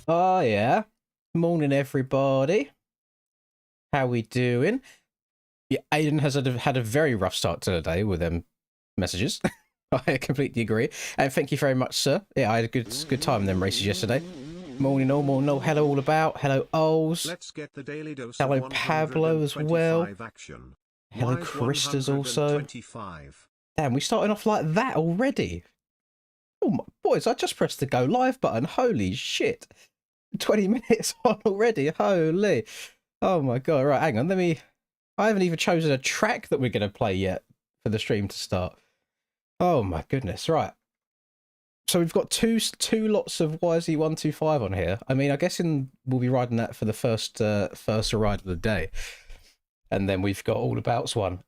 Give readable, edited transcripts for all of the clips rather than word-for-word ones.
Oh yeah. Morning everybody. How we doing? Yeah, Aiden has had a very rough start to the day with them messages. I completely agree. And thank you very much, sir. Yeah, I had a good time in them races yesterday. Morning all. Hello all about. Hello Oles. Let's get the daily dose of Hello Pablo as well. 125 action. Hello Why is Christas also. 125? Damn, we starting off like that already. Oh my boys, I just pressed the go live button. Holy shit. 20 minutes on already. Holy. Oh my god. Right, hang on. I haven't even chosen a track that we're going to play yet for the stream to start. Oh my goodness. Right. So we've got two lots of YZ125 on here. I mean, I guess we'll be riding that for the first ride of the day. And then we've got All Abouts one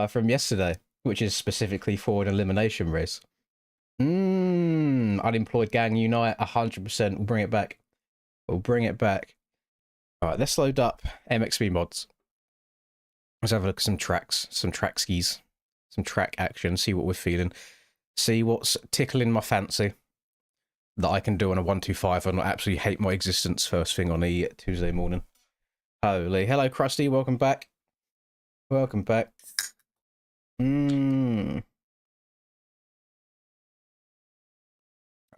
from yesterday, which is specifically for an elimination race. Unemployed gang unite 100%. We'll bring it back. We'll bring it back. All right, let's load up MXB mods. Let's have a look at some tracks, some track skis, some track action, see what we're feeling, see what's tickling my fancy that I can do on a 125 and not absolutely hate my existence first thing on a Tuesday morning. Holy. Hello, Krusty. Welcome back. Welcome back.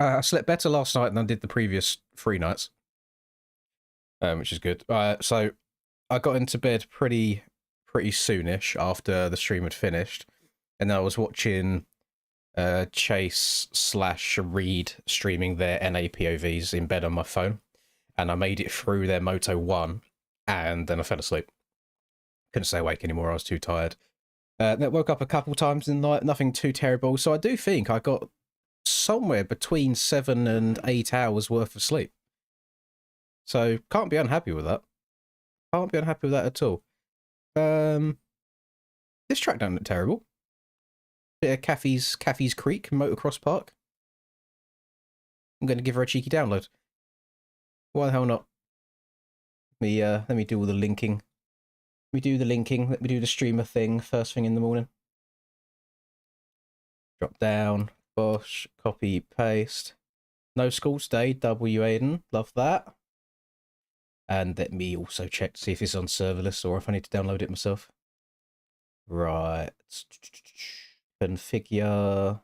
I slept better last night than I did the previous 3 nights, which is good. So I got into bed pretty soonish after the stream had finished, and then I was watching Chase / Reed streaming their NA POVs in bed on my phone, and I made it through their Moto 1, and then I fell asleep. Couldn't stay awake anymore, I was too tired. Then woke up a couple times in the night, nothing too terrible, so I do think I got somewhere between 7 and 8 hours worth of sleep. So can't be unhappy with that. Can't be unhappy with that at all. This track don't look terrible. Bit of Caffey's Creek Motocross Park. I'm going to give her a cheeky download. Why the hell not? Let me do all the linking. Let me do the streamer thing first thing in the morning. Drop down, Bosh, copy, paste. No school today, W Aiden, love that. And let me also check to see if it's on serverless or if I need to download it myself. Right. Configure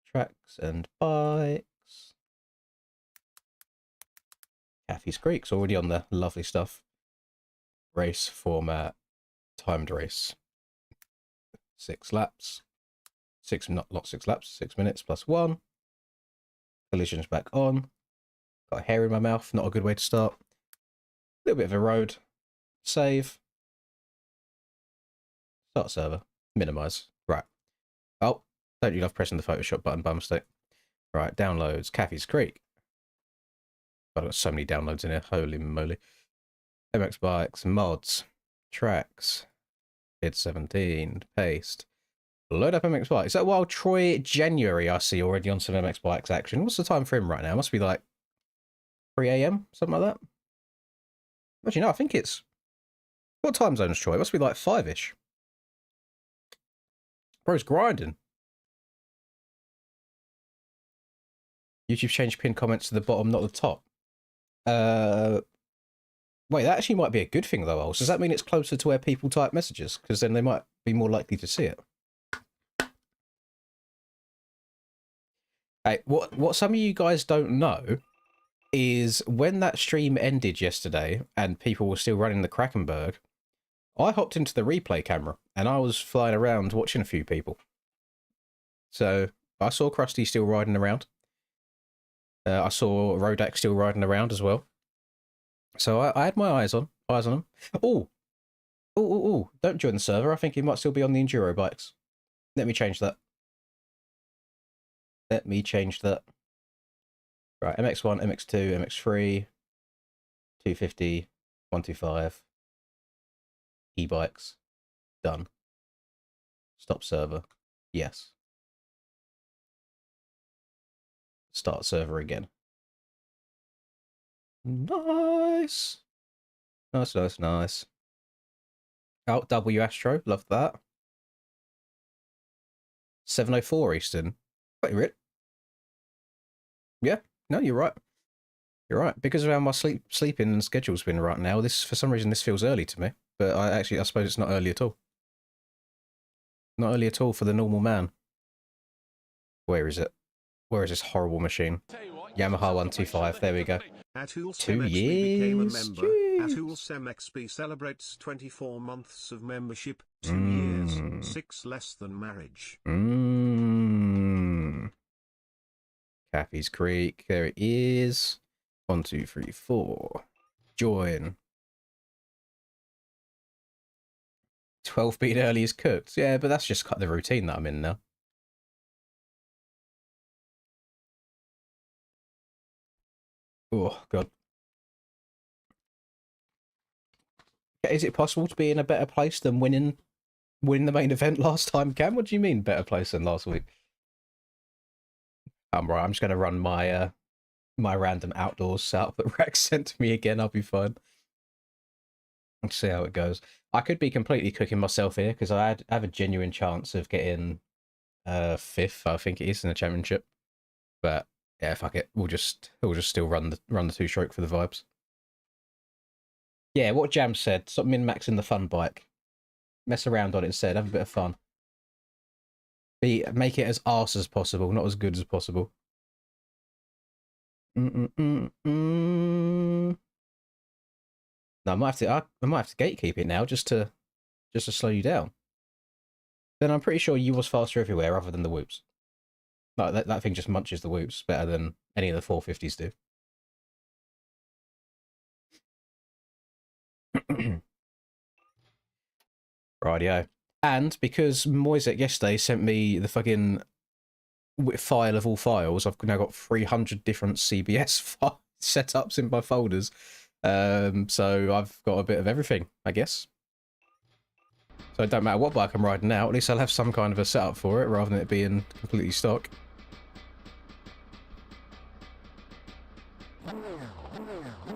tracks and bikes. Caffey's Creek's already on there. Lovely stuff. Race format, timed race. 6 laps. 6 minutes plus 1. Collisions back on. Got a hair in my mouth, not a good way to start. A little bit of a road. Save. Start server. Minimize. Right. Oh, don't you love pressing the Photoshop button by mistake? Right, downloads. Caffey's Creek. I've got so many downloads in here. Holy moly. MX bikes, mods, tracks, hit 17, paste. Load up MX bikes. Is that Wild Troy January I see already on some MX bikes action? What's the time for him right now? It must be like 3 AM, something like that. Actually, no, I think it's... What time zone is Troy? It must be like 5-ish. Bro's grinding. YouTube changed pinned comments to the bottom, not the top. Wait, that actually might be a good thing, though, Ols. Does that mean it's closer to where people type messages? Because then they might be more likely to see it. Hey, what some of you guys don't know is when that stream ended yesterday and people were still running the Krakenberg, I hopped into the replay camera and I was flying around watching a few people. So I saw Krusty still riding around. I saw Rodak still riding around as well. So I had my eyes on them. Oh, don't join the server. I think he might still be on the enduro bikes. Let me change that. Right, MX1, MX2, MX3, 250, 125, e-bikes, done. Stop server, yes. Start server again. Nice. Nice. Out W Astro, love that. 704 Eastern. Wait, Rit? Yeah, no, you're right. You're right. Because of how my sleeping and schedule's been right now, this for some reason this feels early to me. But I suppose it's not early at all. Not early at all for the normal man. Where is it? Where is this horrible machine? Yamaha 125. There we go. Atul 2 XP became a years. member. Jeez. Atul XP celebrates 24 months of membership, 2 years, 6 less than marriage. Caffey's Creek. There it is. 1, 2, 3, 4. Join. 12 beat early is cooked. Yeah, but that's just the routine that I'm in now. Oh, God. Is it possible to be in a better place than winning the main event last time, Cam? What do you mean better place than last week? I'm right. I'm just going to run my my random outdoors setup that Rex sent to me again. I'll be fine. Let's see how it goes. I could be completely cooking myself here because I have a genuine chance of getting 5th, I think it is, in the championship. But yeah, fuck it. We'll just still run the 2-stroke for the vibes. Yeah, what Jam said. Stop min-maxing the fun bike. Mess around on it instead. Have a bit of fun. Make it as arse as possible, not as good as possible. No, I might have to gatekeep it now just to slow you down. Then I'm pretty sure you was faster everywhere other than the whoops. Like that thing just munches the whoops better than any of the 450s do. Rightio. And because Moisek yesterday sent me the fucking file of all files, I've now got 300 different CBS setups in my folders. So I've got a bit of everything, I guess. So it don't matter what bike I'm riding now, at least I'll have some kind of a setup for it rather than it being completely stock.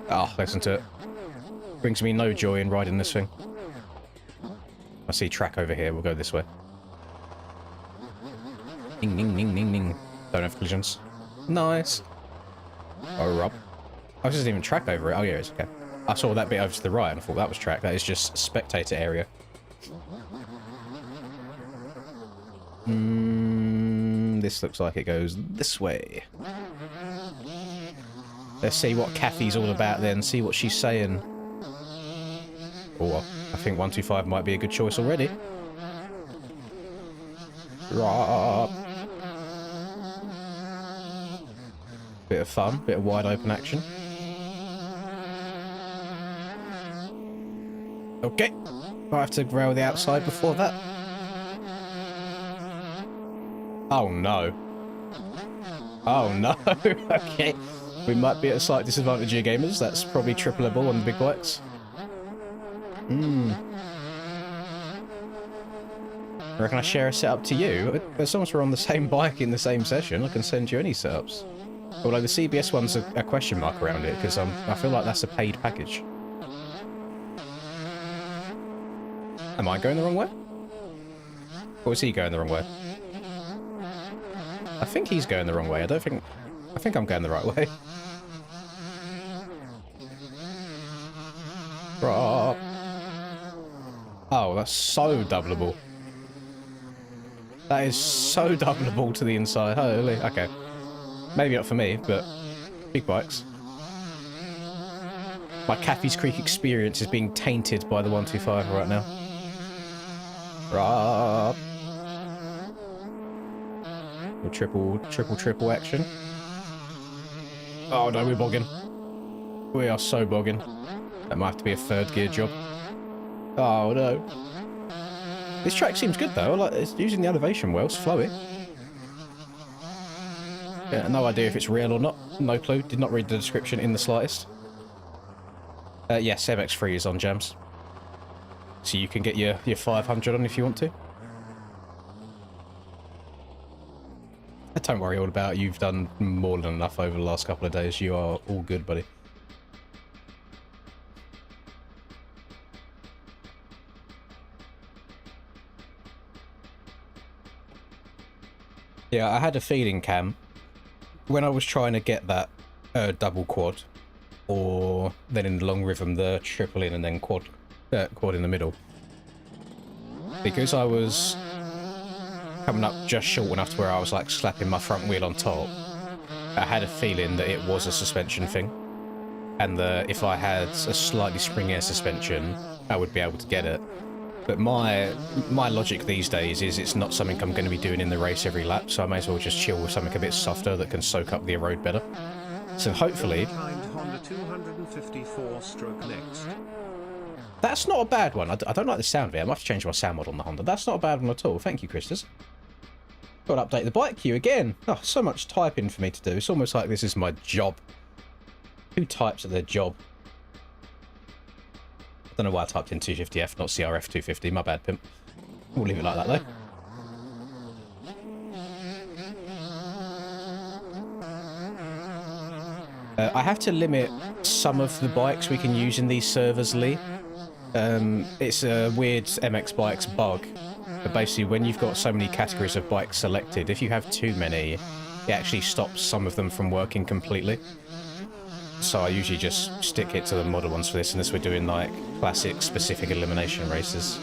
Oh, listen to it. Brings me no joy in riding this thing. I see track over here, we'll go this way. Ding, ding, ding, ding, ding. Don't have collisions. Nice. Oh, Rob. Oh, this isn't even track over it. Oh, yeah, it's okay. I saw that bit over to the right and I thought that was track. That is just spectator area. This looks like it goes this way. Let's see what Kathy's all about then. See what she's saying. Oh, I think 125 might be a good choice already. Rob. Bit of fun, bit of wide open action. Okay. Might have to rail the outside before that. Oh no. Oh no. Okay. We might be at a slight disadvantage here, gamers. That's probably tripleable on the big bikes. I reckon I share a setup to you. As long as we're on the same bike in the same session, I can send you any setups. Although the CBS one's a question mark around it, because I feel like that's a paid package. Am I going the wrong way? Or is he going the wrong way? I think he's going the wrong way. I think I'm going the right way. Drop. Oh, that's so doubleable. That is so doubleable to the inside. Holy. Okay. Maybe not for me, but big bikes. My Caffey's Creek experience is being tainted by the 125 right now. Drop. Triple action. Oh no, we're bogging. We are so bogging. That might have to be a 3rd gear job. Oh no. This track seems good though. Like it's using the elevation well. It's flowy. Yeah, no idea if it's real or not. No clue. Did not read the description in the slightest. Yeah, SebX3 is on Jams. So you can get your 500 on if you want to. Don't worry all about it. You've done more than enough over the last couple of days. You are all good, buddy. Yeah, I had a feeling, Cam, when I was trying to get that double quad or then in the long rhythm, the triple in and then quad in the middle. Because I was coming up just short enough to where I was like slapping my front wheel on top, I had a feeling that it was a suspension thing, and that if I had a slightly springier suspension, I would be able to get it. But my logic these days is it's not something I'm going to be doing in the race every lap, so I may as well just chill with something a bit softer that can soak up the road better. So hopefully... Honda 254 next. That's not a bad one. I don't like the sound of it. I might have to change my sound mod on the Honda. That's not a bad one at all. Thank you, Christus. Got to update the bike queue again. Oh, so much typing for me to do. It's almost like this is my job. Who types at their job? I don't know why I typed in 250F, not CRF 250. My bad, pimp. We'll leave it like that, though. I have to limit some of the bikes we can use in these servers, Lee. It's a weird MX Bikes bug. But basically, when you've got so many categories of bikes selected, if you have too many, it actually stops some of them from working completely. So I usually just stick it to the model ones for this, unless we're doing like classic specific elimination races.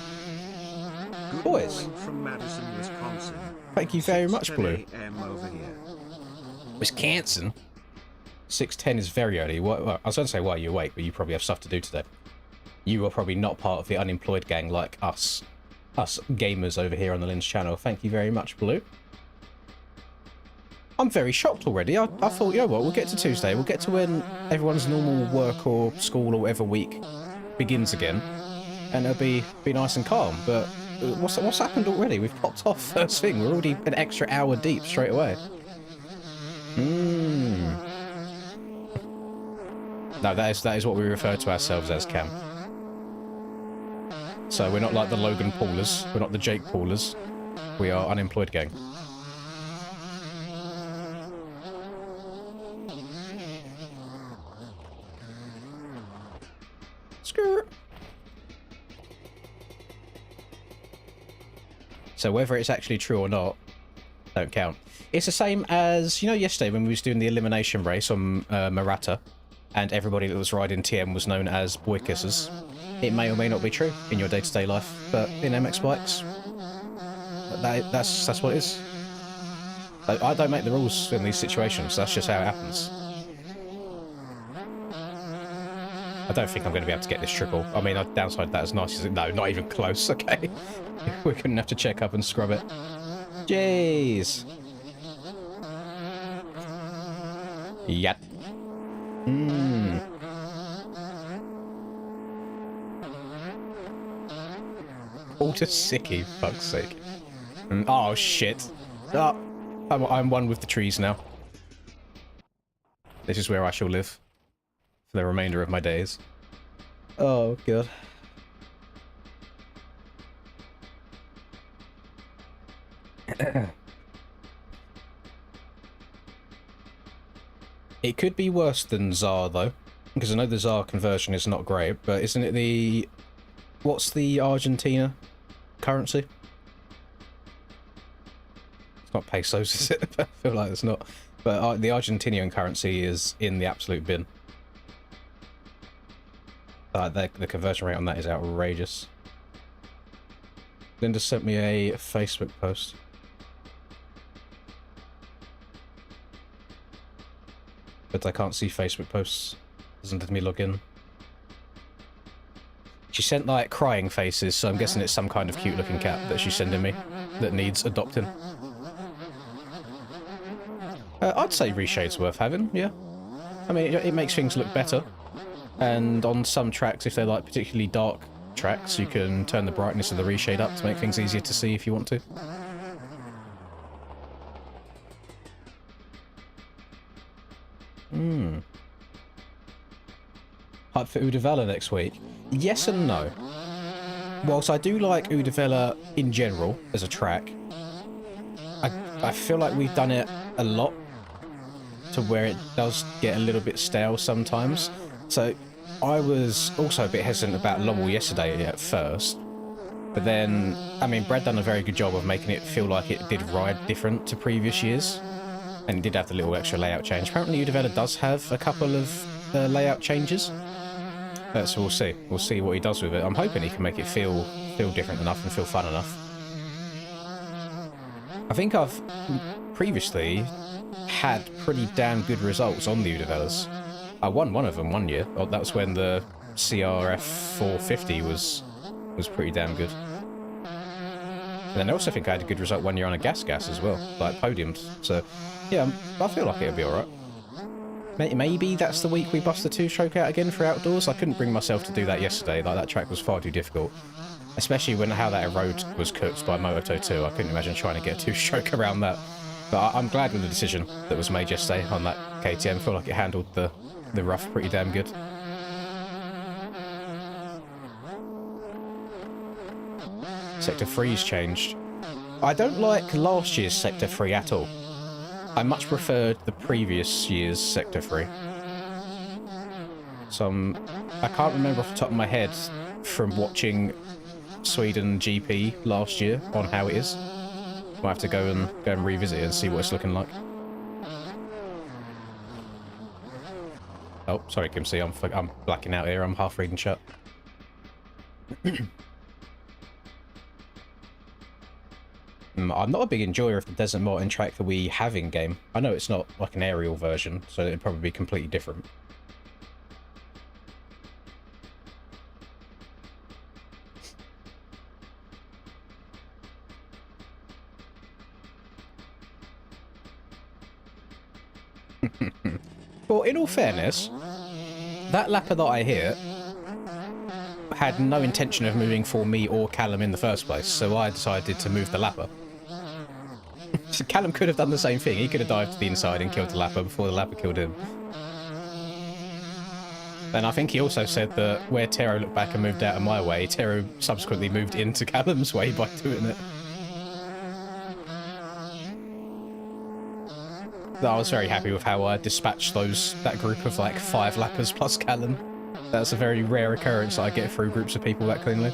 Boys, from Madison, Wisconsin. Thank you very much, Blue. Over here. Wisconsin? 6:10 is very early. Well, I was going to say, why are you awake? But you probably have stuff to do today. You are probably not part of the unemployed gang like us gamers over here on the Lynn's channel. Thank you very much, Blue. I'm very shocked already. I thought, you know what, we'll get to Tuesday. We'll get to when everyone's normal work or school or whatever week begins again, and it'll be nice and calm. But what's happened already? We've popped off first thing. We're already an extra hour deep straight away. No, that is what we refer to ourselves as, Cam. So we're not like the Logan Paulers. We're not the Jake Paulers. We are unemployed gang. Skirt. So whether it's actually true or not, don't count. It's the same as, you know, yesterday when we was doing the elimination race on Murata, and everybody that was riding TM was known as boy kissers. It may or may not be true in your day-to-day life, but in MX Bikes, that's what it is. I don't make the rules in these situations. That's just how it happens. I don't think I'm going to be able to get this triple. I mean, I'd downside that as nice as it... No, not even close, okay? We're going to have to check up and scrub it. Jeez. Yep. Auto sicky, fuck's sake. Oh, shit. Oh, I'm one with the trees now. This is where I shall live for the remainder of my days. Oh, God. It could be worse than ZAR, though, because I know the ZAR conversion is not great, but isn't it the... What's the Argentina currency? It's not pesos, is it? I feel like it's not. But the Argentinian currency is in the absolute bin. The conversion rate on that is outrageous. Linda sent me a Facebook post. But I can't see Facebook posts. Doesn't let me log in. She sent, like, crying faces, so I'm guessing it's some kind of cute-looking cat that she's sending me that needs adopting. I'd say Reshade's worth having, yeah. I mean, it makes things look better. And on some tracks, if they're, like, particularly dark tracks, you can turn the brightness of the Reshade up to make things easier to see if you want to. Hype for Udavella next week? Yes and no. Whilst I do like Udavella in general as a track, I feel like we've done it a lot to where it does get a little bit stale sometimes. So I was also a bit hesitant about Lommel yesterday at first. But then, I mean, Brad done a very good job of making it feel like it did ride different to previous years. And it did have the little extra layout change. Apparently Udavella does have a couple of layout changes. So we'll see. We'll see what he does with it. I'm hoping he can make it feel different enough and feel fun enough. I think I've previously had pretty damn good results on the Udavellas. I won one of them one year. Oh, that was when the CRF 450 was pretty damn good. And then I also think I had a good result one year on a gas as well, like podiums. So yeah, I feel like it'll be alright. Maybe that's the week we bust the 2-stroke out again for outdoors. I couldn't bring myself to do that yesterday. Like, that track was far too difficult. Especially when how that road was cooked by Moto 2. I couldn't imagine trying to get a 2-stroke around that. But I'm glad with the decision that was made yesterday on that KTM. I feel like it handled the rough pretty damn good. Sector 3's changed. I don't like last year's Sector 3 at all. I much preferred the previous year's Sector 3. So I can't remember off the top of my head from watching Sweden GP last year on how it is. I'll have to go and revisit it and see what it's looking like. Oh, sorry, Kim C. I'm blacking out here. I'm half reading chat. I'm not a big enjoyer of the Desert Mountain track that we have in game. I know it's not like an aerial version, so it'd probably be completely different. Well, in all fairness, that lapper that I hit had no intention of moving for me or Callum in the first place, so I decided to move the lapper. So Callum could have done the same thing. He could have dived to the inside and killed the lapper before the lapper killed him. And I think he also said that where Tero looked back and moved out of my way, Tero subsequently moved into Callum's way by doing it. I was very happy with how I dispatched that group of like 5 lappers plus Callum. That's a very rare occurrence that I get through groups of people that cleanly.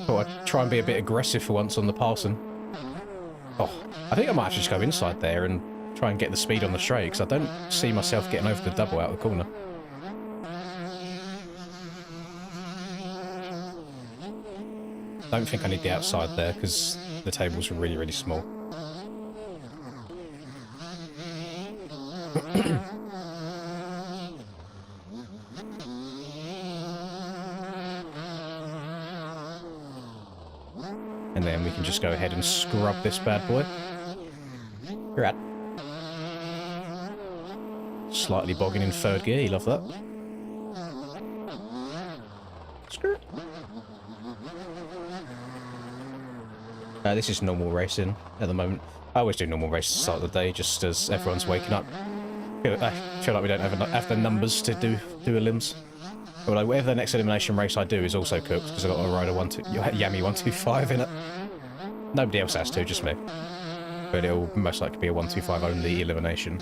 Thought I'd try and be a bit aggressive for once on the passing. Oh, I think I might have to just go inside there and try and get the speed on the straight, because I don't see myself getting over the double out of the corner. Don't think I need the outside there, because the tables are really, really small. And then we can just go ahead and scrub this bad boy. You're at. Slightly bogging in 3rd gear, you love that. Screw. This is normal racing at the moment. I always do normal races at the start of the day, just as everyone's waking up. I feel like we don't have the numbers to do elims. Although whatever the next elimination race I do is also cooked, because I've got a rider Yami 125 in it. Nobody else has to, just me. But it'll most likely be a 125 only elimination.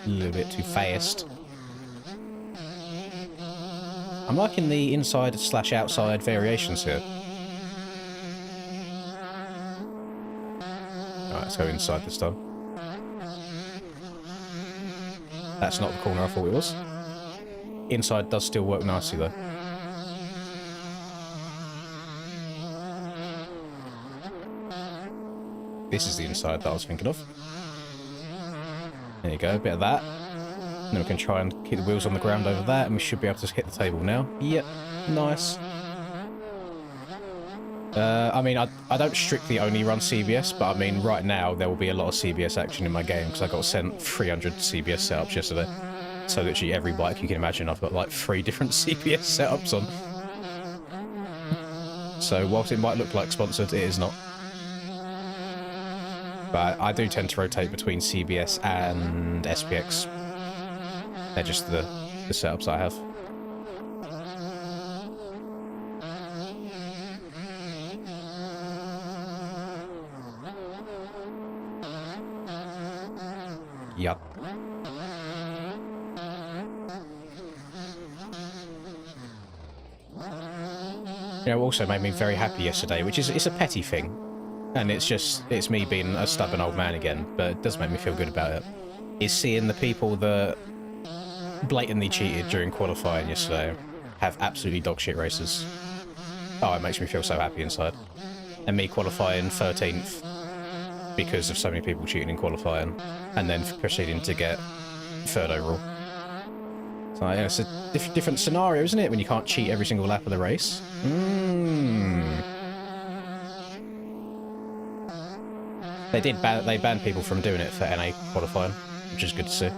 A little bit too fast. I'm liking the inside/outside variations here. Alright, let's go inside this time. That's not the corner I thought it was. Inside does still work nicely though. This is the inside that I was thinking of. There you go, a bit of that. And then we can try and keep the wheels on the ground over that, and we should be able to hit the table now. Yep, nice. I mean, I don't strictly only run CBS, but I mean, right now there will be a lot of CBS action in my game, because I got sent 300 CBS setups yesterday. So literally every bike you can imagine, I've got like 3 different CBS setups on. So whilst it might look like sponsored, it is not. But I do tend to rotate between CBS and SPX. They're just the setups I have. Yup. You know, also made me very happy yesterday, which is it's a petty thing. and it's me being a stubborn old man again, but it does make me feel good about it, is seeing the people that blatantly cheated during qualifying yesterday have absolutely dog shit races. Oh, it makes me feel so happy inside. And me qualifying 13th because of so many people cheating in qualifying, and then proceeding to get 3rd overall. So yeah, it's a different scenario, isn't it, when you can't cheat every single lap of the race? They banned people from doing it for NA qualifying, which is good to see.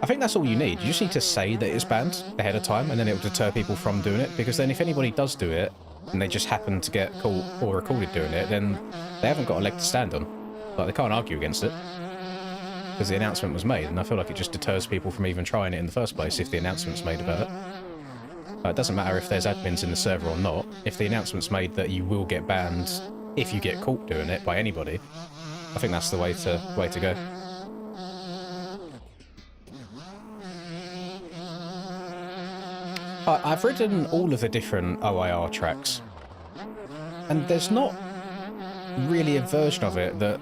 I think that's all you need. You just need to say that it's banned ahead of time, and then it will deter people from doing it, because then if anybody does do it, and they just happen to get caught or recorded doing it, then they haven't got a leg to stand on. Like, they can't argue against it, because the announcement was made, and I feel like it just deters people from even trying it in the first place if the announcement's made about it. It doesn't matter if there's admins in the server or not. If the announcement's made that you will get banned if you get caught doing it by anybody, I think that's the way to go. I've ridden all of the different OIR tracks, and there's not really a version of it that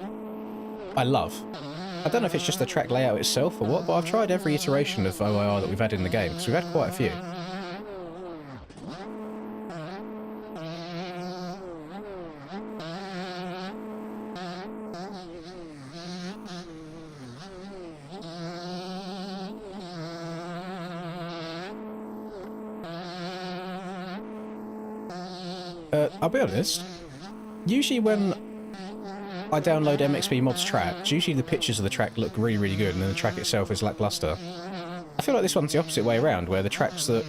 I love. I don't know if it's just the track layout itself or what, but I've tried every iteration of OIR that we've had in the game, because we've had quite a few. I'll be honest, usually when I download MXB mods tracks, usually the pictures of the track look really, really good, and then the track itself is lackluster. I feel like this one's the opposite way around, where the tracks look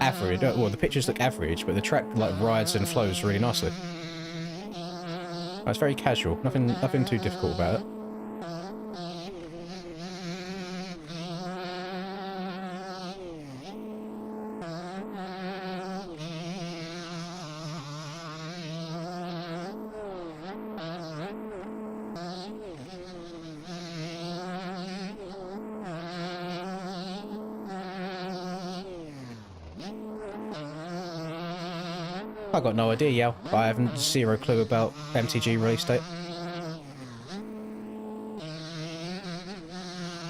average, well, the pictures look average, but the track like rides and flows really nicely. It's very casual, nothing too difficult about it. I got no idea, Yao. I haven't zero clue about MTG release date.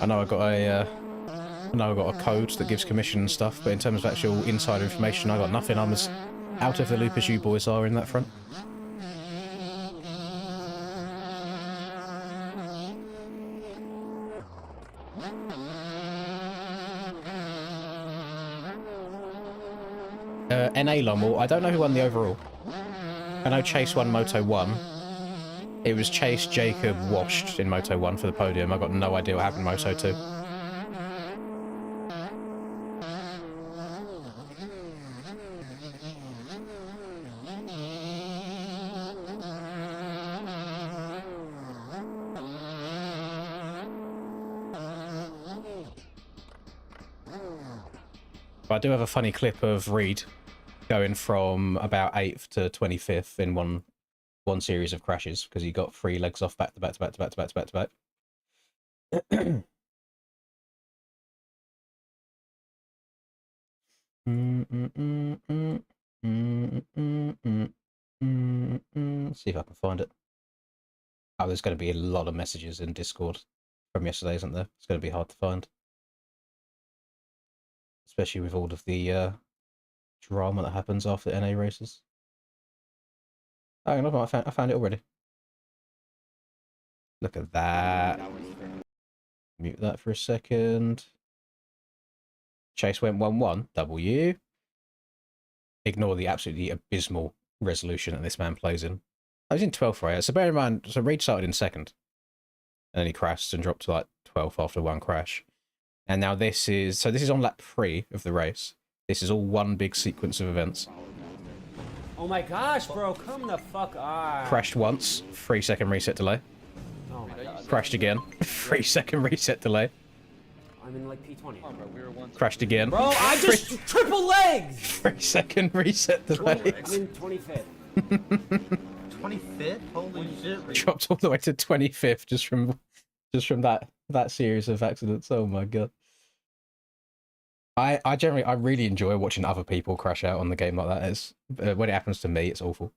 I know I got a code that gives commission and stuff, but in terms of actual insider information, I got nothing. I'm as out of the loop as you boys are in that front. NA Lommel, I don't know who won the overall. I know Chase won Moto 1. It was Chase, Jacob, Washed in Moto 1 for the podium. I got no idea what happened in Moto 2. But I do have a funny clip of Reed going from about 8th to 25th in one series of crashes, because he got 3 legs off back to back to back to back to back to back to back. See if I can find it. Oh, there's going to be a lot of messages in Discord from yesterday, isn't there? It's going to be hard to find, especially with all of the drama that happens after NA races. Oh, I found it already. Look at that. Mute that for a second. Chase went 1-1. W. Ignore the absolutely abysmal resolution that this man plays in. I was in 12th, right? So bear in mind, so Reed started in 2nd. And then he crashed and dropped to like 12th after one crash. And now this is on lap 3 of the race. This is all one big sequence of events. Oh my gosh, bro, come the fuck on. Crashed once, 3-second reset delay. Oh my god. Crashed again, 3-second reset delay. I'm in like P20. Oh, bro, crashed again. Bro, I just triple legs! 3-second reset delay. I'm in 25th. 25th? Holy shit. Dropped all the way to 25th just from that series of accidents. Oh my god. I really enjoy watching other people crash out on the game like that. It's when it happens to me, it's awful.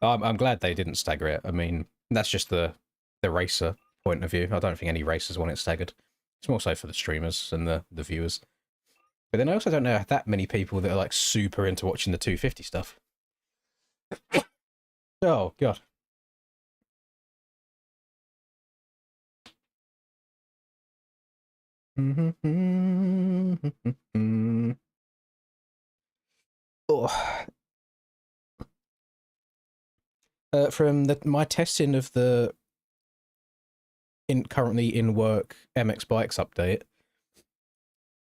I'm glad they didn't stagger it. I mean, that's just the racer point of view. I don't think any racers want it staggered. It's more so for the streamers and the viewers. But then I also don't know that many people that are like super into watching the 250 stuff. Oh god. Oh. From my testing of the currently in work MX Bikes update,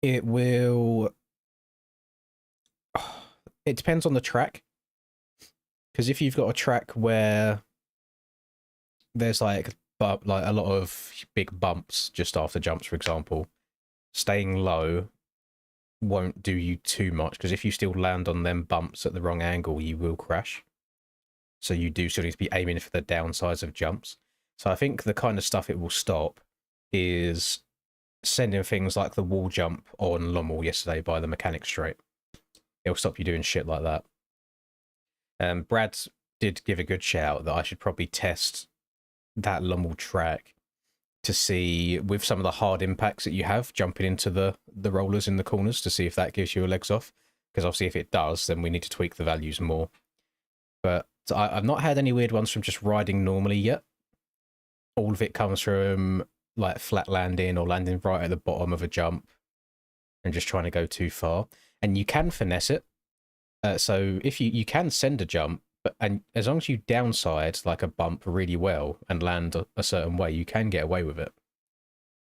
it will. It depends on the track, because if you've got a track where there's like a lot of big bumps just after jumps, for example, staying low won't do you too much, because if you still land on them bumps at the wrong angle, you will crash. So you do still need to be aiming for the downsides of jumps. So I think the kind of stuff it will stop is sending things like the wall jump on Lommel yesterday by the mechanic straight. It'll stop you doing shit like that. Brad did give a good shout that I should probably test that Lommel track to see, with some of the hard impacts that you have jumping into the rollers in the corners, to see if that gives you a legs off. Because obviously if it does, then we need to tweak the values more. But I've not had any weird ones from just riding normally yet. All of it comes from like flat landing or landing right at the bottom of a jump and just trying to go too far. And you can finesse it. So if you can send a jump, and as long as you downside like a bump really well and land a certain way, you can get away with it.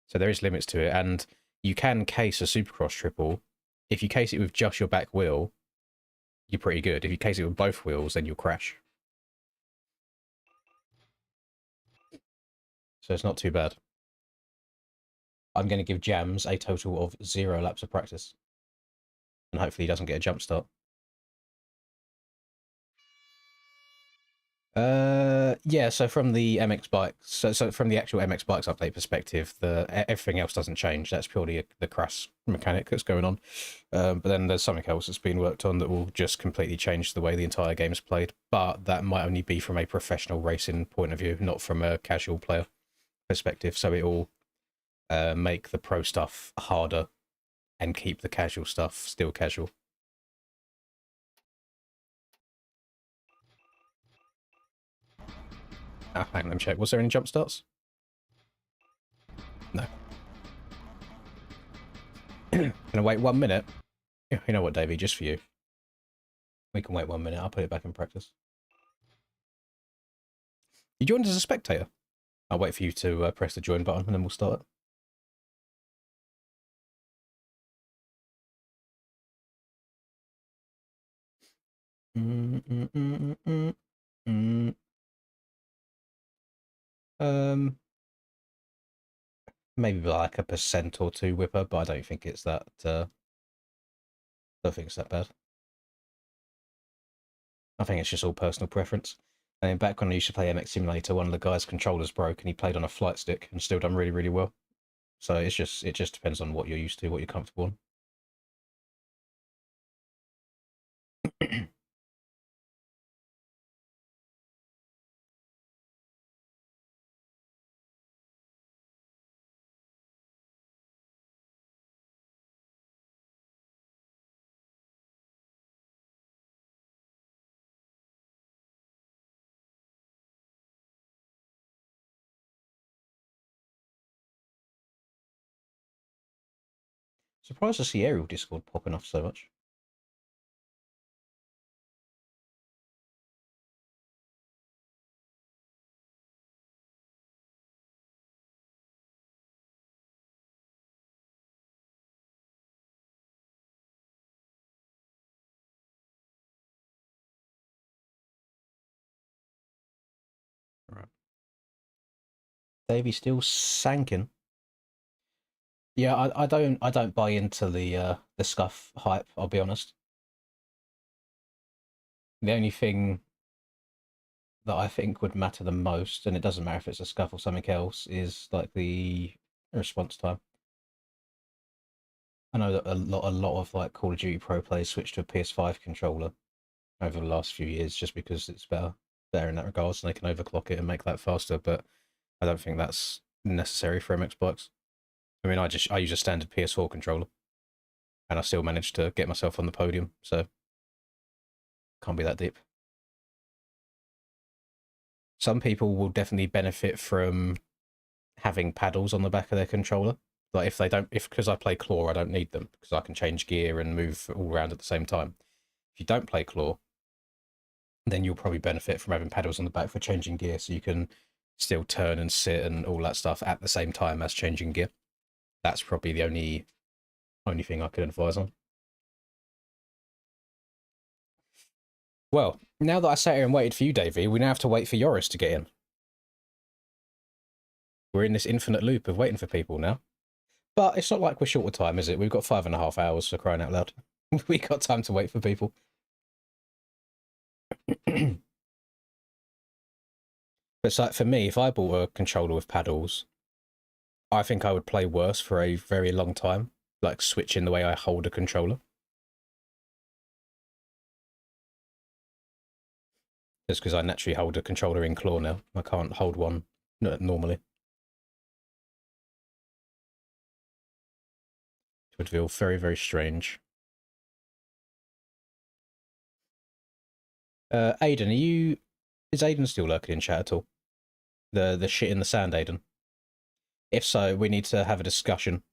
So there is limits to it, and you can case a Supercross triple. If you case it with just your back wheel, you're pretty good. If you case it with both wheels, then you'll crash. So it's not too bad. I'm going to give Jams a total of 0 laps of practice. And hopefully he doesn't get a jump start. Yeah, so from the MX Bikes, so from the actual MX Bikes update perspective, everything else doesn't change. That's purely the crash mechanic that's going on. But then there's something else that's being worked on that will just completely change the way the entire game's played. But that might only be from a professional racing point of view, not from a casual player perspective. So it will make the pro stuff harder and keep the casual stuff still casual. Hang on, let me check. Was there any jump starts? No. Can I wait 1 minute? Yeah, you know what, Davey, just for you. We can wait 1 minute. I'll put it back in practice. You joined as a spectator. I'll wait for you to press the join button and then we'll start it. Maybe like a % or 2 whipper, but I don't think it's that. Don't think it's that bad. I think it's just all personal preference. And back when I used to play MX Simulator, one of the guy's controllers broke and he played on a flight stick and still done really, really well. So it just depends on what you're used to, what you're comfortable on. Surprised to see Aerial Discord popping off so much. Right. Davey still sanking. Yeah, I don't buy into the scuff hype, I'll be honest. The only thing that I think would matter the most, and it doesn't matter if it's a scuff or something else, is like the response time. I know that a lot of like Call of Duty pro players switched to a PS5 controller over the last few years just because it's better. there in that regards, and they can overclock it and make that faster. But I don't think that's necessary for MX. I mean, I use a standard PS4 controller, and I still managed to get myself on the podium. So can't be that deep. Some people will definitely benefit from having paddles on the back of their controller. Like because I play claw, I don't need them because I can change gear and move all around at the same time. If you don't play claw, then you'll probably benefit from having paddles on the back for changing gear, so you can still turn and sit and all that stuff at the same time as changing gear. That's probably the only thing I could advise on. Well, now that I sat here and waited for you, Davey, we now have to wait for Yoris to get in. We're in this infinite loop of waiting for people now. But it's not like we're short of time, is it? We've got 5.5 hours, for crying out loud. We got time to wait for people. But it's like, for me, if I bought a controller with paddles, I think I would play worse for a very long time. Like, switching the way I hold a controller. Just because I naturally hold a controller in claw now. I can't hold one normally. It would feel very, very strange. Aiden, is Aiden still lurking in chat at all? The shit in the sand, Aiden? If so, we need to have a discussion.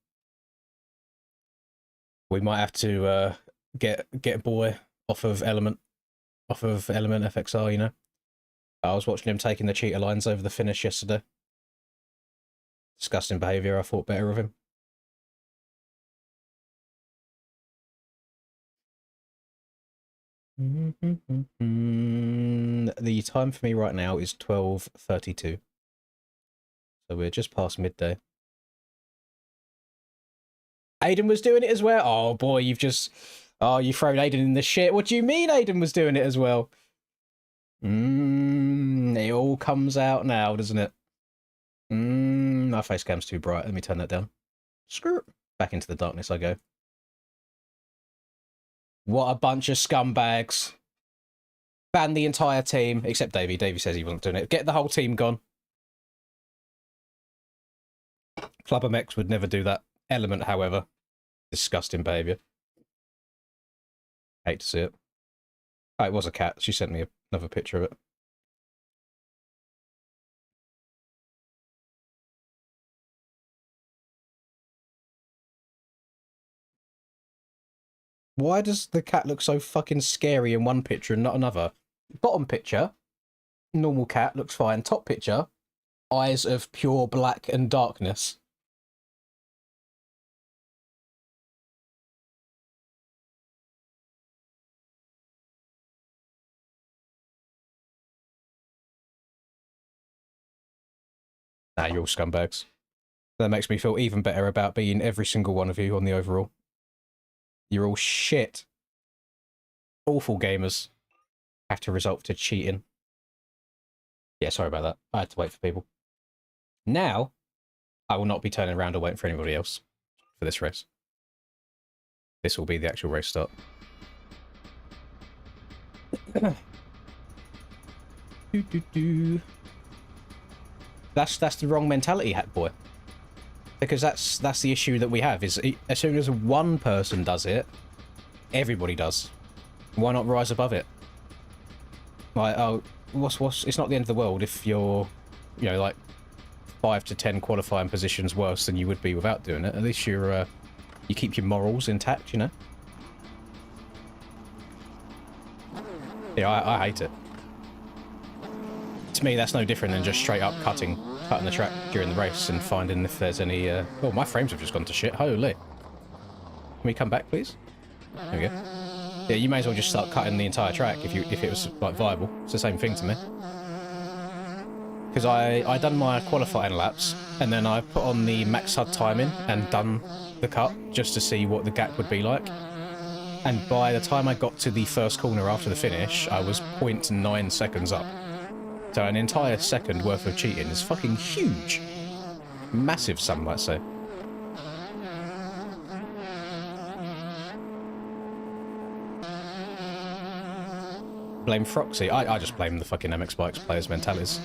We might have to get boy off of Element FXR, you know? I was watching him taking the cheater lines over the finish yesterday. Disgusting behaviour, I thought better of him. The time for me right now is 12:32. So we're just past midday. Aiden was doing it as well. Oh boy, you thrown Aiden in the shit. What do you mean Aiden was doing it as well? It all comes out now, doesn't it? My face cam's too bright. Let me turn that down. Screw. Back into the darkness I go. What a bunch of scumbags. Ban the entire team, except Davey. Davey says he wasn't doing it. Get the whole team gone. Club MX would never do that. Element, however. Disgusting behaviour. Hate to see it. Oh, it was a cat. She sent me another picture of it. Why does the cat look so fucking scary in one picture and not another? Bottom picture, normal cat, looks fine. Top picture, eyes of pure black and darkness. Nah, you're all scumbags. That makes me feel even better about being every single one of you on the overall. You're all shit. Awful gamers. Have to resort to cheating. Yeah, sorry about that. I had to wait for people. Now, I will not be turning around or waiting for anybody else for this race. This will be the actual race start. That's the wrong mentality, Hat Boy. Because that's the issue that we have, is as soon as one person does it, everybody does. Why not rise above it? Like, oh, it's not the end of the world if you're, you know, like 5 to 10 qualifying positions worse than you would be without doing it. At least you keep your morals intact, you know? Yeah, I hate it. To me, that's no different than just straight up cutting the track during the race and finding if there's any... Oh, my frames have just gone to shit. Holy. Can we come back, please? There we go. Yeah, you may as well just start cutting the entire track if it was, like, viable. It's the same thing to me. Because I done my qualifying laps, and then I put on the max HUD timing and done the cut just to see what the gap would be like. And by the time I got to the first corner after the finish, I was 0.9 seconds up. So an entire second worth of cheating is fucking huge. Massive, some might say. Blame Froxy. I just blame the fucking MX Bikes players' mentalities.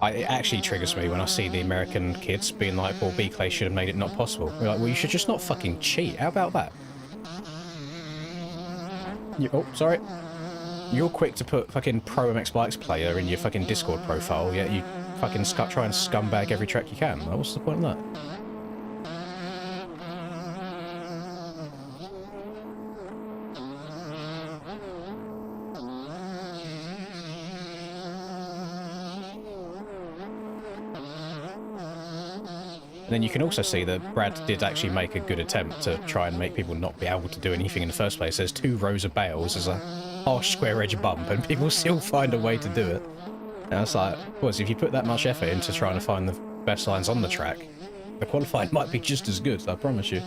It actually triggers me when I see the American kids being like, well, B-Clay should have made it not possible. We're like, well, you should just not fucking cheat. How about that? Oh, sorry. You're quick to put fucking pro MX Bikes player in your fucking Discord profile, yet you fucking try and scumbag every track you can. What's the point of that? And then you can also see that Brad did actually make a good attempt to try and make people not be able to do anything in the first place. There's 2 rows of bales, there's a harsh square edge bump, and people still find a way to do it. And it's like, well, if you put that much effort into trying to find the best lines on the track, the qualifying might be just as good, I promise you.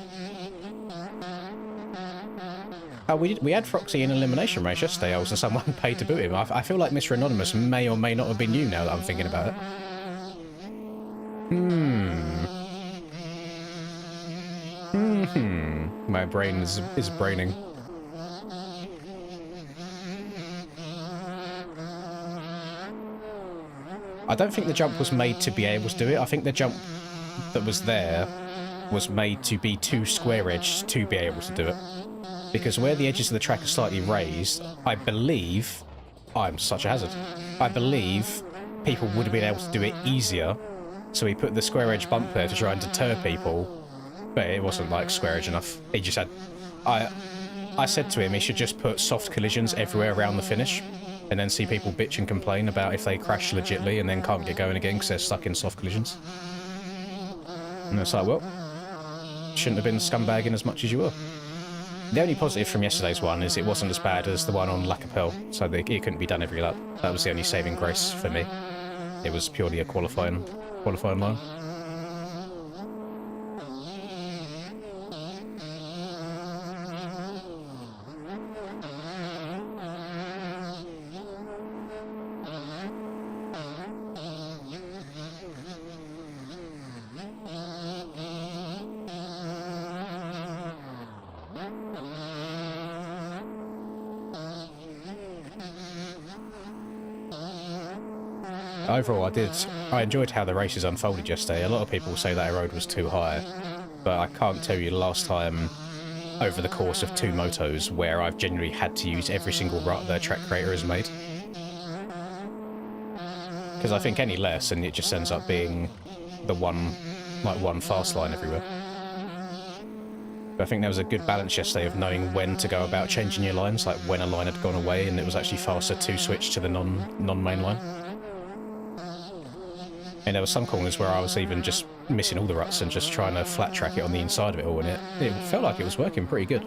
Oh, we had Froxy in Elimination race yesterday, also someone paid to boot him. I feel like Mr. Anonymous may or may not have been you now that I'm thinking about it. My brain is braining. I don't think the jump was made to be able to do it. I think the jump that was there was made to be too square-edged to be able to do it. Because where the edges of the track are slightly raised, I believe... I'm such a hazard. I believe people would have been able to do it easier. So he put the square-edge bump there to try and deter people. But it wasn't, like, square-edge enough. He just had... I said to him he should just put soft collisions everywhere around the finish. And then see people bitch and complain about if they crash legitly and then can't get going again because they're stuck in soft collisions. And it's like, well, shouldn't have been scumbagging as much as you were. The only positive from yesterday's one is it wasn't as bad as the one on La Capelle, so it couldn't be done every lap. That was the only saving grace for me. It was purely a qualifying line. Overall, I enjoyed how the races unfolded yesterday. A lot of people say that road was too high, but I can't tell you the last time over the course of 2 motos where I've genuinely had to use every single rut the track creator has made. Because I think any less and it just ends up being the one fast line everywhere. But I think there was a good balance yesterday of knowing when to go about changing your lines, like when a line had gone away and it was actually faster to switch to the non-main line. And there were some corners where I was even just missing all the ruts and just trying to flat track it on the inside of it all, and it felt like it was working pretty good.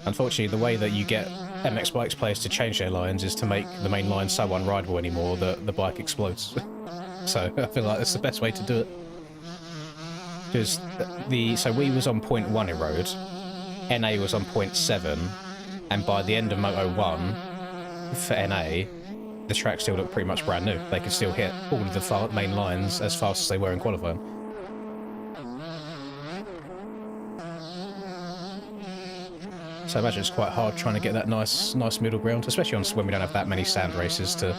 Unfortunately, the way that you get MX Bikes players to change their lines is to make the main line so unrideable anymore that the bike explodes. So I feel like that's the best way to do it. Because so we was on 0.1 in road, NA was on 0.7, and by the end of Moto 1, for NA, the track still looked pretty much brand new. They could still hit all of the main lines as fast as they were in qualifying. So I imagine it's quite hard trying to get that nice middle ground, especially when we don't have that many sand races to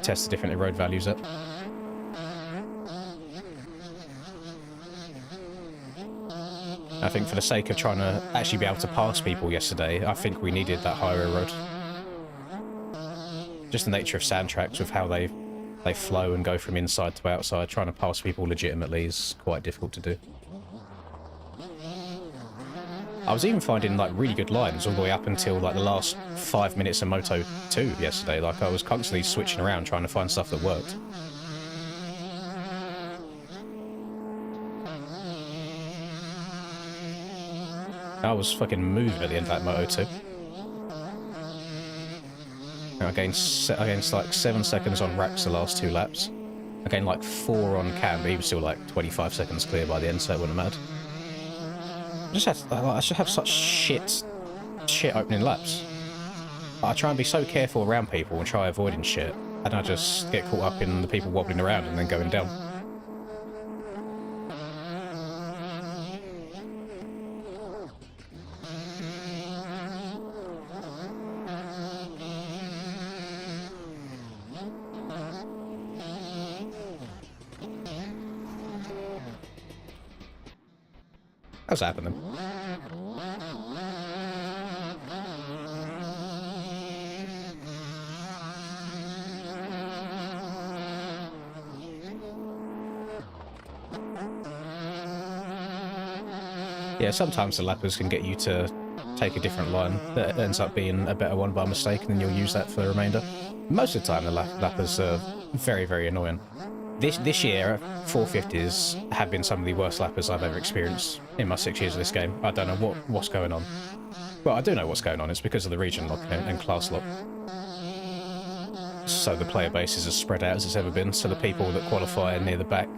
test the different road values at. I think for the sake of trying to actually be able to pass people yesterday, I think we needed that higher road. Just the nature of sand tracks with how they flow and go from inside to outside, trying to pass people legitimately is quite difficult to do. I was even finding like really good lines all the way up until like the last 5 minutes of Moto 2 yesterday. Like I was constantly switching around trying to find stuff that worked. I was fucking moving at the end of that Moto 2. I gained like 7 seconds on Rax the last 2 laps. I gained like 4 on Cam, but he was still like 25 seconds clear by the end, so it wouldn't have mattered. I should have such shit opening laps. I try and be so careful around people and try avoiding shit, and I just get caught up in the people wobbling around and then going down. How's that happening? Yeah, sometimes the lappers can get you to take a different line that ends up being a better one by mistake, and then you'll use that for the remainder. Most of the time, the lappers are very, very annoying. This year, 450s have been some of the worst lappers I've ever experienced in my 6 years of this game. I don't know what's going on. Well, I do know what's going on. It's because of the region lock and class lock. So the player base is as spread out as it's ever been, so the people that qualify near the back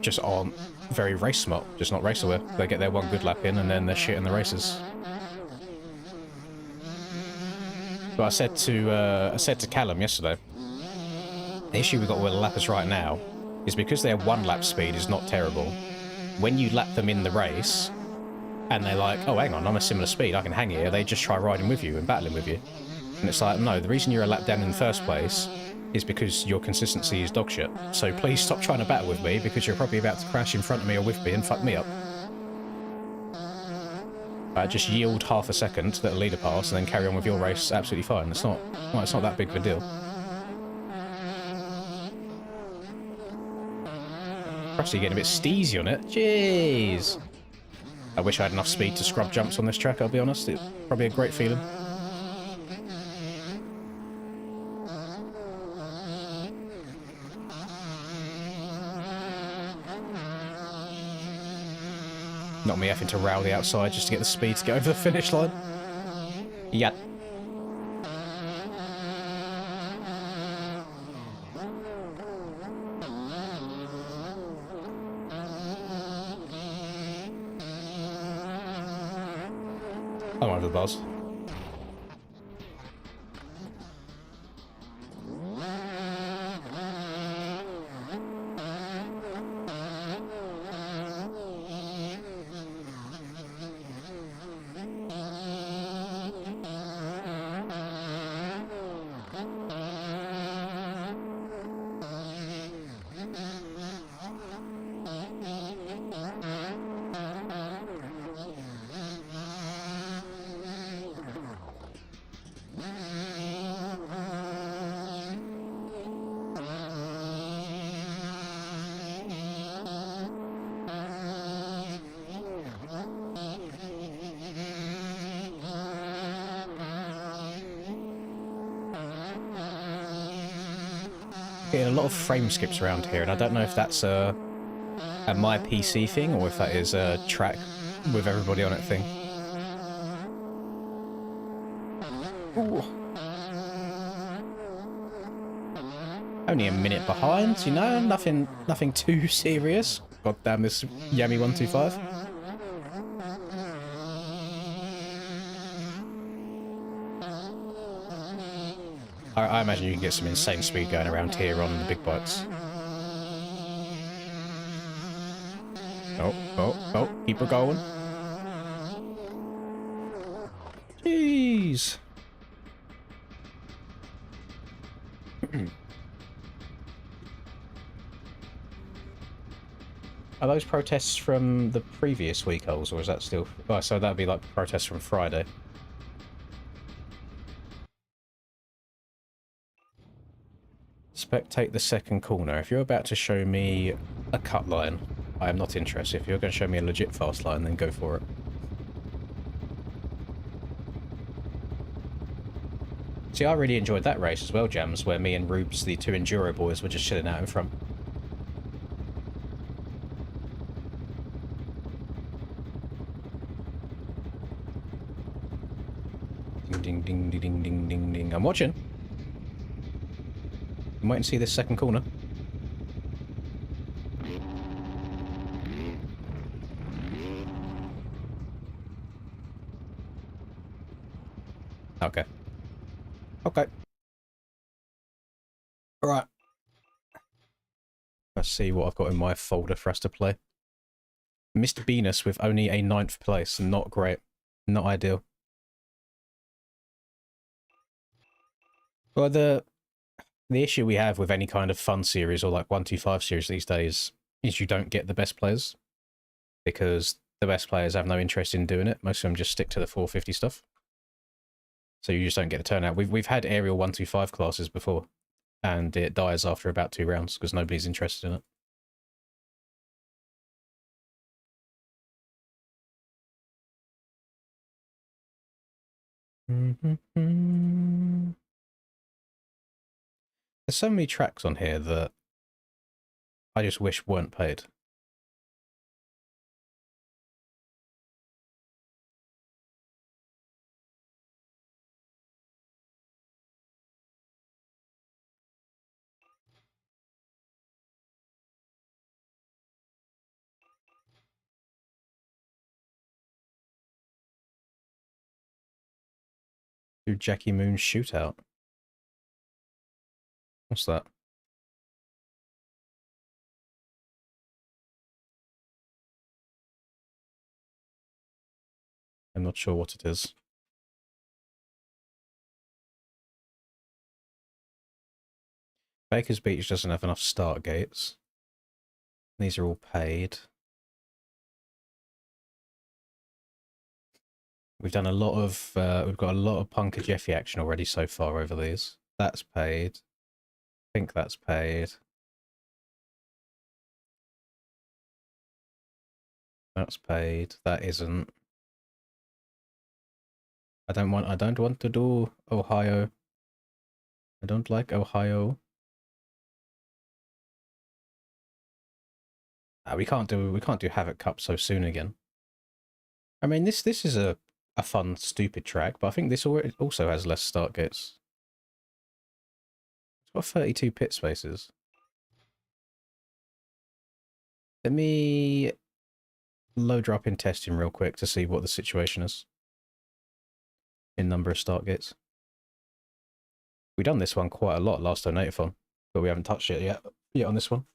just aren't very race smart, just not race aware. They get their one good lap in and then they're shit in the races. But I said to Callum yesterday, the issue we've got with the lappers right now is because their one lap speed is not terrible. When you lap them in the race and they're like, oh hang on, I'm a similar speed, I can hang here, they just try riding with you and battling with you. And it's like, no, the reason you're a lap down in the first place is because your consistency is dog shit. So please stop trying to battle with me, because you're probably about to crash in front of me or with me and fuck me up. Just yield half a second to let the leader pass and then carry on with your race absolutely fine. It's not that big of a deal. Perhaps you're getting a bit steezy on it. Jeez. I wish I had enough speed to scrub jumps on this track, I'll be honest. It's probably a great feeling. Not me having to row the outside just to get the speed to get over the finish line. Yeah. I'm over the buzz. Getting a lot of frame skips around here, and I don't know if that's a my PC thing or if that is a track with everybody on it thing. Ooh. Only a minute behind, you know, nothing too serious. God damn this Yami 125. I imagine you can get some insane speed going around here on the big bikes. Oh, keep her going. Jeez. Are those protests from the previous week, Holes, or is that still... Oh, so that'd be like protests from Friday. Spectate the second corner. If you're about to show me a cut line, I am not interested. If you're going to show me a legit fast line, then go for it. See, I really enjoyed that race as well, Jams, where me and Rubes, the two Enduro boys, were just chilling out in front. Ding, ding, ding, ding, ding, ding, ding. I'm watching. I'm waiting to see this second corner. Okay. Okay. Alright. Let's see what I've got in my folder for us to play. Mr. Venus with only a 9th place. Not great. Not ideal. Well, the issue we have with any kind of fun series or like 125 series these days is you don't get the best players. because the best players have no interest in doing it. Most of them just stick to the 450 stuff. So you just don't get the turnout. We've had aerial 125 classes before, and it dies after about 2 rounds because nobody's interested in it. There's so many tracks on here that I just wish weren't paid. Do Jackie Moon Shootout. What's that? I'm not sure what it is. Baker's Beach doesn't have enough start gates. These are all paid. We've done a lot of, we've got a lot of Punker Jeffy action already so far over these. That's paid. I think that's paid. That's paid. That isn't. I don't want to do Ohio. I don't like Ohio. We can't do Havoc Cup so soon again. I mean, this is a fun, stupid track, but I think this also has less start gates. It's got 32 pit spaces. Let me load her up in testing real quick to see what the situation is in number of start gates. We done this one quite a lot last Donateathon, but we haven't touched it yet on this one.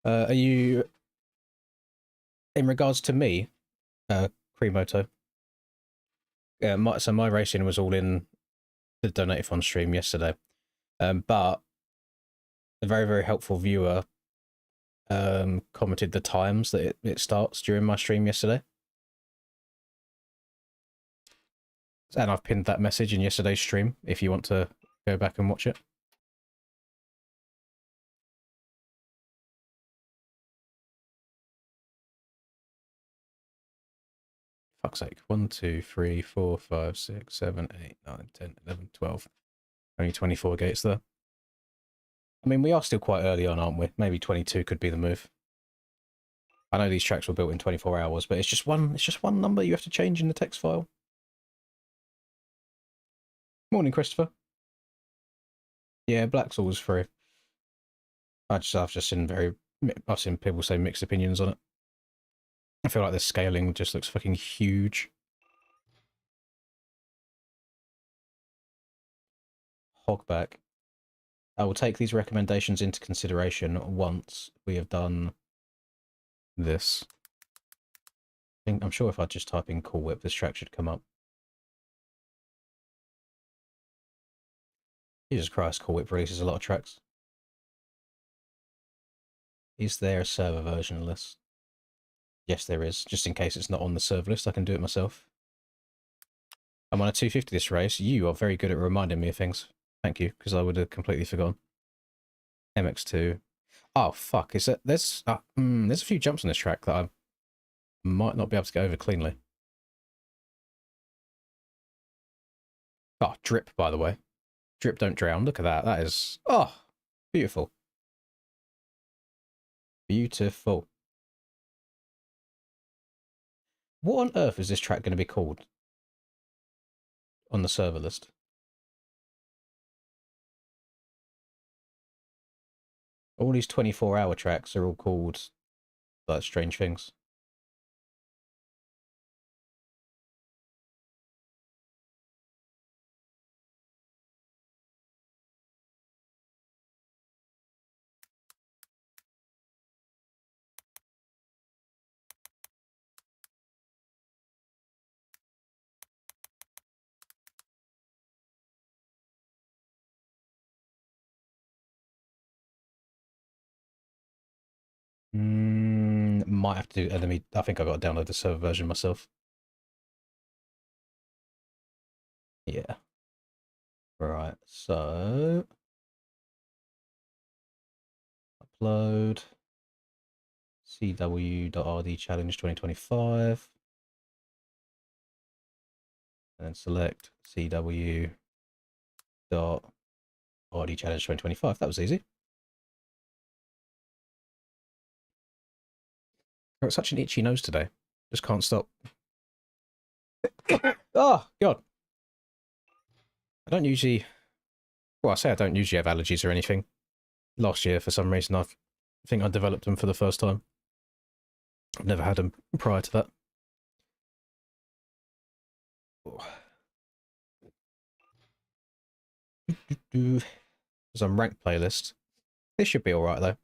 Are you, in regards to me, Cremoto? So my racing was all in the Donateathon stream yesterday, but a very, very helpful viewer commented the times that it starts during my stream yesterday. And I've pinned that message in yesterday's stream if you want to go back and watch it. Fuck's sake. 1, 2, 3, 4, 5, 6, 7, 8, 9, 10, 11, 12. Only 24 gates there. I mean, we are still quite early on, aren't we? Maybe 22 could be the move. I know these tracks were built in 24 hours, but it's just one number you have to change in the text file. Morning, Christopher. Yeah, Black's always free. I've just seen I've seen people say mixed opinions on it. I feel like the scaling just looks fucking huge. Hogback. I will take these recommendations into consideration once we have done this. I'm sure if I just type in Cool Whip, this track should come up. Jesus Christ, Cool Whip releases a lot of tracks. Is there a server version list? Yes, there is. Just in case it's not on the server list, I can do it myself. I'm on a 250 this race. You are very good at reminding me of things. Thank you, because I would have completely forgotten. MX2. Oh, fuck. There's a few jumps on this track that I might not be able to get over cleanly. Oh, drip, by the way. Drip, don't drown. Look at that. That is... Oh, beautiful. Beautiful. What on earth is this track going to be called on the server list? All these 24-hour tracks are all called like strange things. Might have to do enemy. I think I got to download the server version myself. Yeah. Right. So upload cw.rd challenge 2025, and then select cw.rd challenge 2025. That was easy. I've got such an itchy nose today. Just can't stop. Oh, God. I don't usually... Well, I say I don't usually have allergies or anything. Last year, for some reason, I think I developed them for the first time. I've never had them prior to that. There's a ranked playlist. This should be alright, though.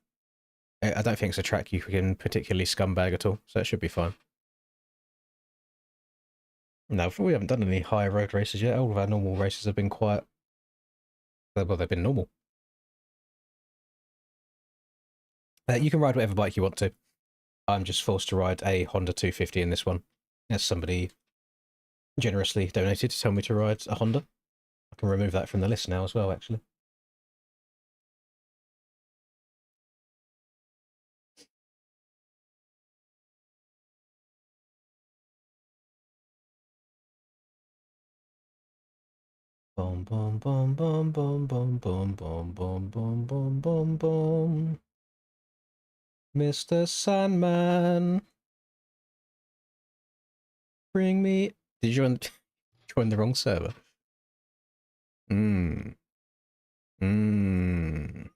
I don't think it's a track you can particularly scumbag at all, so it should be fine. No, we haven't done any higher road races yet. All of our normal races have been quite... Well, they've been normal. You can ride whatever bike you want to. I'm just forced to ride a Honda 250 in this one, as somebody generously donated to tell me to ride a Honda. I can remove that from the list now as well, actually. Boom, boom, boom, boom, boom, boom, boom, boom, boom, boom, boom, boom, boom. Mr. Sandman. Bring me... Did you join the wrong server? Mmm. Mmm.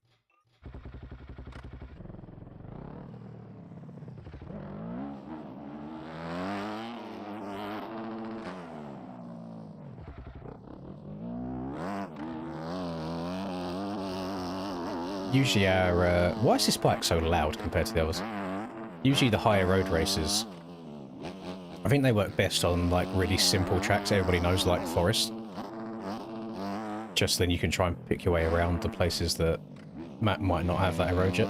Usually our... why is this bike so loud compared to the others? Usually the higher road races, I think they work best on like really simple tracks everybody knows, like Forest. Just then you can try and pick your way around the places that might not have that road yet.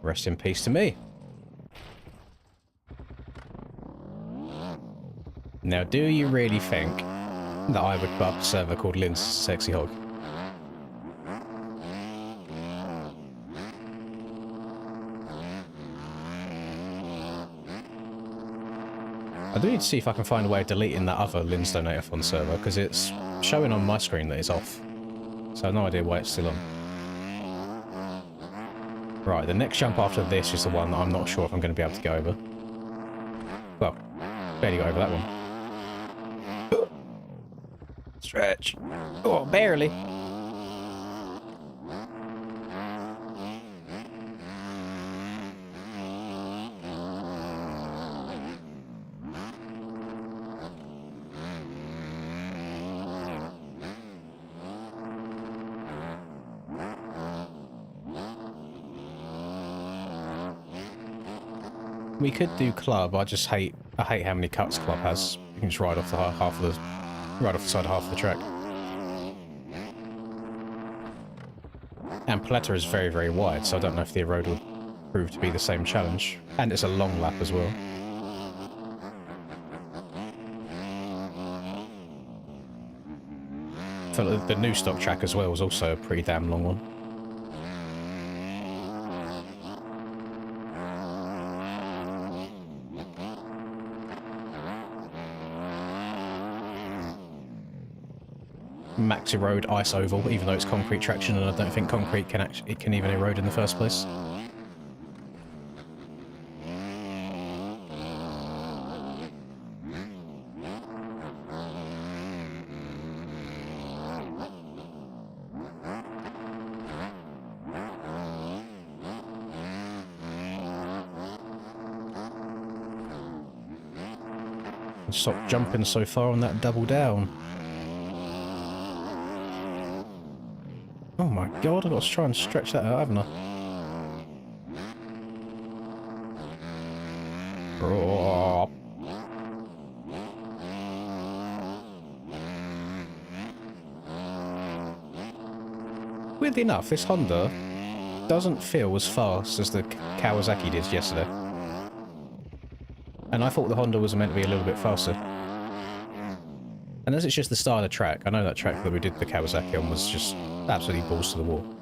Rest in peace to me. Now, do you really think that I would put up a server called Lynn's Sexy Hog? I do need to see if I can find a way of deleting that other Lynn's Donator Fund server, because it's showing on my screen that it's off. So I have no idea why it's still on. Right, the next jump after this is the one that I'm not sure if I'm going to be able to go over. Well, barely got over that one. Stretch. Oh, barely. We could do club. I hate how many cuts club has. You can just ride off the right off the side of half of the track. And Paletta is very, very wide, so I don't know if the road would prove to be the same challenge. And it's a long lap as well. So the new stock track as well was also a pretty damn long one. Maxi Road Ice Oval, even though it's concrete traction, and I don't think concrete can even erode in the first place. Stop jumping so far on that double down. Oh my god, I've got to try and stretch that out, haven't I? Oh. Weirdly enough, this Honda doesn't feel as fast as the Kawasaki did yesterday. And I thought the Honda was meant to be a little bit faster. Unless it's just the style of track. I know that track that we did the Kawasaki on was just absolutely balls to the wall.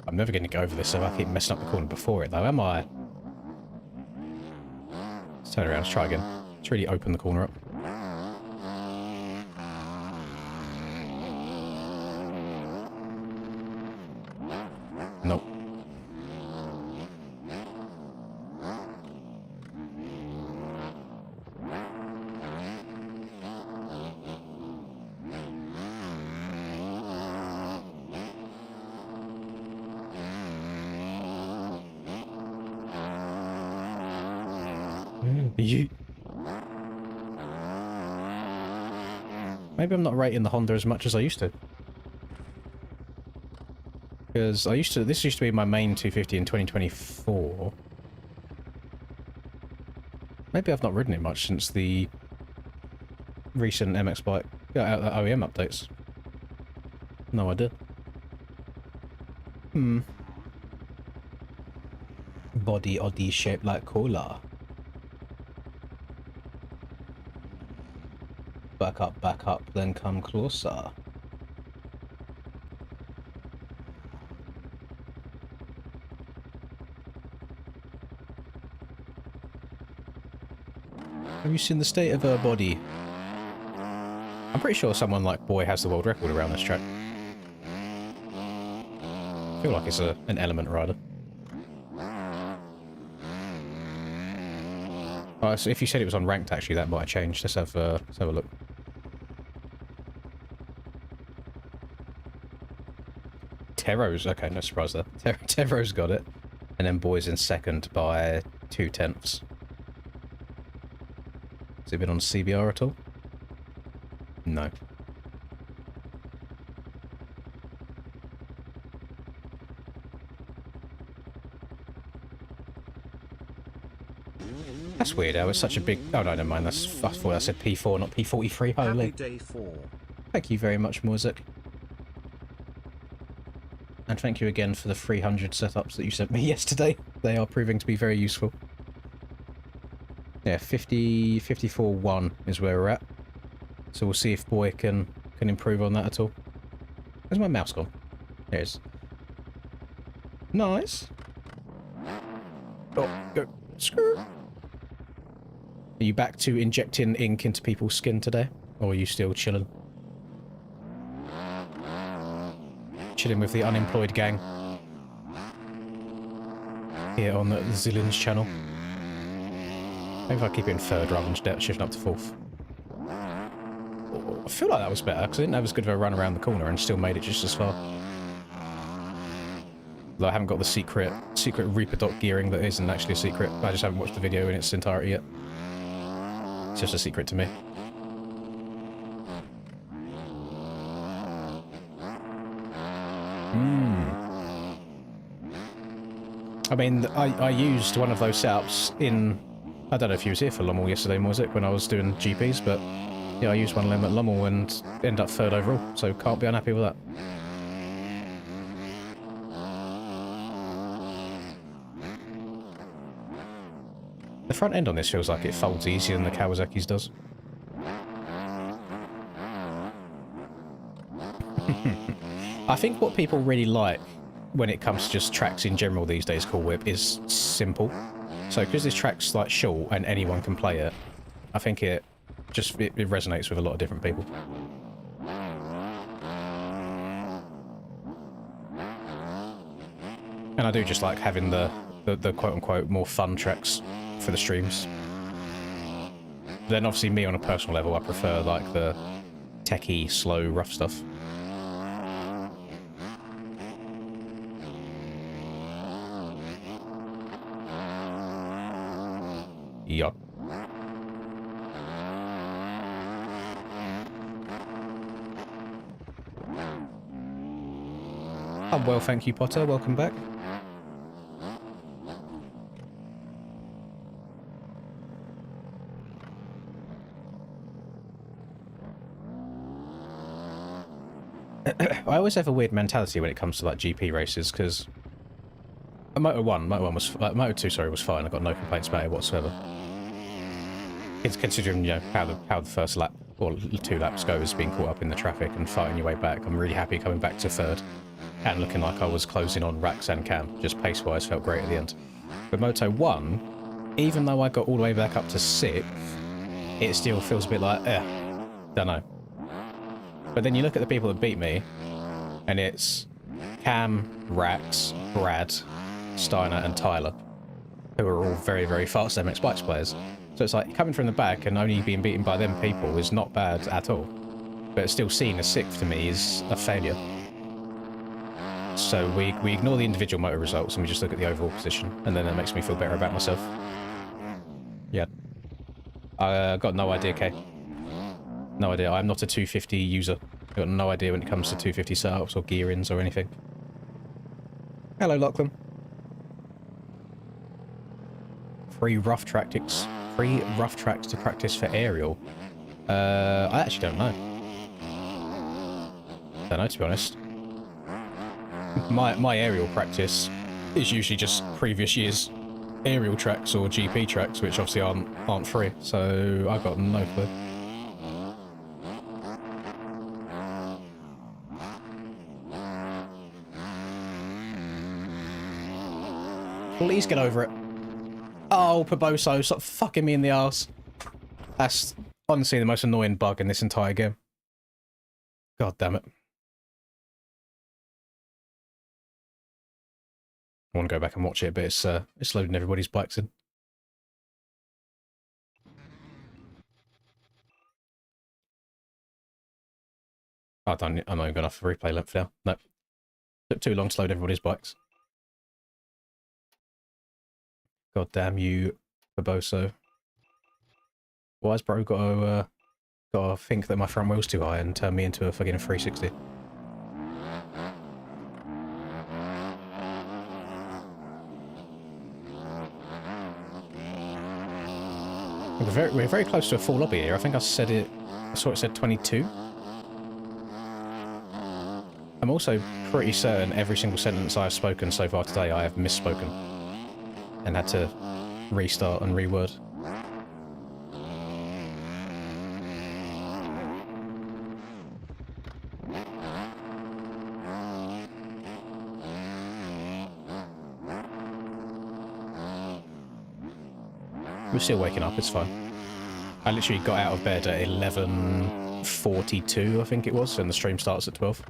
I'm never going to go over this, so I keep messing up the corner before it, though, am I? Let's turn around, let's try again. Let's really open the corner up. Nope. Maybe I'm not rating the Honda as much as I used to. Because this used to be my main 250 in 2024. Maybe I've not ridden it much since the recent MX bike OEM updates. No idea. Body oddly shaped like cola. Back up, then come closer. Have you seen the state of her body? I'm pretty sure someone like Boy has the world record around this track. I feel like it's an element rider. Oh, so if you said it was on ranked, actually, that might have changed. Let's have a look. Tero's, okay, no surprise there. Tero's got it. And then Boy's in second by 2/10. Has it been on CBR at all? No. That's weird, how it's such a big... Oh, no, never mind. I thought I said P4, not P43. Holy. Happy day 4. Thank you very much, Morzek. And thank you again for the 300 setups that you sent me yesterday. They are proving to be very useful. Yeah, 54-1 is where we're at. So we'll see if Boy can improve on that at all. Where's my mouse gone? There it is. Nice. Oh, go. Screw. Are you back to injecting ink into people's skin today? Or are you still chilling? Chilling with the unemployed gang. Here on the Zillions channel. Maybe if I keep it in third rather than shifting up to fourth. I feel like that was better, because I didn't have as good of a run around the corner and still made it just as far. Though I haven't got the secret Reaper dot gearing that isn't actually a secret. I just haven't watched the video in its entirety yet. It's just a secret to me. I mean, I used one of those setups in... I don't know if you was here for Lommel yesterday, Morzek, when I was doing GPs, but yeah, I used one of them at Lommel and ended up third overall, so can't be unhappy with that. The front end on this feels like it folds easier than the Kawasaki's does. I think what people really like when it comes to just tracks in general these days, Cool Whip, is simple. So because this track's like short and anyone can play it, I think it resonates with a lot of different people. And I do just like having the quote-unquote more fun tracks for the streams. Then obviously me on a personal level, I prefer like the techie, slow, rough stuff. Yup. I'm well, thank you, Potter. Welcome back. I always have a weird mentality when it comes to like GP races because Moto 2, sorry, was fine. I got no complaints about it whatsoever. It's considering, you know, how the first lap or 2 laps go is being caught up in the traffic and fighting your way back. I'm really happy coming back to 3rd and looking like I was closing on Rax and Cam. Just pace-wise, felt great at the end. But Moto 1, even though I got all the way back up to 6th, it still feels a bit like, don't know. But then you look at the people that beat me, and it's Cam, Rax, Brad, Steiner, and Tyler, who are all very, very fast MX Bikes players. So it's like, coming from the back and only being beaten by them people is not bad at all. But still seeing a 6th to me is a failure. So we ignore the individual motor results and we just look at the overall position, and then that makes me feel better about myself. Yeah. I got no idea, Kay. No idea. I'm not a 250 user. I've got no idea when it comes to 250 setups or gear-ins or anything. Hello, Lachlan. Free rough tracks to practice for aerial. I actually don't know. Don't know, to be honest. My aerial practice is usually just previous year's aerial tracks or GP tracks, which obviously aren't free. So I've got no clue. Please get over it. Oh, Paboso, stop fucking me in the arse. That's honestly the most annoying bug in this entire game. God damn it. I want to go back and watch it, but it's loading everybody's bikes in. I'm not even going to have replay length now. No. Took too long to load everybody's bikes. God damn you, Barboso. Why has bro got to think that my front wheel's too high and turn me into a fucking 360? We're very close to a full lobby here. I think I saw it said 22. I'm also pretty certain every single sentence I've spoken so far today I have misspoken and had to restart and reword. We're still waking up, it's fine. I literally got out of bed at 11:42, I think it was, and the stream starts at 12.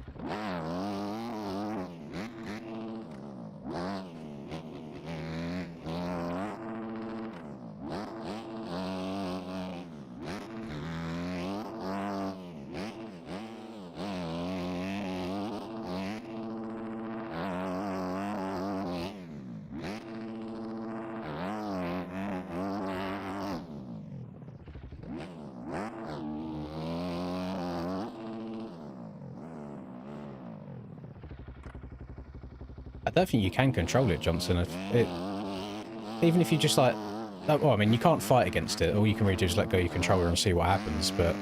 I don't think you can control it, Johnson. Even if you just like... Well, I mean, you can't fight against it. All you can really do is let go of your controller and see what happens, but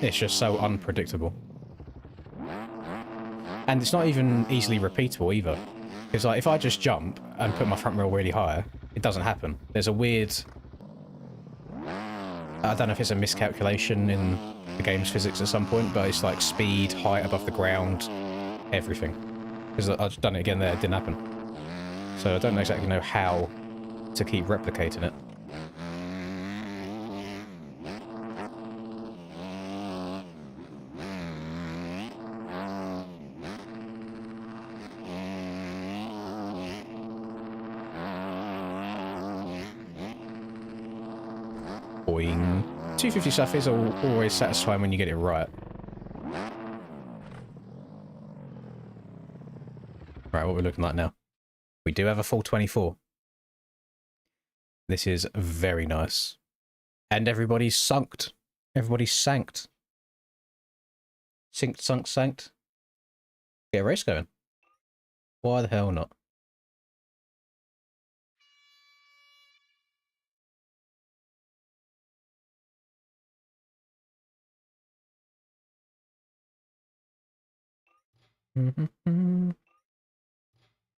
it's just so unpredictable. And it's not even easily repeatable either. Because like, if I just jump and put my front wheel really high, it doesn't happen. There's a weird... I don't know if it's a miscalculation in the game's physics at some point, but it's like speed, height above the ground, everything. Because I've just done it again there, it didn't happen. So I don't exactly know how to keep replicating it. Boing. 250 stuff is always satisfying when you get it right. Right, what we're looking like now. We do have a full 24. This is very nice. And everybody's sunked. Everybody's sanked. Synced, sunk, sanked. Get a race going. Why the hell not?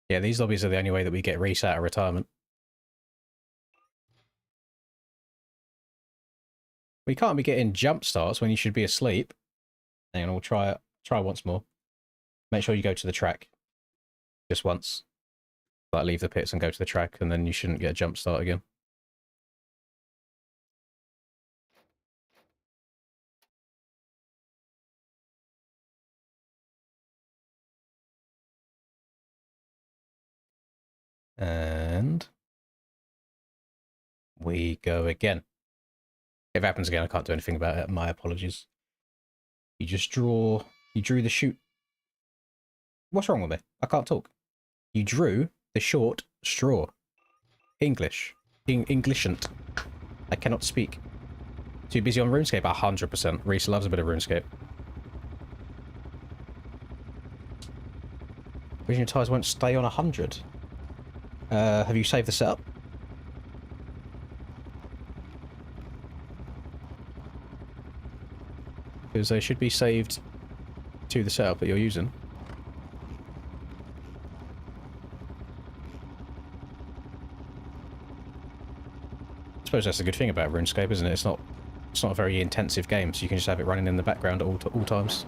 Yeah, these lobbies are the only way that we get reset out of retirement. We can't be getting jump starts when you should be asleep. Hang on, we'll try once more. Make sure you go to the track. Just once. Like, leave the pits and go to the track, and then you shouldn't get a jump start again. And we go again. If it happens again, I can't do anything about it. My apologies. You just drew the shoot. What's wrong with me? I can't talk. You drew the short straw. English. Englishant. I cannot speak. Too busy on RuneScape? 100%. Reese loves a bit of RuneScape. Vision tires won't stay on 100. Have you saved the setup? Because they should be saved to the setup that you're using. I suppose that's the good thing about RuneScape, isn't it? It's not a very intensive game, so you can just have it running in the background at all times.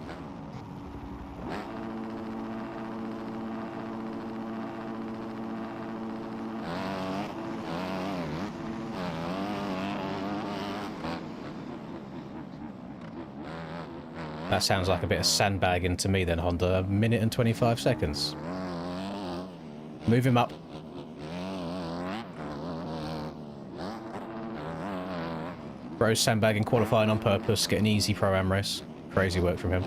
That sounds like a bit of sandbagging to me then, Honda. 1 minute and 25 seconds. Move him up. Bro's sandbagging, qualifying on purpose, get an easy Pro-Am race. Crazy work from him.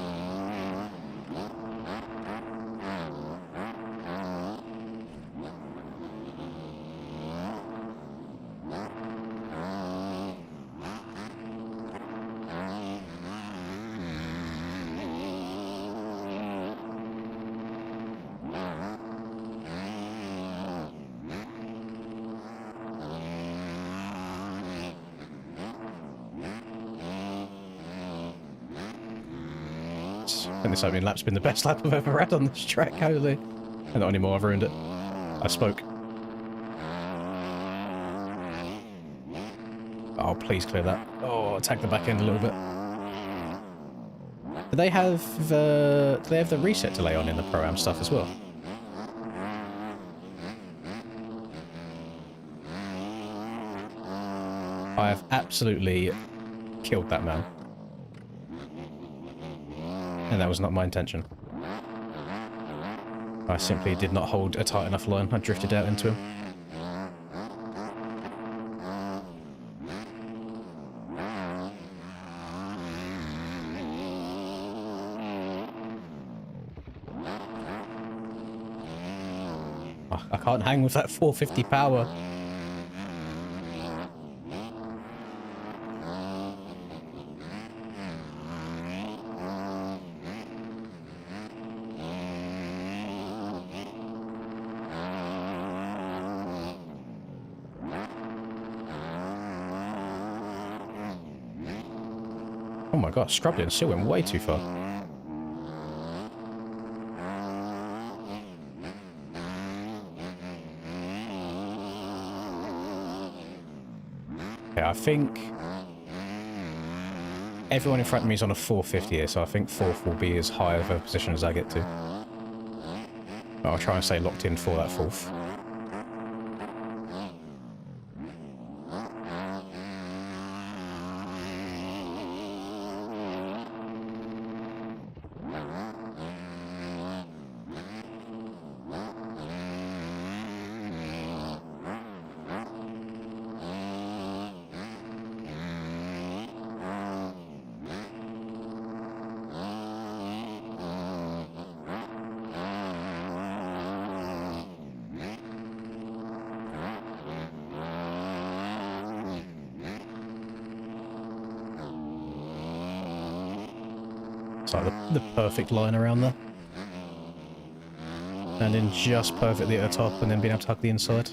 I think this opening lap's been the best lap I've ever had on this track, holy. And not anymore, I've ruined it. I spoke. Oh, please clear that. Oh, attack the back end a little bit. Do they have the reset delay on in the Pro-Am stuff as well? I have absolutely killed that man. And that was not my intention. I simply did not hold a tight enough line. I drifted out into him. I can't hang with that 450 power. Oh my god, scrubbed it and still went way too far. Okay, I think everyone in front of me is on a 450 here, so I think 4th will be as high of a position as I get to. But I'll try and stay locked in for that 4th. It's like the perfect line around there. And then just perfectly at the top and then being able to hug the inside.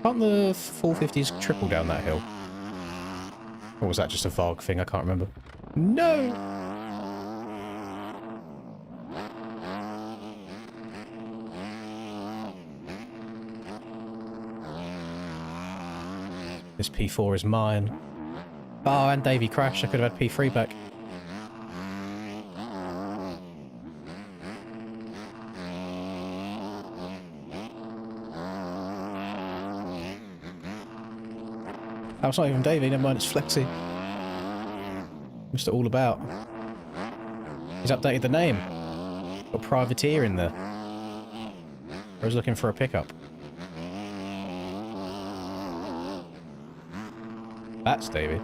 Can't the 450s triple down that hill? Or was that just a Varg thing? I can't remember. No! This P4 is mine. Oh, and Davey crashed. I could have had P3 back. That was not even Davey, never mind, it's Flexi. Mr. All About. He's updated the name. Got Privateer in there. I was looking for a pickup. That's Davey.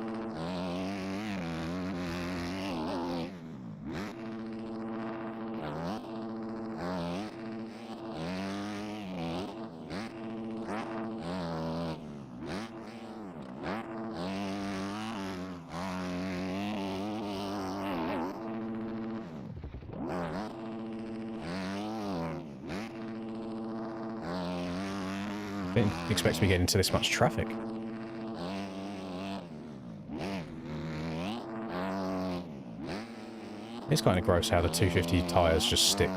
Didn't expect to be getting into this much traffic. It's kind of gross how the 250 tyres just stick.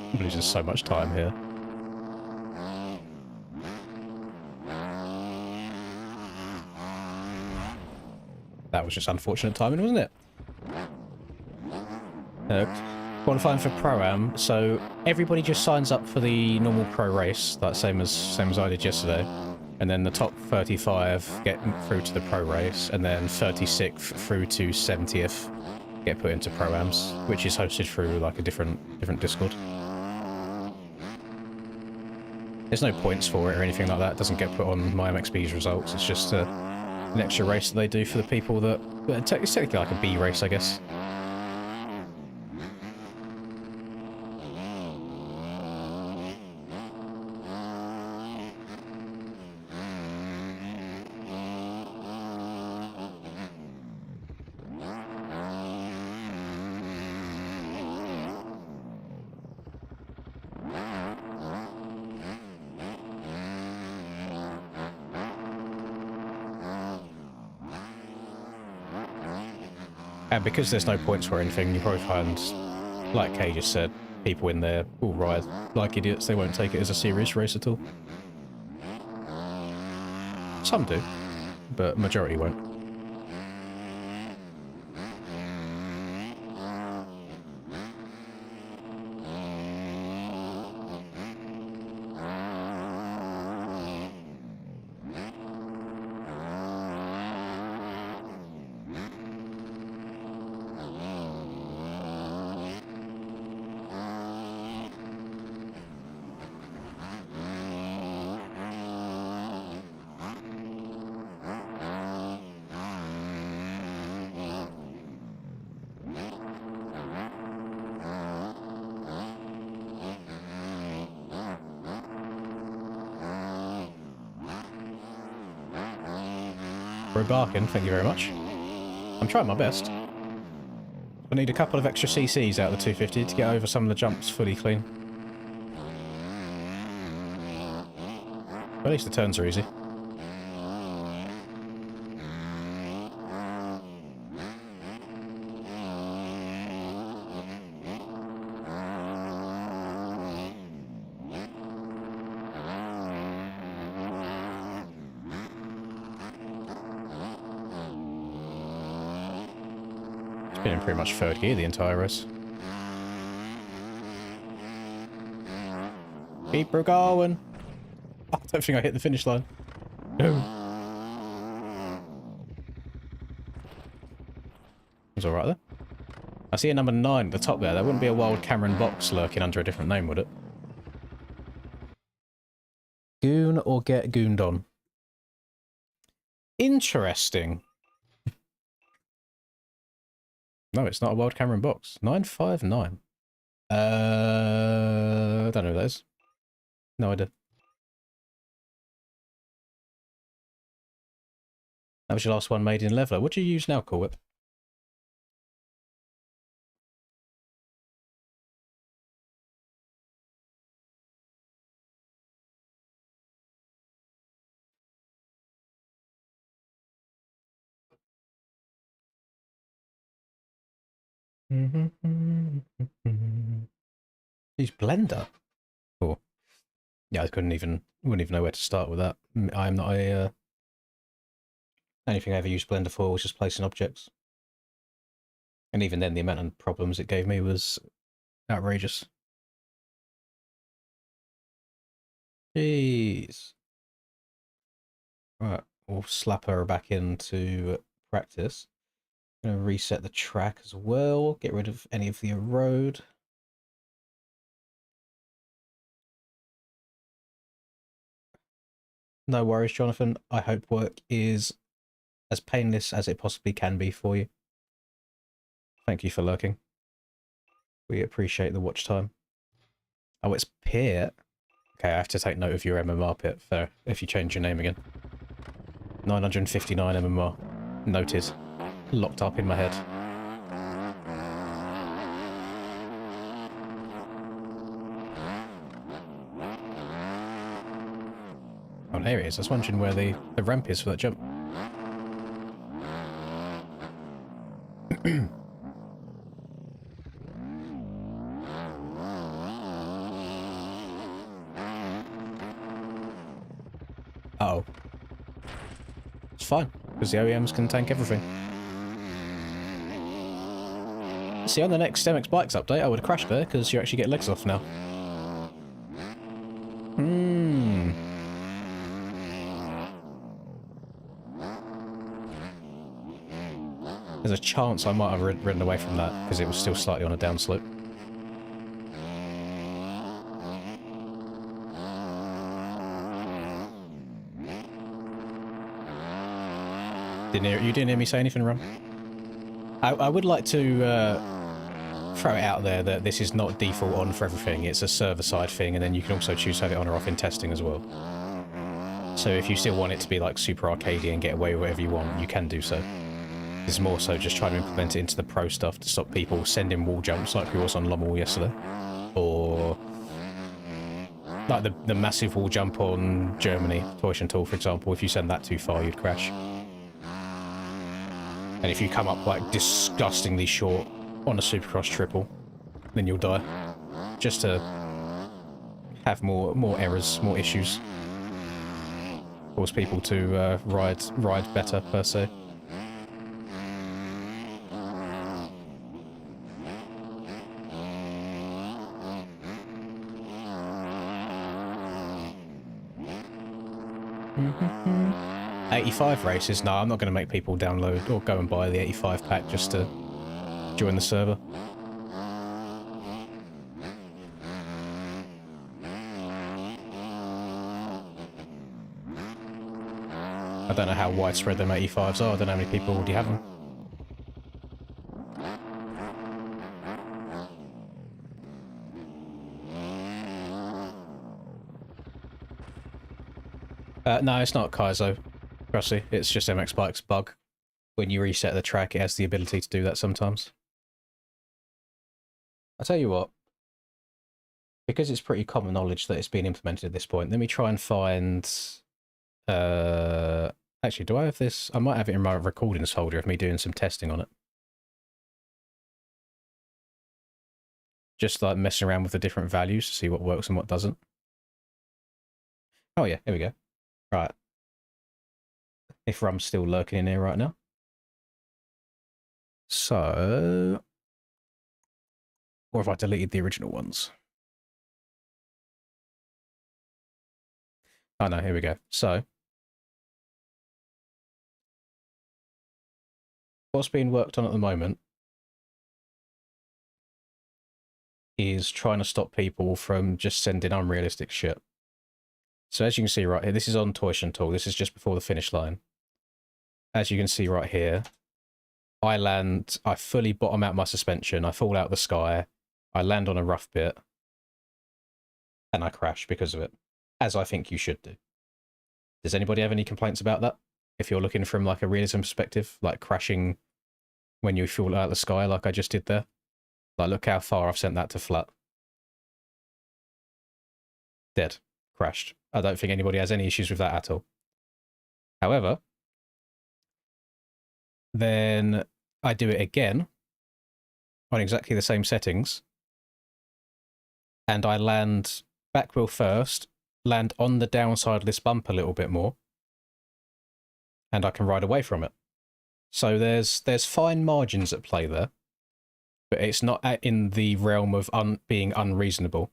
I'm losing so much time here. That was just unfortunate timing, wasn't it? Qualifying for Pro-Am, so everybody just signs up for the normal pro race, like same as I did yesterday, and then the top 35 get through to the pro race, and then 36th through to 70th get put into Pro-Ams, which is hosted through like a different Discord. There's no points for it or anything like that. It doesn't get put on MyMXB's results. It's just an extra race that they do for the people that... It's technically like a B race, I guess. And because there's no points for anything, you probably find, like Kay just said, people in there will ride like idiots. They won't take it as a serious race at all. Some do, but majority won't. Barking, thank you very much. I'm trying my best. I need a couple of extra CCs out of the 250 to get over some of the jumps fully clean. But at least the turns are easy. Been in pretty much third gear the entire race. Keep her going. I don't think I hit the finish line. No. It was alright there. I see a number 9 at the top there. That wouldn't be a wild Cameron box lurking under a different name, would it? Goon or get gooned on? Interesting. No, it's not a wild Cameron box. 959. I don't know who that is. No idea. That was your last one made in Leveler. What do you use now, Cool Whip? Use Blender. Cool. Yeah, I wouldn't even know where to start with that. I'm not a anything I ever used Blender for was just placing objects. And even then, the amount of problems it gave me was outrageous. Jeez. Right, we'll slap her back into practice. I'm going to reset the track as well, get rid of any of the erode. No worries, Jonathan. I hope work is as painless as it possibly can be for you. Thank you for lurking. We appreciate the watch time. Oh, it's Pit. Okay, I have to take note of your MMR, Pit, fair, if you change your name again. 959 MMR. Noted. Locked up in my head. Oh, there it is. I was wondering where the ramp is for that jump. Uh-oh. It's fine, because the OEMs can tank everything. See, on the next MX Bikes update, I would have crashed there, because you actually get legs off now. There's a chance I might have ridden away from that, because it was still slightly on a downslope. You didn't hear me say anything wrong? I would like to throw it out there that this is not default on for everything. It's a server-side thing, and then you can also choose to have it on or off in testing as well. So if you still want it to be like super arcadey and get away with whatever you want, you can do so. It's more so just trying to implement it into the pro stuff to stop people sending wall jumps like we was on Lommel yesterday. Or like the massive wall jump on Germany, Tool, for example. If you send that too far, you'd crash. And if you come up like disgustingly short on a Supercross triple, then you'll die. Just to have more errors, more issues. Cause people to ride better, per se. Mm-hmm. 85 races? No, I'm not going to make people download or go and buy the 85 pack just to join the server. I don't know how widespread them 85s are. I don't know how many people already have them. No, it's not Kaizo. Trusty. It's just MX Bike's bug. When you reset the track, it has the ability to do that sometimes. I'll tell you what. Because it's pretty common knowledge that it's been implemented at this point, let me try and find... Actually, do I have this? I might have it in my recordings folder of me doing some testing on it. Just like messing around with the different values to see what works and what doesn't. Oh yeah, here we go. Right. If Rum's still lurking in here right now. So... Or have I deleted the original ones? Oh no, here we go. So, what's being worked on at the moment is trying to stop people from just sending unrealistic shit. So as you can see right here, this is on Toyshin Tool. This is just before the finish line. As you can see right here, I fully bottom out my suspension. I fall out the sky. I land on a rough bit. And I crash because of it. As I think you should do. Does anybody have any complaints about that? If you're looking from like a realism perspective, like crashing when you fall out of the sky like I just did there. Like look how far I've sent that to flat. Dead. Crashed. I don't think anybody has any issues with that at all. However, then I do it again on exactly the same settings, and I land back wheel first, land on the downside of this bump a little bit more, and I can ride away from it. So there's fine margins at play there, but it's not in the realm of being unreasonable.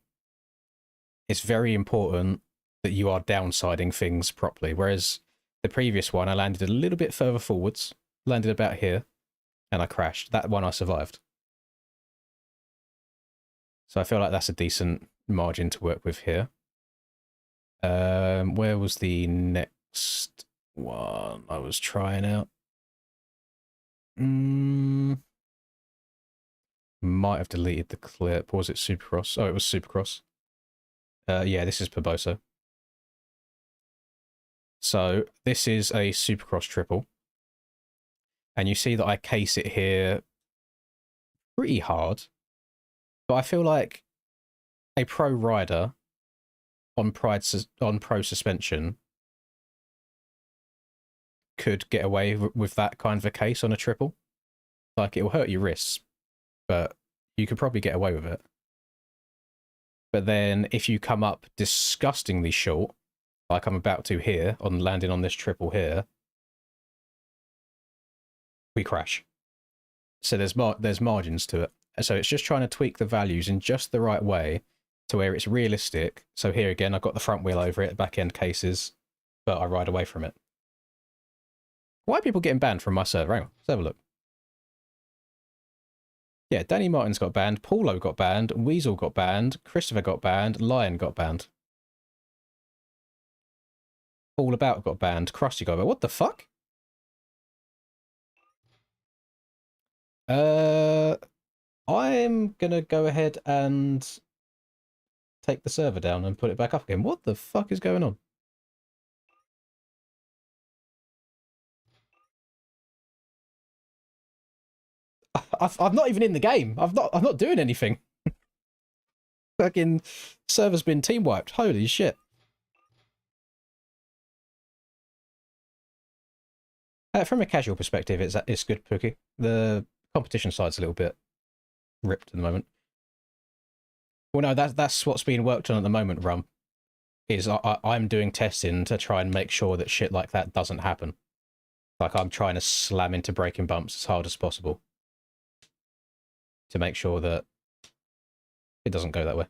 It's very important that you are downsiding things properly, whereas the previous one I landed a little bit further forwards, landed about here, and I crashed. That one I survived. So I feel like that's a decent margin to work with here. Where was the next one I was trying out? Might have deleted the clip. Or was it Supercross? Oh, it was Supercross. Yeah, this is Perboso. So this is a Supercross triple. And you see that I case it here pretty hard. But I feel like a pro rider on pro suspension could get away with that kind of a case on a triple. Like, it will hurt your wrists, but you could probably get away with it. But then if you come up disgustingly short, like I'm about to here, on landing on this triple here, we crash. So there's margins to it. So it's just trying to tweak the values in just the right way to where it's realistic. So here again, I've got the front wheel over it, back end cases, but I ride away from it. Why are people getting banned from my server? Hang on, let's have a look. Yeah, Danny Martin's got banned, Paulo got banned, Weasel got banned, Christopher got banned, Lion got banned. All About got banned, Krusty got banned. What the fuck? I'm gonna go ahead and take the server down and put it back up again. What the fuck is going on? I'm not even in the game. I'm not doing anything. Fucking server's been team wiped. Holy shit. From a casual perspective, it's good, Pookie. The competition side's a little bit ripped at the moment. Well, no, that's what's being worked on at the moment, Rum. Is I'm doing testing to try and make sure that shit like that doesn't happen. Like, I'm trying to slam into braking bumps as hard as possible to make sure that it doesn't go that way.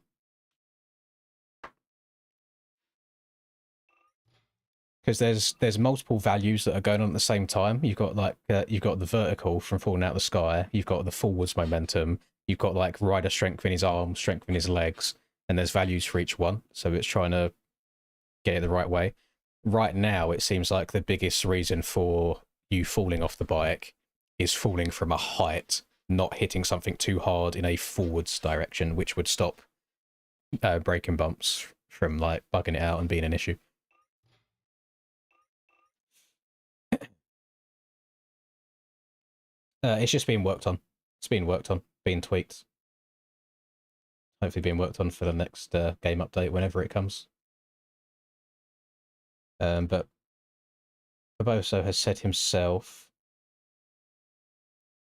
Because there's multiple values that are going on at the same time. You've got like you've got the vertical from falling out of the sky. You've got the forwards momentum. You've got like rider strength in his arms, strength in his legs, and there's values for each one. So it's trying to get it the right way. Right now, it seems like the biggest reason for you falling off the bike is falling from a height, not hitting something too hard in a forwards direction, which would stop braking bumps from like bugging it out and being an issue. It's just being worked on. It's being worked on, being tweaked. Hopefully being worked on for the next game update whenever it comes. But Barboso has said himself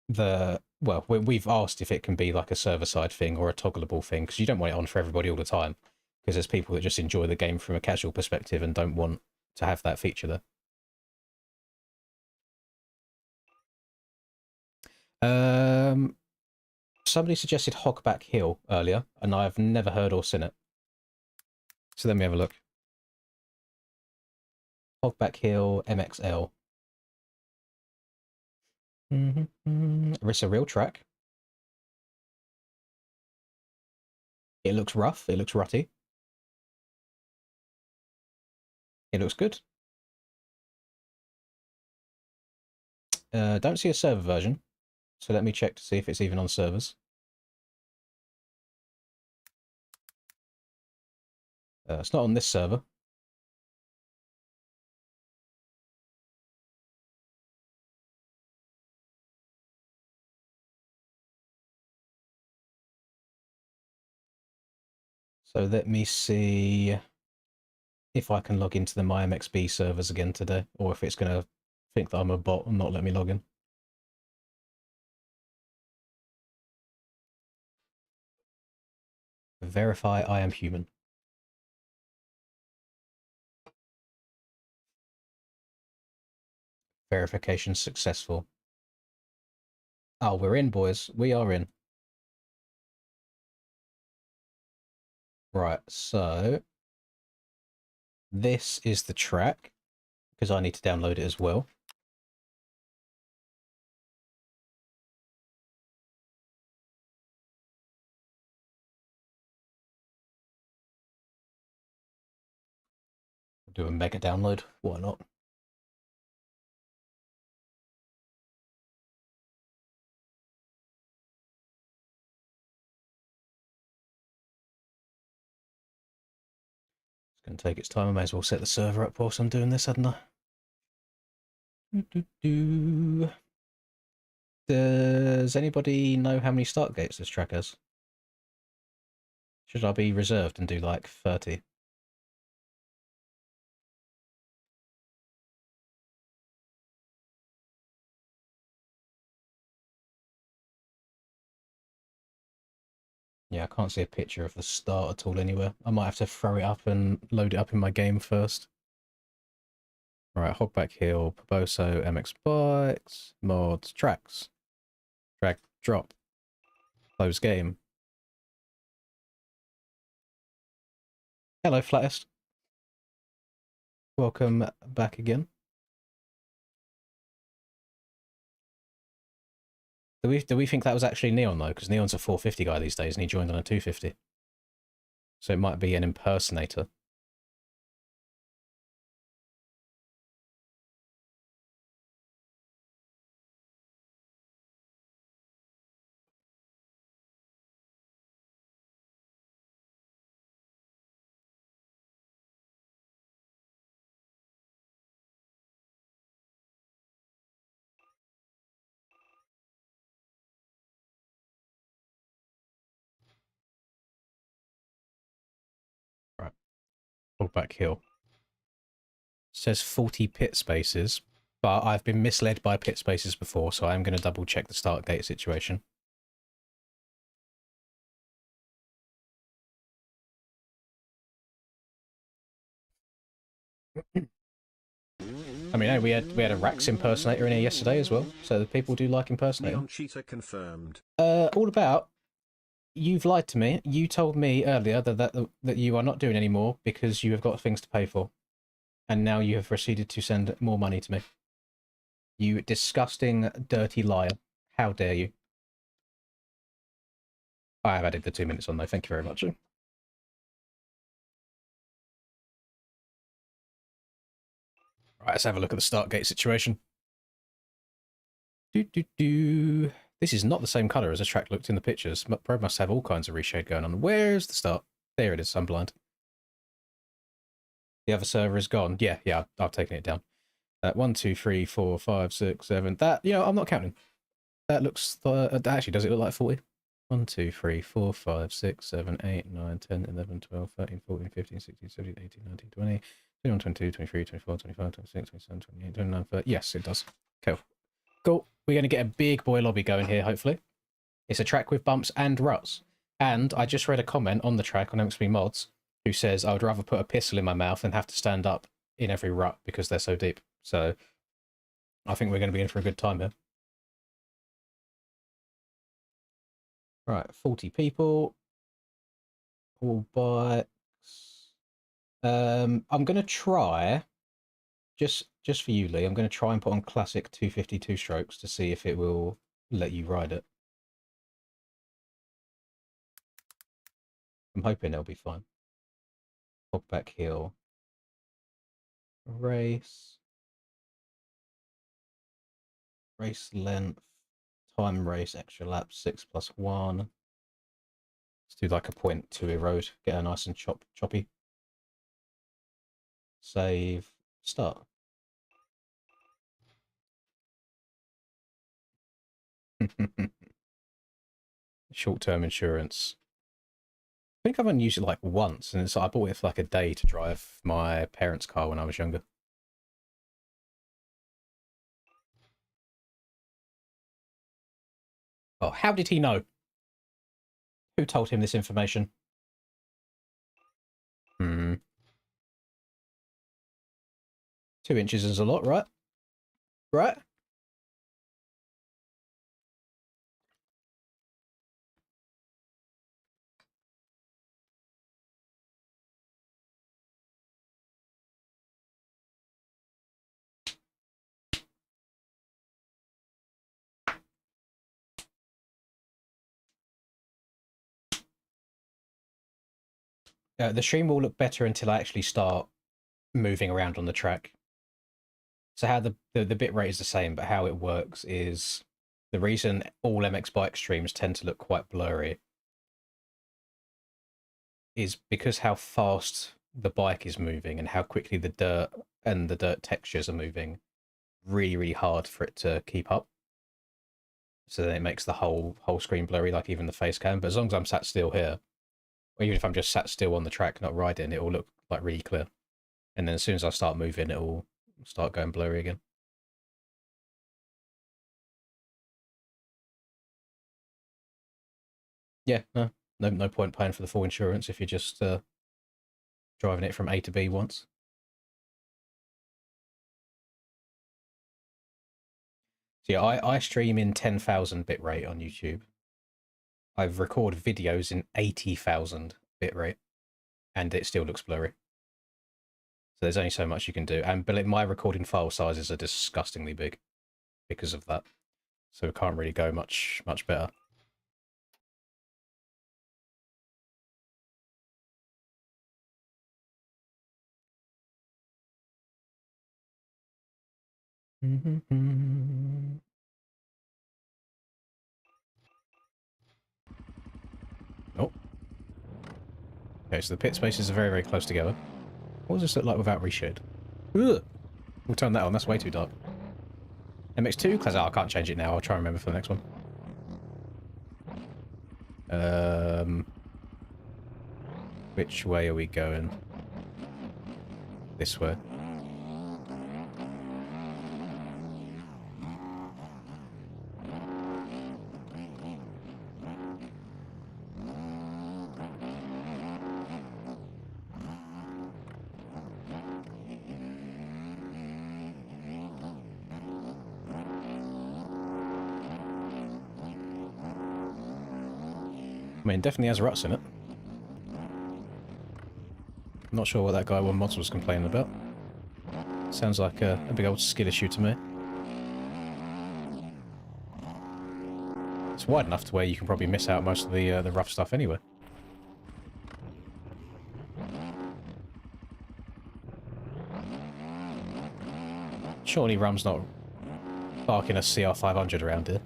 we've asked if it can be like a server-side thing or a toggleable thing, because you don't want it on for everybody all the time, because there's people that just enjoy the game from a casual perspective and don't want to have that feature there. Somebody suggested Hogback Hill earlier, and I've never heard or seen it. So let me have a look. Hogback Hill MXL. It's a real track. It looks rough. It looks rutty. It looks good. Don't see a server version, so let me check to see if it's even on servers. It's not on this server. So let me see if I can log into the MyMXB servers again today, or if it's going to think that I'm a bot and not let me log in. Verify I am human. Verification successful. Oh, we're in, boys. We are in. Right, so this is the track, because I need to download it as well. Do a mega download. Why not? It's going to take its time. I may as well set the server up whilst I'm doing this, hadn't I? Does anybody know how many start gates this track has? Should I be reserved and do like 30? Yeah, I can't see a picture of the start at all anywhere. I might have to throw it up and load it up in my game first. Right, Hogback Hill, Paboso, MX Bikes, mods, tracks. Drag, drop. Close game. Hello, Flattest. Welcome back again. Do we think that was actually Neon, though? Because Neon's a 450 guy these days, and he joined on a 250. So it might be an impersonator. Right. Hogback Hill. Says 40 pit spaces, but I've been misled by pit spaces before, so I'm going to double check the start gate situation. I mean, we had a Rax impersonator in here yesterday as well, so the people do like impersonating. Neon cheater confirmed. All about. You've lied to me. You told me earlier that you are not doing anymore because you have got things to pay for, and now you have proceeded to send more money to me. You disgusting, dirty liar! How dare you? I have added the 2 minutes on though. Thank you very much. Right, let's have a look at the start gate situation. This is not the same colour as the track looked in the pictures. Pro must have all kinds of reshade going on. Where's the start? There it is. I'm blind. The other server is gone. Yeah, I've taken it down. 1, 2, 3, 4, 5, 6, 7. That, I'm not counting. That looks, actually, does it look like 40? 1, 2, 3, 4, 5, 6, 7, 8, 9, 10, 11, 12, 13, 14, 15, 16, 17, 18, 19, 20, 21, 22, 23, 24, 25, 26, 27, 28, 29, 30. Yes, it does. Cool. Cool. We're going to get a big boy lobby going here, hopefully. It's a track with bumps and ruts. And I just read a comment on the track on MXB Mods who says I would rather put a pistol in my mouth than have to stand up in every rut because they're so deep. So I think we're going to be in for a good time here. Right, 40 people. All bikes. I'm going to try just for you, Lee, I'm going to try and put on classic 252 strokes to see if it will let you ride it. I'm hoping it'll be fine. Hogback hill. Race. Race length. Time race, extra laps, 6+1. Let's do like a 0.2 erode. Get her nice and choppy. Save. Start. Short-term insurance. I think I've only used it like once, and I bought it for like a day to drive my parents' car when I was younger. Oh, how did he know? Who told him this information? 2 inches is a lot, right? Right? The stream will look better until I actually start moving around on the track. So how the bit rate is the same, but how it works is the reason all MX bike streams tend to look quite blurry is because how fast the bike is moving and how quickly the dirt and the dirt textures are moving. Really, really hard for it to keep up. So then it makes the whole screen blurry, like even the face cam. But as long as I'm sat still here, or even if I'm just sat still on the track, not riding, it will look like really clear. And then as soon as I start moving, it will start going blurry again. Yeah, no point paying for the full insurance if you're just driving it from A to B once. So yeah, I stream in 10,000 bitrate on YouTube. I've recorded videos in 80,000 bitrate, and it still looks blurry. So there's only so much you can do. And but my recording file sizes are disgustingly big because of that. So it can't really go much better. Oh. Okay, so the pit spaces are very, very close together. What does this look like without reshade? Ugh. We'll turn that on, that's way too dark. MX2? Because I can't change it now, I'll try and remember for the next one. Which way are we going? This way. I mean, definitely has ruts in it. Not sure what that guy on mods was complaining about. Sounds like a big old skill issue to me. It's wide enough to where you can probably miss out most of the rough stuff anyway. Surely Rum's not barking a CR500 around here.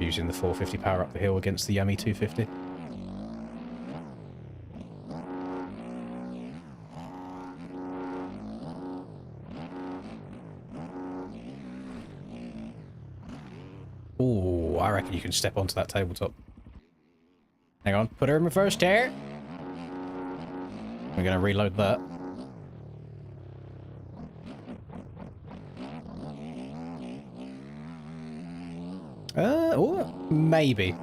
Using the 450 power up the hill against the yummy 250. Ooh, I reckon you can step onto that tabletop. Hang on, put her in reverse there. We're going to reload that. Oh, maybe.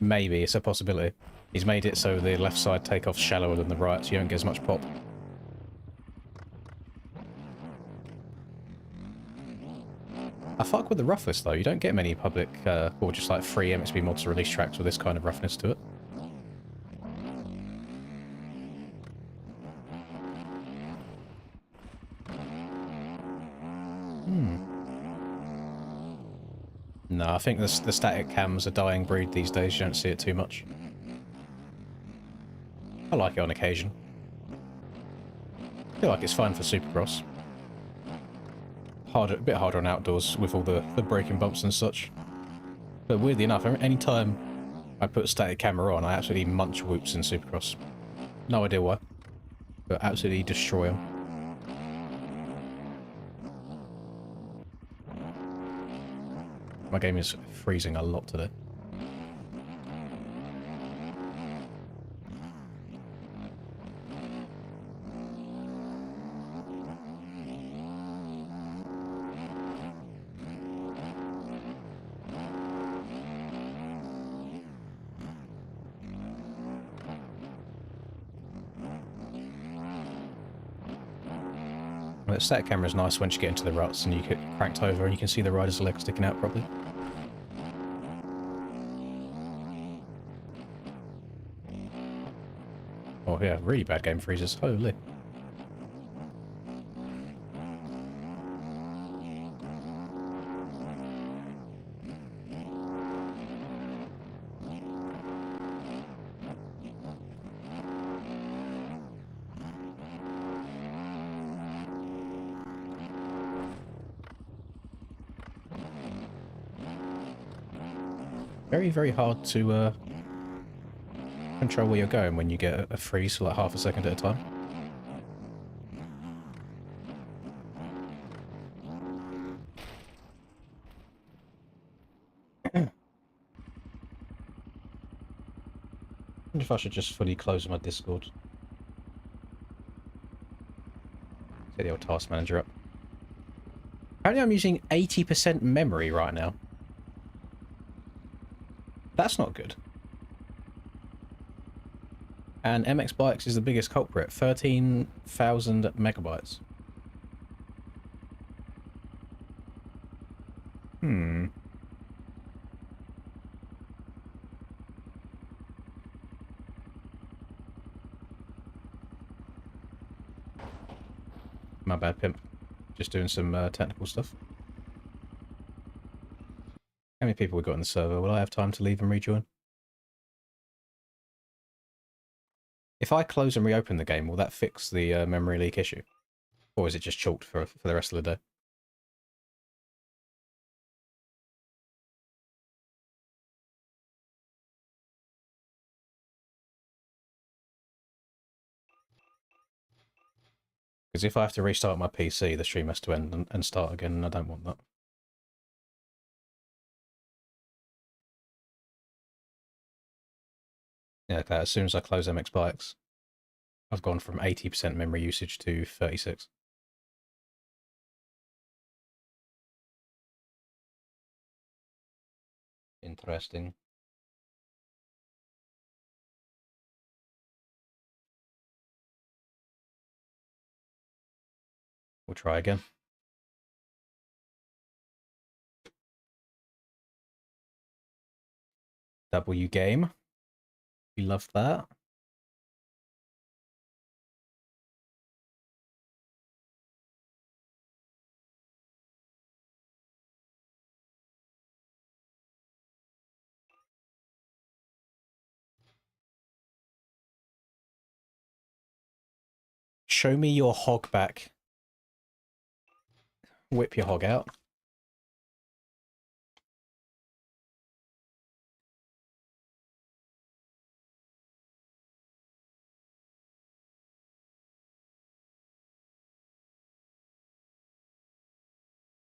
Maybe, it's a possibility. He's made it so the left side takeoff's shallower than the right, so you don't get as much pop. I fuck with the roughness though. You don't get many public or just like free MXP mods release tracks with this kind of roughness to it. No, I think the static cam's a dying breed these days. You don't see it too much. I like it on occasion. I feel like it's fine for Supercross. A bit harder on outdoors with all the braking bumps and such. But weirdly enough, any time I put a static camera on, I absolutely munch whoops in Supercross. No idea why, but absolutely destroy them. My game is freezing a lot today. The static camera is nice once you get into the ruts and you get cranked over and you can see the rider's leg sticking out properly. Oh yeah, really bad game freezes. Holy. Very, very hard to control where you're going when you get a freeze for like half a second at a time. I wonder if I should just fully close my Discord. Get the old task manager up. Apparently I'm using 80% memory right now. That's not good. And MX Bikes is the biggest culprit, 13,000 megabytes. My bad, pimp. Just doing some technical stuff. How many people we got in the server? Will I have time to leave and rejoin? If I close and reopen the game, will that fix the memory leak issue? Or is it just chalked for the rest of the day? Because if I have to restart my PC, the stream has to end and start again, and I don't want that. Yeah, okay, as soon as I close MX Bikes, I've gone from 80% memory usage to 36. Interesting. We'll try again. W game. We love that. Show me your hog back. Whip your hog out.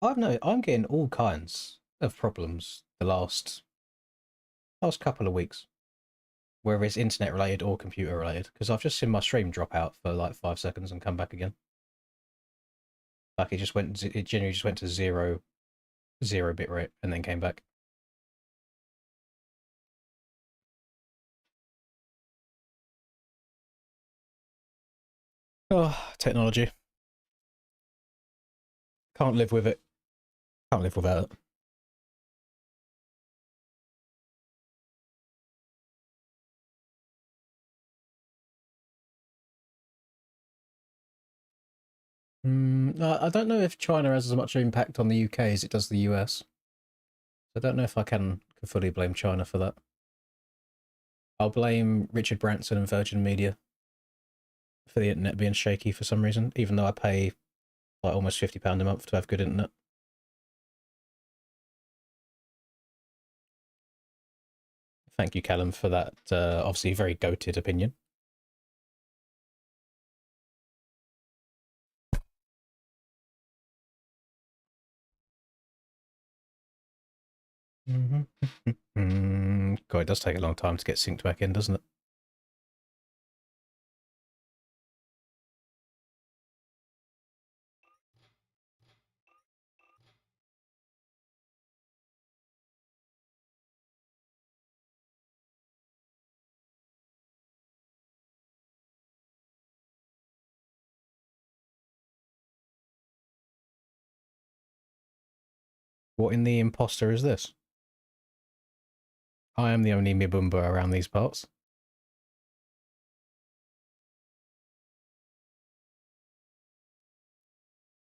I'm getting all kinds of problems the last couple of weeks, whether it's internet related or computer related, because I've just seen my stream drop out for like 5 seconds and come back again. Like it generally just went to zero bit rate and then came back. Oh, technology. Can't live with it. Can't live without it. I don't know if China has as much impact on the UK as it does the US. I don't know if I can fully blame China for that. I'll blame Richard Branson and Virgin Media for the internet being shaky for some reason, even though I pay like almost £50 a month to have good internet. Thank you, Callum, for that obviously very goated opinion. God, it does take a long time to get synced back in, doesn't it? What in the imposter is this? I am the only Mibumba around these parts.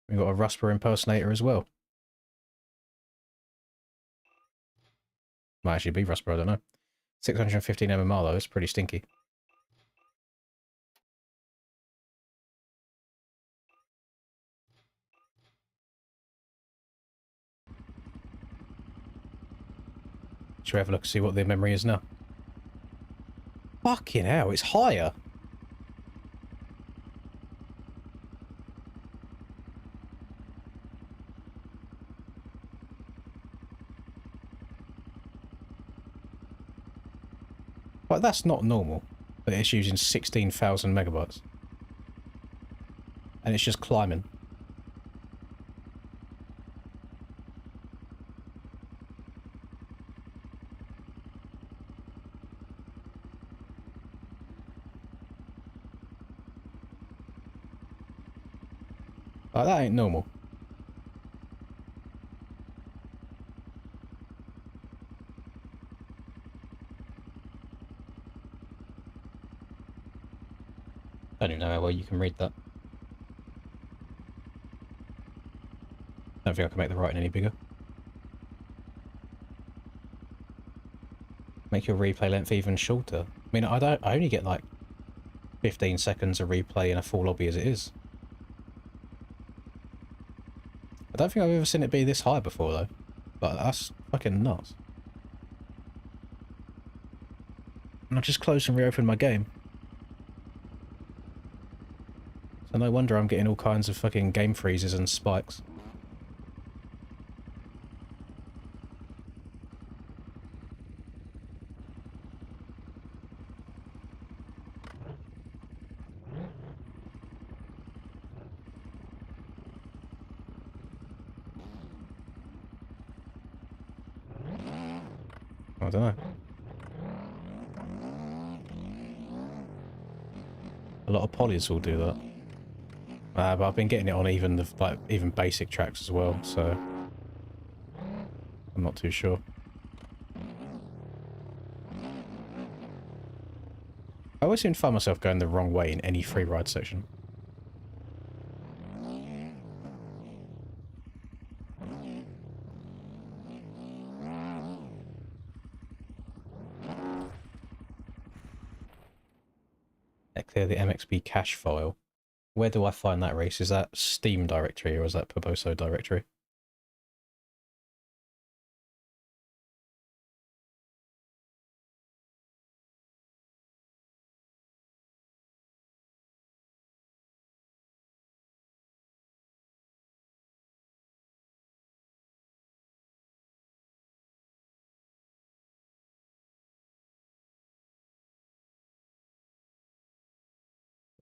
We've got a Rusper impersonator as well. Might actually be Rusper, I don't know. 615 MMR though, it's pretty stinky. Should we have a look and see what the memory is now? Fucking hell, it's higher! Like, that's not normal. But it's using 16,000 megabytes. And it's just climbing. Like, that ain't normal. I don't even know how well you can read that. Don't think I can make the writing any bigger. Make your replay length even shorter. I mean, I only get like 15 seconds of replay in a full lobby as it is. I don't think I've ever seen it be this high before though. But that's fucking nuts. And I just closed and reopened my game. So no wonder I'm getting all kinds of fucking game freezes and spikes. I don't know. A lot of polys will do that. But I've been getting it on even basic tracks as well, so I'm not too sure. I always seem to find myself going the wrong way in any free ride section. Clear the MXB cache file. Where do I find that race? Is that Steam directory or is that Poboso directory?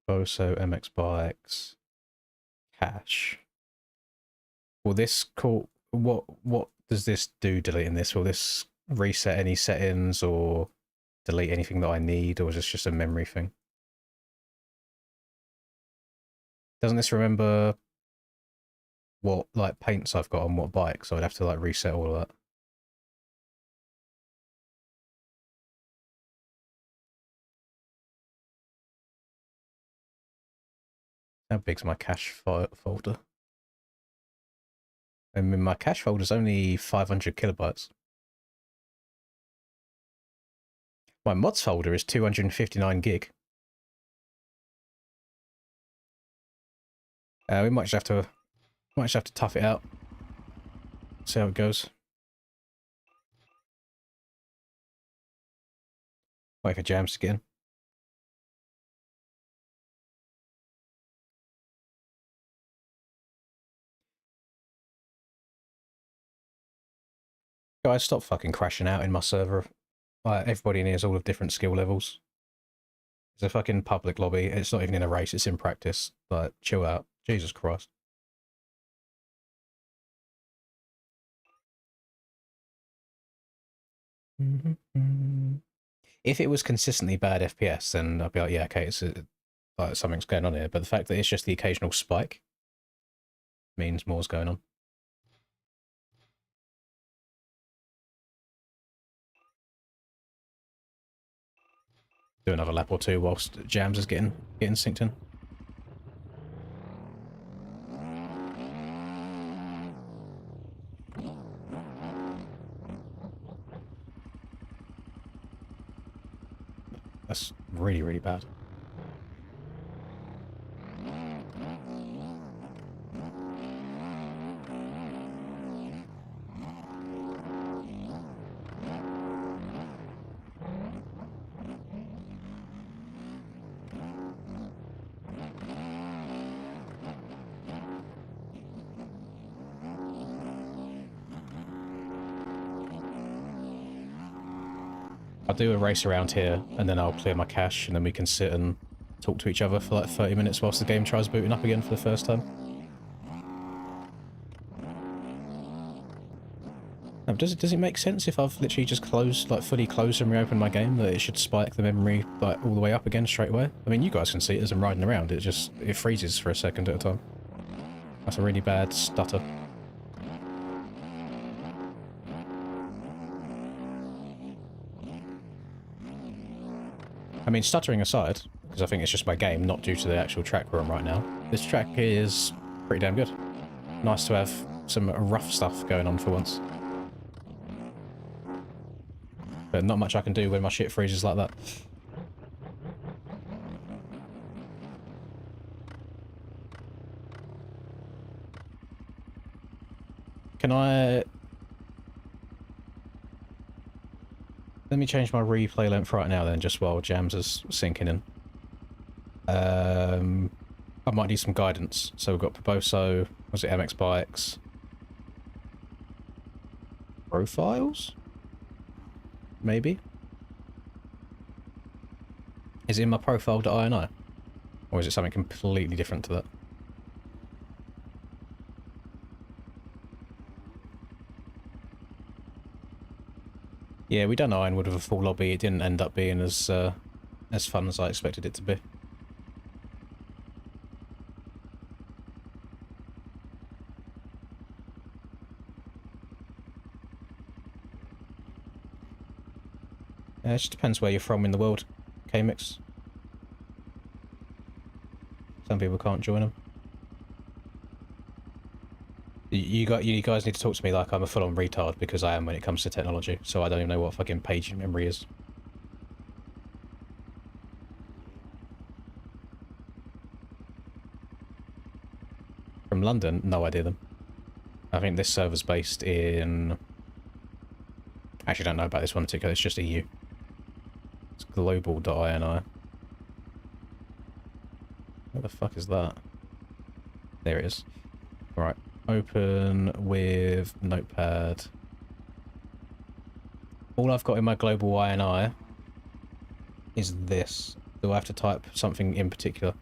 Poboso MX bikes cache. Will this call what does this do deleting this? Will this reset any settings or delete anything that I need, or is this just a memory thing? Doesn't this remember what like paints I've got on what bike, so I'd have to like reset all of that. How big's my cache folder? I mean, my cache folder's only 500 kilobytes. My mods folder is 259 gig. We might just have to tough it out. See how it goes. Wait for jams to get in. Guys, stop fucking crashing out in my server. Everybody in here is all of different skill levels. It's a fucking public lobby. It's not even in a race, it's in practice. Like, chill out. Jesus Christ. If it was consistently bad FPS, then I'd be like, yeah, okay, it's like something's going on here. But the fact that it's just the occasional spike means more's going on. Do another lap or two whilst Jams is getting synced in. That's really, really bad. I'll do a race around here, and then I'll clear my cache, and then we can sit and talk to each other for like 30 minutes whilst the game tries booting up again for the first time. Now, does it make sense if I've literally just closed, like fully closed and reopened my game, that it should spike the memory like all the way up again straight away? I mean, you guys can see it as I'm riding around, it freezes for a second at a time. That's a really bad stutter. I mean, stuttering aside, because I think it's just my game, not due to the actual track we're on right now, this track is pretty damn good. Nice to have some rough stuff going on for once. But not much I can do when my shit freezes like that. Can I... Let me change my replay length right now then, just while Jams is sinking in. I might need some guidance. So we've got Proboso, was it MX Bikes? Profiles? Maybe? Is it in my profile.ini? Or is it something completely different to that? Yeah, we done Ironwood with a full lobby. It didn't end up being as fun as I expected it to be. It just depends where you're from in the world, K-Mix. Some people can't join them. You guys need to talk to me like I'm a full-on retard, because I am when it comes to technology, so I don't even know what fucking page memory is. From London? No idea them. I think this server's based in... Actually, I don't know about this one in particular, it's just EU. It's global.ini. What the fuck is that? There it is. Right. Open with Notepad. All I've got in my global INI is this. Do I have to type something in particular?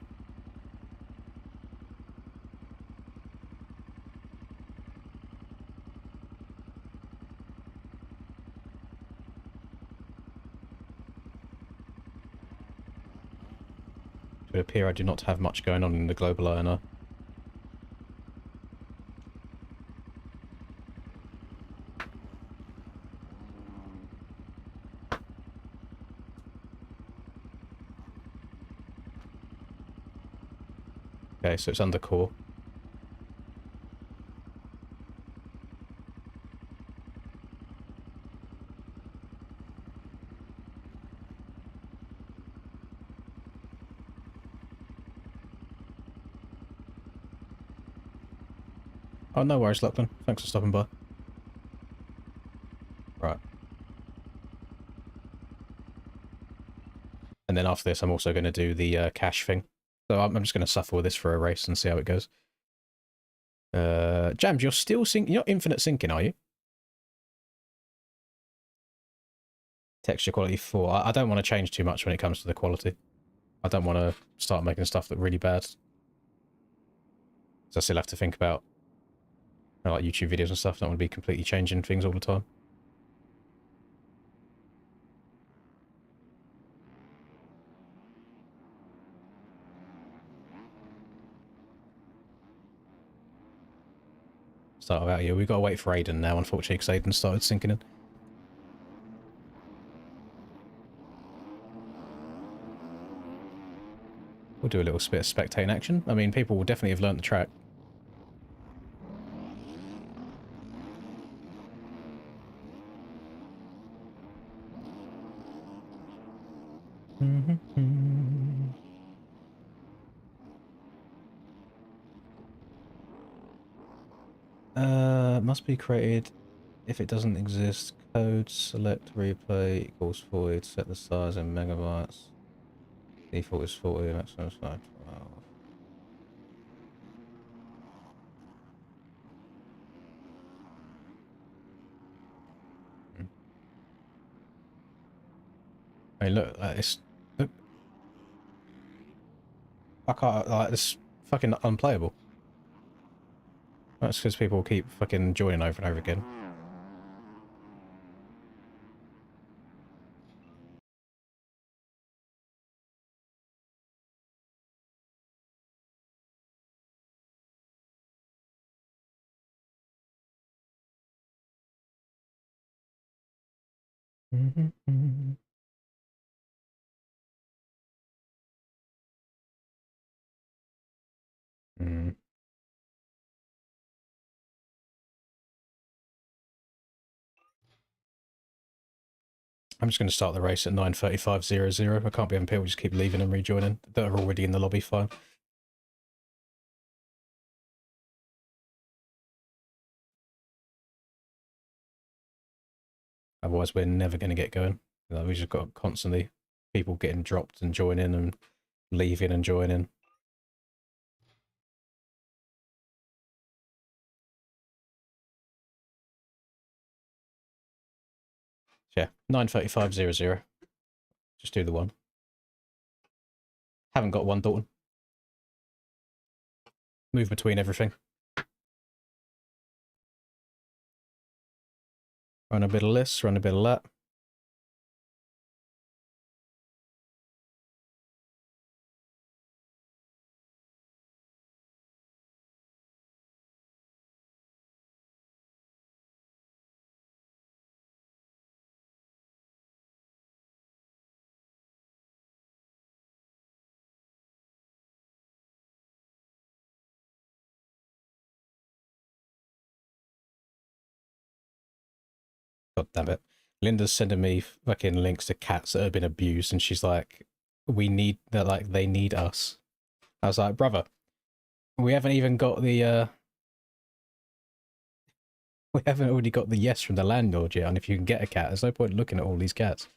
It would appear I do not have much going on in the global INI. Okay, so it's under core. Oh, no worries, Lachlan. Thanks for stopping by. Right. And then after this, I'm also going to do the cash thing. So I'm just going to suffer with this for a race and see how it goes. Jams, you're still syncing. You're not infinite syncing, are you? Texture quality 4. I don't want to change too much when it comes to the quality. I don't want to start making stuff that really bad. So I still have to think about like YouTube videos and stuff. I don't want to be completely changing things all the time. Start out here. We've got to wait for Aiden now, unfortunately, because Aiden started sinking in. We'll do a little bit of spectating action. I mean, people will definitely have learnt the track. Must be created. If it doesn't exist, code select replay equals void. Set the size in megabytes. Default is 40. Maximum size 12. Hey, look, it's look. I can't like this. Fucking unplayable. That's because people keep fucking joining over and over again. I'm just going to start the race at 9:35:00. I can't be having people just keep leaving and rejoining that are already in the lobby. Fine. Otherwise, we're never going to get going. We just got constantly people getting dropped and joining and leaving and joining. Yeah, 9:35:00. Just do the one. Haven't got one, Dalton. Move between everything. Run a bit of this, run a bit of that. God damn it. Linda's sending me fucking links to cats that have been abused, and she's like, we need, they're like, they need us. I was like, brother, we haven't even got the, we haven't already got the yes from the landlord yet, and if you can get a cat, there's no point looking at all these cats.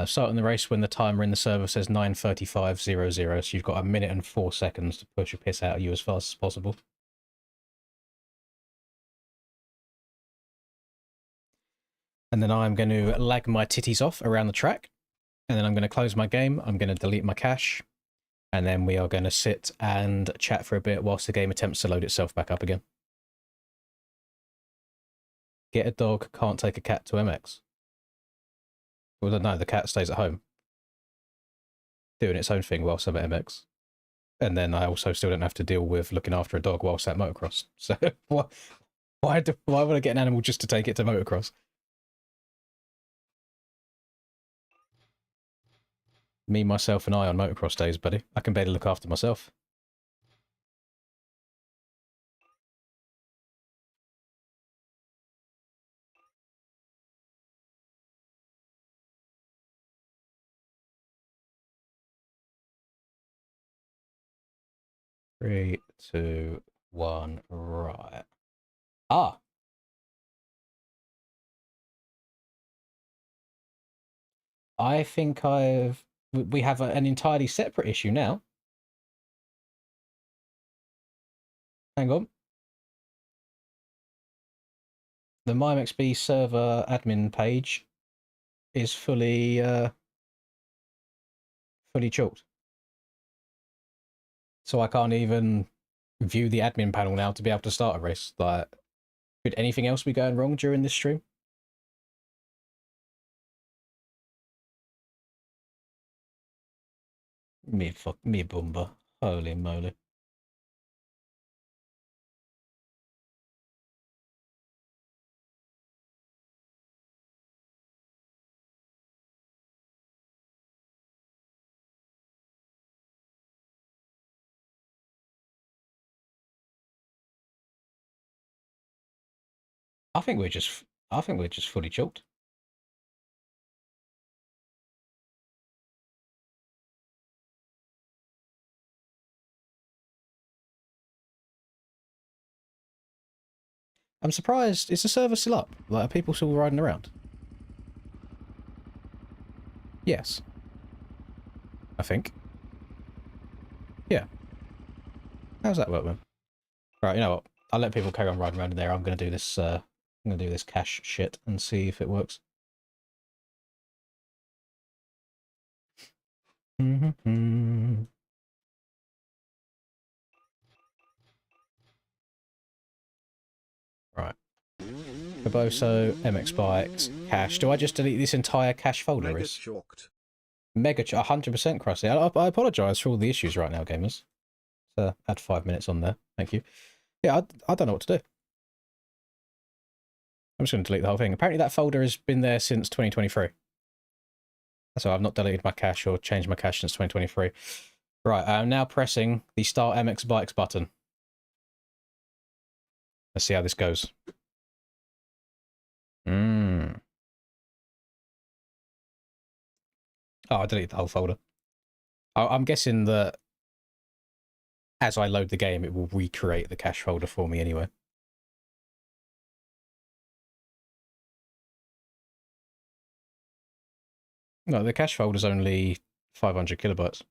Starting the race when the timer in the server says 9:35:00, so you've got 1 minute and 4 seconds to push a piss out of you as fast as possible. And then I'm going to lag my titties off around the track, and then I'm going to close my game, I'm going to delete my cache, and then we are going to sit and chat for a bit whilst the game attempts to load itself back up again. Get a dog, can't take a cat to MX. Well, no, the cat stays at home, doing its own thing whilst I'm at MX. And then I also still don't have to deal with looking after a dog whilst at motocross. So why would I get an animal just to take it to motocross? Me, myself, and I on motocross days, buddy. I can barely look after myself. Three, two, one, right. Ah. I think we have an entirely separate issue now. Hang on. The MyMXB server admin page is fully chalked. So I can't even view the admin panel now to be able to start a race. Like, could anything else be going wrong during this stream? Me bumba. Holy moly. I think we're just fully choked. I'm surprised. Is the server still up? Like, are people still riding around? Yes. I think. Yeah. How's that work, man? Right, you know what? I'll let people carry on riding around in there. I'm gonna do this. I'm gonna do this cache shit and see if it works. Right. Caboso, MX Bikes, cache. Do I just delete this entire cache folder? Mega chalked. Mega 100% Krusty. I apologise for all the issues right now, gamers. So add 5 minutes on there. Thank you. Yeah, I don't know what to do. I'm just going to delete the whole thing. Apparently that folder has been there since 2023. So I've not deleted my cache or changed my cache since 2023. Right, I'm now pressing the Start MX Bikes button. Let's see how this goes. Oh, I deleted the whole folder. I'm guessing that as I load the game, it will recreate the cache folder for me anyway. No, the cache folder is only 500 kilobytes.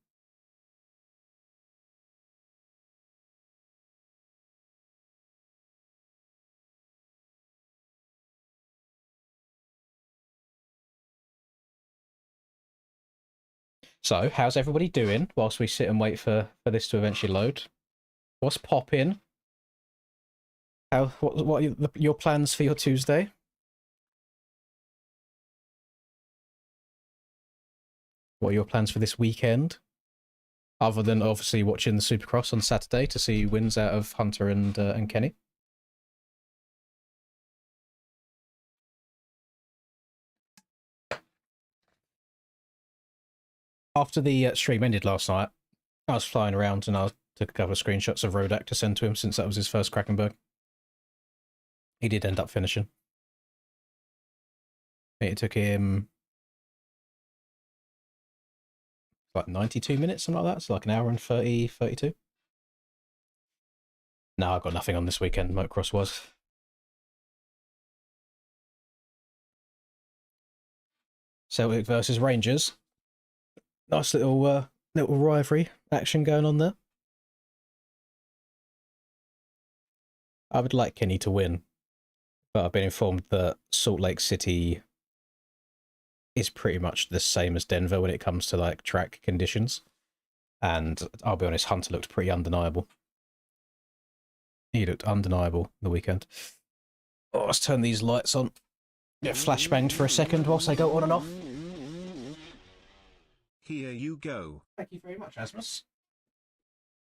So, how's everybody doing whilst we sit and wait for this to eventually load? What's poppin'? What are your plans for your Tuesday? What are your plans for this weekend? Other than obviously watching the Supercross on Saturday to see who wins out of Hunter and Kenny. After the stream ended last night, I was flying around and I took a couple of screenshots of Rodak to send to him since that was his first Krakenberg. He did end up finishing. It took him like 92 minutes, something like that. So like an hour and 32. No, I've got nothing on this weekend, motocross was. Celtic versus Rangers. Nice little rivalry action going on there. I would like Kenny to win, but I've been informed that Salt Lake City is pretty much the same as Denver when it comes to like track conditions. And I'll be honest, Hunter looked pretty undeniable. He looked undeniable the weekend. Oh, let's turn these lights on. Get flashbanged for a second whilst they go on and off. Here you go. Thank you very much, Asmus.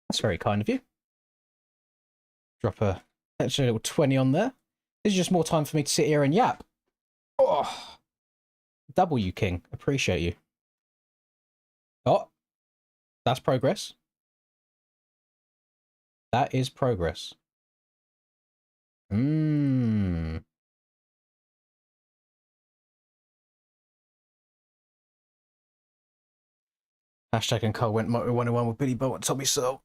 That's very kind of you. Drop a extra little 20 on there. This is just more time for me to sit here and yap. Oh, W King, appreciate you. Oh, that's progress. That is progress. Mmm. Hashtag and Cole went Moto 101 with Billy Bolt and Tommy So.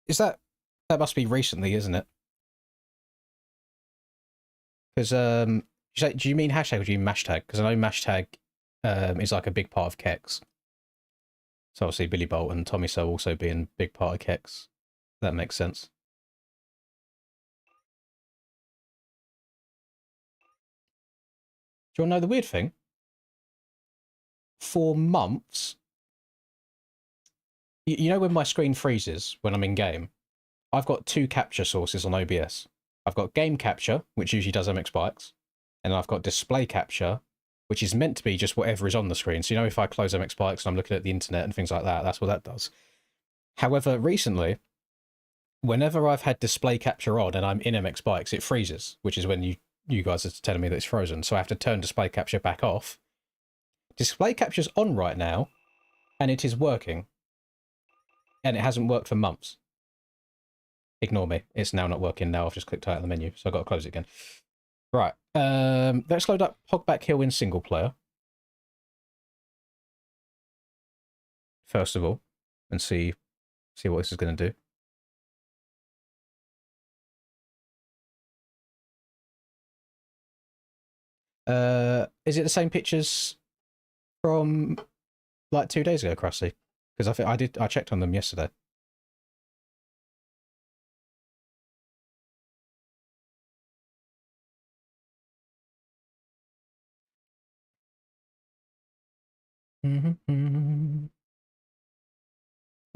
Is that must be recently, isn't it? Because do you mean hashtag or do you mean mashtag? Because I know mashtag is like a big part of Kex. So obviously Billy Bolt and Tommy So also being a big part of Kex. That makes sense. Do you want to know the weird thing? For months, you know when my screen freezes when I'm in game, I've got two capture sources on OBS. I've got game capture, which usually does MX Bikes, and I've got display capture, which is meant to be just whatever is on the screen. So, you know, if I close MX Bikes and I'm looking at the internet and things like that, that's what that does. However, recently, whenever I've had display capture on and I'm in MX Bikes, it freezes, which is when you guys are telling me that it's frozen. So I have to turn display capture back off. Display capture's on right now, and it is working. And it hasn't worked for months. Ignore me. It's now not working now. I've just clicked out of the menu, so I've got to close it again. Right. Let's load up Hogback Hill in single player. First of all, and see what this is going to do. Is it the same pictures from like 2 days ago, Krusty? Because I think I checked on them yesterday.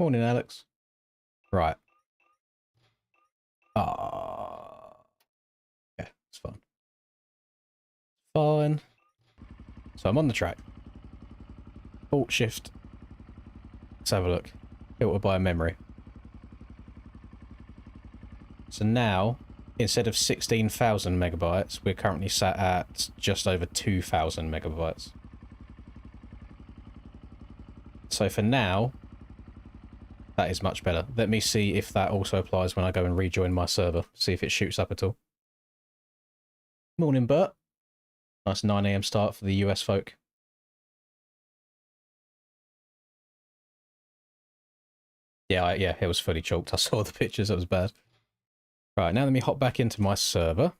Morning, Alex. Right. Yeah, it's fine. Fine. So I'm on the track. Alt shift. Let's have a look. Filter by memory. So now, instead of 16,000 megabytes, we're currently sat at just over 2,000 megabytes. So for now, that is much better. Let me see if that also applies when I go and rejoin my server. See if it shoots up at all. Morning, Bert. Nice 9 AM start for the US folk. Yeah, it was fully chalked. I saw the pictures. That was bad. Right, now let me hop back into my server.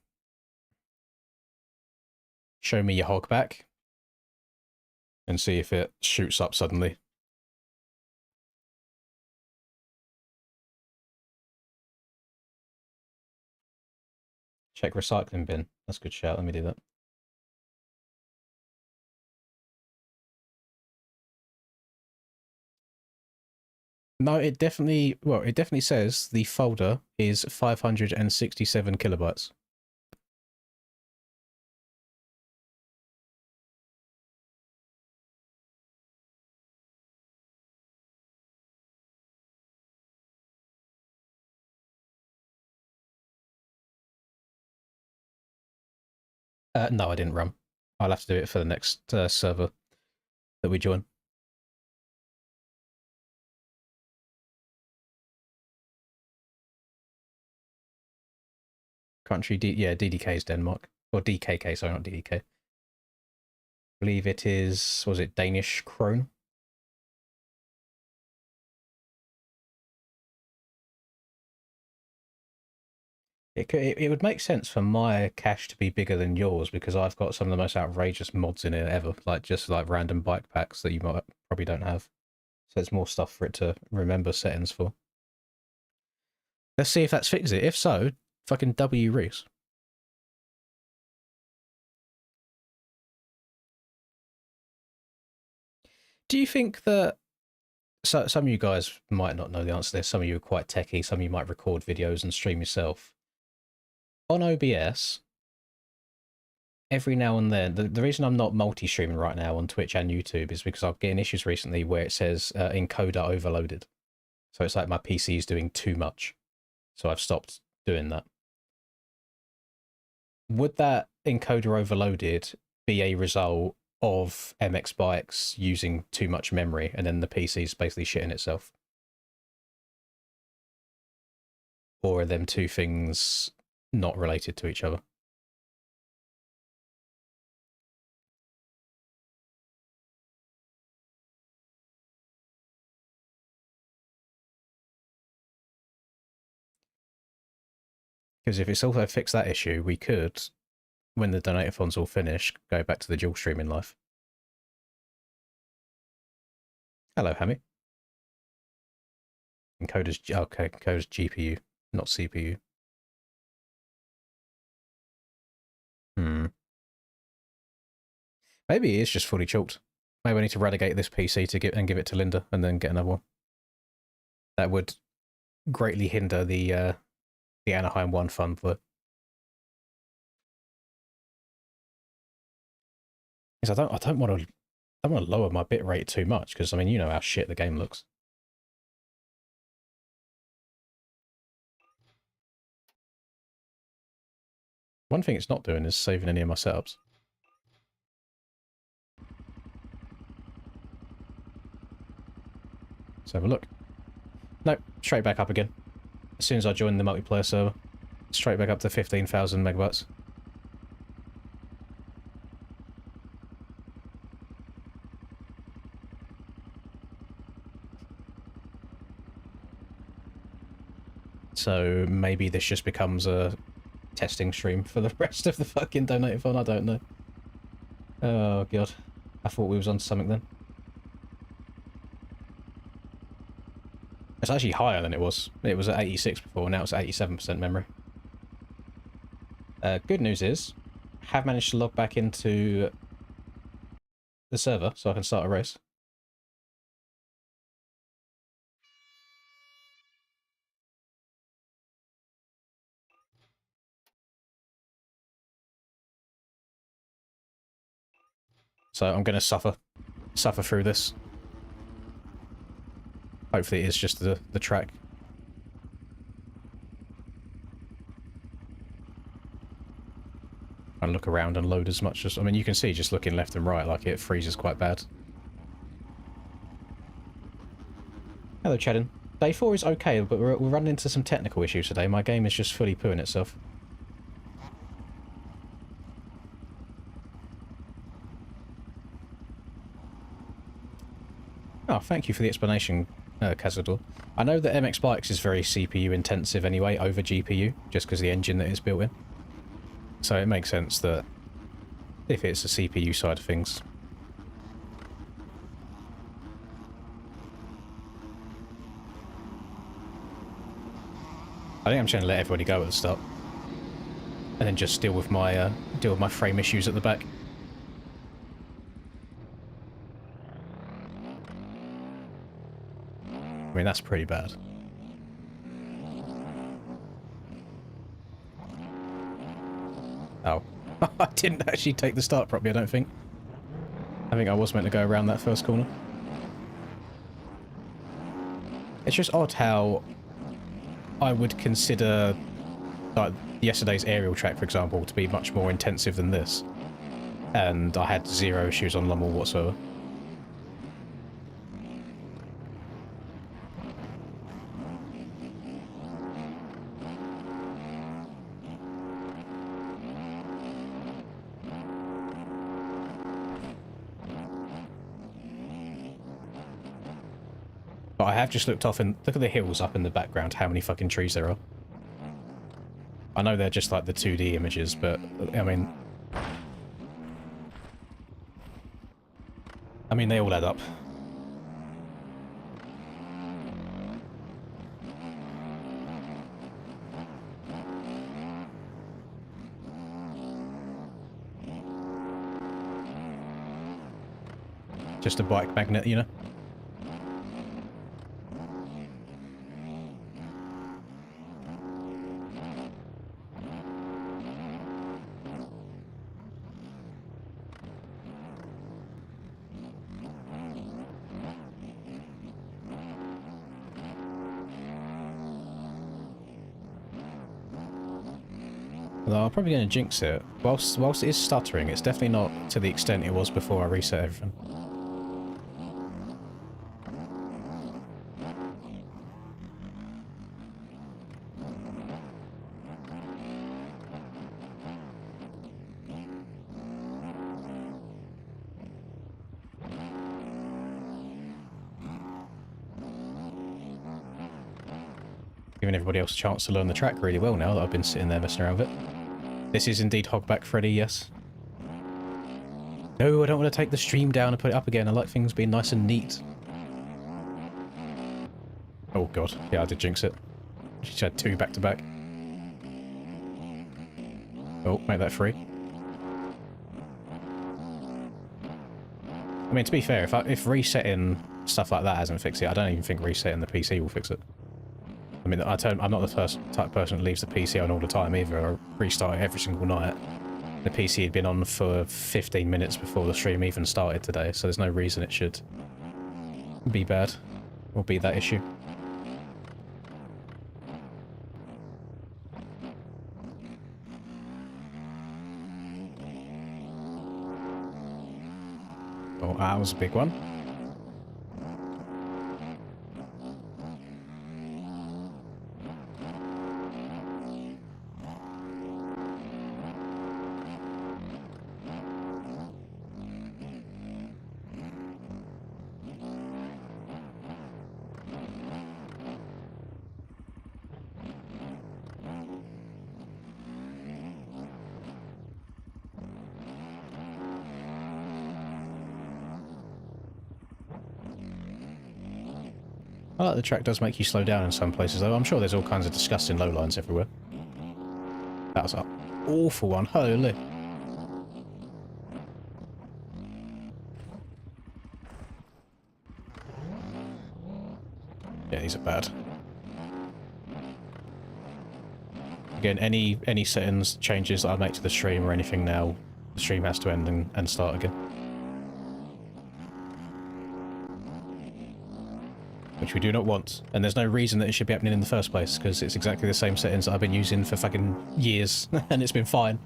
Show me your hog back. And see if it shoots up suddenly. Check recycling bin. That's a good shout. Let me do that. No, it definitely says the folder is 567 kilobytes. No, I didn't run. I'll have to do it for the next server that we join. Country, DDK is Denmark. Or DKK, sorry, not DDK. I believe it is, was it Danish krone? It would make sense for my cache to be bigger than yours because I've got some of the most outrageous mods in it ever, like just like random bike packs that you probably don't have. So there's more stuff for it to remember settings for. Let's see if that's fixes it. If so, fucking W Reese. Do you think that some of you guys might not know the answer to this, some of you are quite techie, some of you might record videos and stream yourself. On OBS, every now and then, the reason I'm not multi-streaming right now on Twitch and YouTube is because I've getting issues recently where it says encoder overloaded. So it's like my PC is doing too much. So I've stopped doing that. Would that encoder overloaded be a result of MX bikes using too much memory, and then the PC's basically shitting itself? Or are them two things not related to each other? Because if it's also fixed that issue, we could, when the donator-thon's all finished, go back to the dual streaming life. Hello, Hammy. Encoder's, okay, encoder's GPU, not CPU. Maybe it is just fully chalked. Maybe I need to relegate this PC to give it to Linda and then get another one. That would greatly hinder the Anaheim 1 fun for. Because I don't want to lower my bit rate too much, because I mean, you know how shit the game looks. One thing it's not doing is saving any of my setups. Let's have a look. Nope, straight back up again. As soon as I join the multiplayer server, straight back up to 15,000 megabytes. So maybe this just becomes a testing stream for the rest of the fucking donator-thon, I don't know. Oh god, I thought we was on something then. It's actually higher than it was. It was at 86 before, now it's at 87% memory. Good news is, I have managed to log back into the server so I can start a race. So I'm going to suffer through this. Hopefully it is just the track. And look around and load as much as... I mean, you can see just looking left and right, like it freezes quite bad. Hello, Chadden. Day 4 is okay, but we're running into some technical issues today. My game is just fully pooing itself. Oh, thank you for the explanation, Cazador. I know that MX Bikes is very CPU intensive anyway, over GPU, just because of the engine that is built in. So it makes sense that if it's the CPU side of things. I think I'm just going to let everybody go at the start. And then just deal with my frame issues at the back. I mean, that's pretty bad. Oh. I didn't actually take the start properly, I don't think. I think I was meant to go around that first corner. It's just odd how I would consider like yesterday's aerial track, for example, to be much more intensive than this. And I had zero issues on Lummel whatsoever. But I have just looked off and look at the hills up in the background, how many fucking trees there are. I know they're just like the 2D images, but I mean they all add up. Just a bike magnet, you know? Although I'm probably going to jinx it. Whilst it is stuttering, it's definitely not to the extent it was before I reset everything. Giving everybody else a chance to learn the track really well now that I've been sitting there messing around with it. This is indeed Hogback Freddy, yes. No, I don't want to take the stream down and put it up again. I like things being nice and neat. Oh god, yeah, I did jinx it. She had 2 back to back. Oh, make that 3. I mean, to be fair, if resetting stuff like that hasn't fixed it, I don't even think resetting the PC will fix it. I mean, I'm not the first type of person that leaves the PC on all the time either. I restart it every single night. The PC had been on for 15 minutes before the stream even started today, so there's no reason it should be bad or be that issue. Oh, that was a big one. I like the track does make you slow down in some places though. I'm sure there's all kinds of disgusting lowlines everywhere. That was an awful one. Holy. Yeah, these are bad. Again, any settings changes that I make to the stream or anything now, the stream has to end and start again. Which we do not want. And there's no reason that it should be happening in the first place, because it's exactly the same settings that I've been using for fucking years, and it's been fine.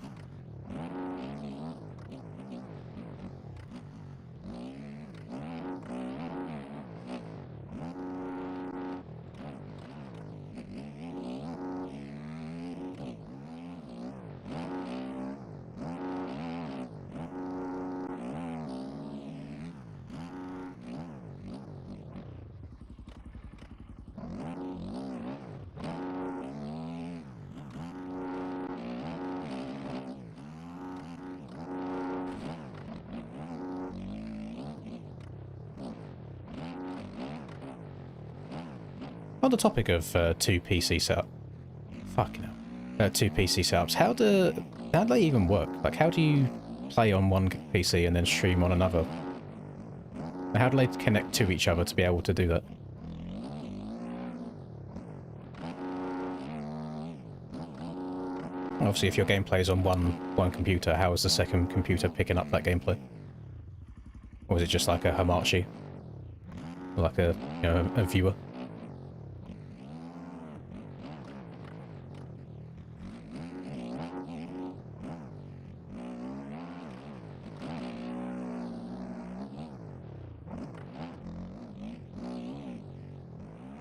On the topic of 2 PC setup, fucking hell, 2 PC setups. How do they even work? Like, how do you play on one PC and then stream on another? How do they connect to each other to be able to do that? Obviously, if your gameplay is on one computer, how is the second computer picking up that gameplay? Or is it just like a Hamachi, like a a viewer?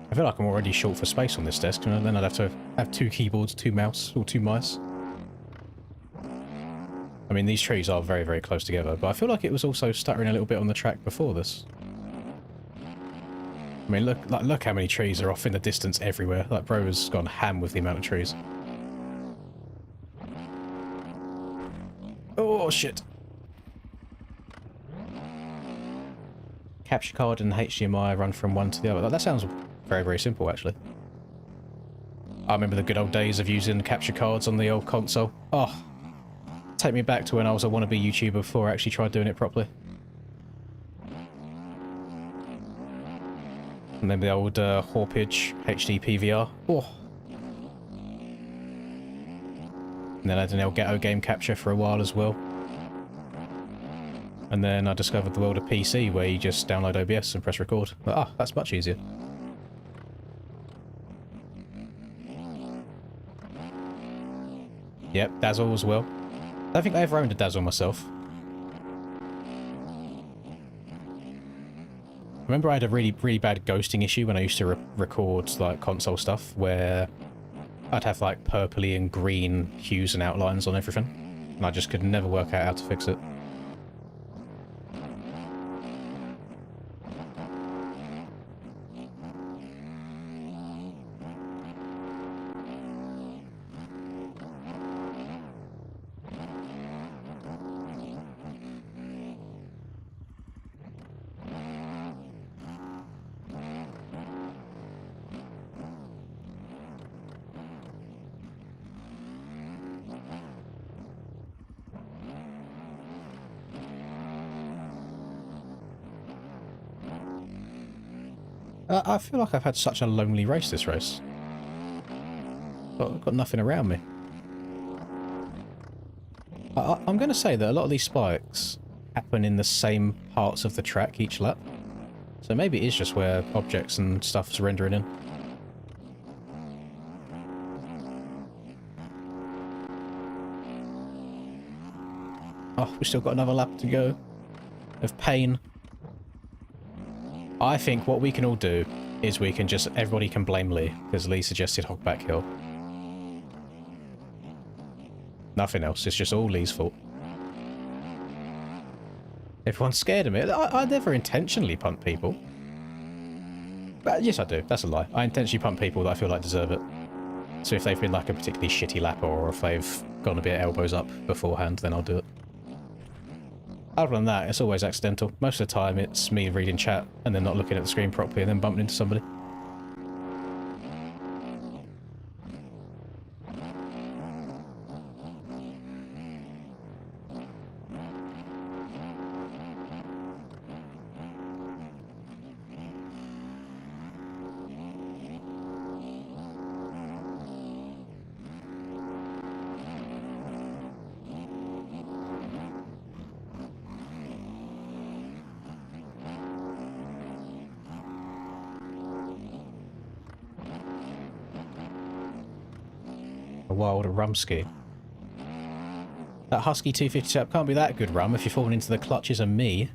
I feel like I'm already short for space on this desk, and then I'd have to have 2 keyboards, 2 mouse, or 2 mice. I mean, these trees are very, very close together, but I feel like it was also stuttering a little bit on the track before this. I mean, look how many trees are off in the distance everywhere. Like, bro has gone ham with the amount of trees. Oh, shit. Capture card and HDMI run from one to the other. That sounds very, very simple, actually. I remember the good old days of using capture cards on the old console. Oh, take me back to when I was a wannabe YouTuber before I actually tried doing it properly. And then the old Hawpage HD PVR. Oh. And then I had an Elgato game capture for a while as well. And then I discovered the world of PC where you just download OBS and press record. But, ah, that's much easier. Yep, Dazzle as well. I don't think I ever owned a Dazzle myself. I remember I had a really bad ghosting issue when I used to record like console stuff where I'd have like purpley and green hues and outlines on everything. And I just could never work out how to fix it. I feel like I've had such a lonely race this race. I've got nothing around me. I'm going to say that a lot of these spikes happen in the same parts of the track each lap. So maybe it is just where objects and stuff's rendering in. Oh, we've still got another lap to go of pain. I think what we can all do is we can just... Everybody can blame Lee, because Lee suggested Hogback Hill. Nothing else. It's just all Lee's fault. Everyone's scared of me. I never intentionally punt people. But yes, I do. That's a lie. I intentionally punt people that I feel like deserve it. So if they've been like a particularly shitty lap, or if they've gone a bit elbows up beforehand, then I'll do it. Other than that, it's always accidental. Most of the time, it's me reading chat and then not looking at the screen properly and then bumping into somebody. A wild rumski. That Husky 250 setup can't be that good rum if you're falling into the clutches of me.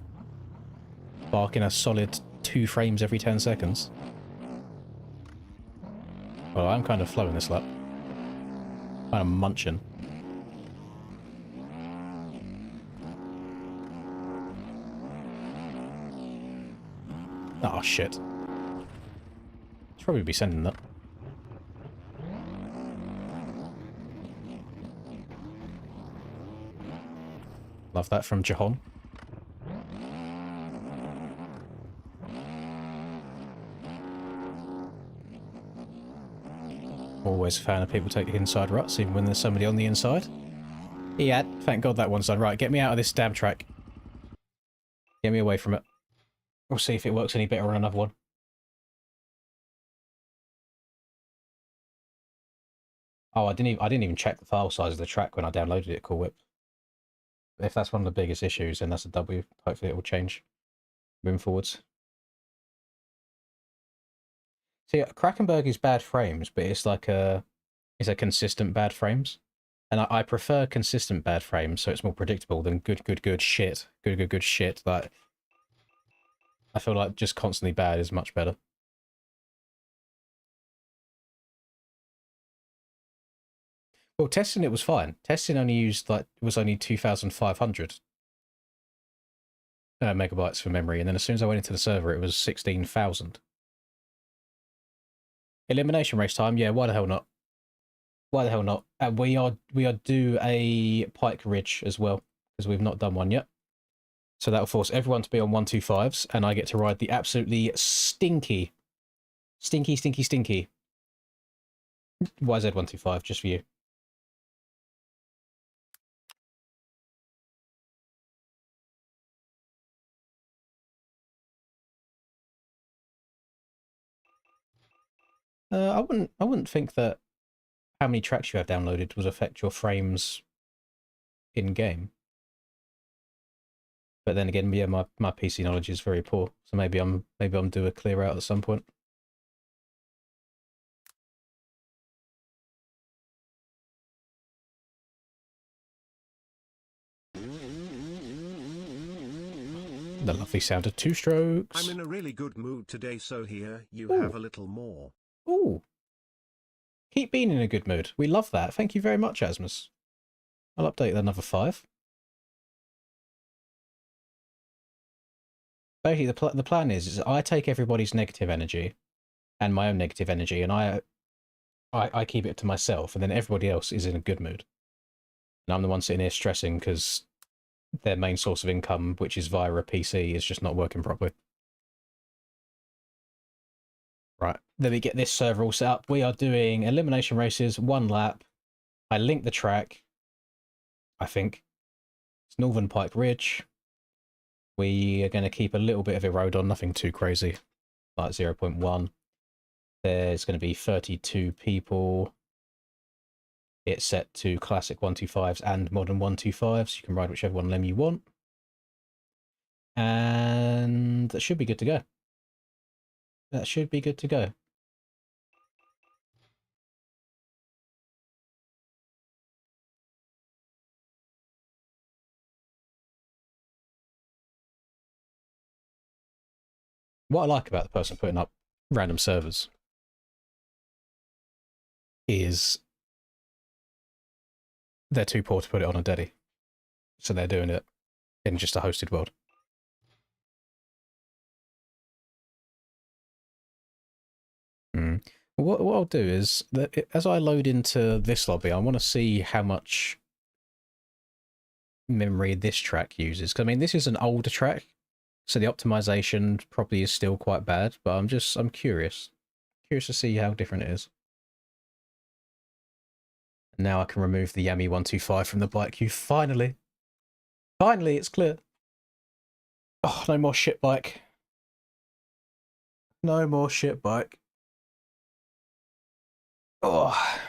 Barking a solid 2 frames every 10 seconds. Well, I'm kind of flowing this lap. Kind of munching. Oh shit. Should probably be sending that. Love that from Jahan. Always a fan of people taking inside ruts, even when there's somebody on the inside. Yeah, thank God that one's done. Right, get me out of this damn track. Get me away from it. We'll see if it works any better on another one. Oh, I didn't even check the file size of the track when I downloaded it, Cool Whip. If that's one of the biggest issues, then that's a W. Hopefully it will change moving forwards. See, Krakenberg is bad frames, but it's like it's a consistent bad frames. And I prefer consistent bad frames, so it's more predictable than good shit. Good shit. Like, I feel like just constantly bad is much better. Well, testing it was fine. Testing only used, like, it was only 2,500 megabytes for memory, and then as soon as I went into the server, it was 16,000. Elimination race time? Yeah, why the hell not? Why the hell not? We are due a Pike Ridge as well, because we've not done one yet. So that'll force everyone to be on 125s, and I get to ride the absolutely stinky YZ125 just for you. I wouldn't think that how many tracks you have downloaded would affect your frames in game. But then again, yeah, my PC knowledge is very poor, so maybe I'm due a clear out at some point. The lovely sound of two strokes. I'm in a really good mood today, so here you Ooh. have a little more. Ooh. Keep being in a good mood. We love that. Thank you very much, Asmus. I'll update another 5. Basically, the plan is I take everybody's negative energy and my own negative energy, and I keep it to myself, and then everybody else is in a good mood. And I'm the one sitting here stressing because their main source of income, which is via a PC, is just not working properly. Right, let me get this server all set up. We are doing elimination races, 1 lap. I linked the track, I think. It's Northern Pike Ridge. We are going to keep a little bit of a road on, nothing too crazy, like 0.1. There's going to be 32 people. It's set to classic 125s and modern 125s. You can ride whichever one lem you want. And that should be good to go. That should be good to go. What I like about the person putting up random servers is they're too poor to put it on a Deddy. So they're doing it in just a hosted world. What I'll do is, that as I load into this lobby, I want to see how much memory this track uses. 'Cause, I mean, this is an older track, so the optimization probably is still quite bad, but I'm curious. Curious to see how different it is. Now I can remove the Yami 125 from the bike queue. Finally! Finally, it's clear. Oh, no more shit bike. No more shit bike. Oh.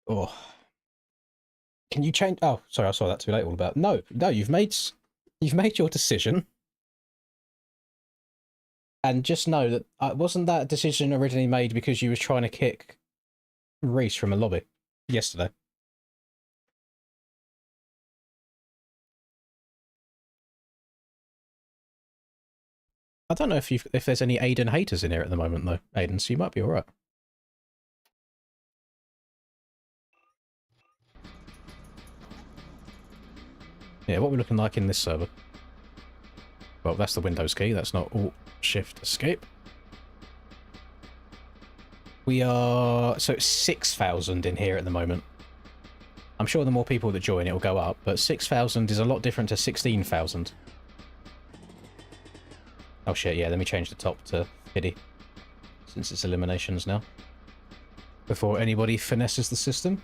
Oh. Can you change? Oh, sorry, I saw that too late. All about no, you've made your decision, and just know that wasn't that decision originally made because you was trying to kick Reese from a lobby yesterday. I don't know if there's any Aiden haters in here at the moment though, Aiden. So you might be all right. Yeah, what we're looking like in this server. Well, that's the Windows key. That's not Alt Shift Escape. We are so it's 6,000 in here at the moment. I'm sure the more people that join, it will go up, but 6,000 is a lot different to 16,000. Oh shit! Yeah, let me change the top to pity, since it's eliminations now. Before anybody finesses the system.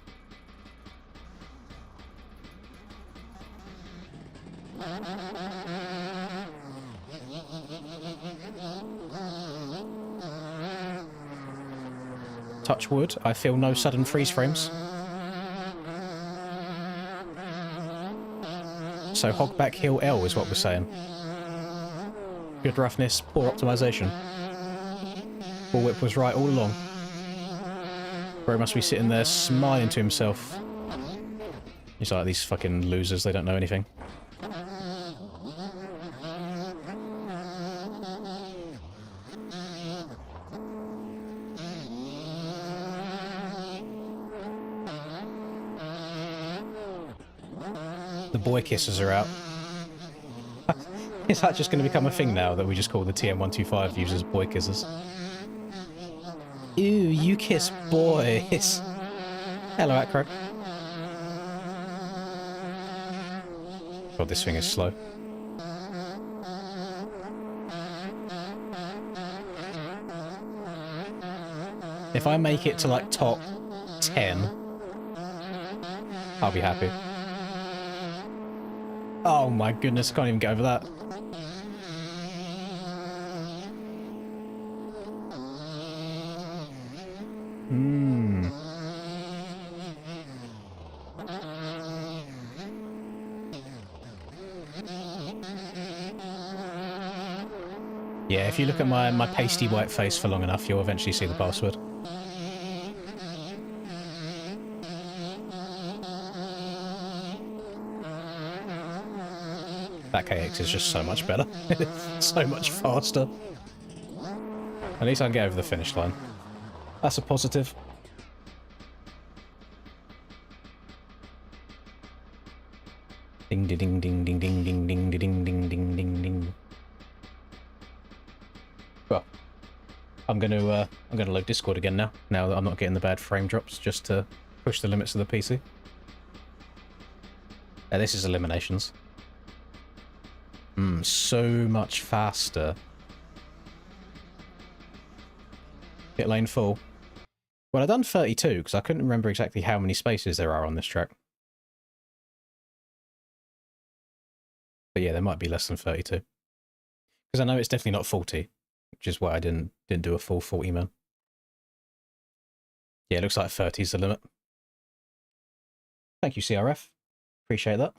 Touch wood, I feel no sudden freeze frames. So Hogback Hill L is what we're saying. Good roughness, poor optimization. Bullwhip was right all along. Bro must be sitting there smiling to himself. He's like, these fucking losers, they don't know anything. The boy kisses are out. Is that just going to become a thing now that we just call the TM125 users boy kissers? Ew, you kiss boys. Hello, Acro. God, this thing is slow. If I make it to like top 10, I'll be happy. Oh my goodness, I can't even get over that. Yeah, if you look at my pasty white face for long enough, you'll eventually see the password. That KX is just so much better. So much faster. At least I can get over the finish line. That's a positive. Ding ding ding ding ding ding ding ding ding ding ding ding ding. Well, I'm gonna load Discord again now. Now that I'm not getting the bad frame drops, just to push the limits of the PC. This is Eliminations. So much faster. Pit lane full. Well, I've done 32 because I couldn't remember exactly how many spaces there are on this track. But yeah, there might be less than 32. Because I know it's definitely not 40, which is why I didn't do a full 40 man. Yeah, it looks like 30 is the limit. Thank you, CRF. Appreciate that.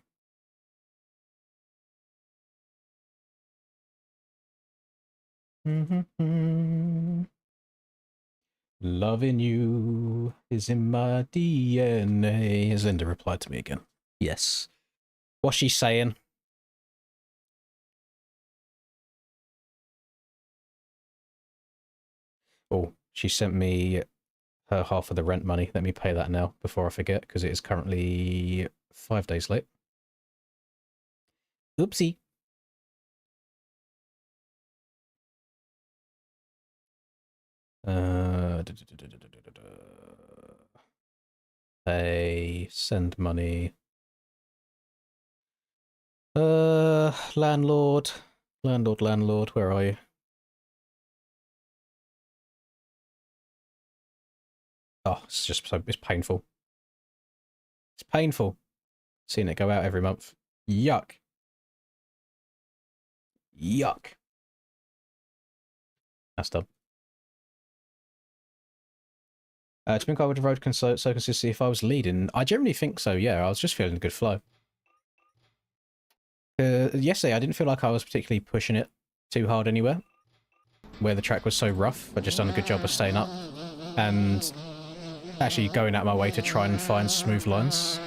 Loving you is in my DNA. Has Linda replied to me again? Yes. What's she saying? Oh, she sent me her half of the rent money. Let me pay that now before I forget, because it is currently 5 days late. Oopsie. Pay, send money. Landlord, where are you? Oh, it's just so, it's painful. It's painful seeing it go out every month. Yuck. Yuck. That's done. To think I would have rode so consistently if I was leading. I generally think so, yeah. I was just feeling a good flow. Yesterday, I didn't feel like I was particularly pushing it too hard anywhere, where the track was so rough. I'd just done a good job of staying up and actually going out my way to try and find smooth lines,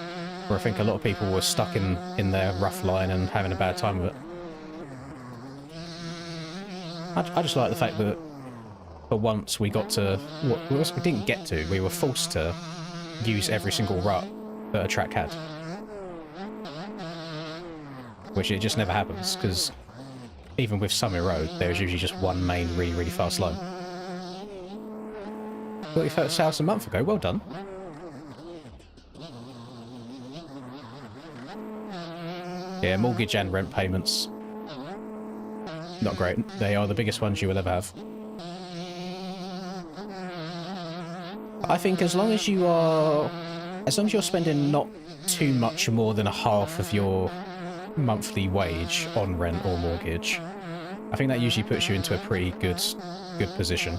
where I think a lot of people were stuck in their rough line and having a bad time with it. I just like the fact that for once we got to... we didn't get to, we were forced to use every single rut that a track had. Which it just never happens, because even with Summit Road, there's usually just one main really, really fast line. 31st house a month ago, well done. Yeah, mortgage and rent payments. Not great. They are the biggest ones you will ever have. I think as long as you're spending not too much more than a half of your monthly wage on rent or mortgage, I think that usually puts you into a pretty good position.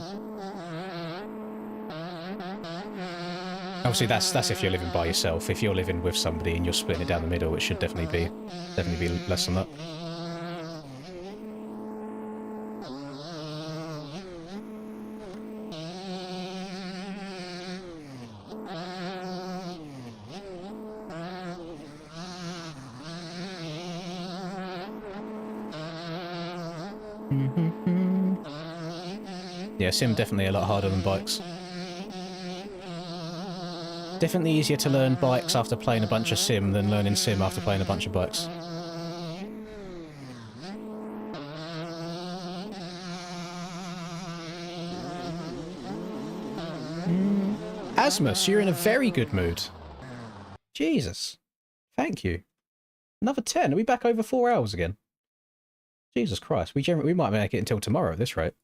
Obviously, that's if you're living by yourself. If you're living with somebody and you're splitting it down the middle, it should definitely be less than that. Yeah, sim definitely a lot harder than bikes. Definitely easier to learn bikes after playing a bunch of sim than learning sim after playing a bunch of bikes. Asmus, you're in a very good mood. Jesus. Thank you. Another 10. Are we back over 4 hours again? Jesus Christ. We might make it until tomorrow at this rate.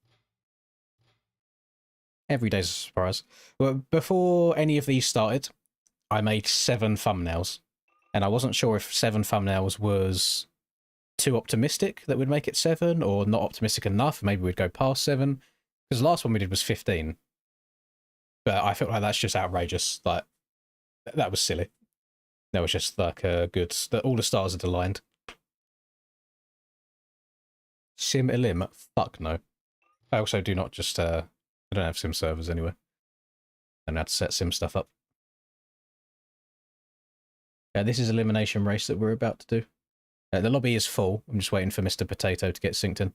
Every day's a surprise. Well, before any of these started, I made 7 thumbnails. And I wasn't sure if 7 thumbnails was too optimistic that would make it 7, or not optimistic enough. Maybe we'd go past 7. Because the last one we did was 15. But I felt like that's just outrageous. Like, that was silly. That was just like a good... all the stars had aligned. Sim Elim? Fuck no. I also do not just... I don't have sim servers anyway. I don't have to set sim stuff up. Yeah, this is Elimination Race that we're about to do. The lobby is full. I'm just waiting for Mr. Potato to get synced in.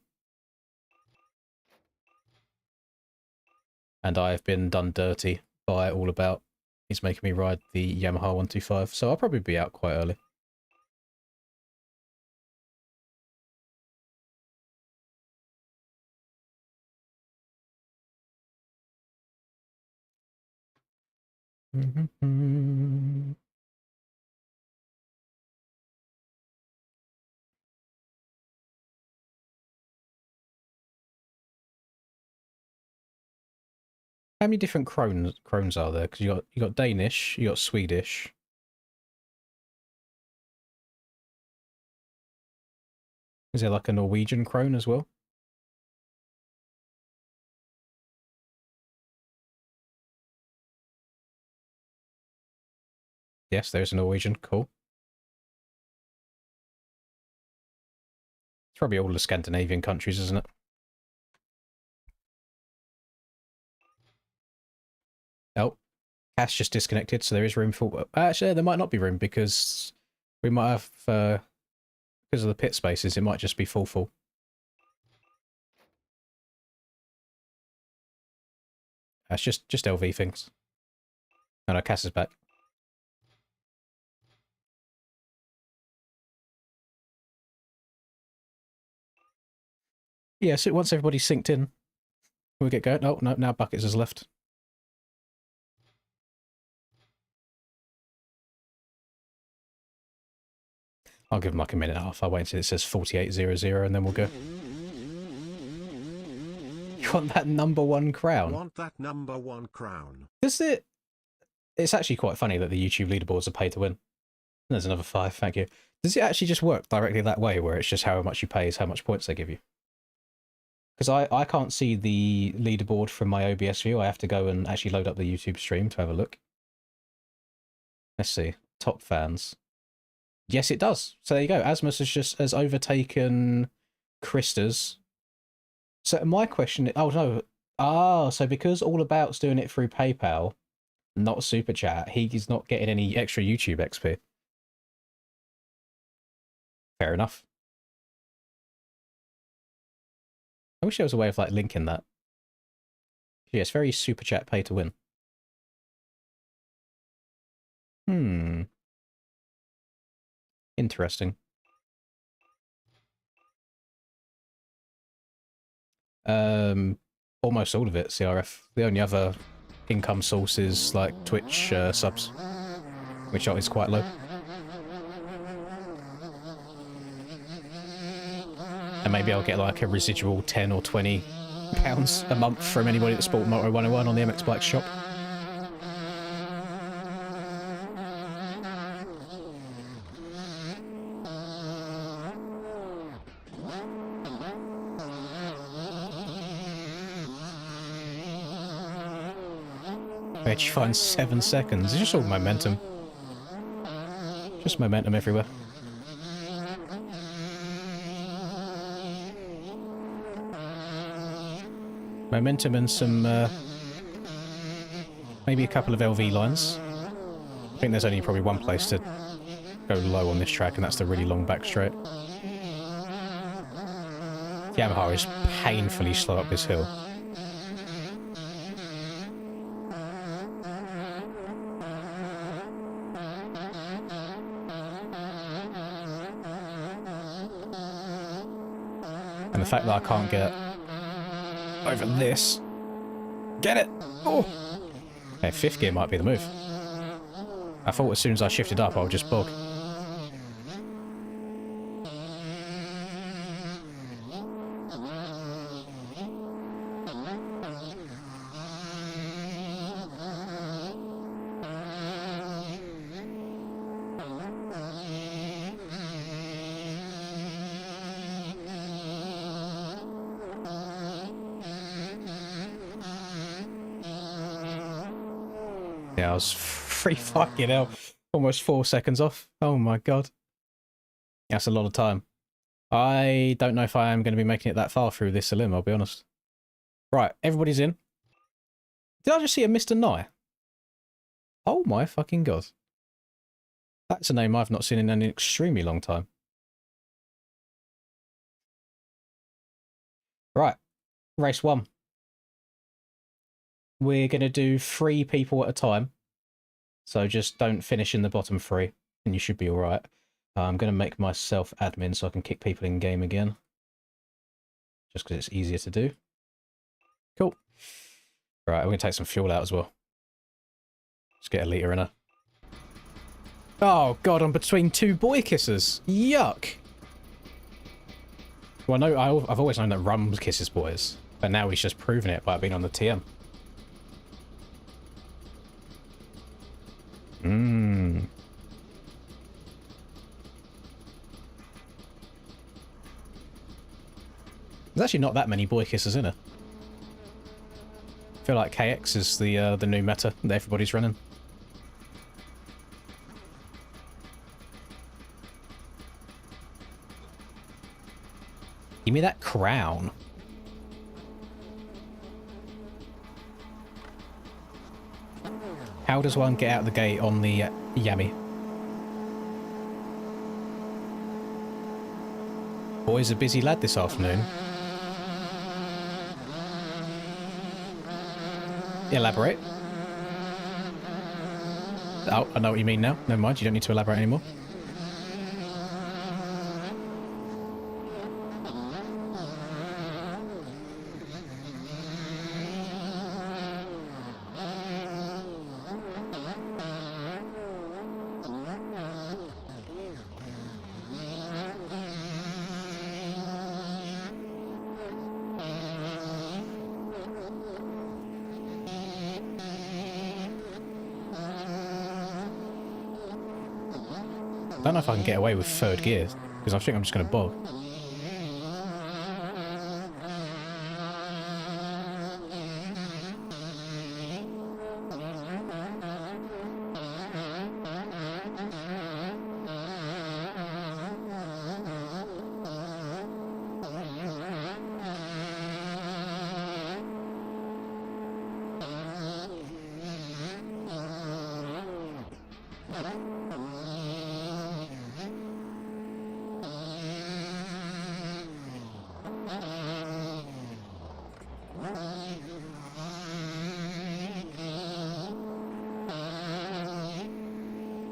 And I've been done dirty by All About. He's making me ride the Yamaha 125, so I'll probably be out quite early. How many different crones are there? Because you got Danish, you got Swedish. Is there like a Norwegian crone as well? Yes, there's a Norwegian. Cool. It's probably all the Scandinavian countries, isn't it? Oh, Cass just disconnected, so there is room for... Actually, there might not be room because we might have... because of the pit spaces, it might just be full. That's just LV things. No, Cass is back. Yeah, so once everybody's synced in, we'll get going. Oh, no, now Buckets has left. I'll give him like a minute and a half. I'll wait until it says 4800 and then we'll go. You want that #1 crown? Want that #1 crown? Does it... It's actually quite funny that the YouTube leaderboards are pay to win. There's another 5, thank you. Does it actually just work directly that way, where it's just how much you pay is how much points they give you? Because I can't see the leaderboard from my OBS view. I have to go and actually load up the YouTube stream to have a look. Let's see. Top fans. Yes, it does. So there you go. Asmus has overtaken Krista's. So my question... Oh, no. Ah, so because All About's doing it through PayPal, not Super Chat, he's not getting any extra YouTube XP. Fair enough. I wish there was a way of like linking that. Yeah, it's very Super Chat pay to win. Interesting. Almost all of it, CRF. The only other income source is like Twitch subs, which is quite low. And maybe I'll get like a residual 10 or 20 pounds a month from anybody that's bought Moto 101 on the MX Bike shop. Where'd you find 7 seconds? It's just all momentum. Just momentum everywhere. Momentum and some, maybe a couple of LV lines. I think there's only probably one place to go low on this track, and that's the really long back straight. Yamaha is painfully slow up this hill. And the fact that I can't get over this. Get it! Oh! Okay, 5th gear might be the move. I thought as soon as I shifted up, I would just bog. Yeah, I was fucking hell. Almost 4 seconds off. Oh my god. That's a lot of time. I don't know if I am going to be making it that far through this Elim, I'll be honest. Right, everybody's in. Did I just see a Mr. Nye? Oh my fucking god. That's a name I've not seen in an extremely long time. Race 1. We're going to do 3 people at a time. So just don't finish in the bottom 3, and you should be alright. I'm going to make myself admin so I can kick people in game again. Just because it's easier to do. Cool. Right, we're going to take some fuel out as well. Let's get a litre in her. Oh god, I'm between 2 boy kissers. Yuck. Well, I've always known that Rum kisses boys, but now he's just proven it by being on the TM. There's actually not that many boy kissers in her. I feel like KX is the new meta that everybody's running. Give me that crown. How does one get out the gate on the Yami? Boy's a busy lad this afternoon. Elaborate. Oh, I know what you mean now. Never mind, you don't need to elaborate anymore. I don't know if I can get away with 3rd gear, because I think I'm just going to bog.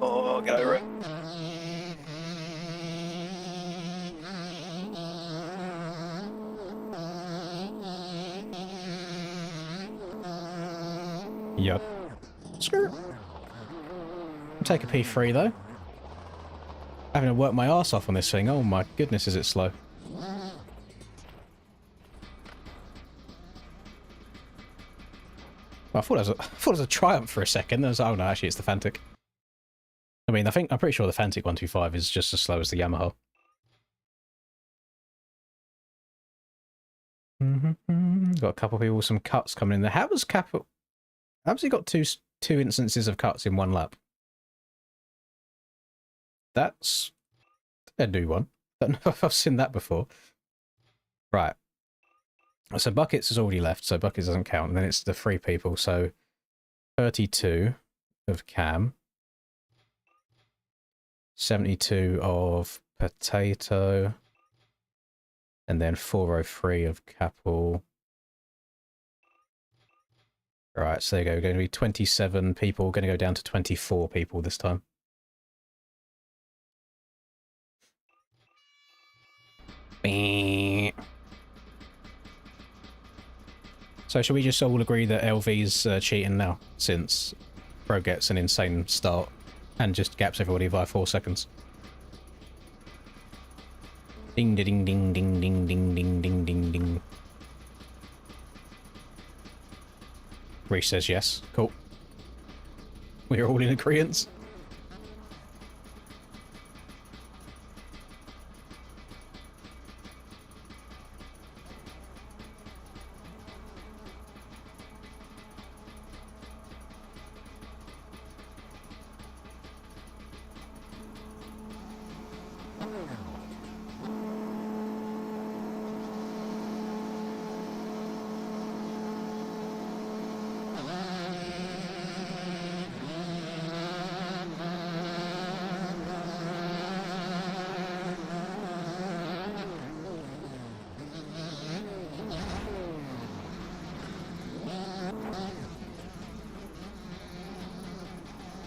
Oh, get over it. Yup. Skirt. I'll take a P3 though. Having to work my arse off on this thing. Oh my goodness, is it slow. Well, I thought it was a Triumph for a second. I was like, oh no, actually it's the Fantic. I mean, I'm pretty sure the Fantic 125 is just as slow as the Yamaha. Got a couple of people with some cuts coming in there. How has he got two instances of cuts in 1 lap? That's a new one. Don't know if I've seen that before. Right. So Buckets has already left, so Buckets doesn't count. And then it's the 3 people. So 32 of Cam. 72 of Potato. And then 403 of Capel. Right, so there you go. Going to be 27 people. Going to go down to 24 people this time. So should we just all agree that LV's cheating now, since Bro gets an insane start and just gaps everybody by 4 seconds? Ding ding ding ding ding ding ding ding ding ding. Reese says yes. Cool. We're all in agreement.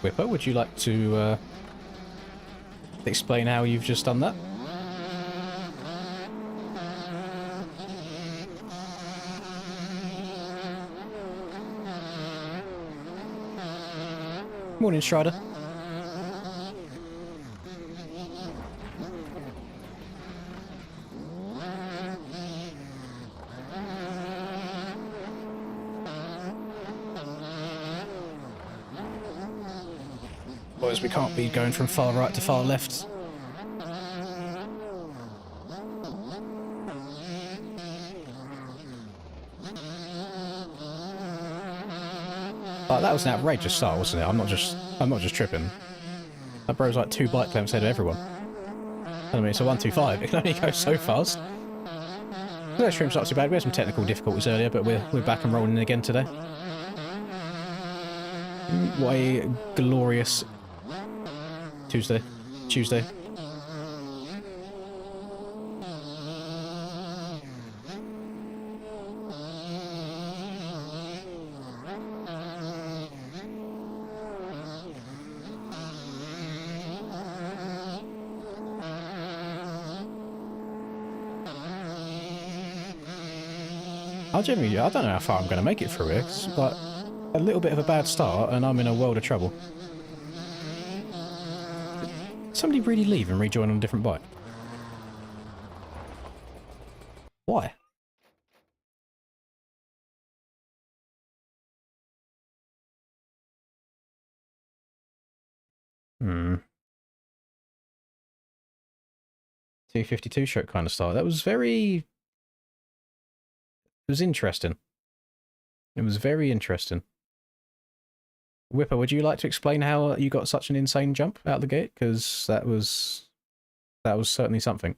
Whipper, would you like to explain how you've just done that? Morning, Strider. Boys, we can't be going from far right to far left. Oh, that was an outrageous start, wasn't it? I'm not just tripping. That bro's like 2 bike lengths ahead of everyone. I mean, it's a 125. It can only go so fast. The stream's not too bad. We had some technical difficulties earlier, but we're back and rolling again today. What a glorious Tuesday. I don't know how far I'm going to make it through it. It's like a little bit of a bad start and I'm in a world of trouble. Did somebody really leave and rejoin on a different bike? Why? Hmm. 252 stroke kind of start. That was very... It was interesting. It was very interesting. Whipper, would you like to explain how you got such an insane jump out the gate? Because that was certainly something.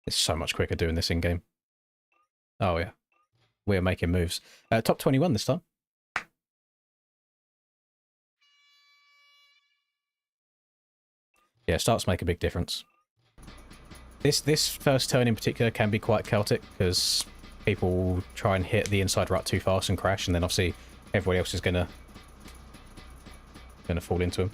It's so much quicker doing this in-game. Oh yeah. We're making moves. Top 21 this time. Yeah, starts make a big difference. This first turn in particular can be quite chaotic because people try and hit the inside rut too fast and crash, and then obviously everybody else is gonna fall into them.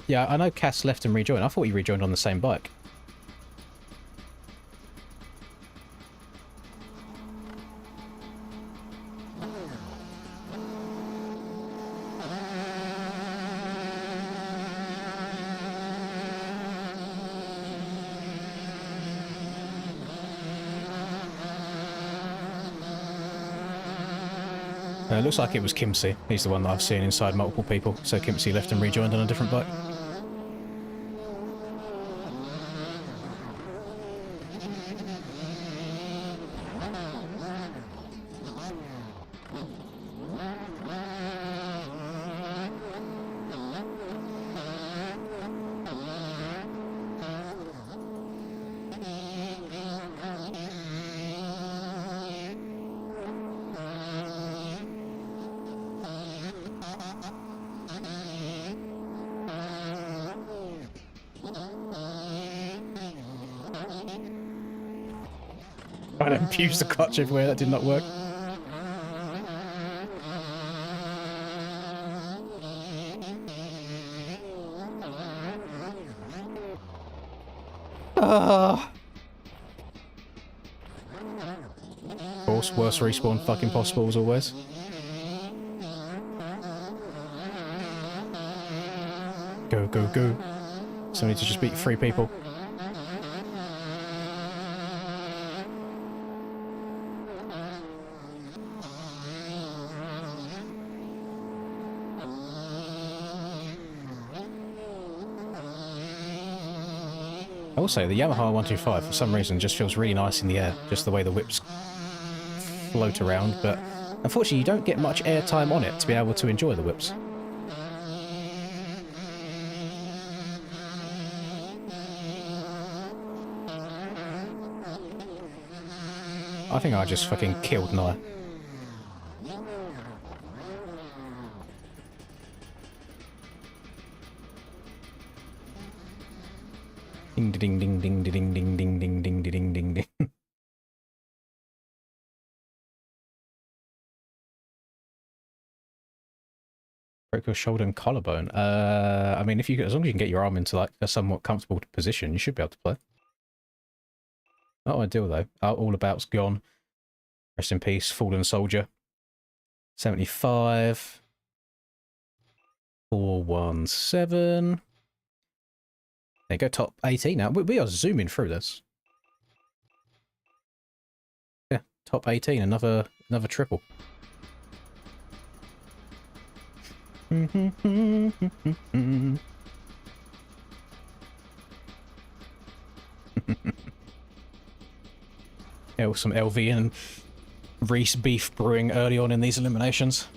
Yeah, I know Cass left and rejoined. I thought he rejoined on the same bike. Looks like it was Kimsey. He's the one that I've seen inside multiple people. So Kimsey left and rejoined on a different bike. Trying to abuse the clutch everywhere, that did not work. Of course, worst respawn fucking possible as always. Go, go, go. So we need to just beat 3 people. I will say, the Yamaha 125 for some reason just feels really nice in the air, just the way the whips float around, but unfortunately you don't get much airtime on it to be able to enjoy the whips. I think I just fucking killed Nia. Ding ding ding ding ding ding ding ding ding ding ding ding. Break your shoulder and collarbone. I mean, if you as long as you can get your arm into like a somewhat comfortable position, you should be able to play. Not ideal though. All about's gone. Rest in peace, fallen soldier. 75. 417. There you go, top 18 now. We are zooming through this. Yeah, top 18, another triple. Yeah, with some LV and Reese beef brewing early on in these eliminations.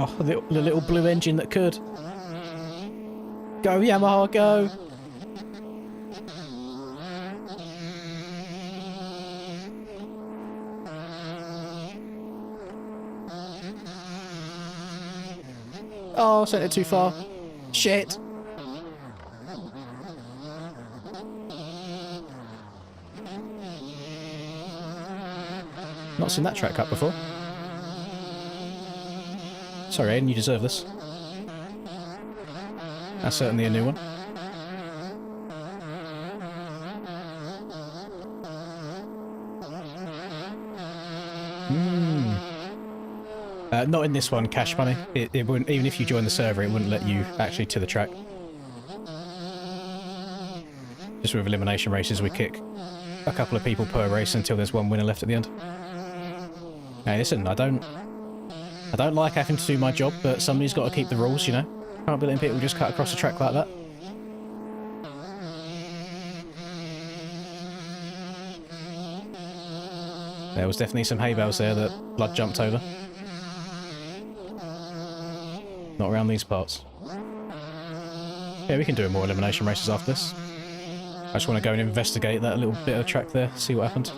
Oh, the little blue engine that could. Go, Yamaha, go! Oh, sent it too far. Shit! Not seen that track cut before. Sorry, Aiden, you deserve this. That's certainly a new one. Not in this one, Cash Money. It wouldn't, even if you join the server, it wouldn't let you actually to the track. Just with elimination races, we kick a couple of people per race until there's one winner left at the end. Hey, listen, I don't like having to do my job, but somebody's got to keep the rules, you know? Can't be letting people just cut across the track like that. There was definitely some hay bales there that Blood jumped over. Not around these parts. Yeah, we can do more elimination races after this. I just want to go and investigate that little bit of track there, see what happened.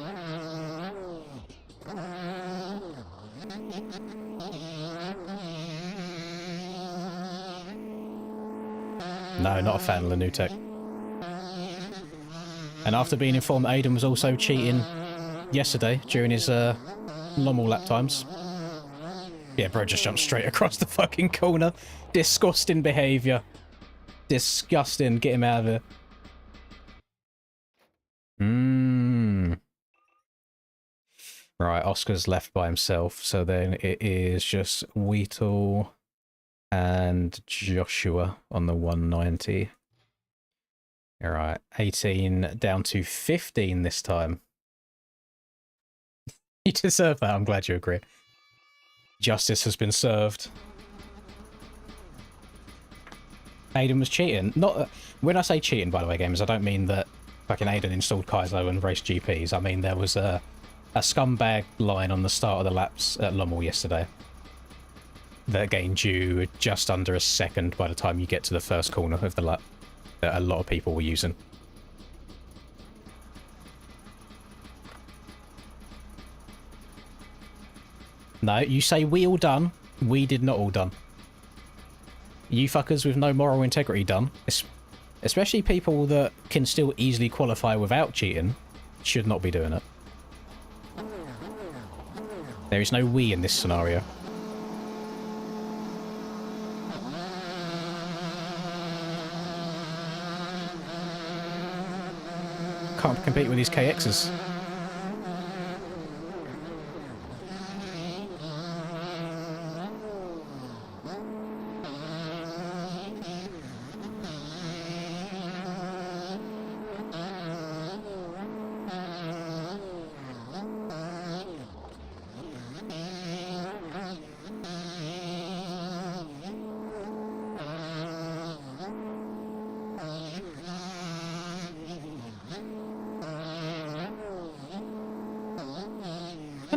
No, not a fan of the new tech. And after being informed that Aiden was also cheating yesterday during his normal lap times. Yeah, bro just jumped straight across the fucking corner. Disgusting behaviour. Disgusting. Get him out of here. Right, Oscar's left by himself, so then it is just Wheatle and Joshua on the 190. Alright, 18 down to 15 this time. You deserve that, I'm glad you agree. Justice has been served. Aiden was cheating. Not when I say cheating, by the way, gamers, I don't mean that fucking Aiden installed Kaizo and raced GPs. I mean there was a scumbag line on the start of the laps at Lommel yesterday that gained you just under a second by the time you get to the first corner of the lap that a lot of people were using. No, you say we all done. We did not all done. You fuckers with no moral integrity done. Especially people that can still easily qualify without cheating should not be doing it. There is no we in this scenario. Can't compete with these KXs.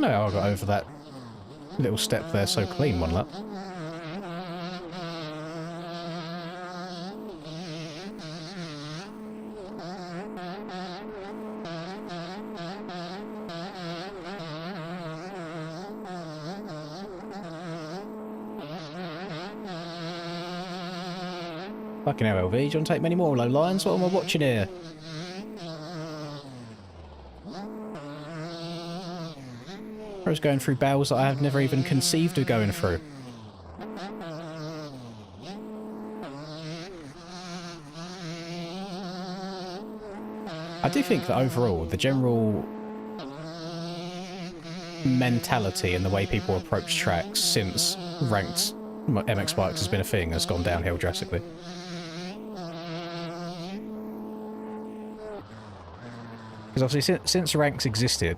know how I got over that little step there so clean one lap. Fucking hell, LV, do you want to take many more low lines? What am I watching here? I was going through battles that I have never even conceived of going through. I do think that overall, the general mentality and the way people approach tracks since ranked MX bikes has been a thing has gone downhill drastically. Because obviously since ranks existed,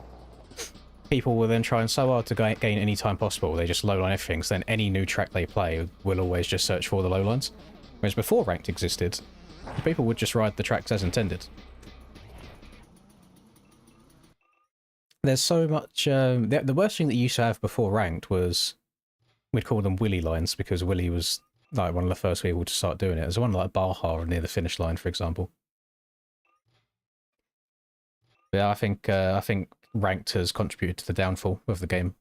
people were then trying so hard to gain any time possible. They just lowline everything, so then any new track they play will always just search for the lowlines. Whereas before ranked existed, people would just ride the tracks as intended. There's so much... the worst thing that you used to have before ranked was... We'd call them Willy lines, because Willy was like one of the first people to start doing it. There's one like Baja near the finish line, for example. But yeah, I think ranked has contributed to the downfall of the game.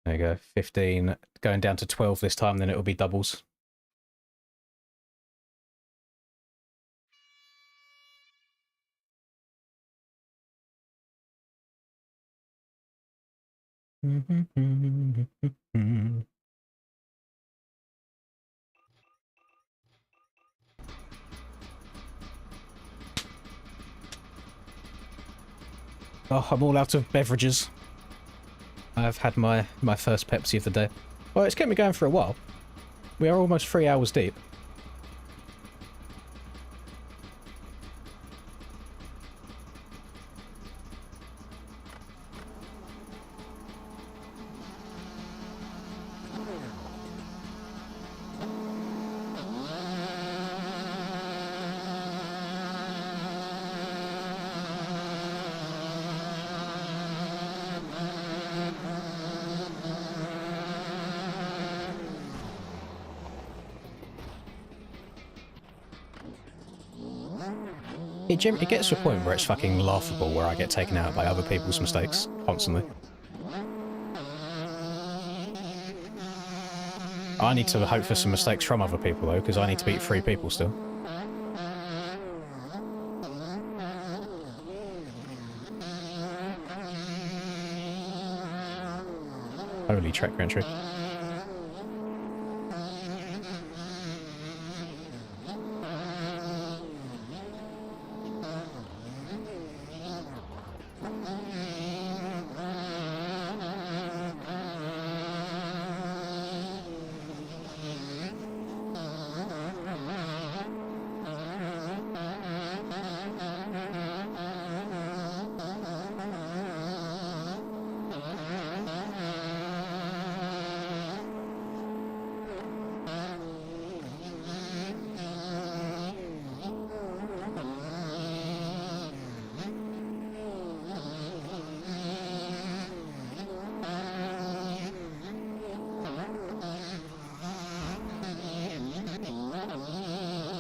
There you go, 15, going down to 12 this time, then it'll be doubles. Oh, I'm all out of beverages. I've had my first Pepsi of the day. Well, it's kept me going for a while. We are almost 3 hours deep. It gets to a point where it's fucking laughable where I get taken out by other people's mistakes constantly. I need to hope for some mistakes from other people though, because I need to beat 3 people still. Holy track entry.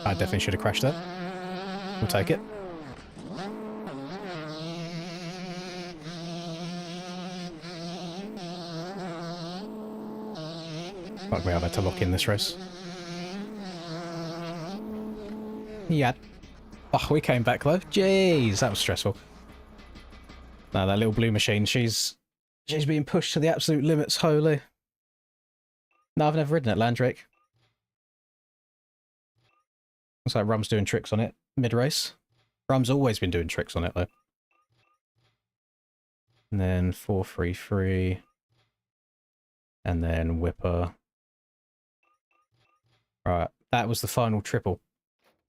I definitely should have crashed that. We'll take it. Fuck me, I've had to lock in this race. Yeah. Oh, we came back though. Jeez, that was stressful. Now that little blue machine, she's being pushed to the absolute limits, holy. No, I've never ridden it, Landrake. Looks like Rum's doing tricks on it mid-race. Rum's always been doing tricks on it, though. And then 433. And then Whipper. Right, that was the final triple.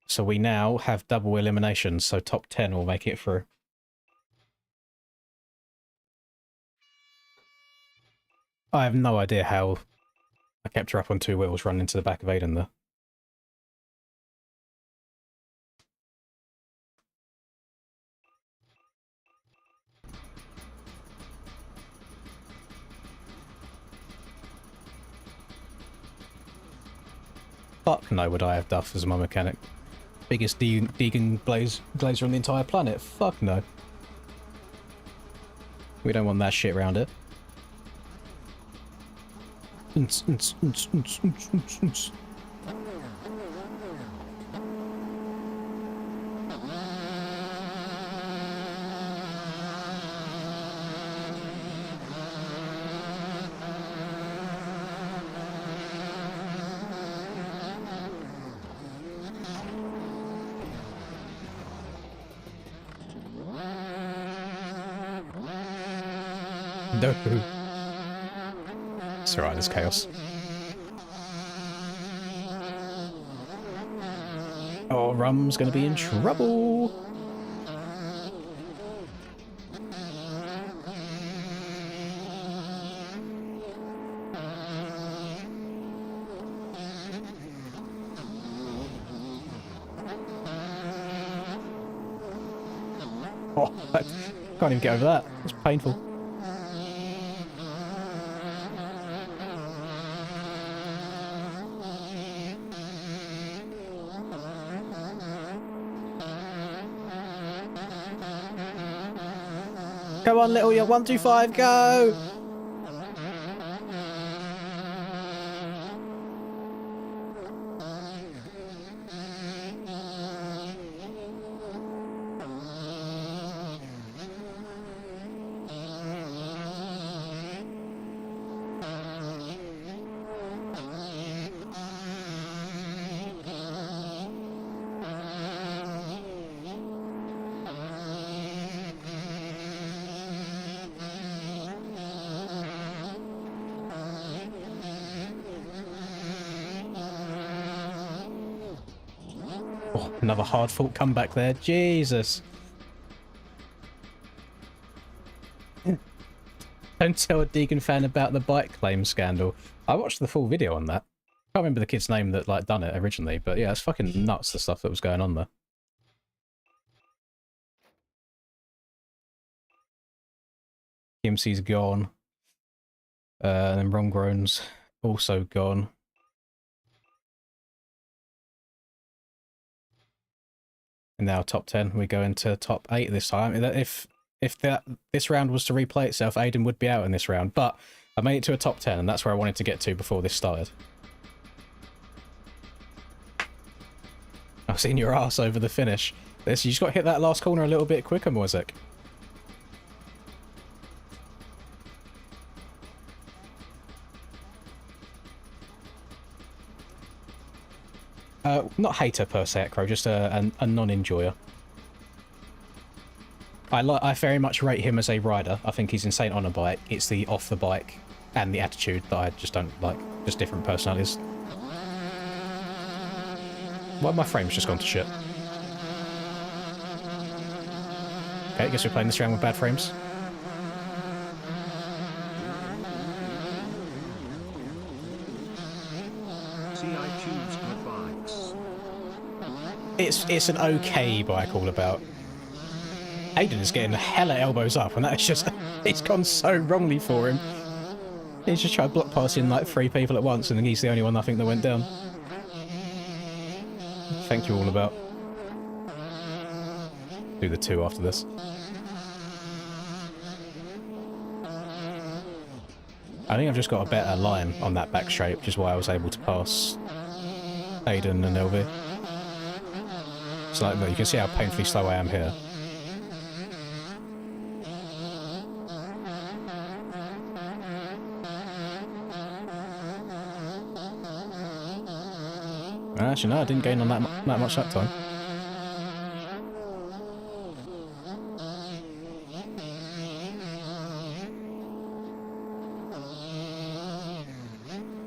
So we now have double eliminations, so top 10 will make it through. I have no idea how I kept her up on 2 wheels running into the back of Aiden there. Fuck no would I have Duff as my mechanic. Biggest Deegan glazer on the entire planet. Fuck no. We don't want that shit around it. No. It's alright, there's chaos. Oh, Rum's gonna be in trouble! Oh, I can't even get over that. It's painful. Come on, little, you're 125, go! Oh, another hard-fought comeback there. Jesus. Don't tell a Deegan fan about the bike claim scandal. I watched the full video on that. Can't remember the kid's name that like done it originally, but yeah, it's fucking nuts, the stuff that was going on there. Kimsey's gone. And then Wronggrown's also gone. And now top 10, we go into top 8 this time. If this round was to replay itself, Aiden would be out in this round. But I made it to a top 10, and that's where I wanted to get to before this started. I've seen your ass over the finish. You just got to hit that last corner a little bit quicker, Moisek. Not hater per se, Crow, just a non-enjoyer. I very much rate him as a rider. I think he's insane on a bike. It's the off the bike and the attitude that I just don't like. Just different personalities. Why my frame's just gone to shit? Okay, I guess we're playing this round with bad frames. It's an okay bike all about. Aiden is getting hella elbows up, and that's just, it's gone so wrongly for him. He's just tried block passing like 3 people at once, and then he's the only one I think that went down. Thank you all about. Do the 2 after this. I think I've just got a better line on that back straight, which is why I was able to pass Aiden and LV. So like, look, you can see how painfully slow I am here. Actually, no, I didn't gain on that much that time.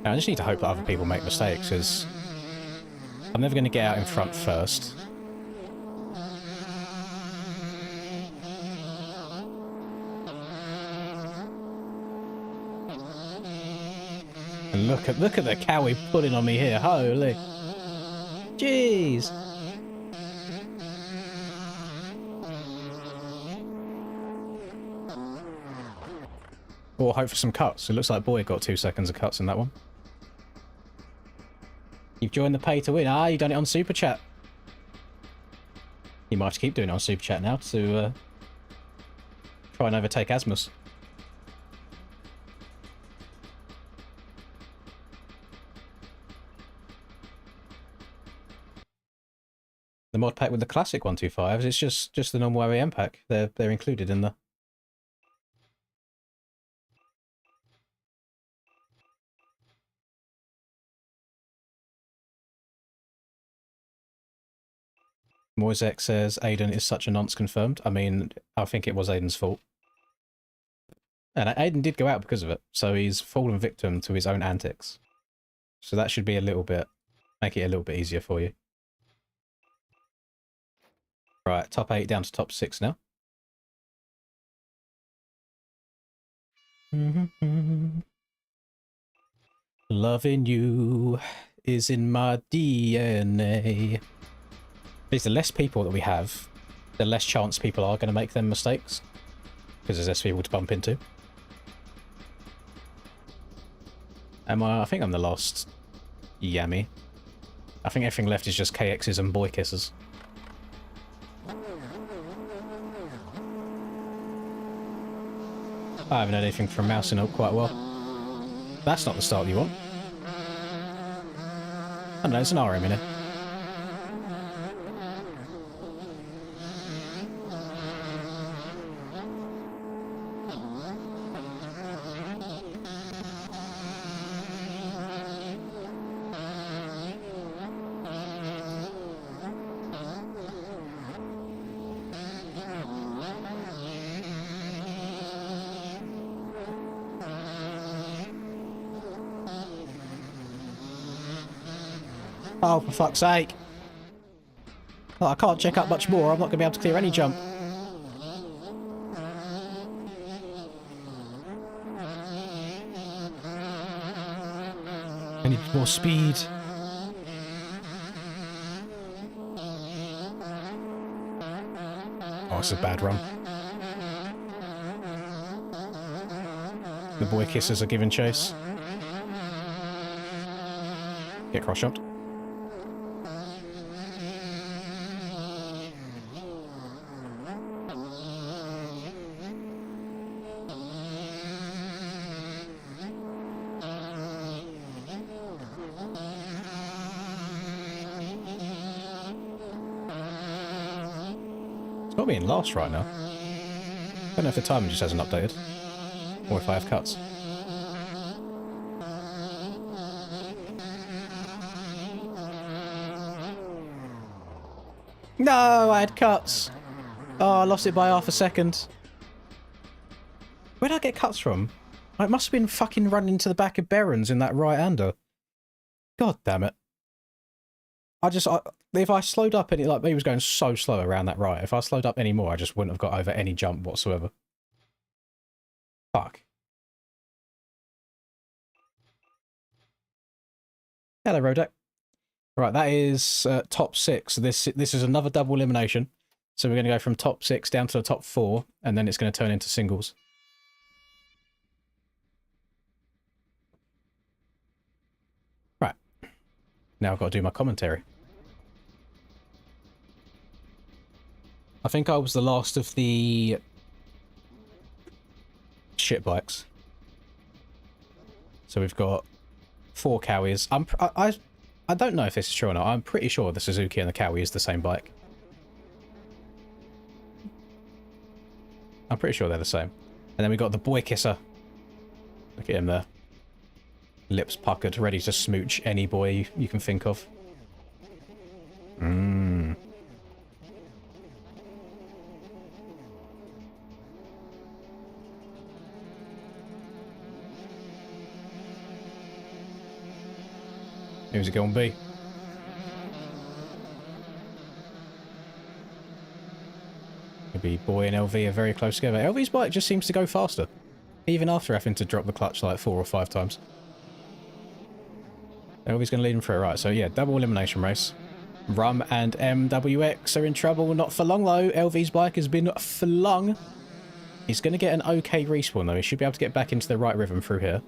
I just need to hope that other people make mistakes, because I'm never going to get out in front first. And look at the cowie pulling on me here. Holy. Jeez. Or hope for some cuts. It looks like Boyd got 2 seconds of cuts in that one. You've joined the pay to win. Ah, you've done it on Super Chat. You might have to keep doing it on Super Chat now to try and overtake Asmus. The mod pack with the classic 125s, it's just the normal OEM pack. They're included in the... Moisek says Aiden is such a nonce confirmed. I mean, I think it was Aiden's fault. And Aiden did go out because of it, so he's fallen victim to his own antics. So that should be a little bit... make it a little bit easier for you. Right, top 8 down to top 6 now. Loving you is in my DNA. Because the less people that we have, the less chance people are going to make them mistakes. Because there's less people to bump into. I think I'm the last Yami. I think everything left is just KXs and boy kisses. I haven't heard anything from Mouse in quite a while. That's not the start you want. I don't know, it's an RM in it. Oh, for fuck's sake. Oh, I can't check up much more. I'm not going to be able to clear any jump. I need more speed. Oh, it's a bad run. The boy kissers are giving chase. Get cross-jumped. It's got me in last right now. I don't know if the timing just hasn't updated. Or if I have cuts. No, I had cuts. Oh, I lost it by half a second. Where did I get cuts from? It must have been fucking running into the back of Berens in that right-hander. God damn it. If I slowed up any, like, he was going so slow around that right. If I slowed up any more, I just wouldn't have got over any jump whatsoever. Fuck. Hello, Rodak. Right, that is top 6. This is another double elimination. So we're going to go from top 6 down to the top 4, and then it's going to turn into singles. Right. Now I've got to do my commentary. I think I was the last of the shit bikes. So we've got 4 Cowies. I don't know if this is true or not. I'm pretty sure the Suzuki and the Cowie is the same bike. I'm pretty sure they're the same. And then we got the boy kisser. Look at him there. Lips puckered, ready to smooch any boy you can think of. Mmm. Who's it going to be? Maybe Boy and LV are very close together. LV's bike just seems to go faster, even after having to drop the clutch like 4 or 5 times. LV's going to lead him through it, right? So yeah, double elimination race. Rum and MWX are in trouble. Not for long though. LV's bike has been flung. He's going to get an okay respawn though. He should be able to get back into the right rhythm through here.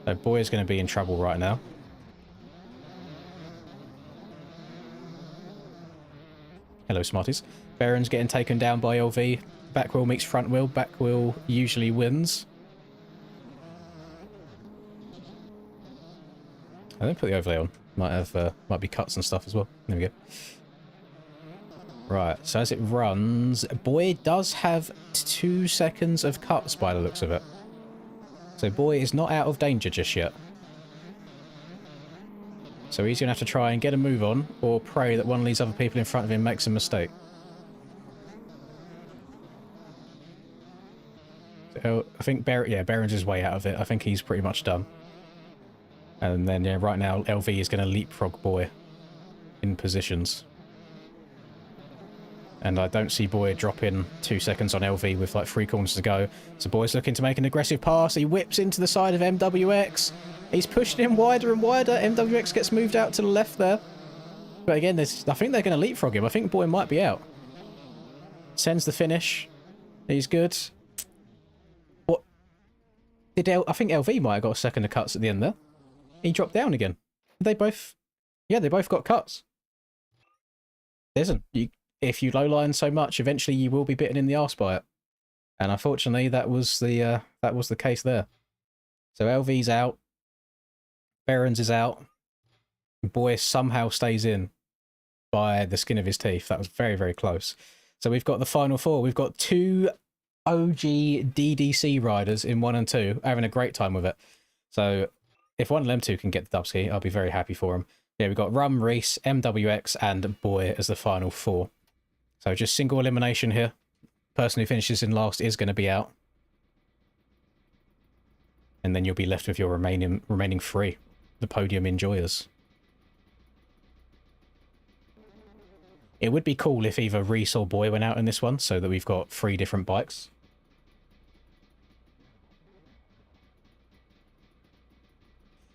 So Boy is going to be in trouble right now. Hello, Smarties. Baron's getting taken down by LV. Back wheel meets front wheel. Back wheel usually wins. I didn't put the overlay on. Might be cuts and stuff as well. There we go. Right, so as it runs, Boy does have 2 seconds of cuts by the looks of it. So Boy is not out of danger just yet. So he's going to have to try and get a move on, or pray that one of these other people in front of him makes a mistake. So I think Baron's his way out of it. I think he's pretty much done. And then, yeah, right now, LV is going to leapfrog Boy in positions. And I don't see Boy dropping 2 seconds on LV with like 3 corners to go. So Boy's looking to make an aggressive pass. He whips into the side of MWX. He's pushing him wider and wider. MWX gets moved out to the left there. But again, I think they're going to leapfrog him. I think Boy might be out. Sends the finish. He's good. What? I think LV might have got a second of cuts at the end there. He dropped down again. They both got cuts. Listen, if you lowline so much, eventually you will be bitten in the arse by it. And unfortunately, that was the case there. So LV's out. Barons is out. Boy somehow stays in by the skin of his teeth. That was very, very close. So we've got the final 4. We've got 2 OG DDC riders in 1 and 2 having a great time with it. So if one of them 2 can get the dubski, I'll be very happy for them. Yeah, we've got Rum, Reese, MWX, and Boy as the final 4. So just single elimination here. Person who finishes in last is going to be out. And then you'll be left with your remaining 3, the podium enjoyers. It would be cool if either Reese or Boy went out in this one, so that we've got 3 different bikes.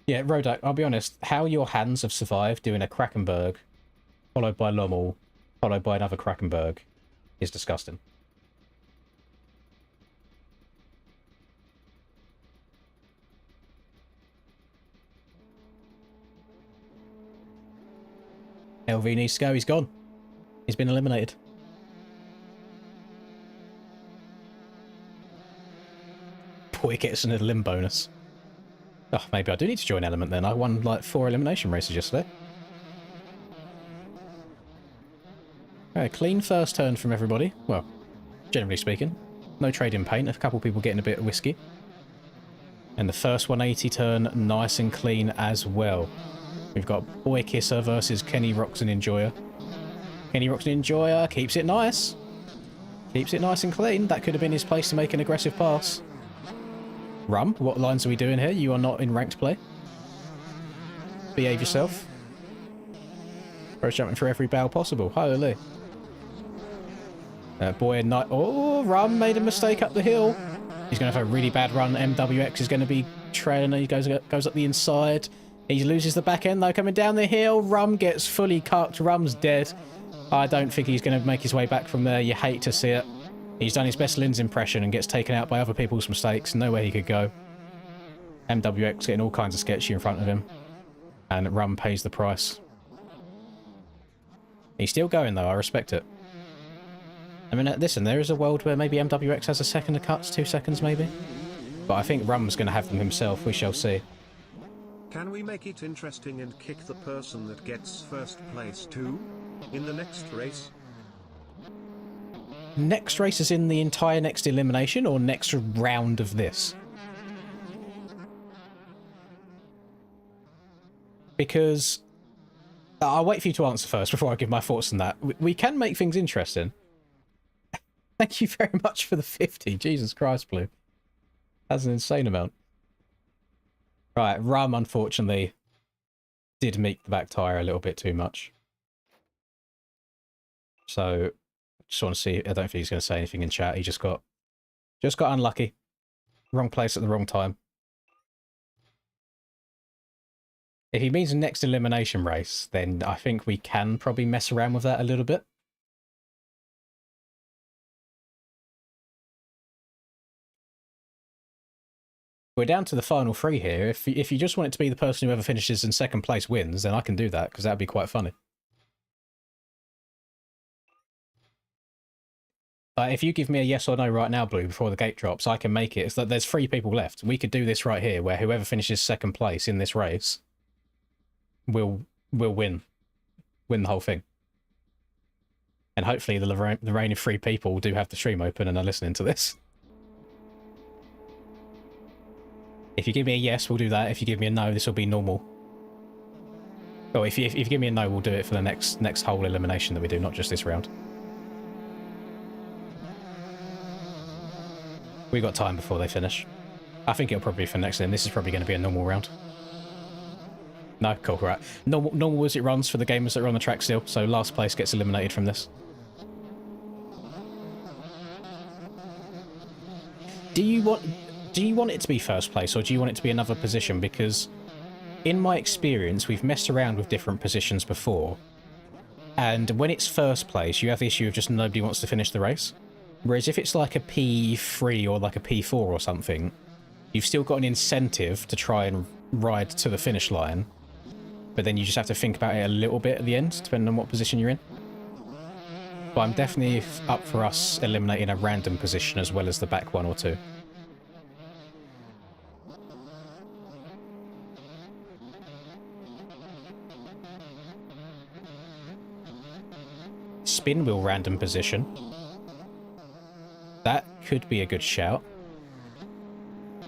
Yeah, Rodak, I'll be honest, how your hands have survived doing a Krakenberg, followed by Lommel, followed by another Krakenberg, is disgusting. LV needs to go, he's gone. He's been eliminated. Boy gets an elim bonus. Oh, maybe I do need to join Element then. I won like 4 elimination races yesterday. Okay, clean first turn from everybody. Well, generally speaking. No trade in paint. A couple people getting a bit of whiskey. And the first 180 turn, nice and clean as well. We've got Boy Kisser versus Kenny Roxon Enjoyer. Kenny Roxon Enjoyer keeps it nice. Keeps it nice and clean. That could have been his place to make an aggressive pass. Rum, what lines are we doing here? You are not in ranked play. Behave yourself. Bro's jumping through every barrel possible. Holy. Boy and Night. Oh, Rum made a mistake up the hill. He's going to have a really bad run. MWX is going to be trailing. He goes up the inside. He loses the back end though, coming down the hill. Rum gets fully cucked. Rum's dead. I don't think he's going to make his way back from there. You hate to see it. He's done his best Lynn's impression and gets taken out by other people's mistakes. Nowhere he could go. MWX getting all kinds of sketchy in front of him. And Rum pays the price. He's still going though, I respect it. I mean, listen, there is a world where maybe MWX has a second of cuts, 2 seconds maybe. But I think Rum's going to have them himself, we shall see. Can we make it interesting and kick the person that gets first place too? In the next race? Next race is in the entire next elimination or next round of this? Because I'll wait for you to answer first before I give my thoughts on that. We can make things interesting. Thank you very much for the 50. Jesus Christ, Blue. That's an insane amount. Right, Rum, unfortunately, did meet the back tyre a little bit too much. So, just want to see. I don't think he's going to say anything in chat. He just got unlucky. Wrong place at the wrong time. If he means next elimination race, then I think we can probably mess around with that a little bit. We're down to the final 3 here. If you just want it to be the person who ever finishes in second place wins, then I can do that, because that'd be quite funny. If you give me a yes or no right now, Blue, before the gate drops, I can make it. It's that there's 3 people left. We could do this right here, where whoever finishes second place in this race will win the whole thing. And hopefully the reign of 3 people do have the stream open and are listening to this. If you give me a yes, we'll do that. If you give me a no, this will be normal. Oh, if you give me a no, we'll do it for the next whole elimination that we do, not just this round. We got time before they finish. I think it'll probably be for next then. This is probably going to be a normal round. No, cool, right. Normal as it runs for the gamers that are on the track still, so last place gets eliminated from this. Do you want it to be first place, or do you want it to be another position? Because in my experience, we've messed around with different positions before, and when it's first place, you have the issue of just nobody wants to finish the race. Whereas if it's like a P3 or like a P4 or something, you've still got an incentive to try and ride to the finish line, but then you just have to think about it a little bit at the end, depending on what position you're in. But I'm definitely up for us eliminating a random position as well as the back 1 or 2. Spin wheel random position. That could be a good shout.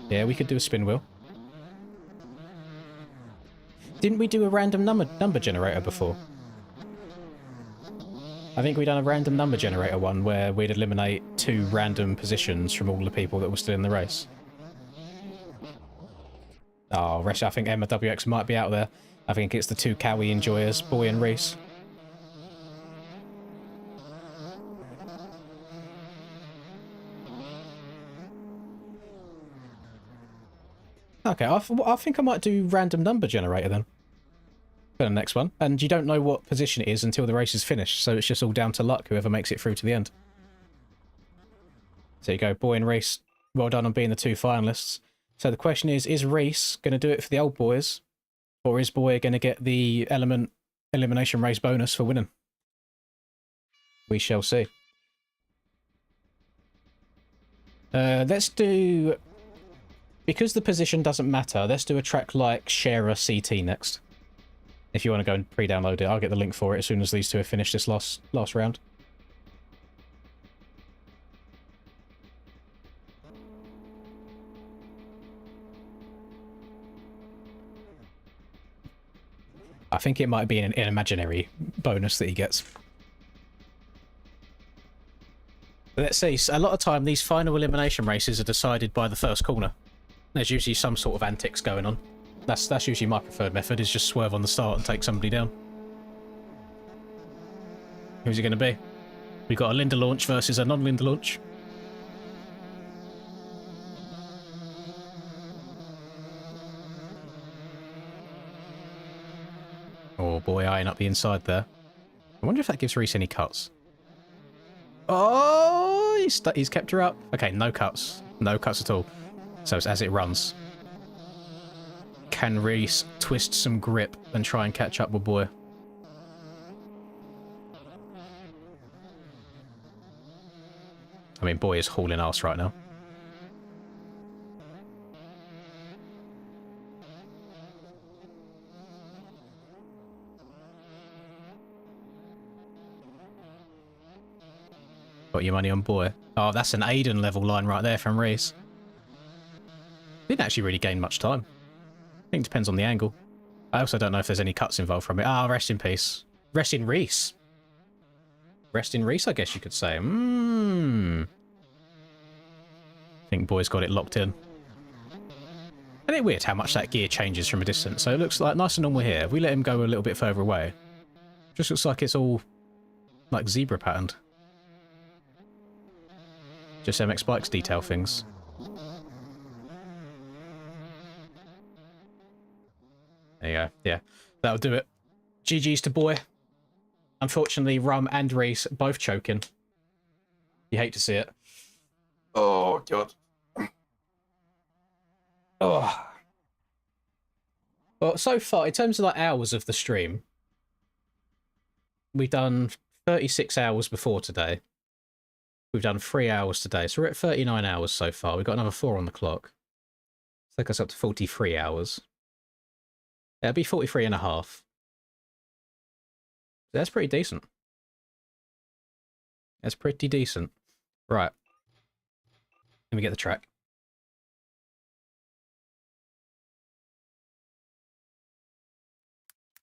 Yeah, we could do a spin wheel. Didn't we do a random number generator before? I think we'd done a random number generator one where we'd eliminate 2 random positions from all the people that were still in the race. Oh, I think Emma WX might be out there. I think it's the 2 Cowie enjoyers, Boy and Reese. Okay, I think I might do random number generator then. For the next one. And you don't know what position it is until the race is finished, so it's just all down to luck, whoever makes it through to the end. So you go, Boy and Reese, well done on being the 2 finalists. So the question is Reese going to do it for the old boys? Or is Boy going to get the elimination race bonus for winning? We shall see. Let's do... Because the position doesn't matter, let's do a track like Sharer CT next. If you want to go and pre-download it, I'll get the link for it as soon as these 2 have finished this last round. I think it might be an imaginary bonus that he gets. Let's see, a lot of time these final elimination races are decided by the first corner. There's usually some sort of antics going on. That's usually my preferred method, is just swerve on the start and take somebody down. Who's it going to be? We've got a Linda launch versus a non-Linda launch. Oh boy, eyeing up the inside there. I wonder if that gives Reese any cuts. Oh, he's kept her up. Okay, no cuts. No cuts at all. So it's as it runs. Can Reese twist some grip and try and catch up with Boy? I mean, Boy is hauling ass right now. Got your money on Boy. Oh, that's an Aiden level line right there from Reese. Didn't actually really gain much time. I think it depends on the angle. I also don't know if there's any cuts involved from it. Ah, rest in peace. Rest in Reese. Rest in Reese, I guess you could say. I think Boy's got it locked in. Isn't it weird how much that gear changes from a distance? So it looks like nice and normal here. If we let him go a little bit further away, just looks like it's all like zebra patterned. Just MX Bikes detail things. There you go. Yeah, that'll do it. GG's to Boy. Unfortunately, Rum and Reese both choking. You hate to see it. Oh, God. Oh. Well, so far, in terms of like hours of the stream, we've done 36 hours before today. we've done 3 hours today. So we're at 39 hours so far. We've got another 4 on the clock. Take us up to 43 hours. It'll be 43 and a half. That's pretty decent. That's pretty decent. Right. Let me get the track.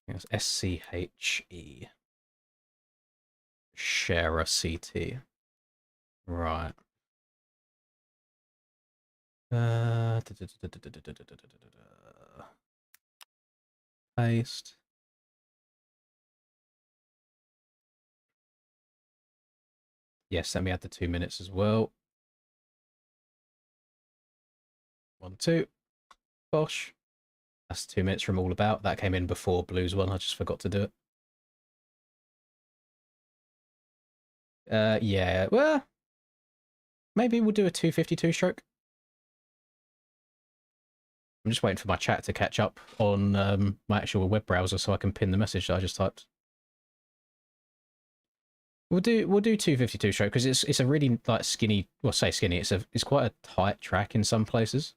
It's SCHE. Share a CT. Right. Paste. Yes, let me add the 2 minutes as well. 1, 2. Bosh. That's 2 minutes from All About. That came in before Blues one. I just forgot to do it. Yeah. Well, maybe we'll do a 252 stroke. I'm just waiting for my chat to catch up on my actual web browser so I can pin the message that I just typed. We'll do 252 stroke because it's a really like skinny. Well, say skinny. It's quite a tight track in some places.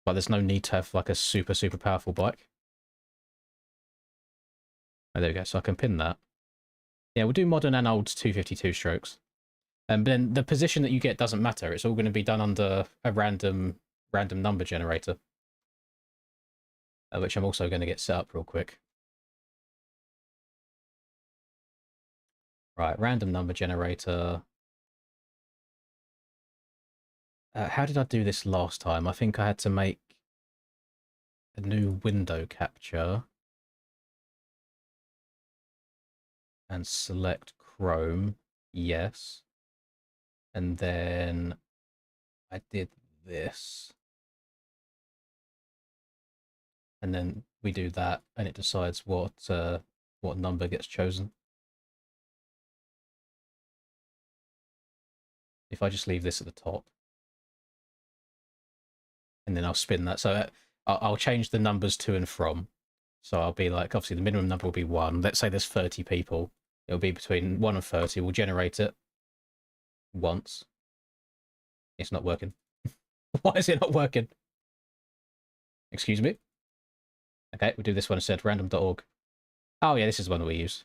Like there's no need to have like a super powerful bike. Oh, there we go. So I can pin that. Yeah, we'll do modern and old 252 strokes. But then the position that you get doesn't matter. It's all going to be done under a random number generator, which I'm also going to get set up real quick. Right, random number generator. How did I do this last time? I think I had to make a new window capture and select Chrome. Yes. And then I did this. And then we do that and it decides what number gets chosen. If I just leave this at the top. And then I'll spin that. So I'll change the numbers to and from. So I'll be like, obviously the minimum number will be 1. Let's say there's 30 people. It'll be between 1 and 30. We'll generate it once. It's not working. Why is it not working? Excuse me? Okay, we'll do this one instead. Random.org. Oh yeah, this is the one that we use.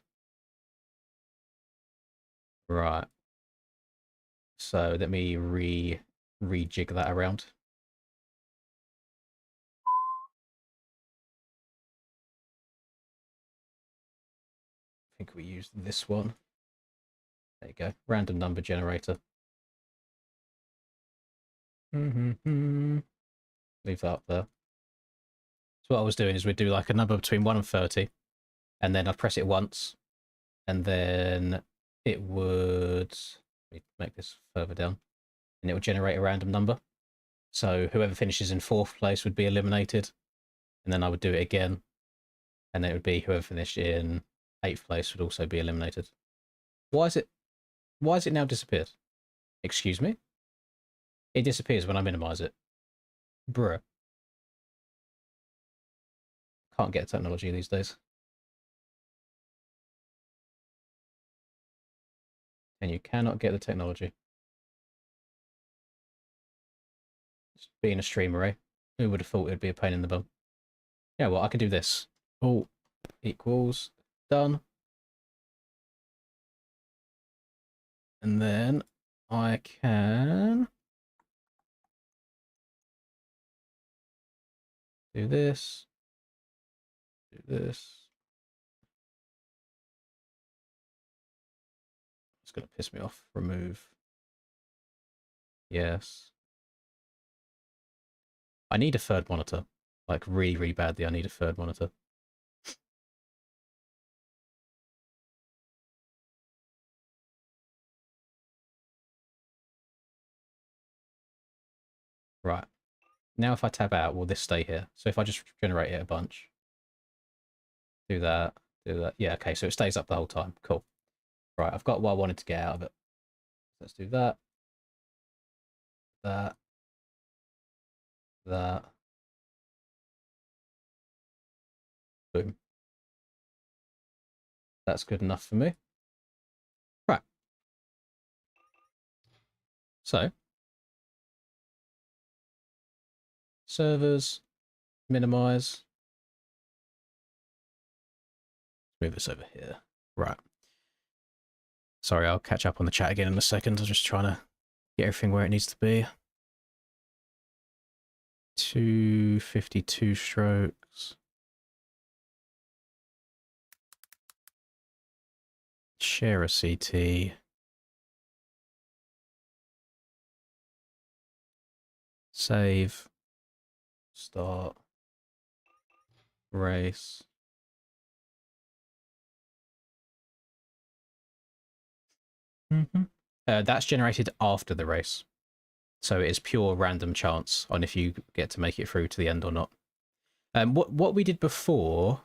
Right. So let me rejig that around. I think we used this one. There you go. Random number generator. Leave that up there. So what I was doing is we'd do like a number between 1 and 30, and then I'd press it once, and then it would make this further down, and it would generate a random number. So whoever finishes in 4th place would be eliminated, and then I would do it again, and then it would be whoever finished in 8th place would also be eliminated. Why is it now disappeared? Excuse me? It disappears when I minimize it. Bruh. Can't get technology these days. And you cannot get the technology. Just being a streamer, eh? Who would have thought it'd be a pain in the bum? Yeah, well, I can do this. All equals done. And then I can do this. Do this. It's going to piss me off. Remove. Yes. I need a third monitor. Like, really badly, I need a third monitor. Right. Now if I tab out, will this stay here? So if I just generate it a bunch. Do that. Do that. Yeah, okay, so it stays up the whole time. Cool. Right, I've got what I wanted to get out of it. Let's do that. That. That. Boom. That's good enough for me. Right. So, servers, minimize. Move this over here. Right. Sorry, I'll catch up on the chat again in a second. I'm just trying to get everything where it needs to be. 252 strokes. Share a CT. Save. Start. Race. That's generated after the race. So it is pure random chance on if you get to make it through to the end or not. What we did before,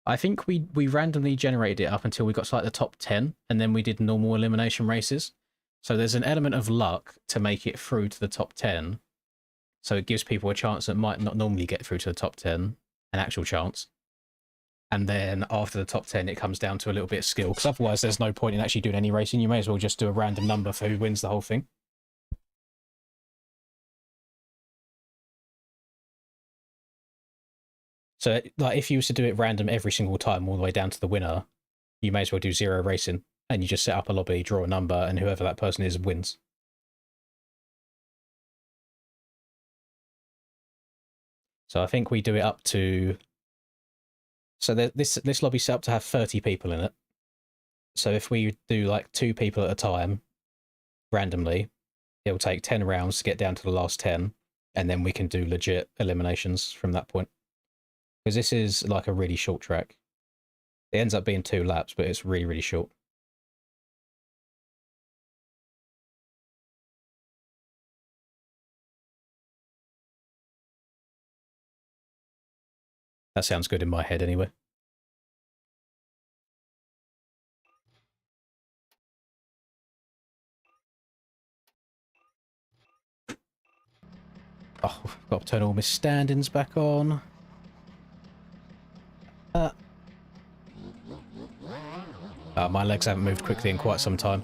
I think we randomly generated it up until we got to like the top 10, and then we did normal elimination races. So there's an element of luck to make it through to the top 10. So it gives people a chance that might not normally get through to the top 10, an actual chance. And then after the top 10, it comes down to a little bit of skill, because otherwise there's no point in actually doing any racing. You may as well just do a random number for who wins the whole thing. So, like, if you was to do it random every single time all the way down to the winner, you may as well do 0 racing, and you just set up a lobby, draw a number, and whoever that person is wins. So I think we do it up to... So this lobby's set up to have 30 people in it. So if we do like 2 people at a time, randomly, it'll take 10 rounds to get down to the last 10, and then we can do legit eliminations from that point. Because this is like a really short track. It ends up being 2 laps, but it's really, really short. That sounds good in my head anyway. Oh, I've got to turn all my stand-ins back on. My legs haven't moved quickly in quite some time.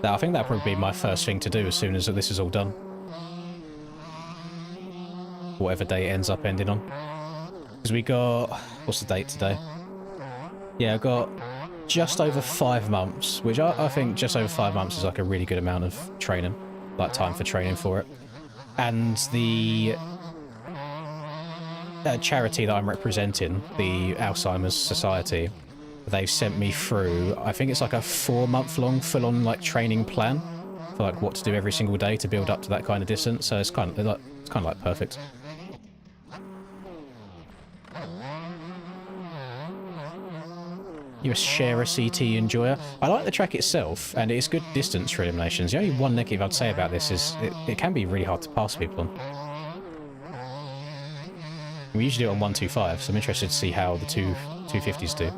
I think that'll probably be my first thing to do as soon as this is all done. Whatever day it ends up ending on. Because we got... What's the date today? Yeah, I got just over 5 months, which I think just over 5 months is like a really good amount of training. Like time for training for it. And the charity that I'm representing, the Alzheimer's Society, they've sent me through, I think it's like a 4-month-long full-on like training plan for like what to do every single day to build up to that kind of distance. So it's kind of like perfect. You're a share a CT enjoyer. I like the track itself, and it's good distance for eliminations. The only one negative I'd say about this is it can be really hard to pass people on. We usually do it on 125, so I'm interested to see how the 250s do.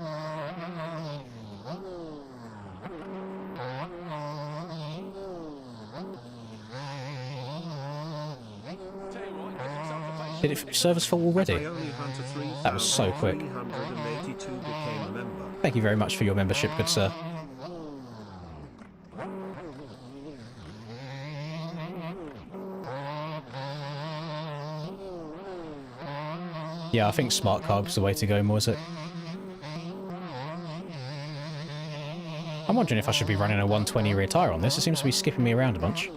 Did it service full already? That was so quick. Thank you very much for your membership, good sir. Yeah, I think smart carb's the way to go more, is it? I'm wondering if I should be running a 120 rear tyre on this. It seems to be skipping me around a bunch.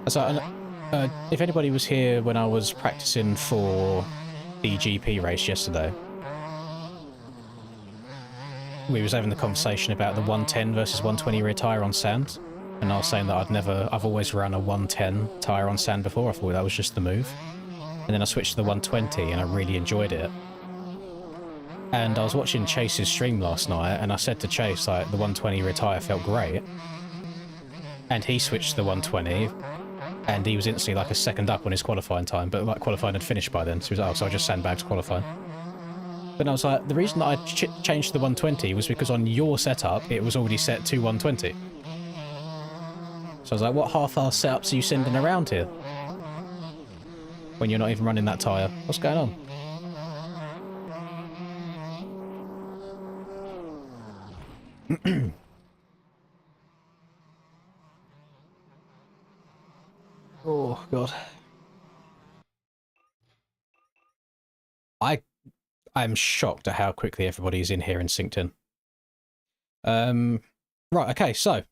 So, if anybody was here when I was practicing for the GP race yesterday, we was having the conversation about the 110 versus 120 rear tyre on sand, and I was saying that I've always run a 110 tyre on sand before. I thought that was just the move, and then I switched to the 120 and I really enjoyed it. And I was watching Chase's stream last night, and I said to Chase, like, the 120 rear tyre felt great, and he switched to the 120. And he was instantly like a second up on his qualifying time, but like qualifying had finished by then. So he was like, oh, so I just sandbagged qualifying. But I was like, the reason that I changed to the 120 was because on your setup, it was already set to 120. So I was like, what half-ass setups are you sending around here? When you're not even running that tyre? What's going on? Oh, God. I'm shocked at how quickly everybody's in here and synced in. Right, okay, so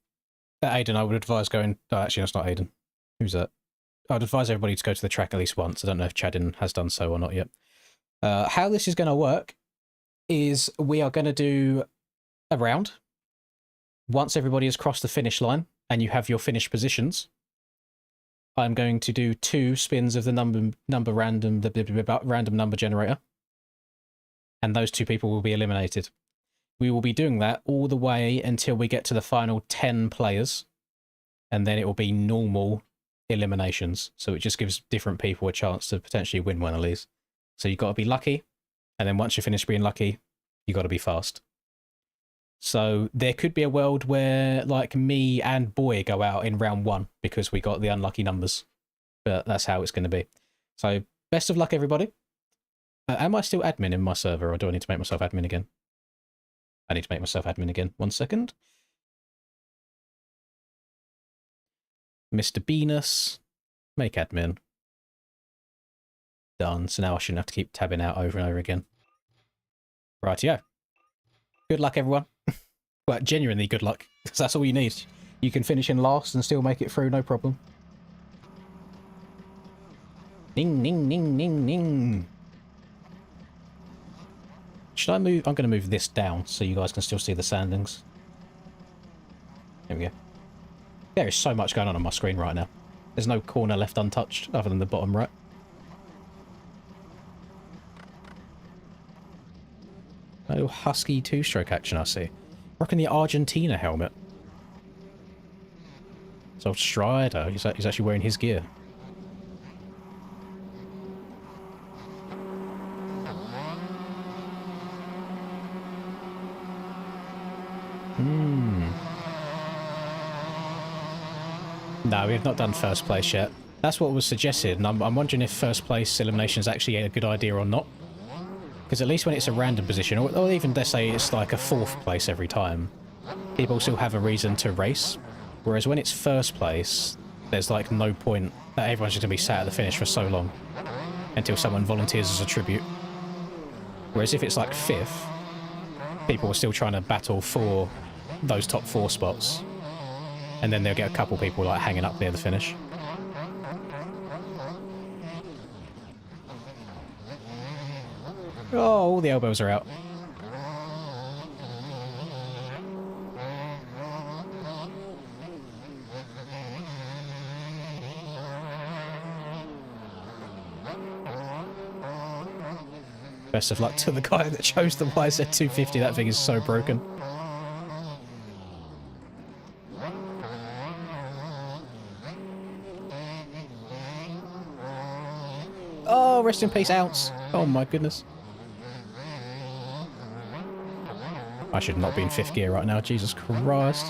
Aiden, I would advise going... Oh, actually, that's not Aiden. Who's that? I'd advise everybody to go to the track at least once. I don't know if Chadin has done so or not yet. How this is going to work is we are going to do a round. Once everybody has crossed the finish line and you have your finished positions, I'm going to do 2 spins of the random number generator. And those 2 people will be eliminated. We will be doing that all the way until we get to the final 10 players. And then it will be normal eliminations. So it just gives different people a chance to potentially win one of these. So you've got to be lucky. And then once you finish being lucky, you've got to be fast. So there could be a world where like me and Boy go out in round 1 because we got the unlucky numbers. But that's how it's going to be. So best of luck, everybody. Am I still admin in my server, or do I need to make myself admin again? I need to make myself admin again. 1 second. Mr. Venus, make admin. Done. So now I shouldn't have to keep tabbing out over and over again. Rightio. Good luck, everyone. Well, genuinely good luck, because that's all you need. You can finish in last and still make it through, no problem. Ning, ning, ning, ning, ning. Should I move? I'm going to move this down so you guys can still see the standings. There we go. There is so much going on my screen right now. There's no corner left untouched other than the bottom right. No husky 2-stroke action, I see. Rocking the Argentina helmet. So Strider, he's actually wearing his gear. No, we have not done first place yet. That's what was suggested, and I'm wondering if first place elimination is actually a good idea or not. Because at least when it's a random position, or even let's say it's like a 4th place every time, people still have a reason to race. Whereas when it's first place, there's like no point that everyone's just going to be sat at the finish for so long until someone volunteers as a tribute. Whereas if it's like 5th, people are still trying to battle for those top 4 spots. And then they'll get a couple people like hanging up near the finish. Oh, all the elbows are out. Best of luck to the guy that chose the YZ250. That thing is so broken. Oh, rest in peace, Ounce. Oh my goodness. I should not be in 5th gear right now, Jesus Christ.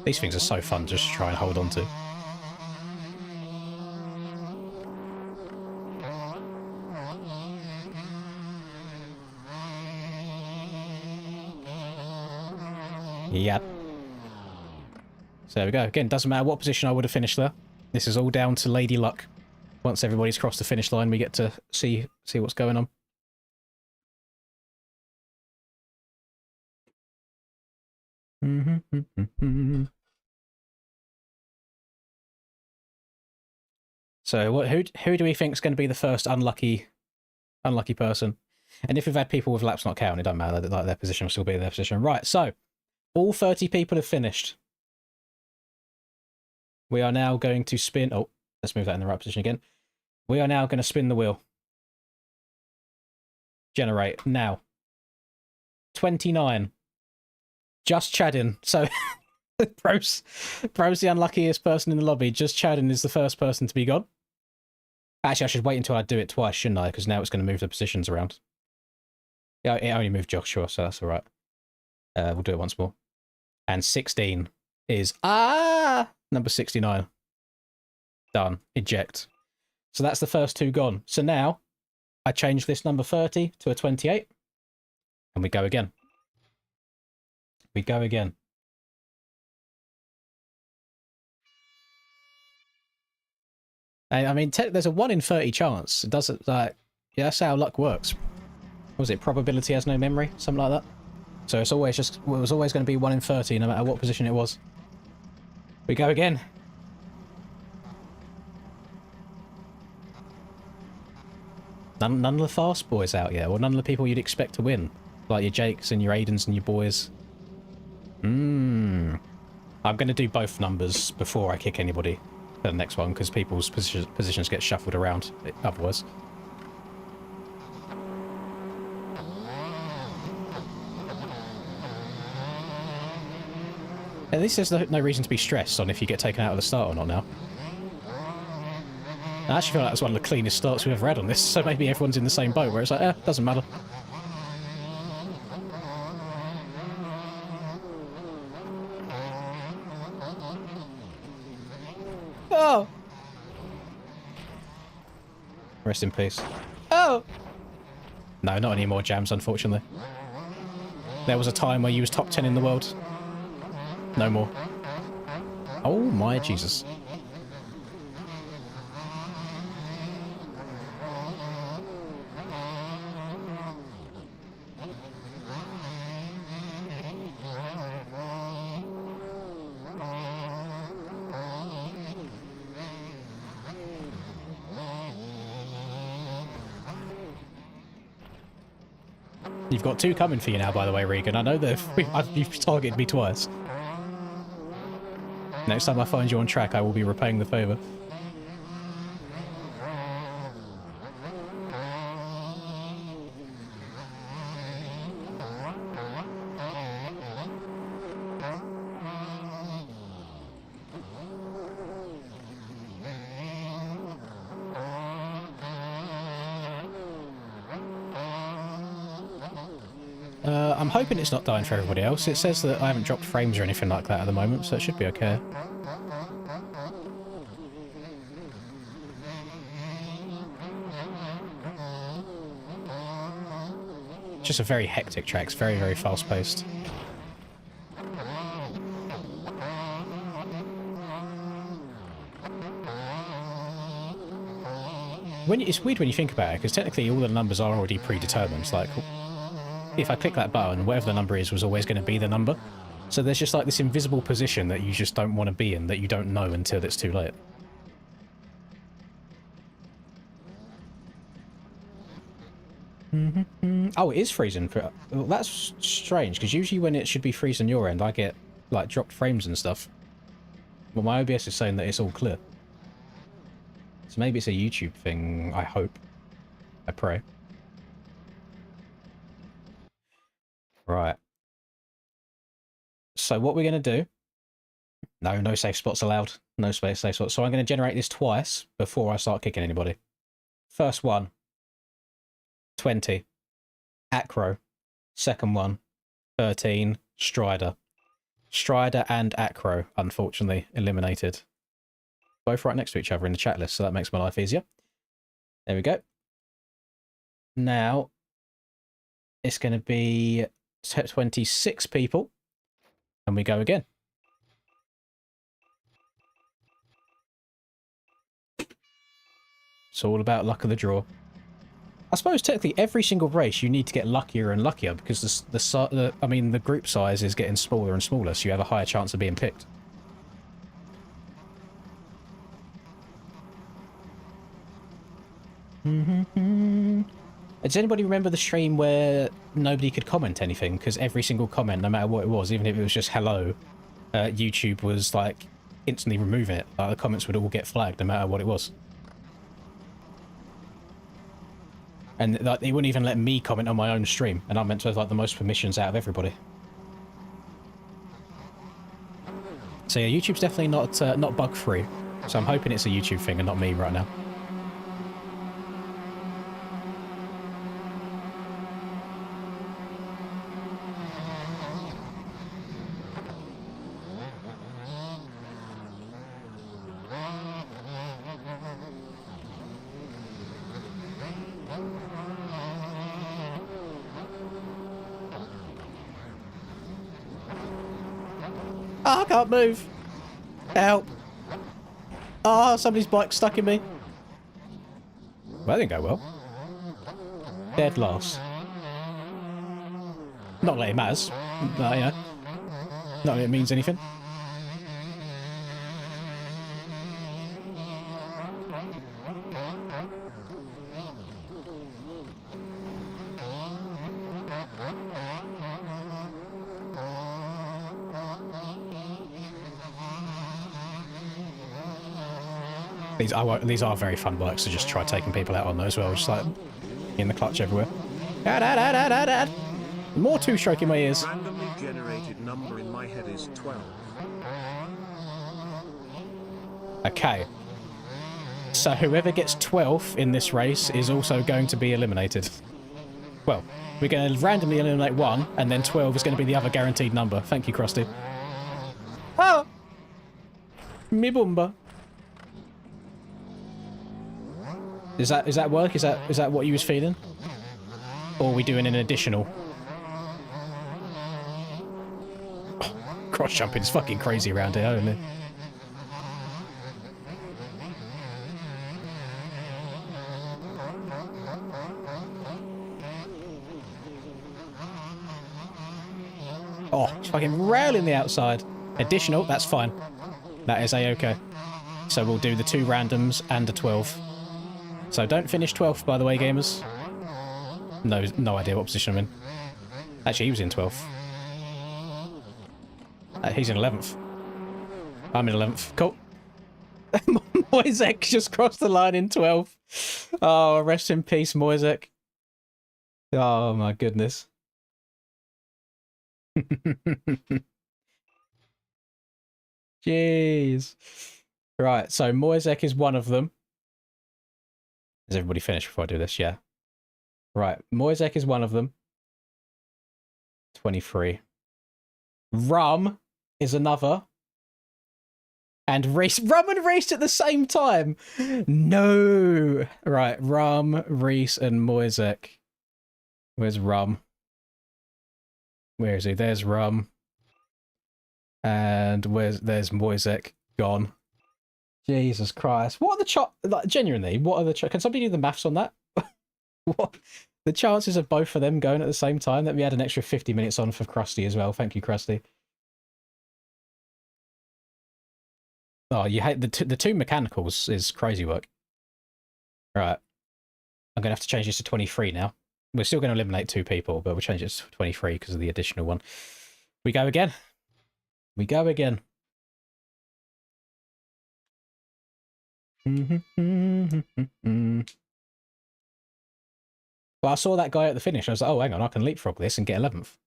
These things are so fun just to try and hold on to. Yep. So there we go. Again, doesn't matter what position I would have finished there. This is all down to Lady Luck. Once everybody's crossed the finish line, we get to see what's going on. So who do we think is going to be the first unlucky Unlucky person. And if we've had people with laps not counted, it doesn't matter. Like, their position will still be their position. Right, so all 30 people have finished. We are now going to spin... Oh, let's move that in the right position again. We are now going to spin the wheel. Generate. Now. 29. Just Chaddin. So, Bro's the unluckiest person in the lobby. Just Chaddin is the first person to be gone. Actually, I should wait until I do it twice, shouldn't I? Because now it's going to move the positions around. Yeah, it only moved Joshua, so that's all right. We'll do it once more. And 16 is... number 69. Done. Eject. So that's the first two gone. So now, I change this number 30 to a 28. And we go again. We go again. I mean, there's a 1 in 30 chance. It doesn't, like... Yeah, that's how luck works. What was it? Probability has no memory? Something like that? So it's always just... Well, it was always going to be 1 in 30, no matter what position it was. We go again. None of the fast boys out yet, or none of the people you'd expect to win. Like your Jakes and your Aidens and your boys. I'm going to do both numbers before I kick anybody for the next one, because people's positions get shuffled around otherwise. At least there's no reason to be stressed on if you get taken out of the start or not now. I actually feel like that's one of the cleanest starts we've ever had on this, so maybe everyone's in the same boat where it's like, doesn't matter. Oh! Rest in peace. Oh! No, not any more jams, unfortunately. There was a time where you was top 10 in the world. No more. Oh my Jesus. You've got 2 coming for you now, by the way, Regan. I know that you've targeted me twice. Next time I find you on track, I will be repaying the favour. I'm hoping it's not dying for everybody else. It says that I haven't dropped frames or anything like that at the moment, so it should be okay. It's just a very hectic track. It's very, very fast-paced. It's weird when you think about it, because technically all the numbers are already predetermined. Like, if I click that button, whatever the number is was always going to be the number. So there's just like this invisible position that you just don't want to be in, that you don't know until it's too late. Oh, it is freezing. Well, that's strange, because usually when it should be freezing your end, I get like dropped frames and stuff. Well, my OBS is saying that it's all clear. So maybe it's a YouTube thing, I hope. I pray. Right. So what we're going to do... No safe spots allowed. No safe spots. So I'm going to generate this twice before I start kicking anybody. First one. 20. Acro. Second one. 13. Strider. Strider and Acro, unfortunately, eliminated. Both right next to each other in the chat list, so that makes my life easier. There we go. Now, it's going to be 26 people, and we go again. It's all about luck of the draw. I suppose technically every single race you need to get luckier and luckier, because the group size is getting smaller and smaller, so you have a higher chance of being picked. Does anybody remember the stream where nobody could comment anything? Because every single comment, no matter what it was, even if it was just hello, YouTube was like instantly removing it. Like, the comments would all get flagged no matter what it was. And like, they wouldn't even let me comment on my own stream, and I'm meant to have like the most permissions out of everybody. So yeah, YouTube's definitely not bug free. So I'm hoping it's a YouTube thing and not me right now. Oh, I can't move. Help. Oh, somebody's bike stuck in me. Well, that didn't go well. Dead last. Not that it matters. No, you know. Not that it means anything. These are very fun bikes to just try taking people out on though as well, just like in the clutch everywhere. More two-stroke in my ears. Randomly generated number in my head is 12. Okay. So whoever gets 12th in this race is also going to be eliminated. Well, we're going to randomly eliminate one, and then 12 is going to be the other guaranteed number. Thank you, Krusty. Oh! Me bumba. Is that work? Is that what you was feeling? Or are we doing an additional? Oh, cross jumping is fucking crazy around here, isn't it? Oh, it's fucking railing the outside. Additional, that's fine. That is a-okay. So we'll do the 2 randoms and a 12. So don't finish 12th, by the way, gamers. No idea what position I'm in. Actually, he was in 12th. He's in 11th. I'm in 11th. Cool. Moisek just crossed the line in 12th. Oh, rest in peace, Moisek. Oh, my goodness. Jeez. Right, so Moisek is one of them. Is everybody finished before I do this? Yeah. Right, Moisek is one of them. 23. Rum is another. And Rum and Reese at the same time. No. Right, Rum, Reese, and Moisek. Where's Rum? Where is he? There's Rum. And there's Moisek. Gone. Jesus Christ. What are the like, genuinely, what are the can somebody do the maths on that? What the chances of both of them going at the same time? Let me add an extra 50 minutes on for Krusty as well. Thank you, Krusty. Oh, you hate the two mechanicals is crazy work. Right. I'm gonna have to change this to 23 now. We're still going to eliminate 2 people, but we'll change it to 23 because of the additional one. We go again. We go again. Well, I saw that guy at the finish. I was like, oh, hang on, I can leapfrog this and get 11th.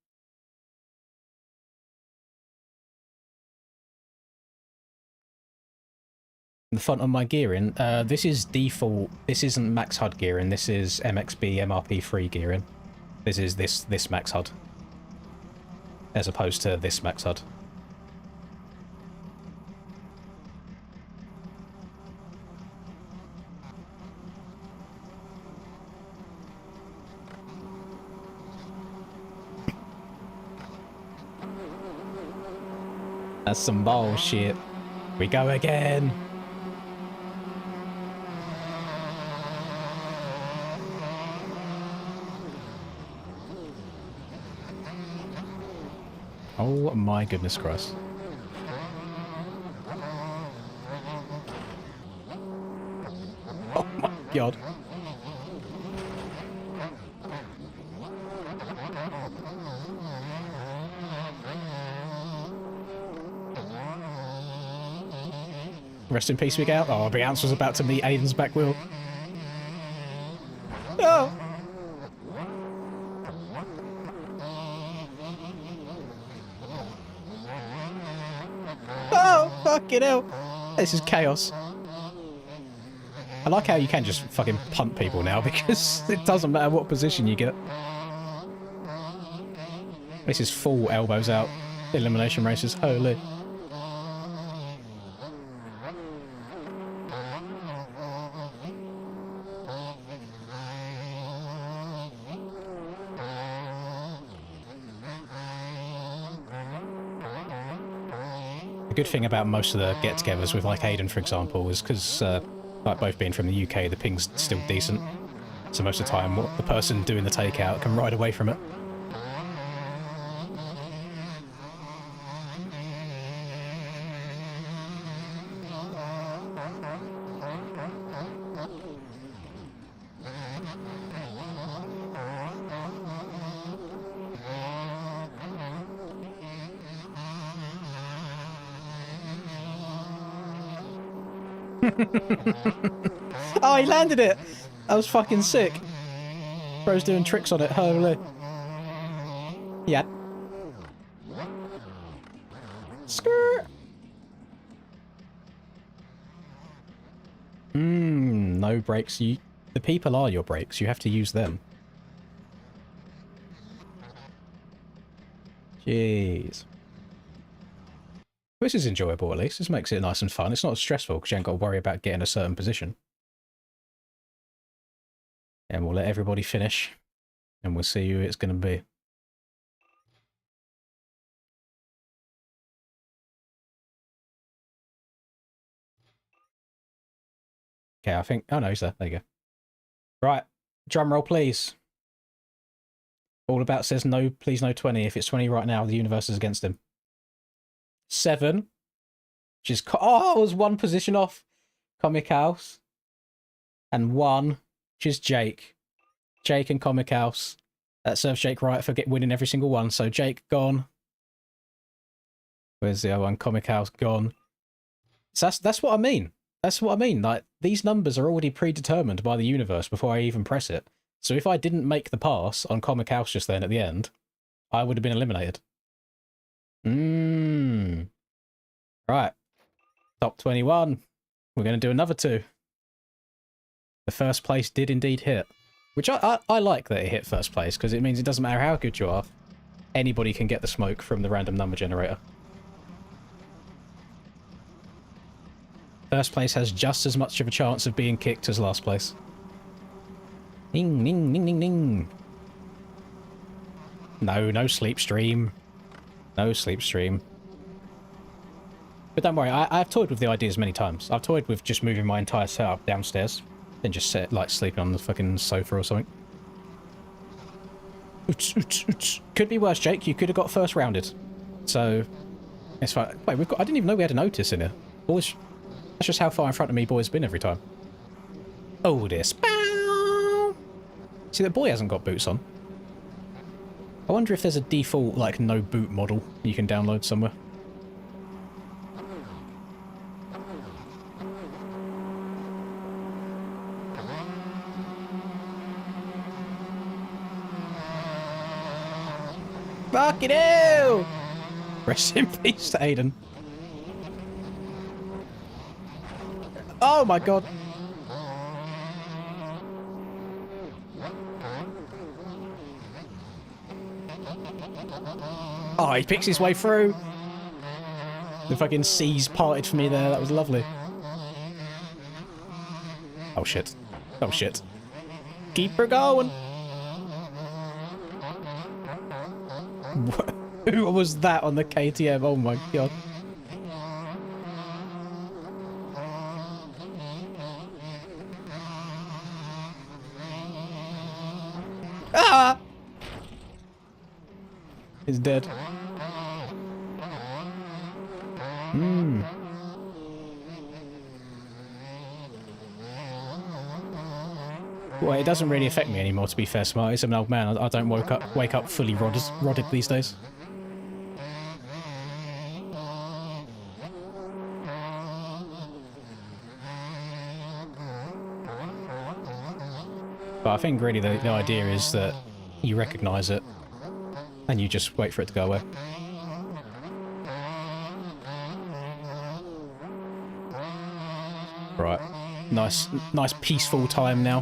The font on my gearing, this is default. This isn't max HUD gearing. This is MXB MRP3 gearing. This is this max HUD. As opposed to this max HUD. That's some bullshit. We go again. Oh my goodness Christ. Oh my god. Rest in peace, Big Out. Oh, Big Outs was about to meet Aiden's back wheel. Oh! Oh, fucking hell. This is chaos. I like how you can just fucking punt people now because it doesn't matter what position you get. This is full elbows out elimination races. Holy. The good thing about most of the get-togethers with like Aiden, for example, is because like both being from the UK, the ping's still decent. So most of the time, the person doing the takeout can ride away from it. Oh, he landed it! That was fucking sick. Bro's doing tricks on it, holy. Yeah. Skirt! No brakes. The people are your brakes. You have to use them. Jeez. This is enjoyable, at least. This makes it nice and fun. It's not stressful because you ain't got to worry about getting a certain position. And we'll let everybody finish. And we'll see who it's going to be. Okay, I think... Oh, no, he's there. There you go. Right. Drum roll, please. All About says no, please no 20. If it's 20 right now, the universe is against him. 7. Which is... Oh, I was one position off. Comic House. And 1, which is Jake. Jake and Comic House. That serves Jake right for winning every single one. So Jake gone. Where's the other one? Comic House gone. So that's what I mean. That's what I mean. Like, these numbers are already predetermined by the universe before I even press it. So if I didn't make the pass on Comic House just then at the end, I would have been eliminated. Right. Top 21. We're going to do another 2. The first place did indeed hit. Which I like that it hit first place, because it means it doesn't matter how good you are. Anybody can get the smoke from the random number generator. First place has just as much of a chance of being kicked as last place. Ning, ning, ning, ning, ning. No sleep stream. No sleep stream. But don't worry, I've toyed with the ideas many times. I've toyed with just moving my entire setup downstairs. Then just sleeping on the fucking sofa or something. Oots, oots, oots. Could be worse, Jake. You could have got first rounded. So, it's fine. Wait, I didn't even know we had a notice in here. Boys, that's just how far in front of me boys been every time. Oh, this. See, the boy hasn't got boots on. I wonder if there's a default, like, no boot model you can download somewhere. Fucking hell! Rest in peace to Aiden. Oh my god! Oh, he picks his way through. The fucking seas parted for me there. That was lovely. Oh shit. Oh shit. Keep her going. Who was that on the KTM? Oh my god. Ah! He's dead. Well, it doesn't really affect me anymore, to be fair, Smarties. I'm an old man. I don't wake up fully rodded these days. But I think really the idea is that you recognise it and you just wait for it to go away. Right. Nice peaceful time now.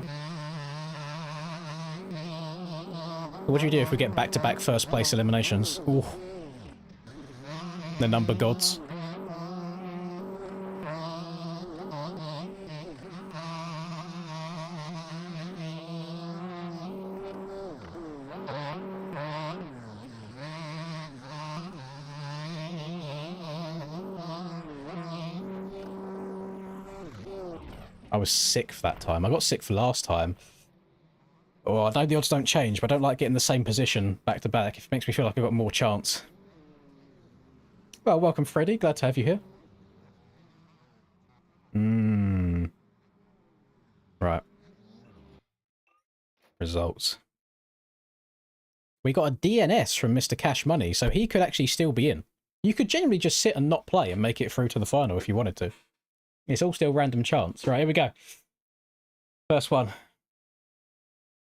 What do you do if we get back-to-back first place eliminations? Ooh. The number gods. I was sick for that time. I got sick for last time. Oh, I know the odds don't change, but I don't like getting the same position back to back. It makes me feel like I've got more chance. Well, welcome, Freddy. Glad to have you here. Right. Results. We got a DNS from Mr. Cash Money, so he could actually still be in. You could genuinely just sit and not play and make it through to the final if you wanted to. It's all still random chance. Right, here we go. First one.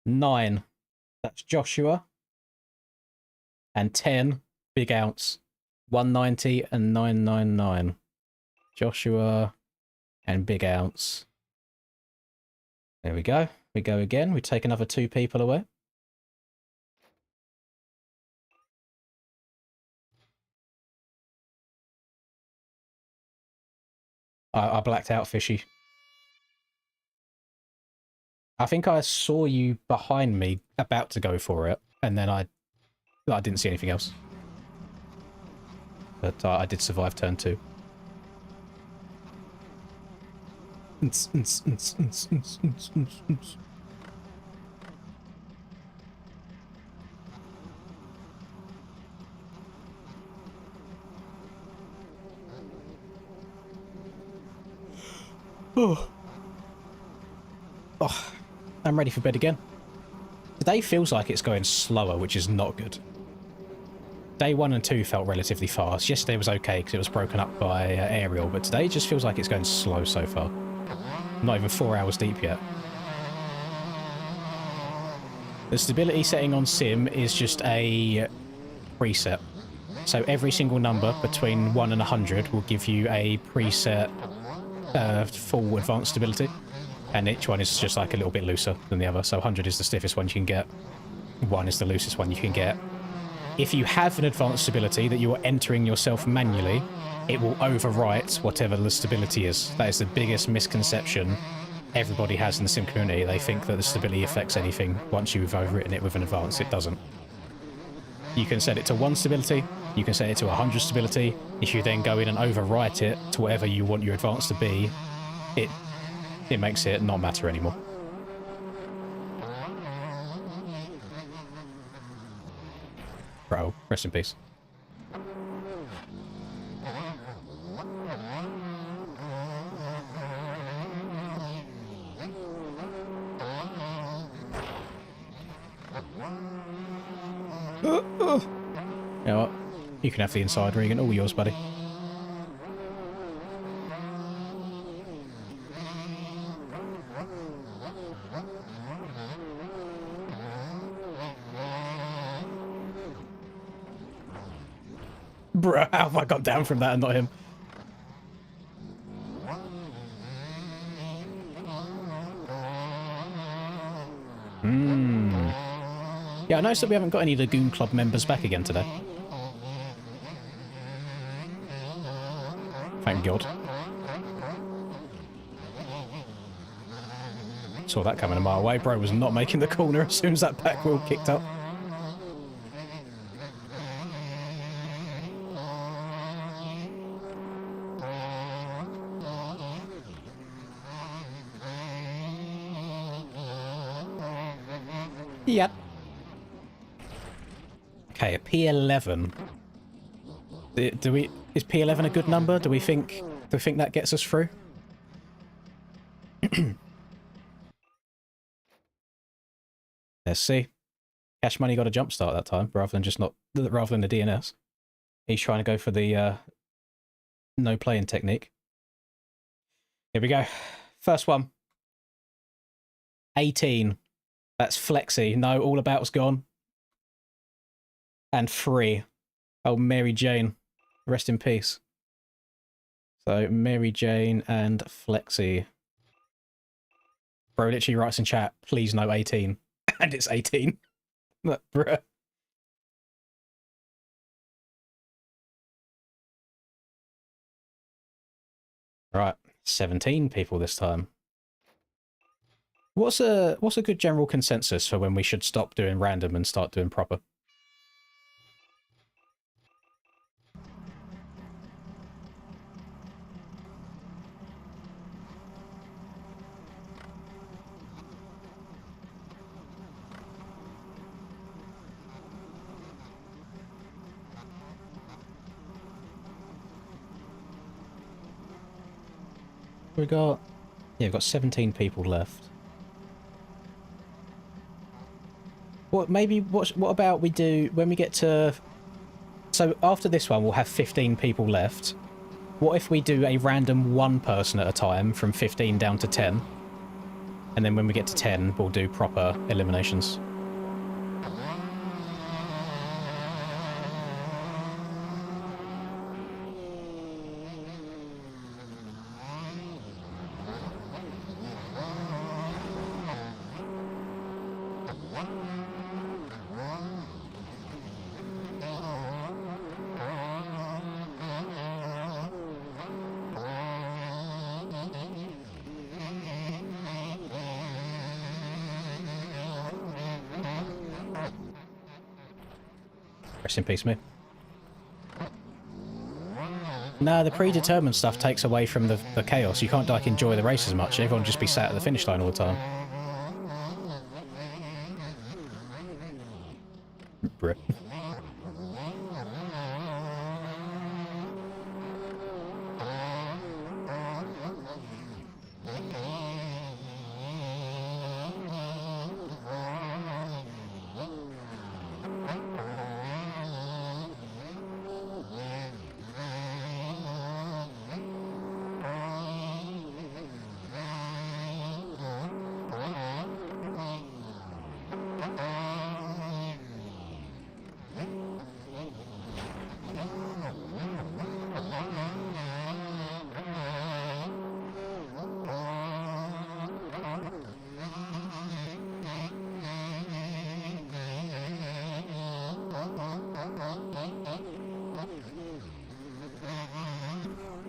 9. That's Joshua. And 10. Big Ounce. 190 and 999. Joshua and Big Ounce. There we go. We go again. We take another 2 people away. I blacked out, Fishy. I think I saw you behind me about to go for it, and then I didn't see anything else. But I did survive turn 2. Oh, I'm ready for bed again. Today feels like it's going slower, which is not good. Day 1 and 2 felt relatively fast. Yesterday was okay because it was broken up by aerial, but today just feels like it's going slow so far. Not even 4 hours deep yet. The stability setting on Sim is just a preset. So every single number between 1 and 100 will give you a preset full advanced stability, and each one is just like a little bit looser than the other. So 100 is the stiffest one you can get, 1 is the loosest one you can get. If you have an advanced stability that you are entering yourself manually, it will overwrite whatever the stability is. That is the biggest misconception everybody has in the sim community. They think that the stability affects anything once you've overwritten it with an advance. It doesn't. You can set it to 1 stability, you can set it to 100 stability. If you then go in and overwrite it to whatever you want your advance to be, it makes it not matter anymore. Bro, rest in peace. You know what? You can have the inside, Regan. All yours, buddy. Bro, how have I got down from that and not him? Yeah, I noticed that we haven't got any Lagoon Club members back again today. Thank God. Saw that coming a mile away. Bro was not making the corner as soon as that back wheel kicked up. Yep. Okay, a P11. Is P11 a good number? Do we think that gets us through? Let's see. Cash Money got a jump start that time, rather than the DNS. He's trying to go for the no playing technique. Here we go. First one. 18. That's Flexi. No, All About's gone. And Free. Oh, Mary Jane. Rest in peace. So, Mary Jane and Flexi. Bro literally writes in chat, please no 18. And it's 18. Bruh. Right, 17 people this time. What's a good general consensus for when we should stop doing random and start doing proper? We got, yeah, we've got 17 people left. What about we do when we get to, so after this one we'll have 15 people left. What if we do a random one person at a time from 15 down to 10? And then when we get to 10 we'll do proper eliminations. Rest in peace, me. No, the predetermined stuff takes away from the chaos. You can't like enjoy the race as much. Everyone will just be sat at the finish line all the time. Bruh.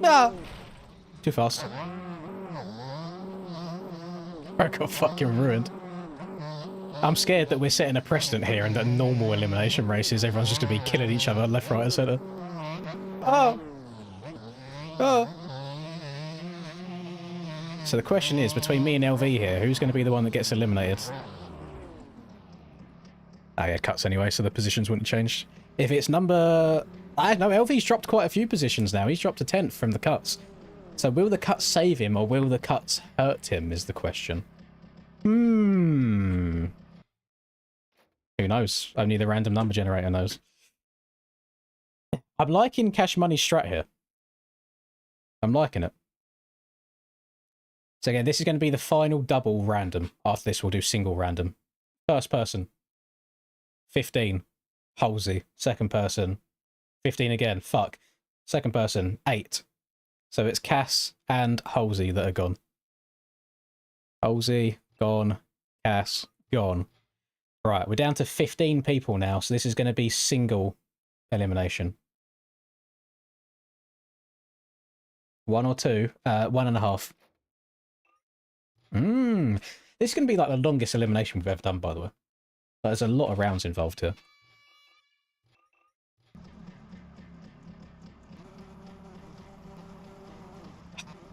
No! Too fast. I got fucking ruined. I'm scared that we're setting a precedent here and that normal elimination races, everyone's just going to be killing each other left, right and centre. Oh! Oh! So the question is, between me and LV here, who's going to be the one that gets eliminated? I had cuts anyway, so the positions wouldn't change. If it's number... I don't know, LV's dropped quite a few positions now. He's dropped a 10th from the cuts. So will the cuts save him or will the cuts hurt him is the question. Who knows? Only the random number generator knows. I'm liking Cash Money strat here. I'm liking it. So again, this is going to be the final double random. After this, we'll do single random. First person, 15. Halsey. Second person, 15 again. Fuck. Second person, 8. So it's Cass and Halsey that are gone. Halsey, gone. Cass, gone. Right, we're down to 15 people now, so this is going to be single elimination. 1 or 2? 1.5. This is going to be like the longest elimination we've ever done, by the way. But there's a lot of rounds involved here.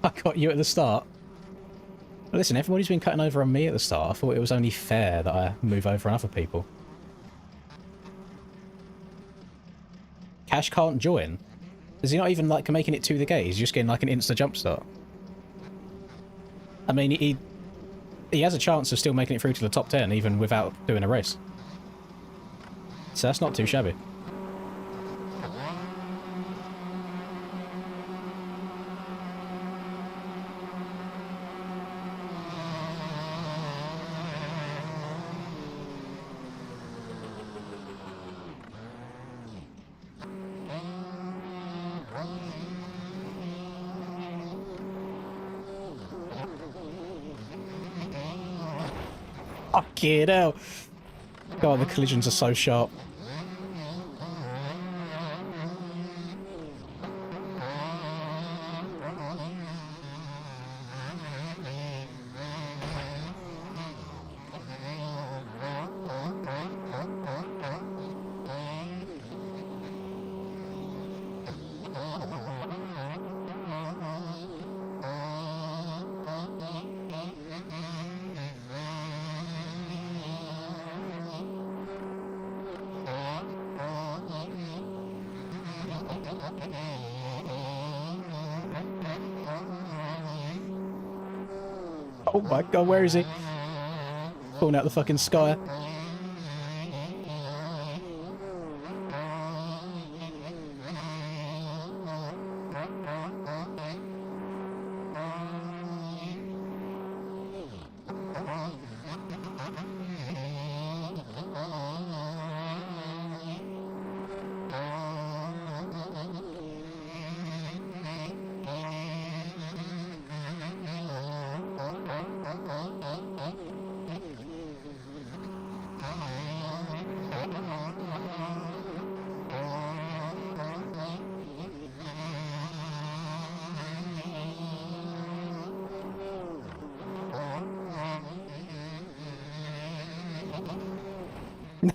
I got you at the start. Well, listen, everybody's been cutting over on me at the start. I thought it was only fair that I move over on other people. Cash can't join. Is he not even like making it to the gate? He's just getting like an insta jump start. I mean, he has a chance of still making it through to the top 10 even without doing a race. So that's not too shabby. Fucking hell. God, the collisions are so sharp. Oh my god, where is he? Pulling out the fucking sky.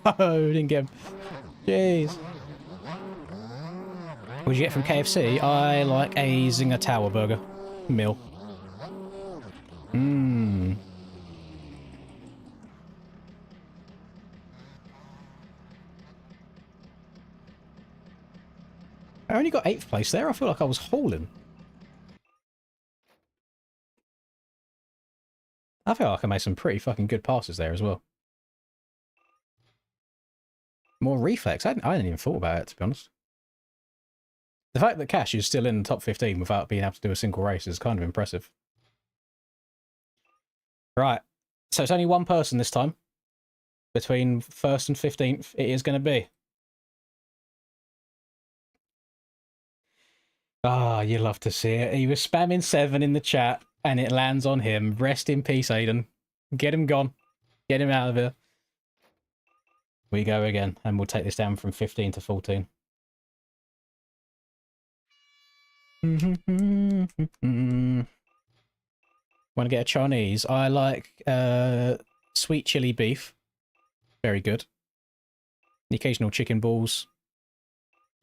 No, didn't get him. Jeez. What did you get from KFC? I like a Zinger Tower Burger. Meal. Mmm. I only got 8th place there. I feel like I was hauling. I feel like I made some pretty fucking good passes there as well. More reflex. I hadn't even thought about it, to be honest. The fact that Cash is still in the top 15 without being able to do a single race is kind of impressive. Right. So it's only one person this time. Between 1st and 15th, it is going to be. Ah, you love to see it. He was spamming 7 in the chat, and it lands on him. Rest in peace, Aiden. Get him gone. Get him out of here. We go again, and we'll take this down from 15 to 14. Want to get a Chinese? I like sweet chili beef. Very good. The occasional chicken balls.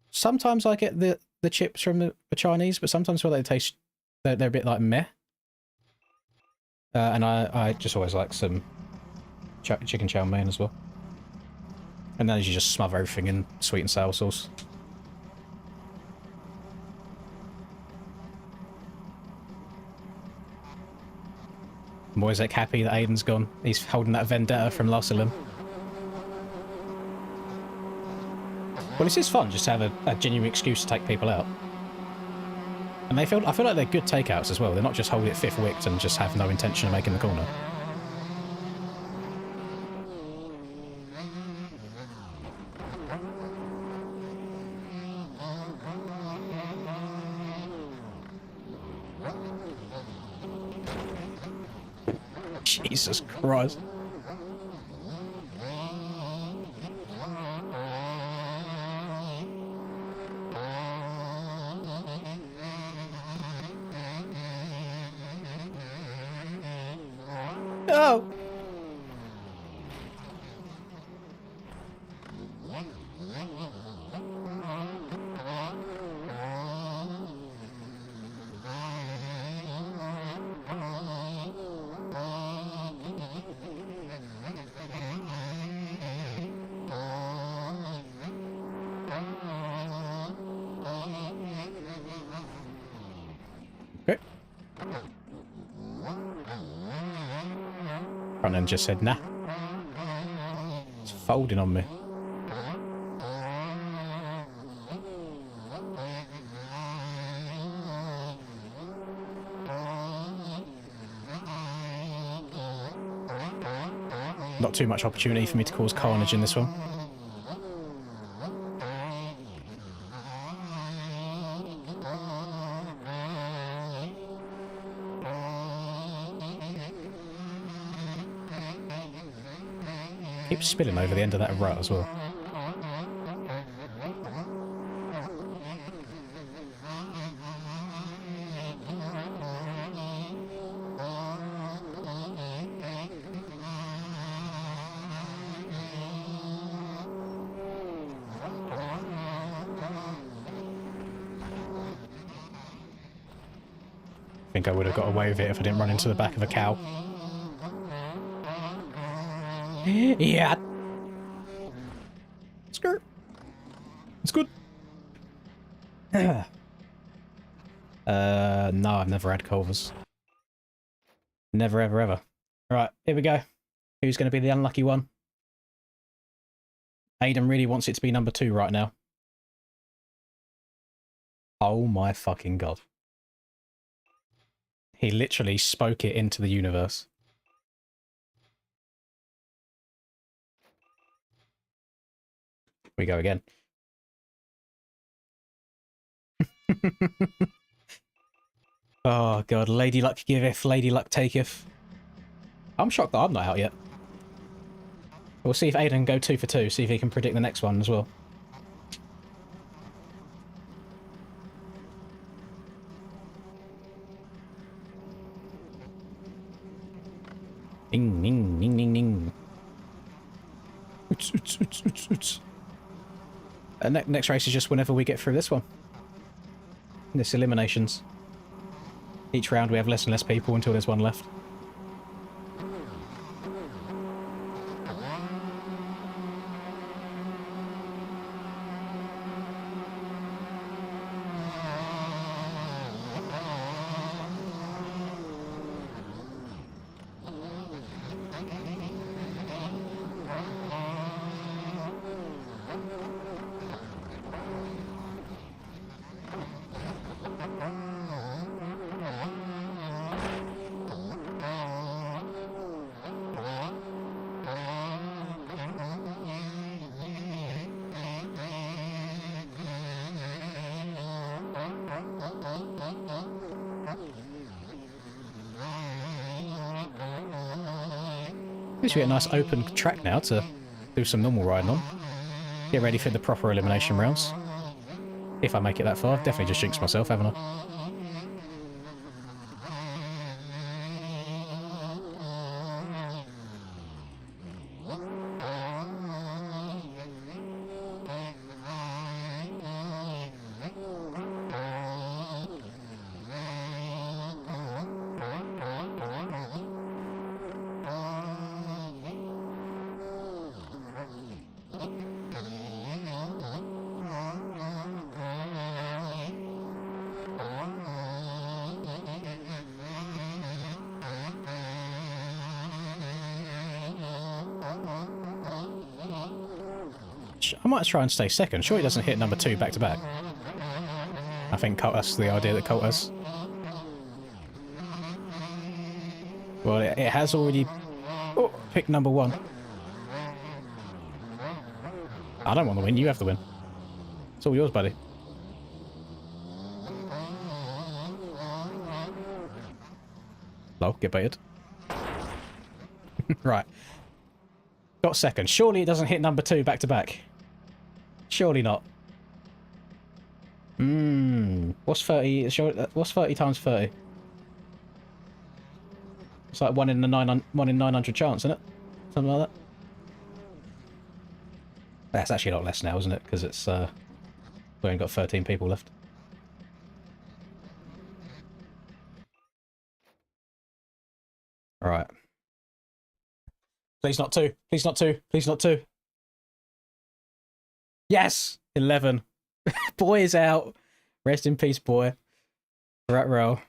Sometimes I get the chips from the Chinese, but sometimes I feel like they taste... They're a bit like meh. And I just always like some chicken chow mein as well. And then you just smother everything in sweet and sour sauce. I'm always like happy that Aiden's gone. He's holding that vendetta from last Elim. Well, this is fun, just to have a genuine excuse to take people out. And I feel like they're good takeouts as well. They're not just holding it 5th wicked and just have no intention of making the corner. Jesus Christ. Oh! Okay. Front end just said, nah. It's folding on me. Not too much opportunity for me to cause carnage in this one. Keeps spilling over the end of that rut as well. I think I would have got away with it if I didn't run into the back of a cow. Yeah. Skirt. It's good. No, I've never had Culvers. Never, ever, ever. Right, here we go. Who's going to be the unlucky one? Aiden really wants it to be number 2 right now. Oh my fucking god. He literally spoke it into the universe. We go again. Oh god, Lady Luck giveth, Lady Luck taketh. I'm shocked that I'm not out yet. We'll see if Aiden can go 2 for 2, see if he can predict the next one as well. Ding, ding, ding, ding, ding. Oots, oots, oots, oots, oots. Next race is just whenever we get through this one. This eliminations. Each round we have less and less people until there's one left. At least we get a nice open track now to do some normal riding on. Get ready for the proper elimination rounds. If I make it that far, definitely just jinxed myself, haven't I? I might try and stay second. Sure, he doesn't hit number 2 back to back. I think that's the idea that Colt has. Well, it has already picked number 1. I don't want the win. You have the win. It's all yours, buddy. Lol, get baited. Right. Got second. Surely it doesn't hit number 2 back to back. Surely not. What's 30? What's 30 times 30? It's like 1 in 900 chance, isn't it? Something like that. That's actually a lot less now, isn't it? Because it's we only got 13 people left. All right. Please not 2. Please not 2. Please not 2. Yes! 11. Boy is out. Rest in peace, boy. Rat row.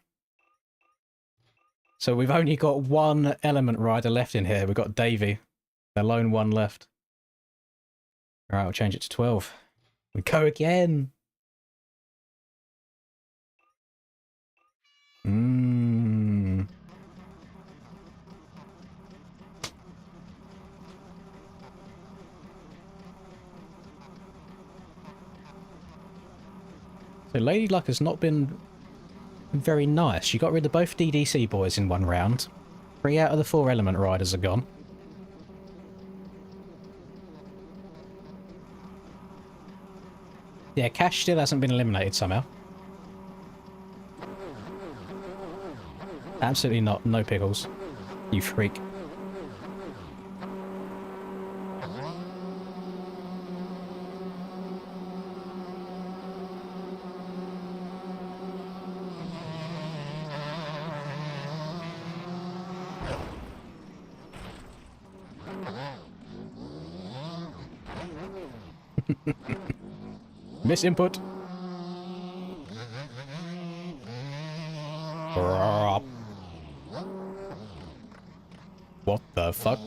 So we've only got 1 element rider left in here. We've got Davey. The lone one left. Alright, we'll change it to 12. We go again. So Lady Luck has not been very nice. She got rid of both DDC boys in 1 round. 3 out of the 4 element riders are gone. Yeah, Cash still hasn't been eliminated somehow. Absolutely not. No pickles. You freak. Miss input. What the fuck?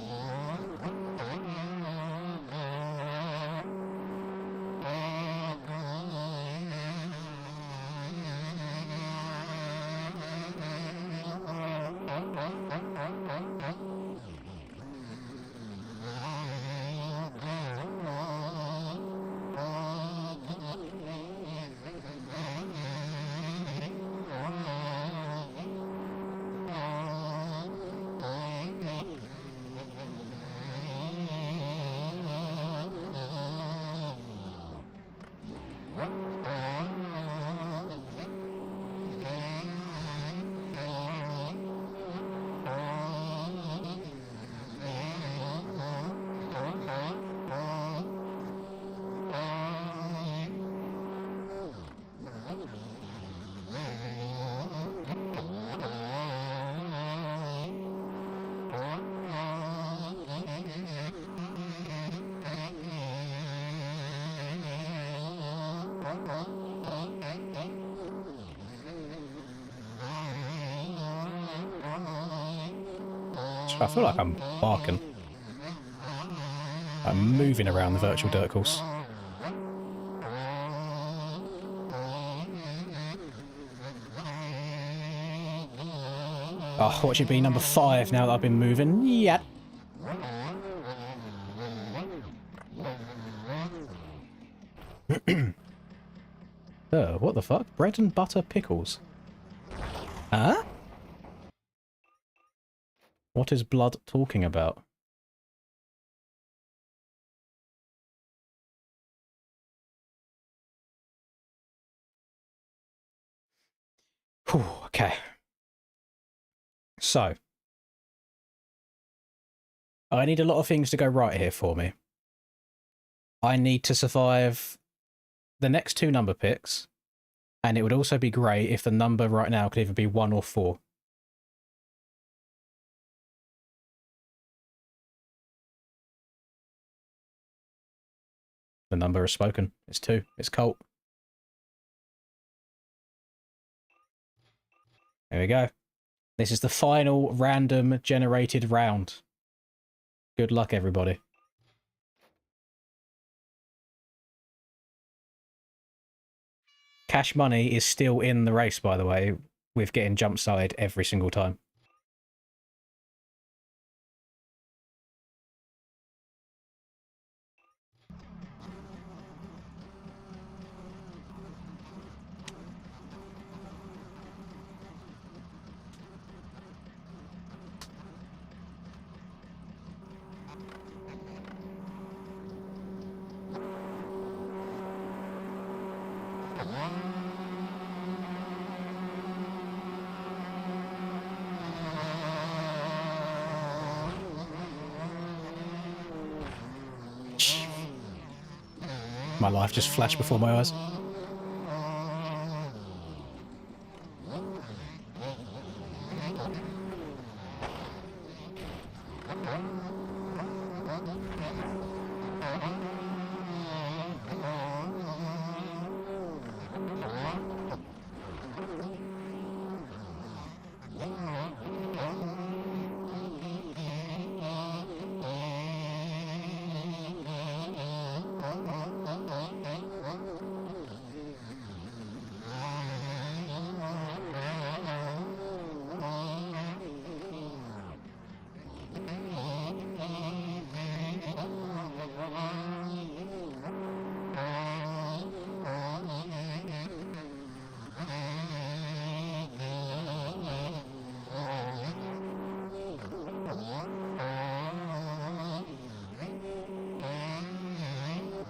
I feel like I'm barking. I'm moving around the virtual dirt course. Oh, what should be number 5 now that I've been moving? Yeah. What the fuck? Bread and butter pickles. Huh? What is Blood talking about? Whew, okay. So. I need a lot of things to go right here for me. I need to survive the next 2 number picks. And it would also be great if the number right now could either be 1 or 4. The number has spoken. It's 2. It's Colt. There we go. This is the final random generated round. Good luck, everybody. Cash Money is still in the race, by the way, with getting jump-started every single time. My life just flashed before my eyes.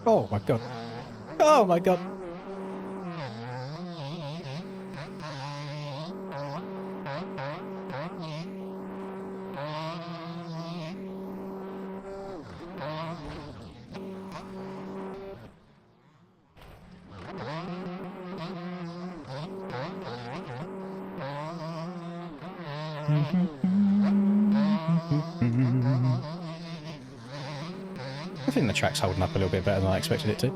Oh my god. Oh my god. I think the track's holding up a little bit better than I expected it to.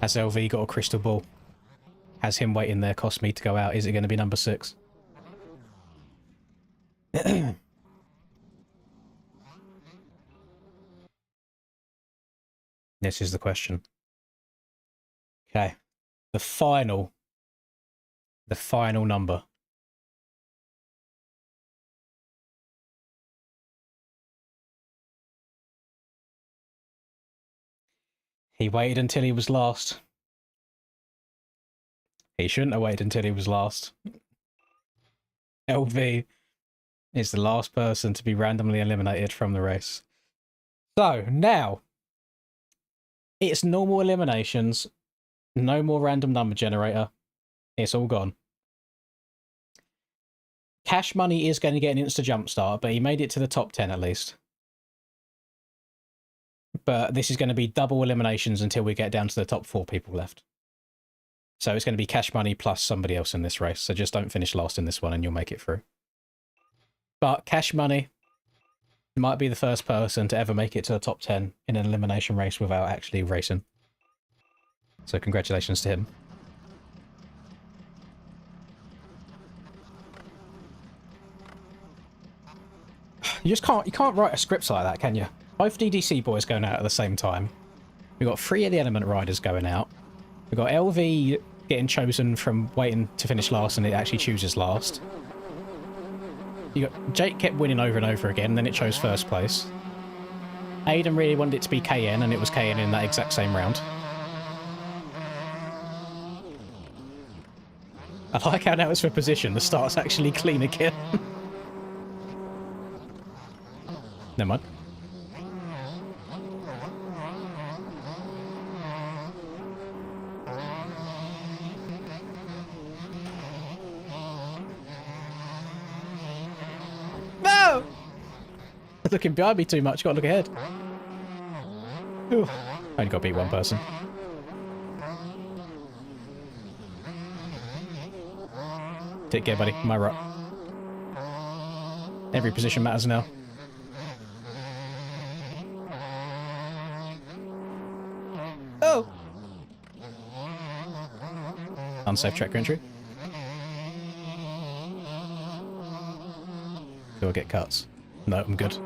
Has LV got a crystal ball? Has him waiting there cost me to go out? Is it going to be number 6? This is the question. Okay. The final number. He waited until he was last. He shouldn't have waited until he was last. LV is the last person to be randomly eliminated from the race. So, now, it's normal eliminations. No more random number generator. It's all gone. Cash Money is going to get an insta jump start, but he made it to the top 10 at least. But this is going to be double eliminations until we get down to the top 4 people left. So it's going to be Cash Money plus somebody else in this race. So just don't finish last in this one and you'll make it through. But Cash Money might be the first person to ever make it to the top 10 in an elimination race without actually racing. So congratulations to him. You can't write a script like that, can you? Both DDC boys going out at the same time. We've got 3 of the Element Riders going out. We've got LV getting chosen from waiting to finish last and it actually chooses last. You got Jake kept winning over and over again, then it chose first place. Aiden really wanted it to be KN and it was KN in that exact same round. I like how now it's for position, the start's actually clean again. Never mind. No! Looking behind me too much, gotta look ahead. Ooh. Only gotta beat one person. Take care, buddy. My right. Every position matters now. Oh! Unsafe track entry. Do I get cuts? No, I'm good.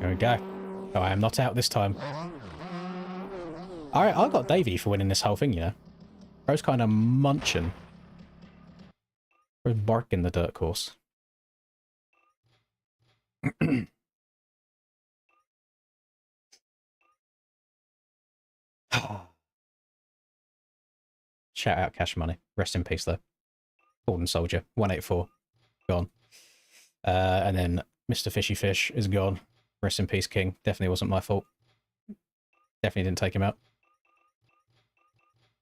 There we go. Oh, I am not out this time. Alright, I got Davey for winning this whole thing, you know. Bro's kind of munching. Bro's barking the dirt course. Shout out Cash Money. Rest in peace, though. Fallen Soldier. 184. Gone. And then Mr. Fishy Fish is gone. Rest in peace, King. Definitely wasn't my fault. Definitely didn't take him out.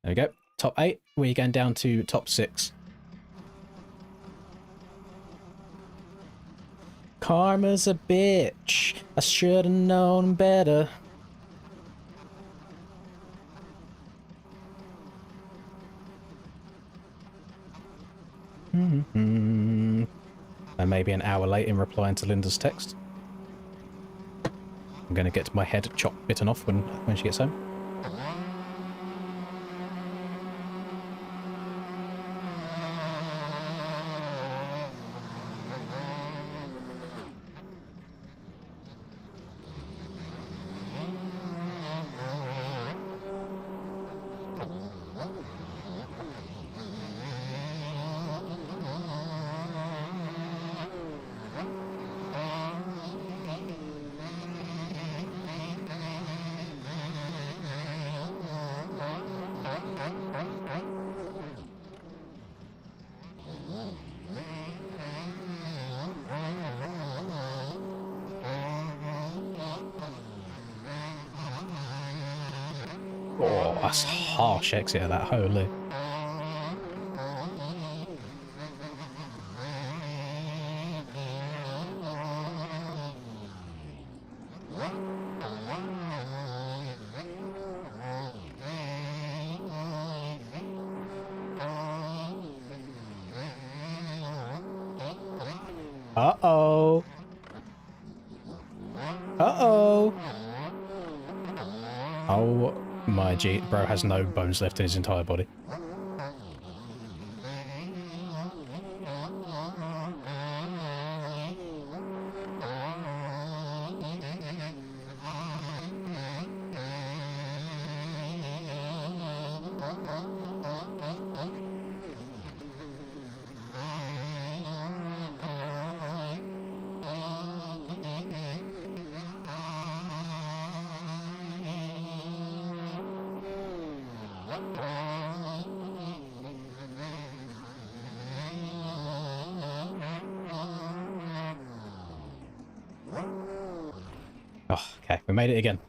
There we go. Top 8. We're going down to top 6. Karma's a bitch. I should have known better. And maybe an hour late in replying to Linda's text. I'm going to get my head bitten off when she gets home. Oh, that's a harsh exit of that, holy. Uh-oh. Uh-oh. Oh my G, bro has no bones left in his entire body. Oh, okay, we made it again.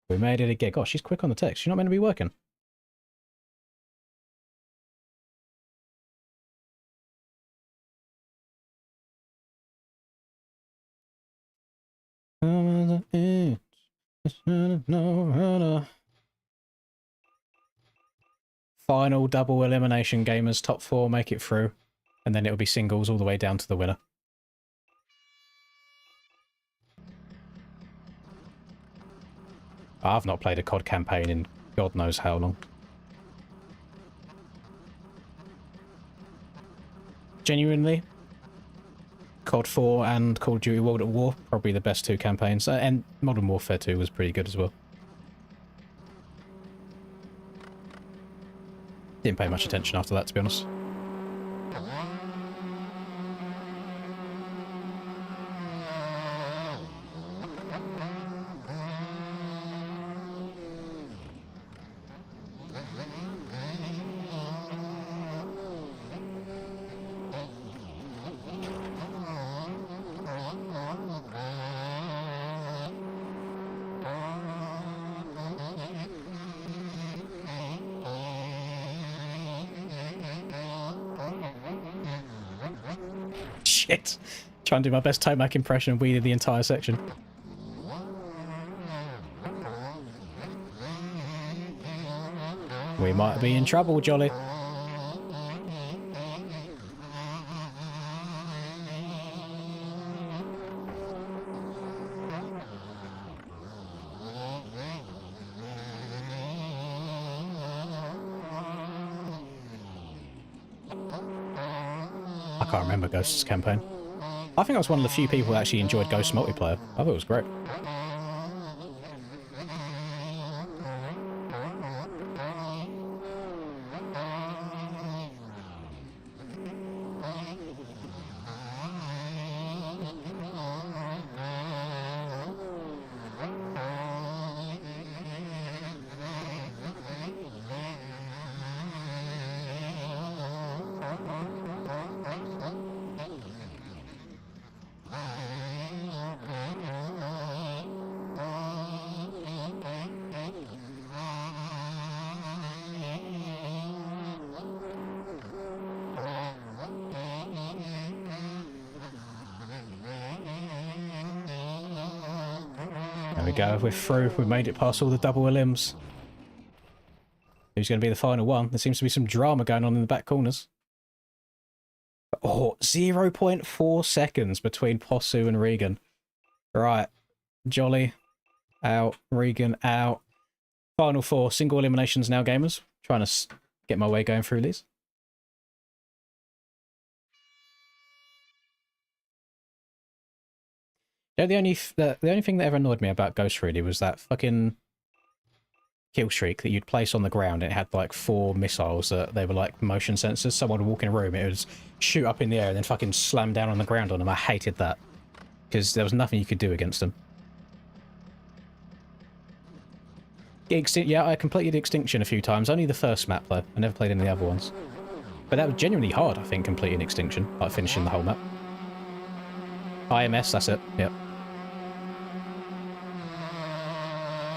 We made it again. Gosh, she's quick on the text. She's not meant to be working. Final double elimination gamers, top 4 make it through, and then it'll be singles all the way down to the winner. I've not played a COD campaign in God knows how long. Genuinely, COD 4 and Call of Duty World at War, probably the best 2 campaigns, and Modern Warfare 2 was pretty good as well. Didn't pay much attention after that, to be honest. Shit. Trying to do my best Tomac impression and weeded the entire section. We might be in trouble, Jolly. I can't remember Ghost's campaign. I think I was one of the few people that actually enjoyed Ghost multiplayer. I thought it was great. There we go, we're through. We made it past all the double elims. Who's going to be the final one? There seems to be some drama going on in the back corners. Oh, 0.4 seconds between Possu and Regan. Right. Jolly out. Regan out. Final four. Single eliminations now, gamers. Trying to get my way going through these. Yeah, the only thing that ever annoyed me about Ghost Recon was that fucking kill streak that you'd place on the ground. It had like 4 missiles that they were like motion sensors. Someone would walk in a room, it would shoot up in the air and then fucking slam down on the ground on them. I hated that because there was nothing you could do against them. Yeah, I completed Extinction a few times. Only the first map though. I never played any of the other ones. But that was genuinely hard, I think, completing Extinction, like finishing the whole map. IMS, that's it. Yep.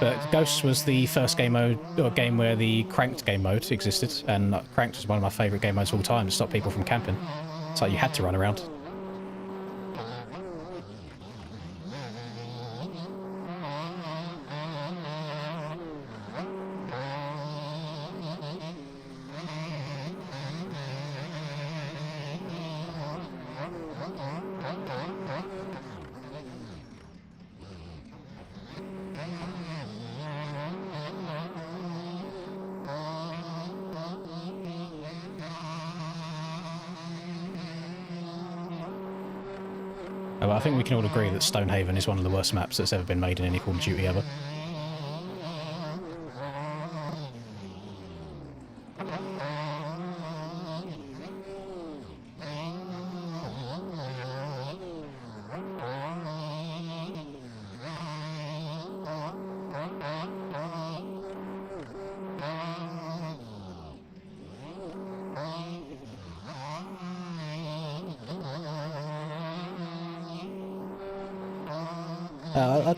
But Ghost was the first game mode, or game where the cranked game mode existed, and cranked was one of my favourite game modes of all time to stop people from camping. It's like you had to run around. Well, I think we can all agree that Stonehaven is one of the worst maps that's ever been made in any Call of Duty ever.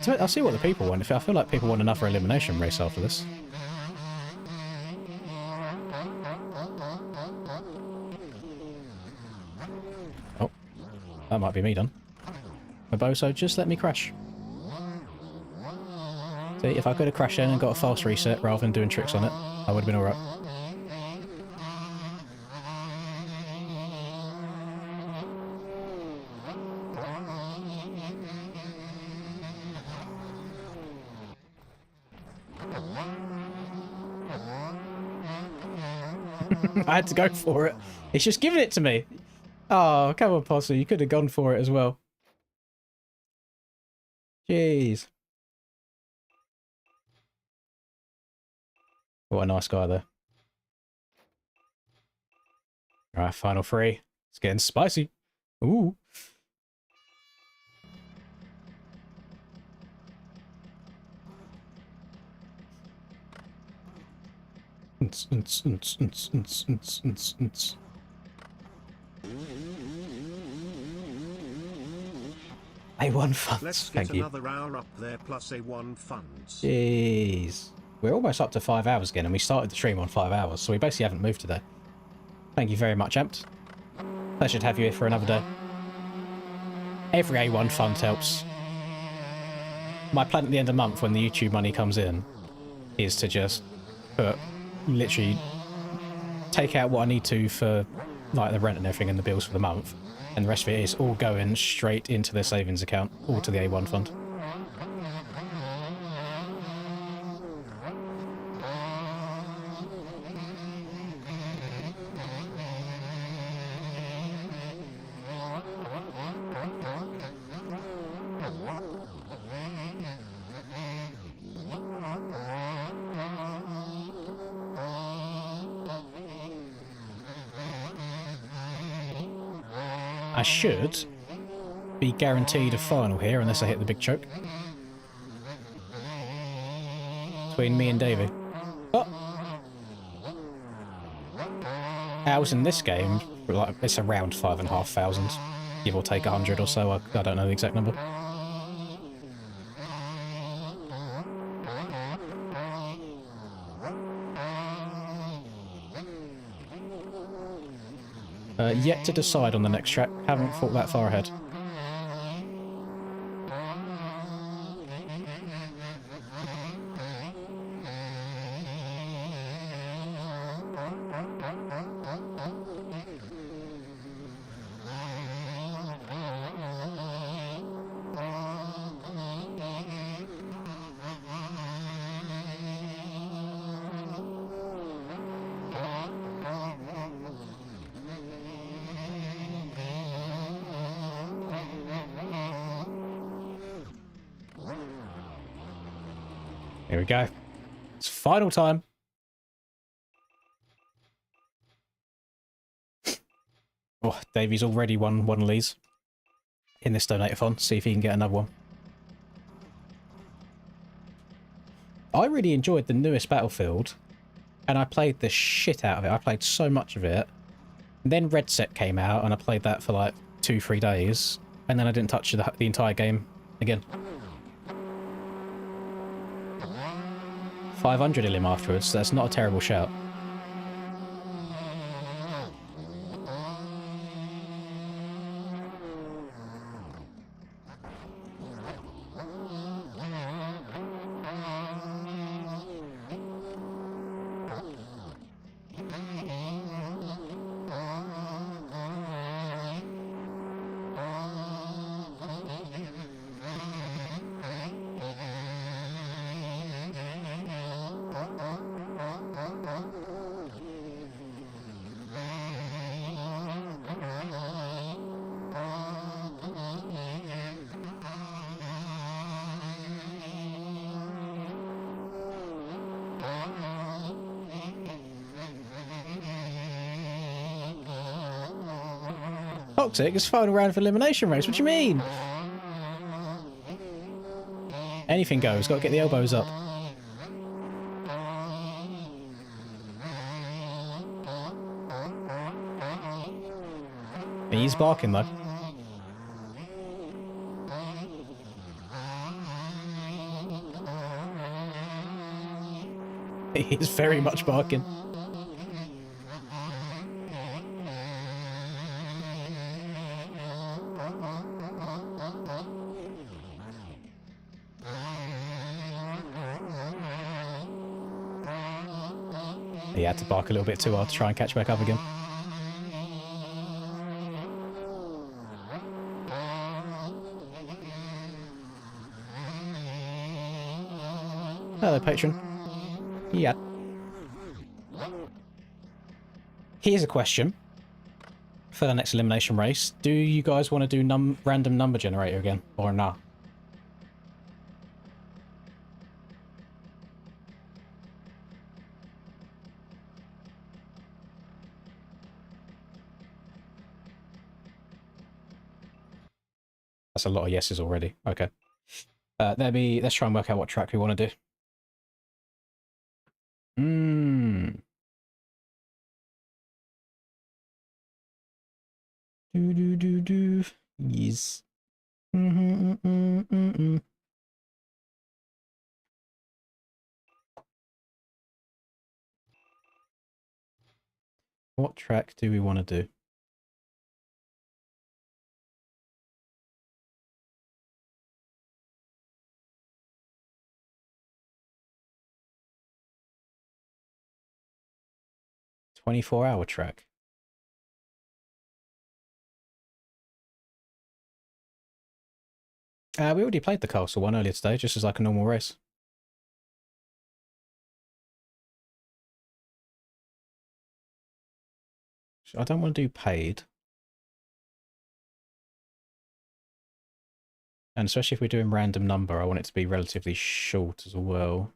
I'll see what the people want. I feel like people want another elimination race after this. Oh, that might be me done. Maboso, just let me crash. See, if I could have crashed in and got a fast reset rather than doing tricks on it, I would have been alright. I had to go for it. It's just giving it to me. Oh, come on, Posse. You could have gone for it as well. Jeez. What a nice guy there. Alright, final 3. It's getting spicy. Ooh. A1 funds. Let's get Thank you. another hour up there plus A1 funds. Jeez. We're almost up to 5 hours again, and we started the stream on 5 hours, so we basically haven't moved today. Thank you very much, Amped. Pleasure to have you here for another day. Every A1 fund helps. My plan at the end of the month, when the YouTube money comes in, is to just put, literally, take out what I need to for like the rent and everything and the bills for the month, and the rest of it is all going straight into their savings account, or to the A1 fund. I should be guaranteed a final here unless I hit the big choke. Between me and Davey. Oh! Hours in this game, like, it's around 5,500. Give or take 100 or so, I don't know the exact number. Yet to decide on the next track. Haven't thought that far ahead. Here we go. It's final time. Oh, Davey's already won one of these in this donate-a-thon. See if he can get another one. I really enjoyed the newest Battlefield, and I played the shit out of it. I played so much of it. Then Red Set came out, and I played that for like 2-3 days, and then I didn't touch the entire game again. 500 Elim afterwards, so that's not a terrible shout. Toxic is final round for elimination race. What do you mean? Anything goes. Got to get the elbows up. He's barking though. He is very much barking. He had to bark a little bit too hard to try and catch back up again. Hello, patron. Yeah. Here's a question for the next elimination race. Do you guys want to do random number generator again, or nah? That's a lot of yeses already. Okay. Let's try and work out what track we want to do. Do. Yes. What track do we want to do? "24-hour track." We already played the castle one earlier today, just as like a normal race. I don't want to do paid. And especially if we're doing random number, I want it to be relatively short as well.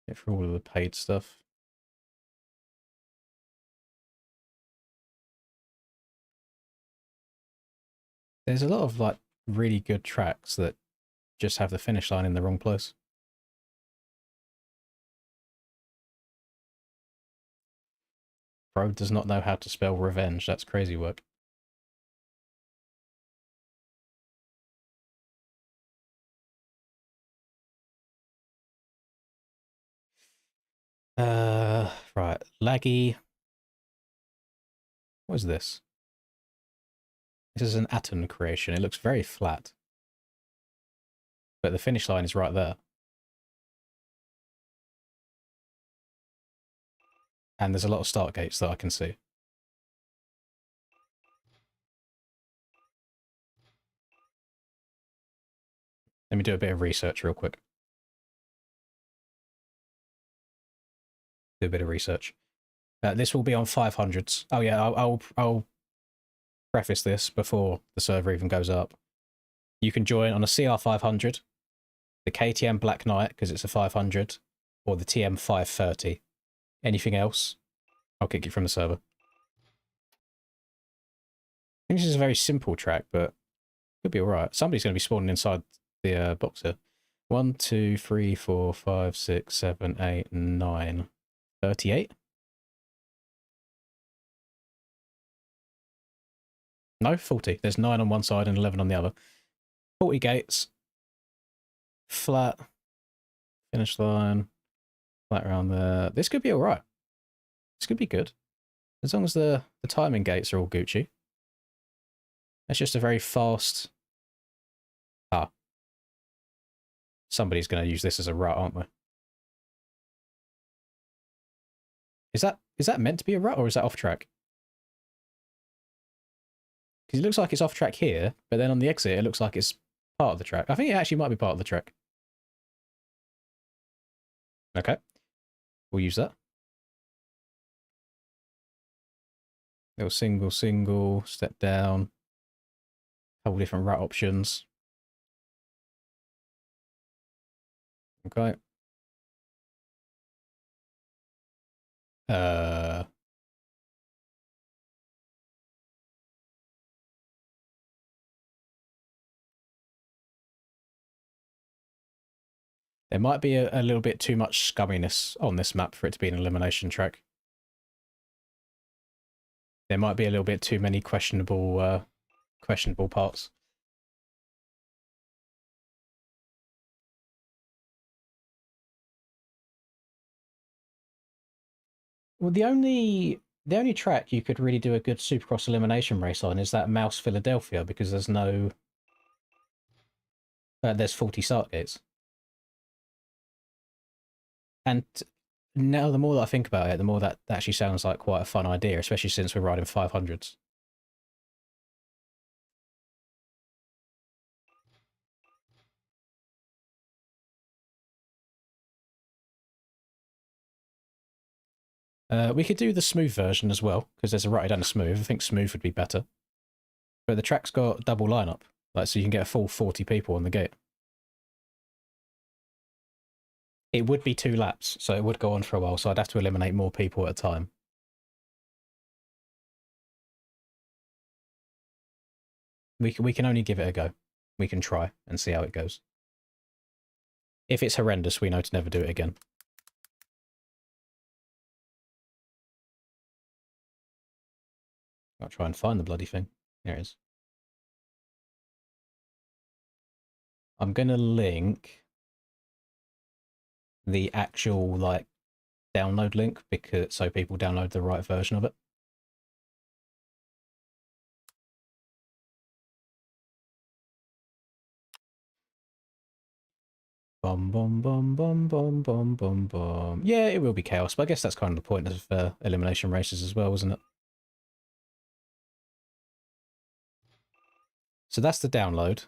Get through all of the paid stuff. There's a lot of like really good tracks that just have the finish line in the wrong place. Bro does not know how to spell revenge. That's crazy work. Right. Laggy. What is this? This is an Atom creation. It looks very flat. But the finish line is right there. And there's a lot of start gates that I can see. Let me do a bit of research real quick. Do a bit of research. This will be on 500s. Oh yeah, I'll preface this before the server even goes up. You can join on a CR500. the KTM Black Knight, because it's a 500, or the TM 530. Anything else, I'll kick you from the server. I think this is a very simple track, but could be alright. Somebody's going to be spawning inside the box here. 1, 2, 3, 4, 5, 6, 7, 8, 9, 38? No, 40. There's 9 on one side and 11 on the other. 40 gates. Flat. Finish line. Flat around there. This could be alright. This could be good. As long as the timing gates are all Gucci. That's just a very fast... Ah. Somebody's going to use this as a rut, aren't they? Is that meant to be a rut, or is that off track? Because it looks like it's off track here, but then on the exit it looks like it's part of the track. I think it actually might be part of the track. Okay. We'll use that. Little single, step down. Couple different route options. Okay. There might be a little bit too much scumminess on this map for it to be an elimination track. There might be a little bit too many questionable parts. Well, the only track you could really do a good Supercross elimination race on is that Mouse Philadelphia, because there's no there's 40 start gates. And now the more that I think about it, the more that actually sounds like quite a fun idea, especially since we're riding 500s. We could do the smooth version as well, because there's a rutted and a smooth. I think smooth would be better. But the track's got double lineup, like so you can get a full 40 people on the gate. It would be 2 laps, so it would go on for a while, so I'd have to eliminate more people at a time. We can only give it a go. We can try and see how it goes. If it's horrendous, we know to never do it again. I'll try and find the bloody thing. There it is. I'm going to link the actual, like, download link, because so people download the right version of it. Bum bum bum bum bum bum bum bum. Yeah, it will be chaos, but I guess that's kind of the point of elimination races as well, isn't it? So that's the download.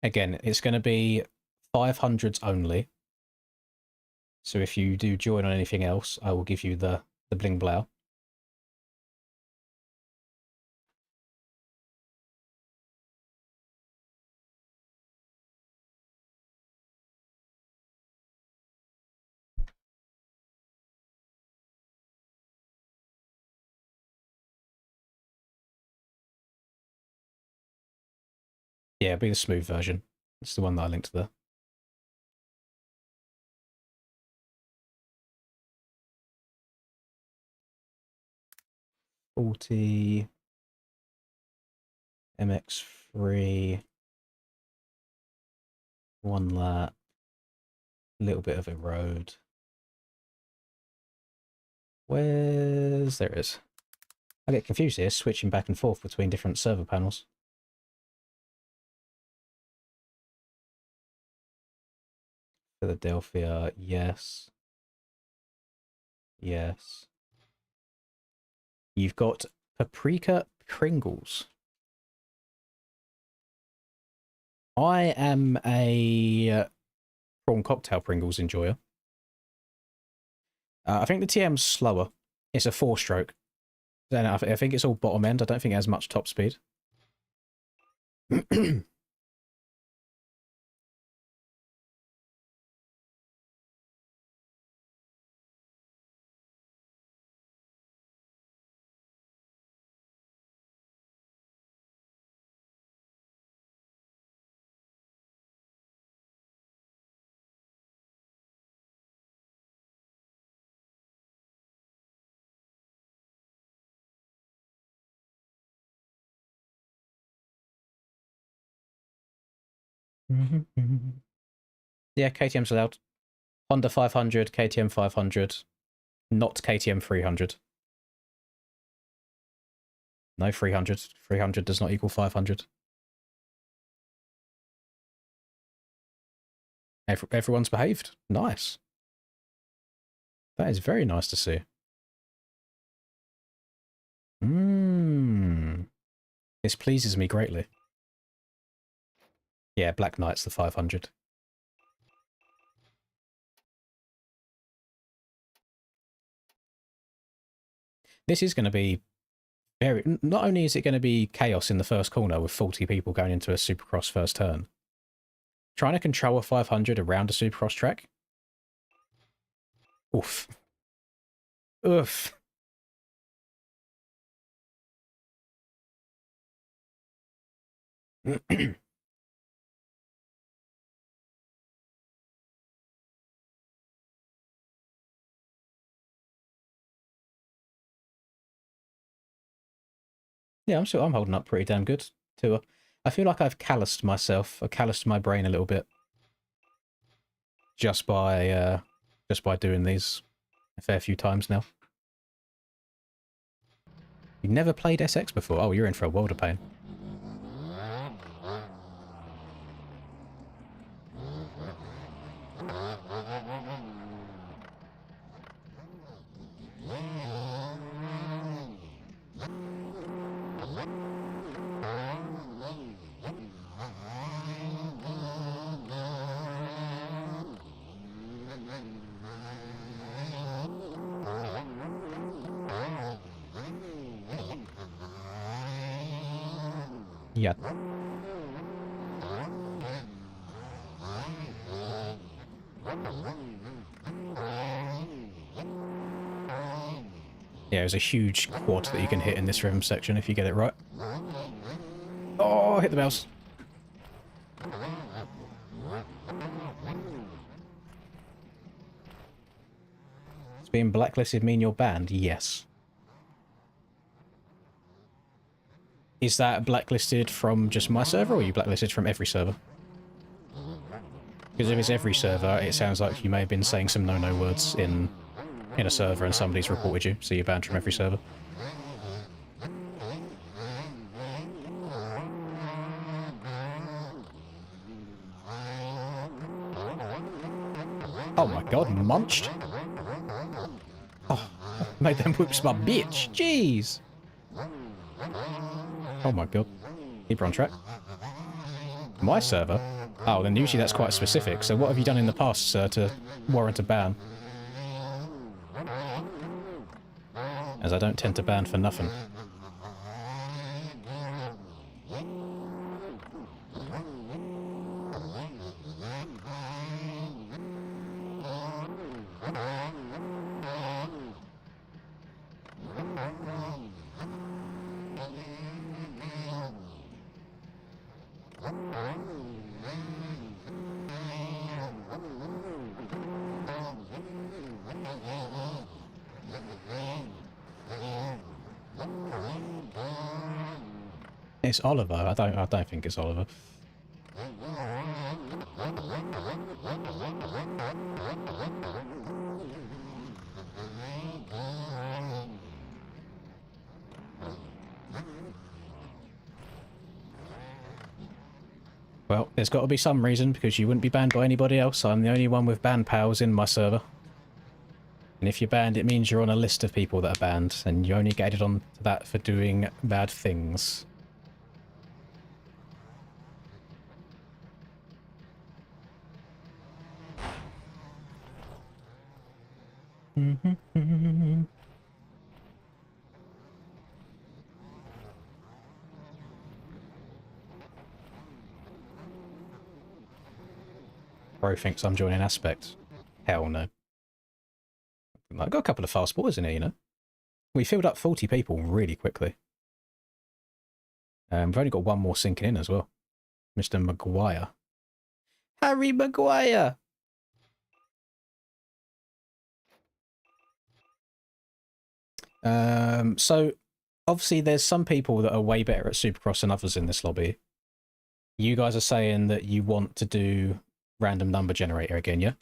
Again, it's going to be 500s only. So if you do join on anything else, I will give you the bling blow. Yeah, it'll be the smooth version. It's the one that I linked there. $40 MX3 1 lap, a little bit of a road. There it is. I get confused here, switching back and forth between different server panels. Philadelphia, yes. Yes. You've got paprika Pringles. I am a prawn cocktail Pringles enjoyer. I think the TM's slower. It's a 4-stroke. Then I think it's all bottom end. I don't think it has much top speed. Yeah, KTM's allowed. Honda 500, KTM 500, not KTM 300. No, 300. 300 does not equal 500. Everyone's behaved. Nice. That is very nice to see. This pleases me greatly. Yeah, Black Knight's the 500. This is going to be very... Not only is it going to be chaos in the first corner with 40 people going into a Supercross first turn, trying to control a 500 around a Supercross track? Oof. Oof. Yeah, I'm holding up pretty damn good too. I feel like I've calloused myself, or calloused my brain a little bit, just by doing these a fair few times now. You never played SX before? Oh, you're in for a world of pain. Yeah. Yeah, there's a huge quad that you can hit in this rim section if you get it right. Oh, hit the bells. Does being blacklisted mean you're banned? Yes. Is that blacklisted from just my server, or are you blacklisted from every server? Because if it's every server, it sounds like you may have been saying some no-no words in a server and somebody's reported you, so you're banned from every server. Oh my god, munched? Oh, made them whoops my bitch. Jeez. Oh my god. Keep her on track. My server? Oh, then usually that's quite specific. So what have you done in the past, sir, to warrant a ban? As I don't tend to ban for nothing. It's Oliver. I don't think it's Oliver. Well, there's got to be some reason, because you wouldn't be banned by anybody else. I'm the only one with ban pals in my server. And if you're banned, it means you're on a list of people that are banned, and you only get added on to that for doing bad things. Bro thinks I'm joining Aspect. Hell no. I've got a couple of fast ballers in here, you know. We filled up 40 people really quickly. We've only got one more sinking in as well. Mr. Maguire. Harry Maguire! So, obviously there's some people that are way better at Supercross than others in this lobby. You guys are saying that you want to do random number generator again, yeah?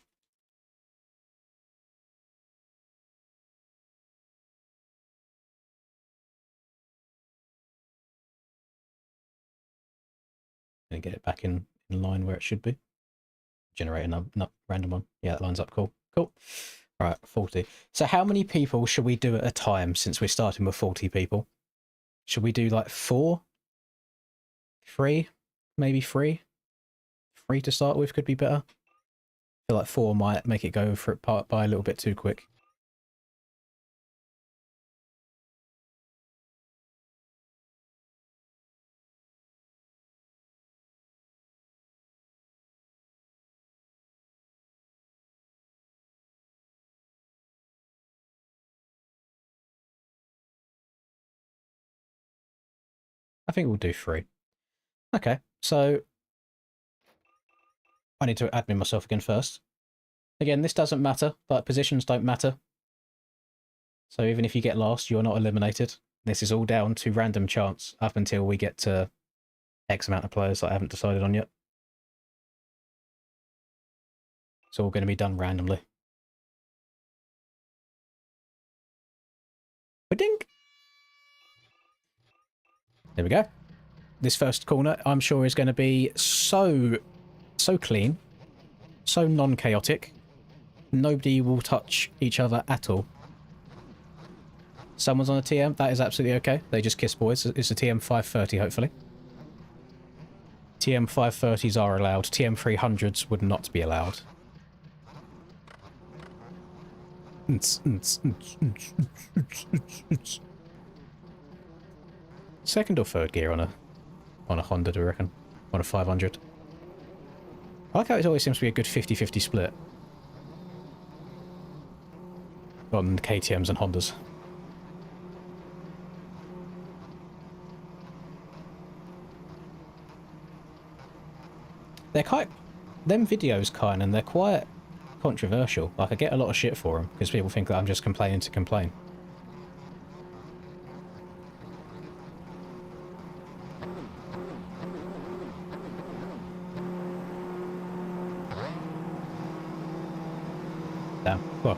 And get it back in line where it should be. Generate a random one. Yeah, that lines up. Cool. Cool. Right, 40. So how many people should we do at a time since we're starting with 40 people? Should we do like 4? 3? Maybe 3? 3 to start with could be better. I feel like 4 might make it go for it by a little bit too quick. I think we'll do 3. Okay, so I need to admin myself again first. Again, this doesn't matter, but positions don't matter. So even if you get last, you're not eliminated. This is all down to random chance up until we get to X amount of players that I haven't decided on yet. It's all going to be done randomly. Dink. There we go. This first corner, I'm sure, is going to be so clean, so non-chaotic. Nobody will touch each other at all. Someone's on a TM, that is absolutely okay. They just kiss boys. It's a TM 530, hopefully. TM 530s are allowed. TM 300s would not be allowed. Second or third gear on a Honda, do you reckon? On a 500. I like how it always seems to be a good 50-50 split on KTMs and Hondas. They're quite... Them videos, and they're quite controversial. Like, I get a lot of shit for them, because people think that I'm just complaining to complain. Damn. Well,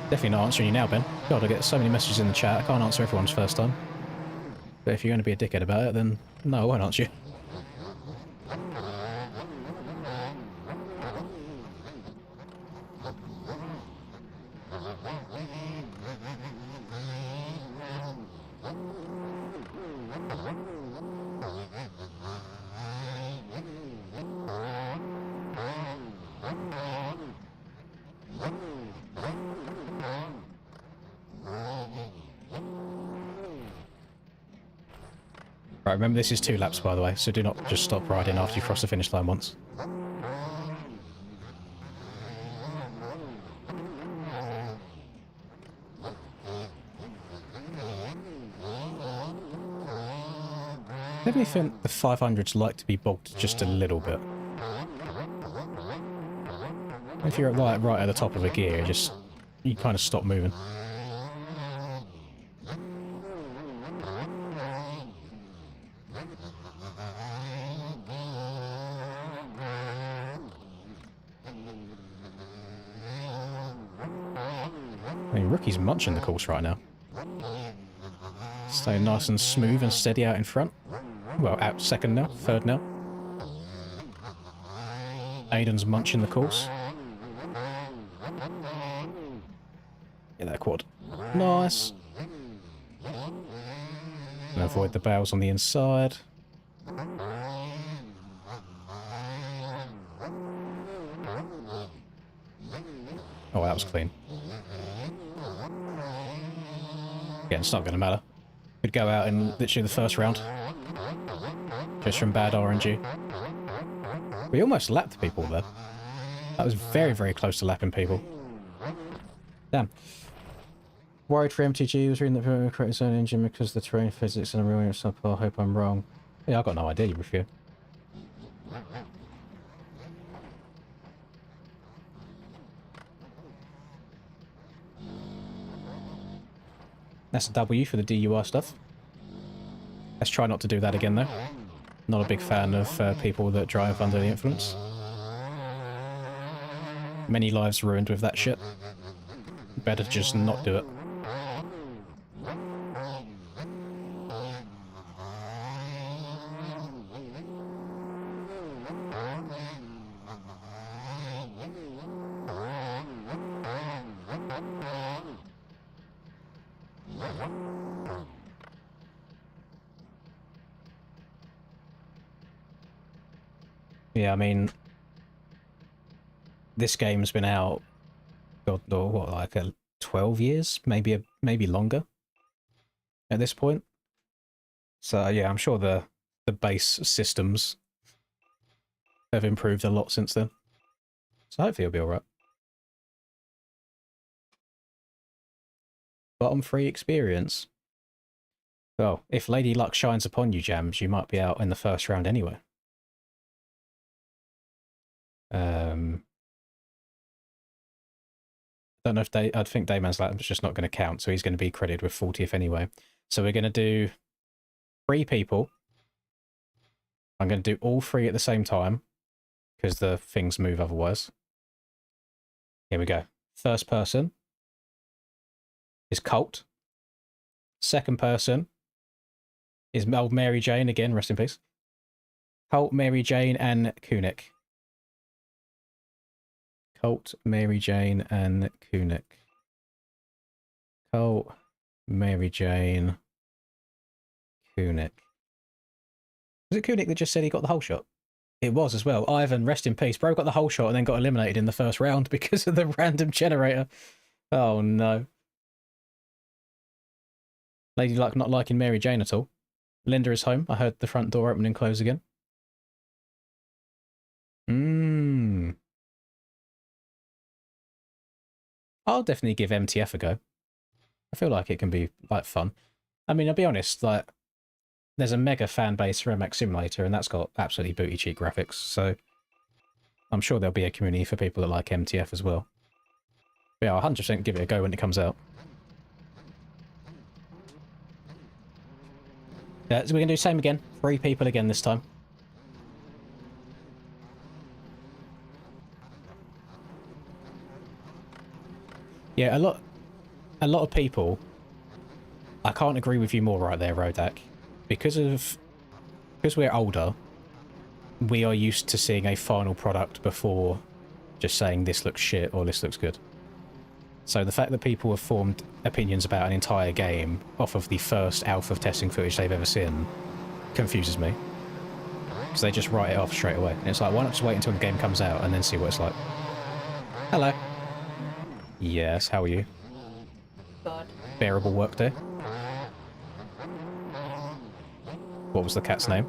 definitely not answering you now, Ben. God, I get so many messages in the chat, I can't answer everyone's first time. But if you're going to be a dickhead about it, then no, I won't answer you. Right, remember this is 2 laps, by the way, so do not just stop riding after you cross the finish line once. Maybe I think the 500s like to be bogged just a little bit. If you're like right at the top of a gear, you kind of stop moving. I mean, Rookie's munching the course right now. Staying nice and smooth and steady out in front. Well, out second now, third now. Aiden's munching the course. Get that quad. Nice. And avoid the bales on the inside. Oh, that was clean. Again, it's not going to matter. Could go out in literally the first round. Just from bad RNG. We almost lapped people there. That was very, very close to lapping people. Damn. Worried for MTG, was reading the correct zone engine because the terrain physics and I'm ruining subpar. I hope I'm wrong. Yeah, I got no idea, you review. That's a W for the DUI stuff. Let's try not to do that again, though. Not a big fan of people that drive under the influence. Many lives ruined with that shit. Better just not do it. Yeah, I mean, this game's been out, God, what, like 12 years, maybe longer at this point. So yeah, I'm sure the base systems have improved a lot since then. So hopefully it'll be alright. Bottom 3 experience. Well, if Lady Luck shines upon you, Jams, you might be out in the first round anyway. Don't know if I'd think Dayman's Latin's just not going to count, so he's going to be credited with 40th anyway. So we're going to do 3 people. I'm going to do all 3 at the same time, because the things move otherwise. Here we go. First person is Colt. Second person is old Mary Jane, again, rest in peace. Colt, Mary Jane, and Kunik. Colt, Mary Jane, and Kunik. Colt, Mary Jane, Kunik. Was it Kunik that just said he got the whole shot? It was as well. Ivan, rest in peace. Bro got the whole shot and then got eliminated in the first round because of the random generator. Oh no. Lady Luck not liking Mary Jane at all. Linda is home. I heard the front door open and close again. I'll definitely give MTF a go. I feel like it can be, like, fun. I mean, I'll be honest, like, there's a mega fan base for MX Simulator, and that's got absolutely booty cheap graphics, so I'm sure there'll be a community for people that like MTF as well. But yeah, I'll 100% give it a go when it comes out. Yeah, so we're going to do the same again. 3 people again this time. Yeah, a lot of people, I can't agree with you more right there, Rodak. Because we're older, we are used to seeing a final product before just saying this looks shit or this looks good. So the fact that people have formed opinions about an entire game off of the first alpha testing footage they've ever seen confuses me. Because they just write it off straight away. And it's like, why not just wait until the game comes out and then see what it's like? Hello. Yes, how are you? God. Bearable work day. What was the cat's name?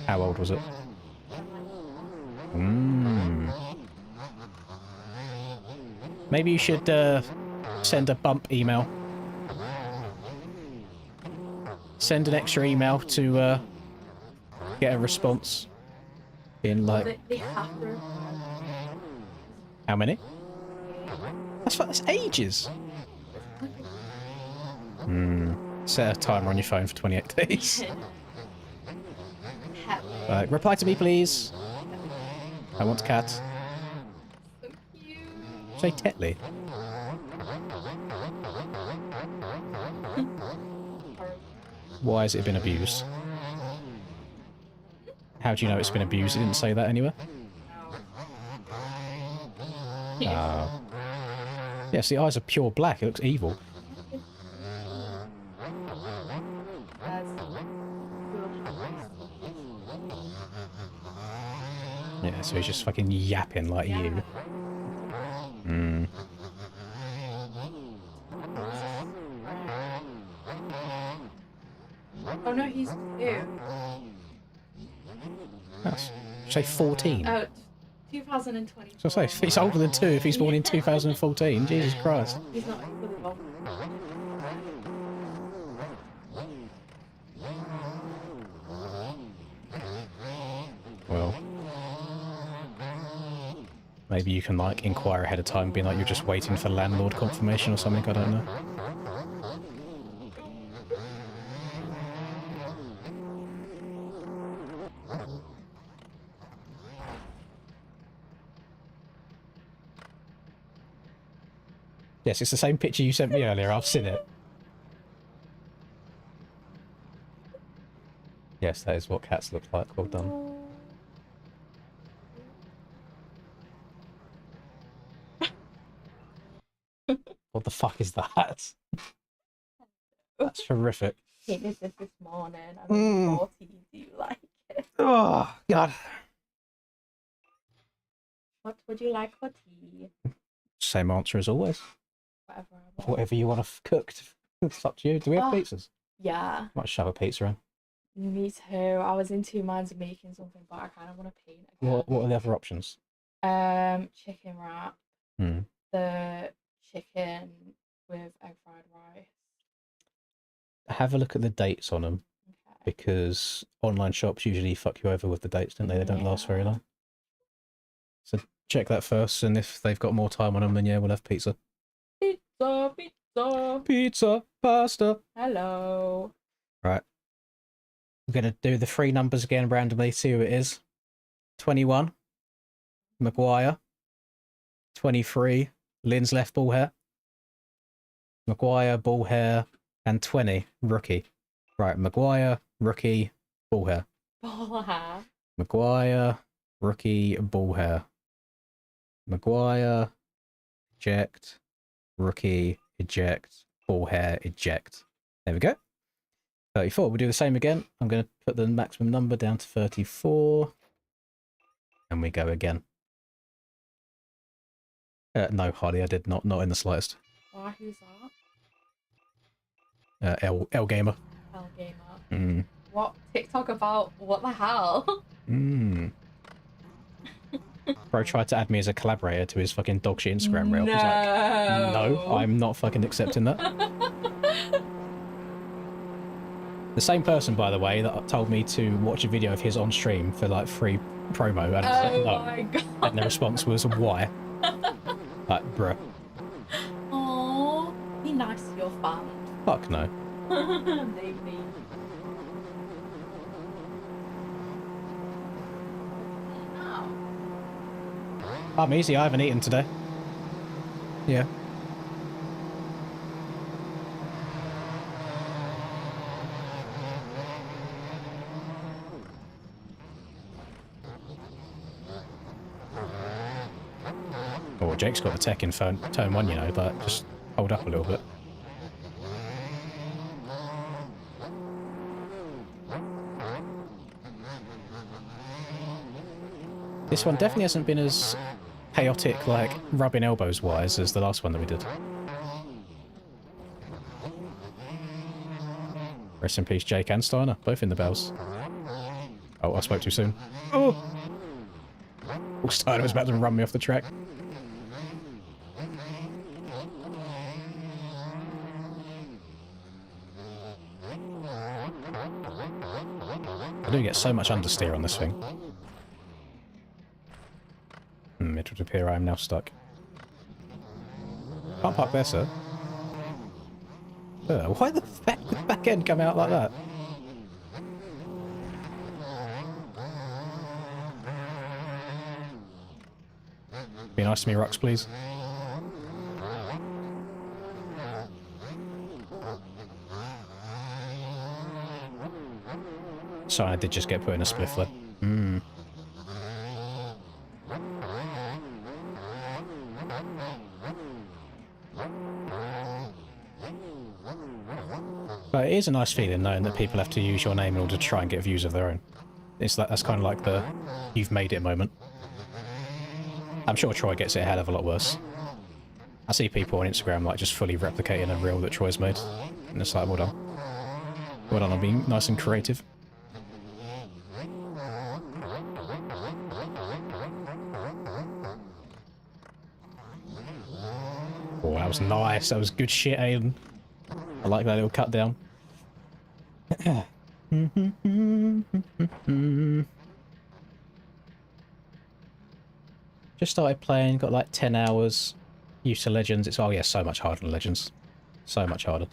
How old was it? Maybe you should send a bump email. Send an extra email to get a response in like... They have to. How many? That's ages. Set a timer on your phone for 28 days. Reply to me, please. I want a cat. So cute. Say Tetley. Why has it been abused? How do you know it's been abused? It didn't say that anywhere. Yes, the eyes are pure black. It looks evil. Yeah, so he's just fucking yapping like you. Oh no, he's 2. That's, say 14. Oh, 2020. So I say, he's older than 2 if he's born in 2014. Jesus Christ. He's not fully involved. Well, maybe you can like inquire ahead of time, being like you're just waiting for landlord confirmation or something. I don't know. Yes, it's the same picture you sent me earlier. I've seen it. Yes, that is what cats look like. Well done. What the fuck is that? That's horrific. Eating this morning. I'm in 40. Do you like it? Oh, God. What would you like for tea? Same answer as always. Whatever I want. Whatever you want to cook. It's up to you. Do we have pizzas? Yeah. Might shove a pizza in. Me too. I was in 2 minds of making something, but I kind of want to paint again. What are the other options? Chicken wrap. Hmm. The chicken with egg fried rice. Have a look at the dates on them, Okay. because online shops usually fuck you over with the dates, don't they? They don't last very long. So check that first, and if they've got more time on them, then yeah, we'll have pizza. Pizza, pizza. Pizza, pasta. Hello. Right. I'm going to do the 3 numbers again randomly, see who it is. 21, Maguire. 23, Lynn's left ball hair. Maguire, ball hair. And 20, rookie. Right, Maguire, rookie, ball hair. Ball hair. Maguire, rookie, ball hair. Maguire, eject, rookie, eject, ball hair, eject. There we go. 34. We'll do the same again. I'm going to put the maximum number down to 34. And we go again. No, Harley, I did not. Not in the slightest. Why, who's that? L Gamer. L Gamer. Mm. What? TikTok about what the hell? Mm. Bro tried to add me as a collaborator to his fucking dogshit Instagram reel. He's like, no, I'm not fucking accepting that. The same person, by the way, that told me to watch a video of his on stream for like free promo. And I was like, no. My god. And the response was, why? Like, bruh. Aww. Be nice to your fan. Fuck no. Maybe. I'm easy, I haven't eaten today. Yeah. Oh, Jake's got the tech in turn 1, you know, but just hold up a little bit. This one definitely hasn't been as chaotic, like, rubbing elbows wise as the last one that we did. Rest in peace, Jake and Steiner, both in the bells. Oh, I spoke too soon. Oh! Oh, Steiner was about to run me off the track. I do get so much understeer on this thing. It would appear I am now stuck. Can't park there, sir. Why the fuck did the back end come out like that? Be nice to me, Rux, please. Sorry, I did just get put in a spliff there. Hmm. But it is a nice feeling knowing that people have to use your name in order to try and get views of their own. It's like, that's kind of like the you've made it moment. I'm sure Troy gets it a hell of a lot worse. I see people on Instagram like just fully replicating a reel that Troy's made. And it's like, well done. Well done on being nice and creative. Oh, that was nice. That was good shit, Aiden. I like that little cut down. Just started playing, got like 10 hours. Used to Legends. It's, oh yeah, so much harder than Legends. So much harder.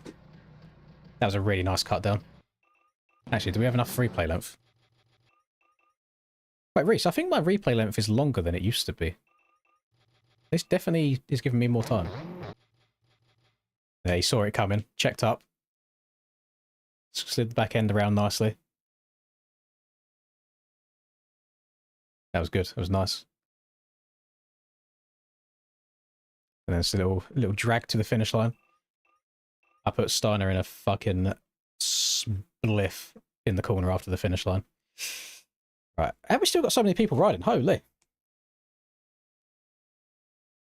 That was a really nice cut down. Actually, do we have enough replay length? Wait, Reese, I think my replay length is longer than it used to be. This definitely is giving me more time. Yeah, he saw it coming, checked up, slid the back end around nicely. That was good. That was nice. And then it's a little drag to the finish line. I put Steiner in a fucking spliff in the corner after the finish line. Right. Have we still got so many people riding? Holy.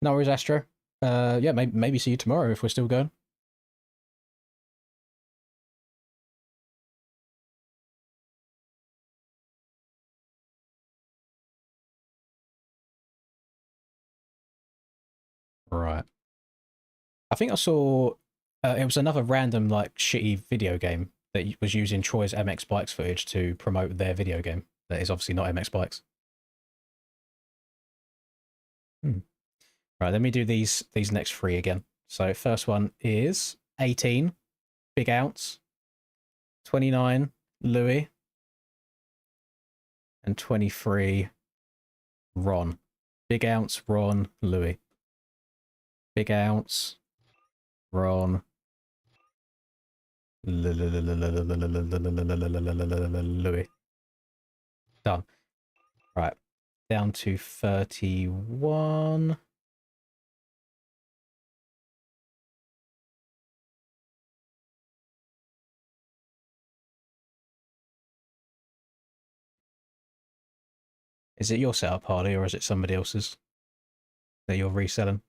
No worries, Astro. Yeah, maybe see you tomorrow if we're still going. Right. I think I saw it was another random like shitty video game that was using Troy's MX Bikes footage to promote their video game. That is obviously not MX Bikes. Right, let me do these next three again. So first one is 18, Big Ounce, 29, Louis, and 23, Ron. Big Ounce, Ron, Louis. Big Ounce, Ron, Louis. Done. Right, down to 31. Is it your setup, Harley, or is it somebody else's that you're reselling?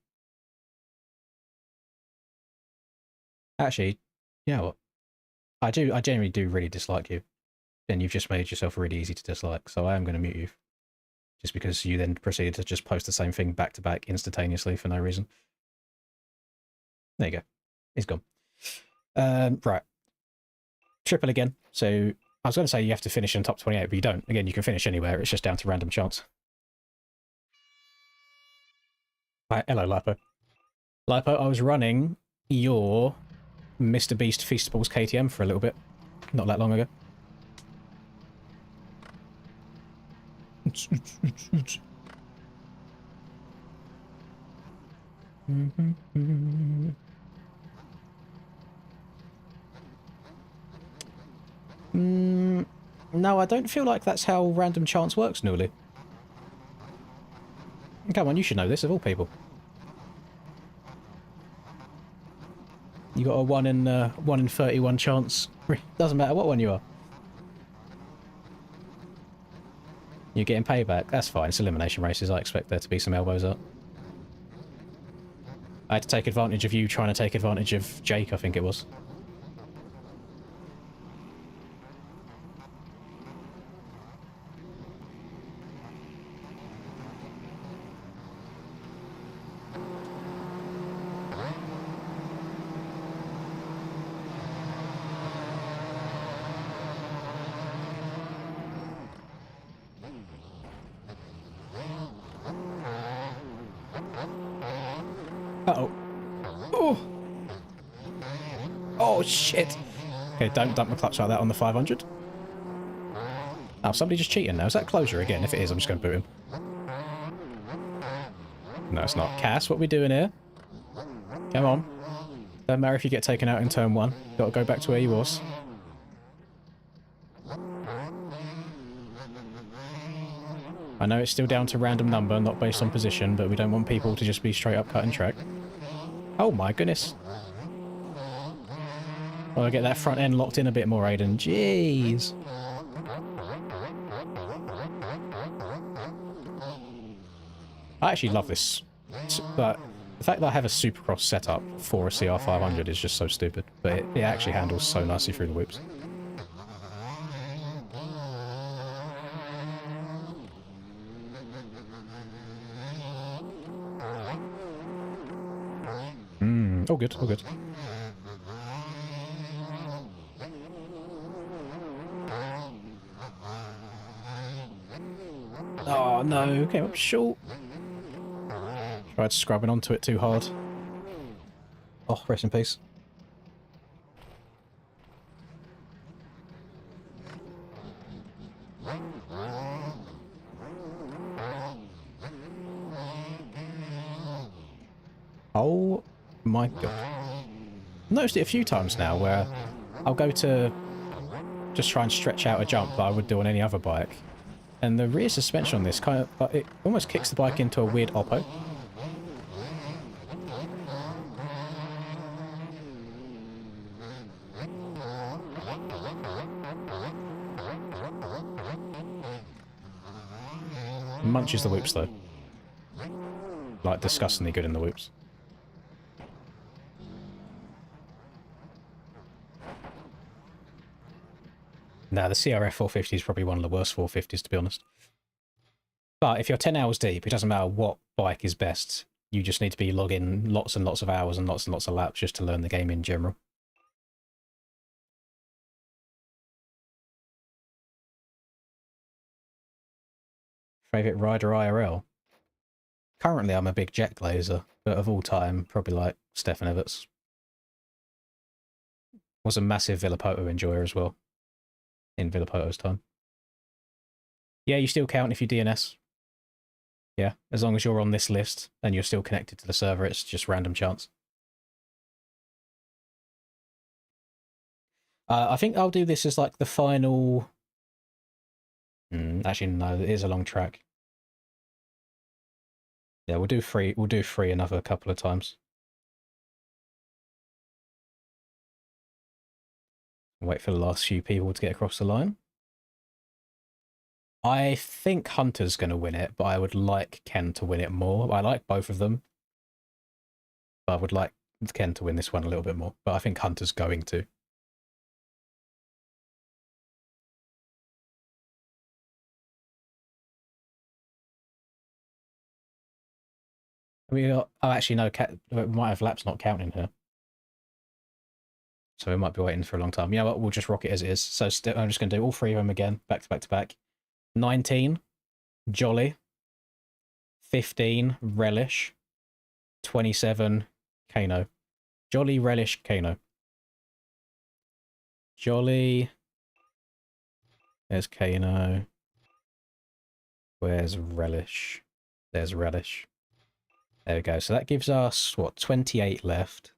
Actually, you know what? I genuinely do really dislike you. Then you've just made yourself really easy to dislike, so I am going to mute you. Just because you then proceeded to just post the same thing back to back instantaneously for no reason. There you go. He's gone. Right. Triple again. So I was going to say you have to finish in top 28, but you don't. Again, you can finish anywhere. It's just down to random chance. Right, hello, Lipo. Lipo, I was running your Mr. Beast Feastables KTM for a little bit. Not that long ago. No, I don't feel like that's how random chance works, Newly. Come on, you should know this, of all people. You got a 1 in 31 chance. Doesn't matter what one you are. You're getting payback. That's fine. It's elimination races. I expect there to be some elbows up. I had to take advantage of you trying to take advantage of Jake, I think it was. Uh-oh. Oh! Oh, shit! Okay, don't dump the clutch like that on the 500. Oh, somebody just cheating now. Is that closure again? If it is, I'm just going to boot him. No, it's not. Cass, what are we doing here? Come on. Don't matter if you get taken out in turn 1. Got to go back to where you was. I know it's still down to random number, not based on position, but we don't want people to just be straight up cutting track. Oh my goodness. Well, I get that front end locked in a bit more, Aiden. Jeez. I actually love this. But the fact that I have a Supercross setup for a CR500 is just so stupid. But it actually handles so nicely through the whoops. All good, all good. Oh no, came up short. Tried scrubbing onto it too hard. Oh, rest in peace. Oh my god. noticed it a few times now where I'll go to just try and stretch out a jump that I would do on any other bike. And the rear suspension on this kind of, it almost kicks the bike into a weird oppo. Munches the whoops though. Like disgustingly good in the whoops. Nah, the CRF 450 is probably one of the worst 450s, to be honest. But if you're 10 hours deep, it doesn't matter what bike is best. You just need to be logging lots and lots of hours and lots of laps just to learn the game in general. Favorite rider IRL? Currently, I'm a big Jet Glazer, but of all time, probably like Stefan Everts. Was a massive Villapoto enjoyer as well. In Villapoto's time. Yeah, you still count if you DNS. Yeah, as long as you're on this list and you're still connected to the server, it's just random chance. I think I'll do this as like the final... actually, no, it is a long track. Yeah, we'll do free. We'll do free another couple of times. Wait for the last few people to get across the line. I think Hunter's going to win it, but I would like Ken to win it more. I like both of them. But I would like Ken to win this one a little bit more. But I think Hunter's going to. Oh, actually, no, we might have laps not counting here. So we might be waiting for a long time. Yeah, we'll just rock it as it is. So I'm just going to do all three of them again, back to back to back. 19, Jolly. 15, Relish. 27, Kano. Jolly, Relish, Kano. Jolly. There's Kano. Where's Relish? There's Relish. There we go. So that gives us, what, 28 left.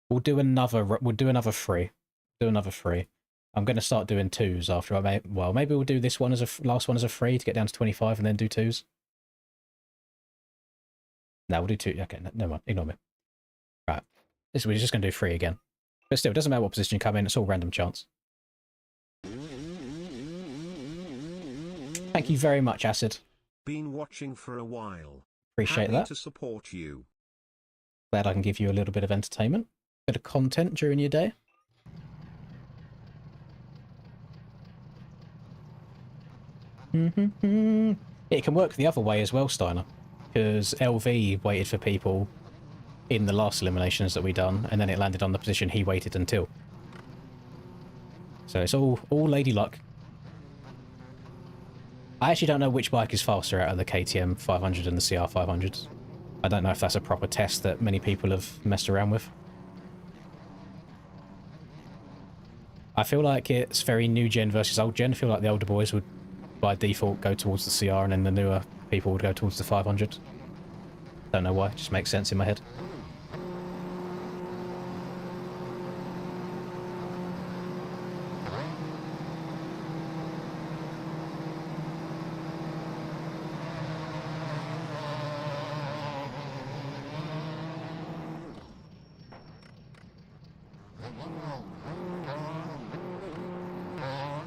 We'll do another free. Do another free. I'm going to start doing twos after well, maybe we'll do this one as a last one as a free to get down to 25 and then do twos. No, we'll do two. Okay, never mind. Ignore me. Right. We're just going to do free again. But still, it doesn't matter what position you come in. It's all random chance. Thank you very much, Acid. Been watching for a while. Appreciate that. To support you. Glad I can give you a little bit of entertainment. Bit of content during your day. It can work the other way as well, Steiner, because LV waited for people in the last eliminations that we done, and then it landed on the position he waited until. So it's all lady luck. I actually don't know which bike is faster out of the KTM 500 and the CR 500s. I don't know if that's a proper test that many people have messed around with. I feel like it's very new gen versus old gen. I feel like the older boys would, by default, go towards the CR, and then the newer people would go towards the 500. Don't know why, it just makes sense in my head.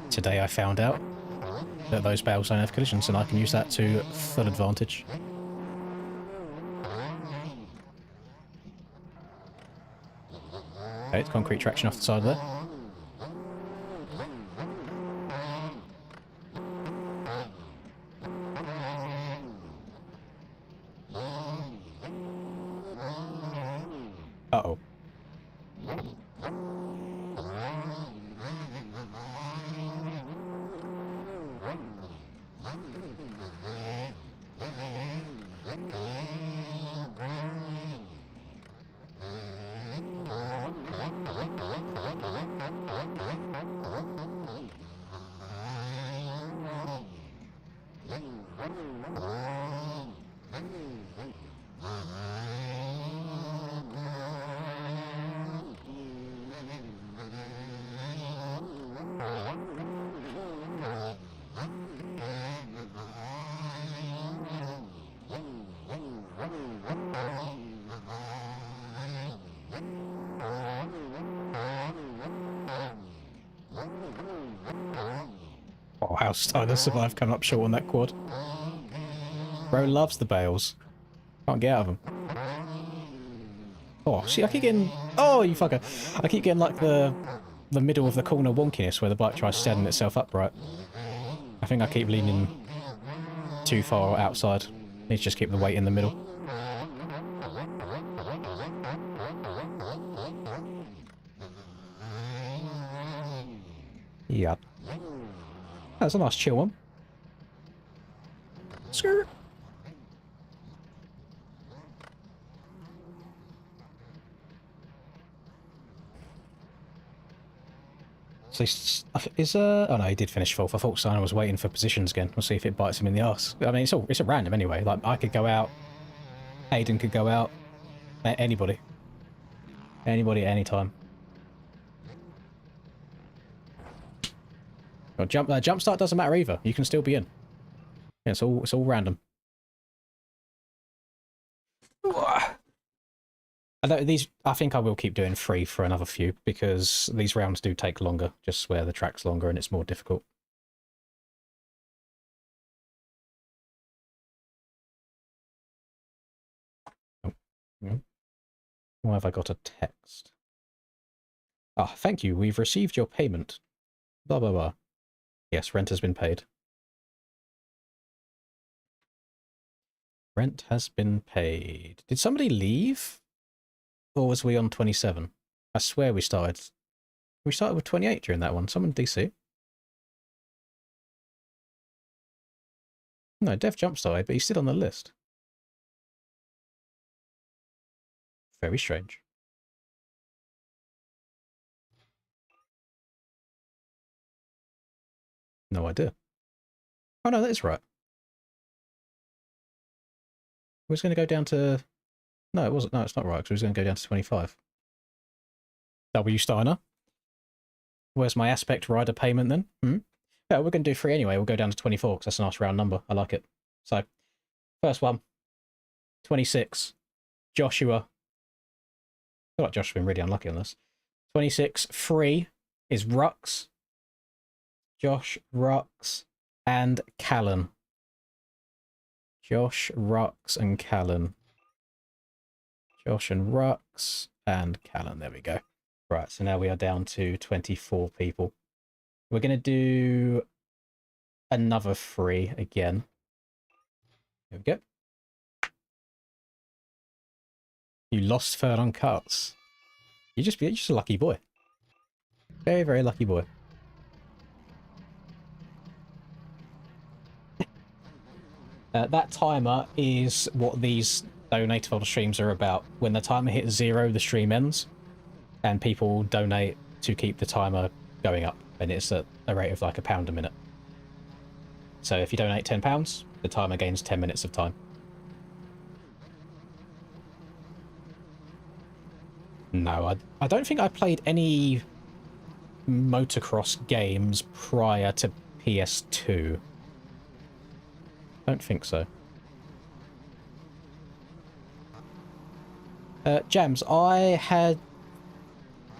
Today I found out that those bales don't have collisions, and I can use that to full advantage. Okay, it's concrete traction off the side there. Uh-oh. Oh, how Steiner survived coming up short on that quad. Bro loves the bales. Can't get out of them. Oh, see, I keep getting... Oh, you fucker. I keep getting, like, the middle of the corner wonkiness where the bike tries standing itself upright. I think I keep leaning too far outside. Need to just keep the weight in the middle. Yeah. That's a nice chill one. Skirt. So is oh no, he did finish fourth. I thought Steiner was waiting for positions again. We'll see if it bites him in the arse. I mean, it's a random anyway. Like, I could go out, Aiden could go out, anybody at any time. Well, jump start doesn't matter either. You can still be in. Yeah, it's all random. I think I will keep doing 3 for another few, because these rounds do take longer, just where the track's longer and it's more difficult. Oh, no. Why have I got a text? Ah, thank you, we've received your payment. Blah, blah, blah. Yes, rent has been paid. Rent has been paid. Did somebody leave? Or was we on 27? I swear we started with 28 during that one. Someone DC. No, Dev jump started, but he's still on the list. Very strange. No idea. Oh no, that is right. We was going to go down to... No, it wasn't. No, it's not right, because we was going to go down to 25. W Steiner. Where's my aspect rider payment then? Yeah, we're going to do 3 anyway. We'll go down to 24, because that's a nice round number. I like it. So, first one. 26. Joshua. I feel like Joshua's been really unlucky on this. 26. 3 is Rux. Josh, Rux, and Callan. Josh, Rux, and Callan. Josh and Rux and Callan. There we go. Right, so now we are down to 24 people. We're going to do another 3 again. There we go. You lost third on cuts. You're just a lucky boy. Very, very lucky boy. That timer is what these donate for the streams are about. When the timer hits 0, the stream ends, and people donate to keep the timer going up, and it's at a rate of like £1 a minute. So if you donate £10, the timer gains 10 minutes of time. No, I don't think I played any motocross games prior to PS2. Don't think so. Jams, I had...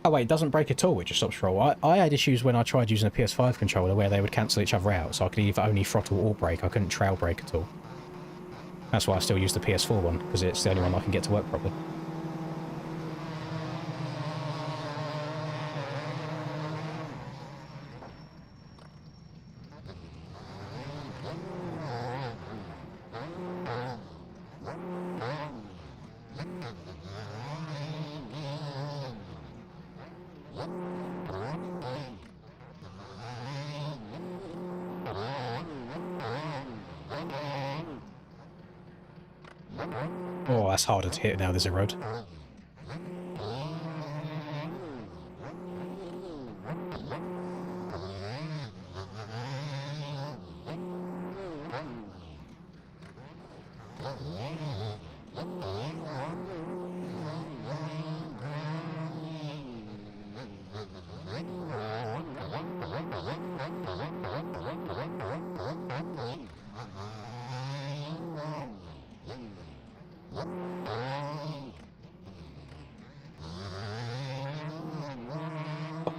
Oh wait, it doesn't break at all, it just stops roll. I had issues when I tried using a PS5 controller where they would cancel each other out, so I could either only throttle or brake. I couldn't trail brake at all. That's why I still use the PS4 one, because it's the only one I can get to work properly. Oh, that's harder to hit now there's a road.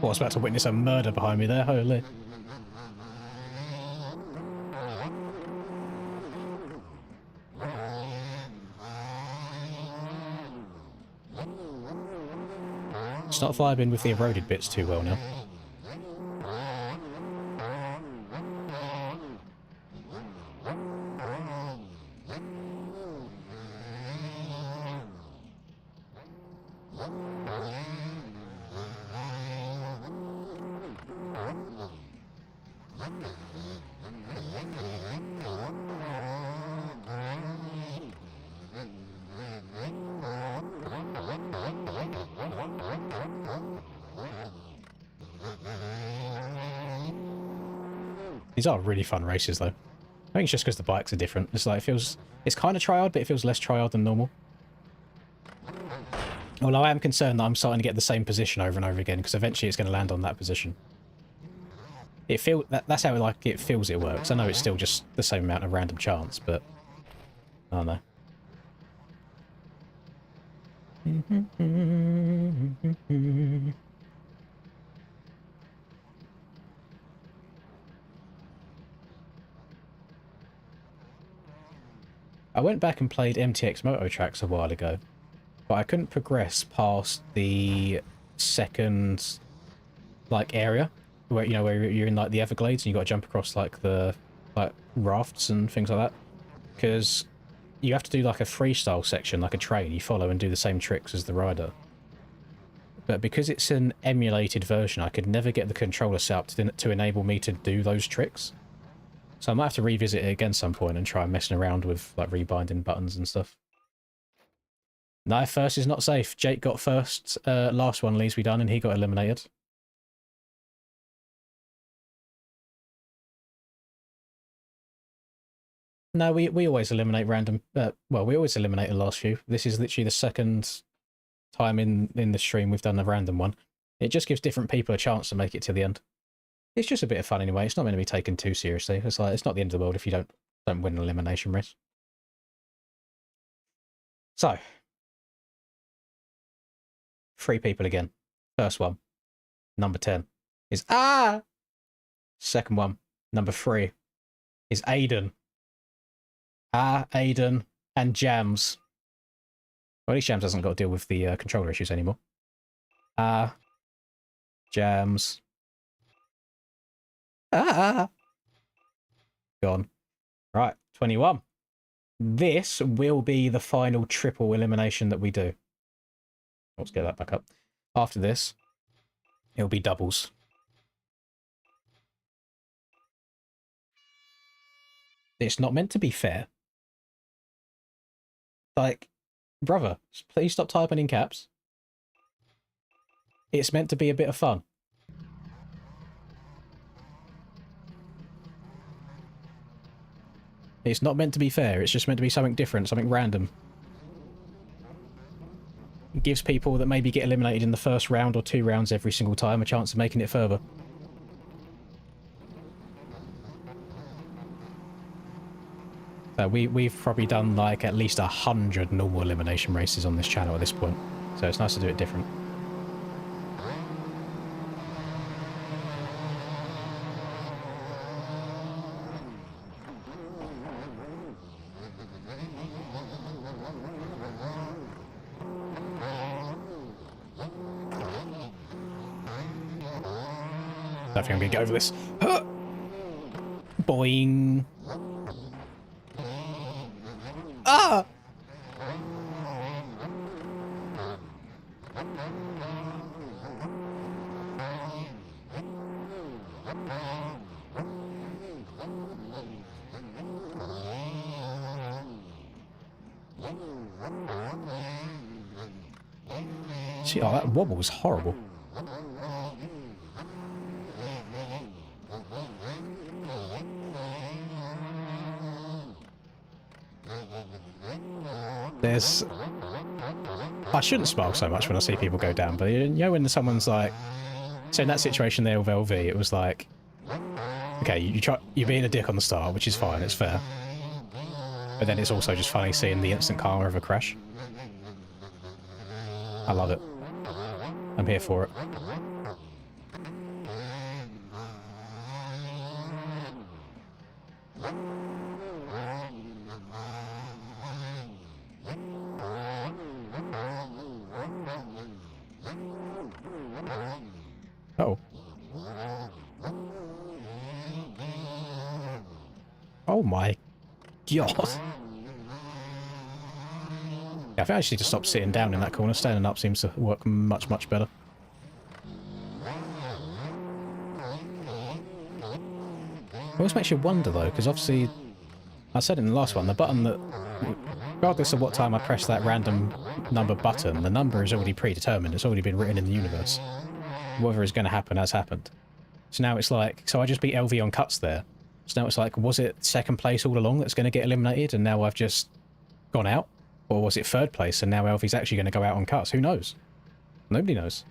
Well, I was about to witness a murder behind me there, holy. It's not vibing with the eroded bits too well now. These are really fun races, though. I think it's just because the bikes are different. It's like, it's kind of triad, but it feels less triad than normal. Although I am concerned that I'm starting to get the same position over and over again, because eventually it's going to land on that position. That's how it feels it works. I know it's still just the same amount of random chance, but I don't know. I went back and played MTX Moto Tracks a while ago, but I couldn't progress past the second, like, area where, you know, where you're in, like, the Everglades and you got to jump across, like, the, like, rafts and things like that, because you have to do, like, a freestyle section, like a train. You follow and do the same tricks as the rider. But because it's an emulated version, I could never get the controller set up to enable me to do those tricks. So I might have to revisit it again some point and try messing around with, like, rebinding buttons and stuff. No, first is not safe. Jake got first. Last one leaves we done, and he got eliminated. No, we always eliminate random... well, we always eliminate the last few. This is literally the second time in the stream we've done a random one. It just gives different people a chance to make it to the end. It's just a bit of fun anyway. It's not meant to be taken too seriously. It's like, it's not the end of the world if you don't win an elimination race. So, 3 people again. First one, number 10, is Second one, number 3, is Aiden. Aiden, and Jams. Well, at least Jams hasn't got to deal with the controller issues anymore. Jams. Gone. Right, 21. This will be the final triple elimination that we do. Let's get that back up. After this, it'll be doubles. It's not meant to be fair. Like, brother, please stop typing in caps. It's meant to be a bit of fun. It's not meant to be fair, it's just meant to be something different, something random. It gives people that maybe get eliminated in the first round or 2 rounds every single time a chance of making it further. So we've probably done like at least 100 normal elimination races on this channel at this point. So it's nice to do it different. I think I'm going to get over this. Huh! Boing. Ah! See, oh, that wobble was horrible. There's... I shouldn't smile so much when I see people go down, but you know when someone's like... So in that situation there with LV, it was like... Okay, you're being a dick on the start, which is fine, it's fair. But then it's also just funny seeing the instant karma of a crash. I love it. I'm here for it. my god. Yeah, I think I just need to stop sitting down in that corner. Standing up seems to work much, much better. It always makes you wonder, though, because obviously, I said in the last one, the button that, regardless of what time I press that random number button, the number is already predetermined. It's already been written in the universe. Whatever is going to happen has happened. So now it's like, so I just beat LV on cuts there. So now it's like, was it second place all along that's going to get eliminated and now I've just gone out? Or was it third place and now LV's actually going to go out on cuts? Who knows? Nobody knows.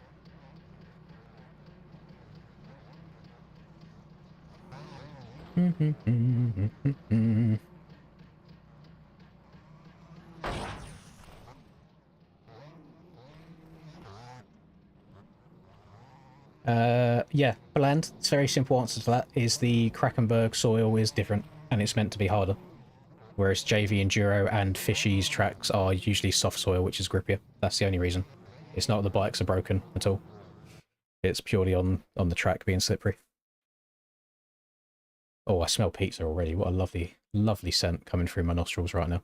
Yeah, bland. It's a very simple answer to that is the Krakenberg soil is different and it's meant to be harder. Whereas JV Enduro and Fishy's tracks are usually soft soil, which is grippier. That's the only reason. It's not that the bikes are broken at all. It's purely on the track being slippery. Oh, I smell pizza already. What a lovely, lovely scent coming through my nostrils right now.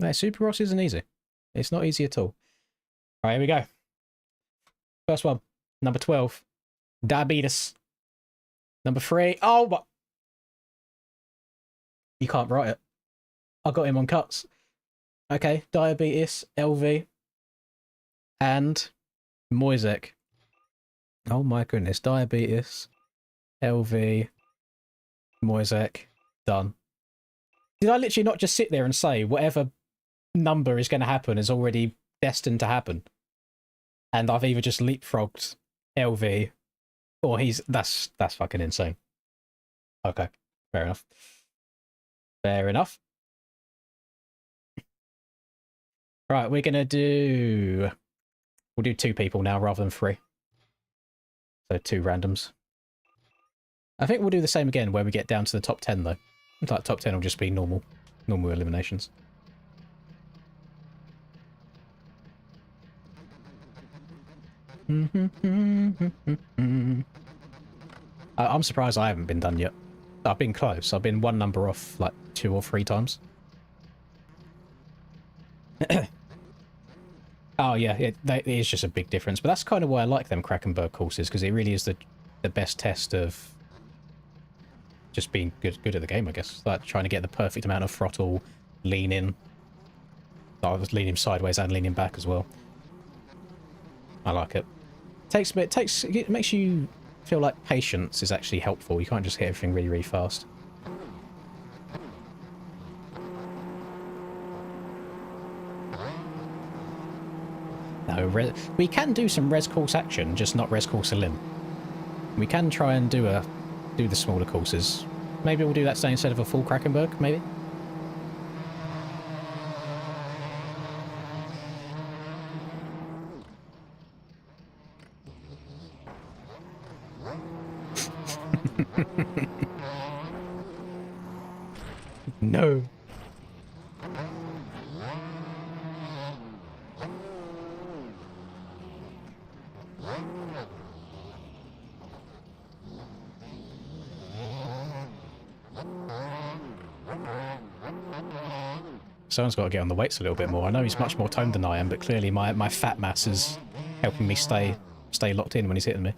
No, Supercross isn't easy. It's not easy at all. All right, here we go. First one, number 12, diabetes. Number 3, oh, what? You can't write it. I got him on cuts. Okay, diabetes, LV, and Moisek. Oh my goodness, diabetes, LV, Moisek, done. Did I literally not just sit there and say whatever number is going to happen is already destined to happen? And I've either just leapfrogged LV or that's fucking insane. Okay, fair enough. Fair enough. Right, we'll do 2 people now rather than 3. So 2 randoms. I think we'll do the same again where we get down to the top 10 though. Like top 10 will just be normal eliminations. I'm surprised I haven't been done yet. I've been close. I've been one number off like 2 or 3 times. Oh yeah, it is just a big difference. But that's kind of why I like them Krakenberg courses, because it really is the best test of just being good at the game, I guess. Like trying to get the perfect amount of throttle, lean in. I was leaning sideways and leaning back as well. I like it. It makes you feel like patience is actually helpful. You can't just hit everything really, really fast. No, we can do some res course action, just not res course elim. We can try and do the smaller courses. Maybe we'll do that instead of a full Krakenberg, maybe? No. Someone's got to get on the weights a little bit more. I know he's much more toned than I am, but clearly my fat mass is helping me stay locked in when he's hitting me.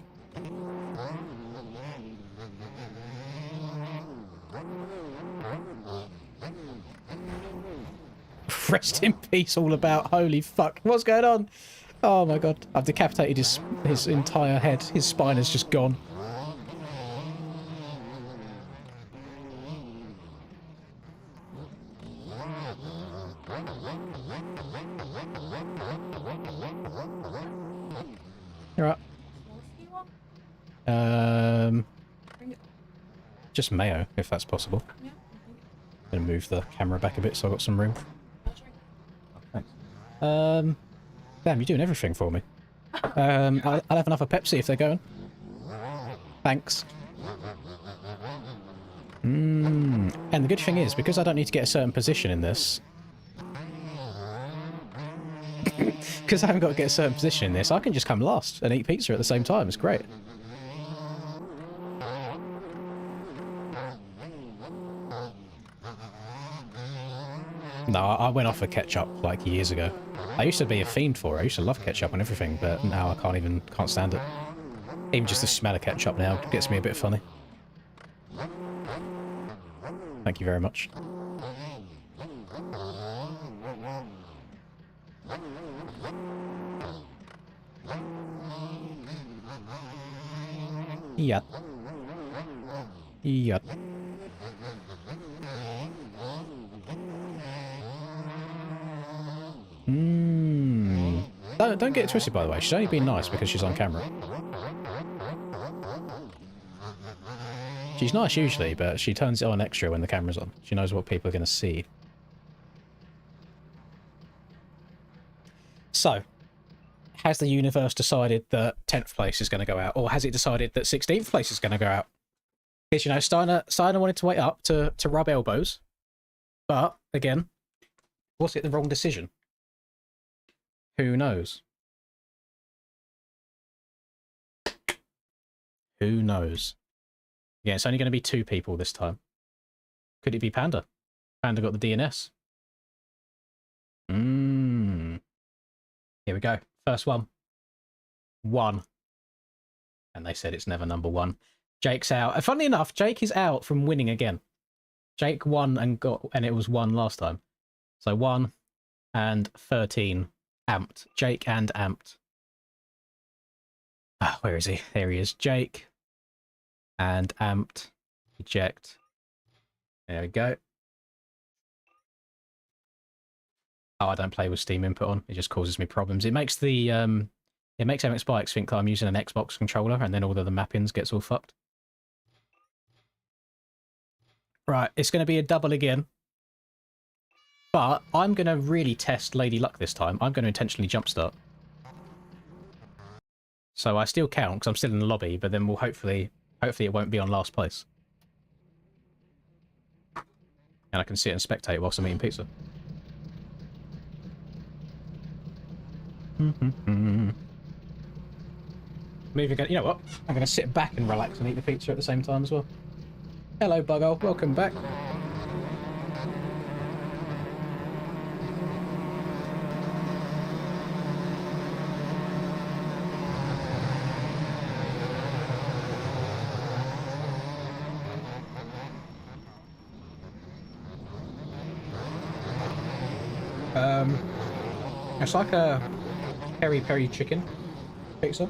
Rest in peace, all about. Holy fuck. What's going on? Oh my god. I've decapitated his entire head. His spine is just gone. Alright. Just mayo, if that's possible. Yeah. I'm gonna move the camera back a bit so I've got some room. Thanks. Damn, you're doing everything for me. I'll have another Pepsi if they're going. Thanks. And the good thing is, because I don't need to get a certain position in this... Because I haven't got to get a certain position in this, I can just come last and eat pizza at the same time. It's great. No, I went off of ketchup like years ago. I used to be a fiend for it. I used to love ketchup and everything, but now I can't stand it. Even just the smell of ketchup now gets me a bit funny. Thank you very much. Yeah. Yeah. Don't get it twisted, by the way. She's only being nice because she's on camera. She's nice usually, but she turns it on extra when the camera's on. She knows what people are going to see. So, has the universe decided that 10th place is going to go out? Or has it decided that 16th place is going to go out? Because, you know, Steiner wanted to wait up to rub elbows. But, again, was it the wrong decision? Who knows? Who knows? Yeah, it's only going to be 2 people this time. Could it be Panda? Panda got the DNS. Here we go. First one. 1. And they said it's never number 1. Jake's out. And funnily enough, Jake is out from winning again. Jake won and it was 1 last time. So 1 and 13. Amped. Jake and Amped. Ah, where is he? There he is. Jake and Amped. Eject. There we go. Oh, I don't play with Steam input on. It just causes me problems. It makes the it makes MX Bikes think that I'm using an Xbox controller, and then all of the mappings gets all fucked. Right, it's going to be a double again. But I'm going to really test Lady Luck this time. I'm going to intentionally jumpstart. So I still count because I'm still in the lobby, but then we'll hopefully it won't be on last place. And I can sit and spectate whilst I'm eating pizza. Maybe you know what? I'm going to sit back and relax and eat the pizza at the same time as well. Hello, Buggo. Welcome back. It's like a peri-peri chicken pizza.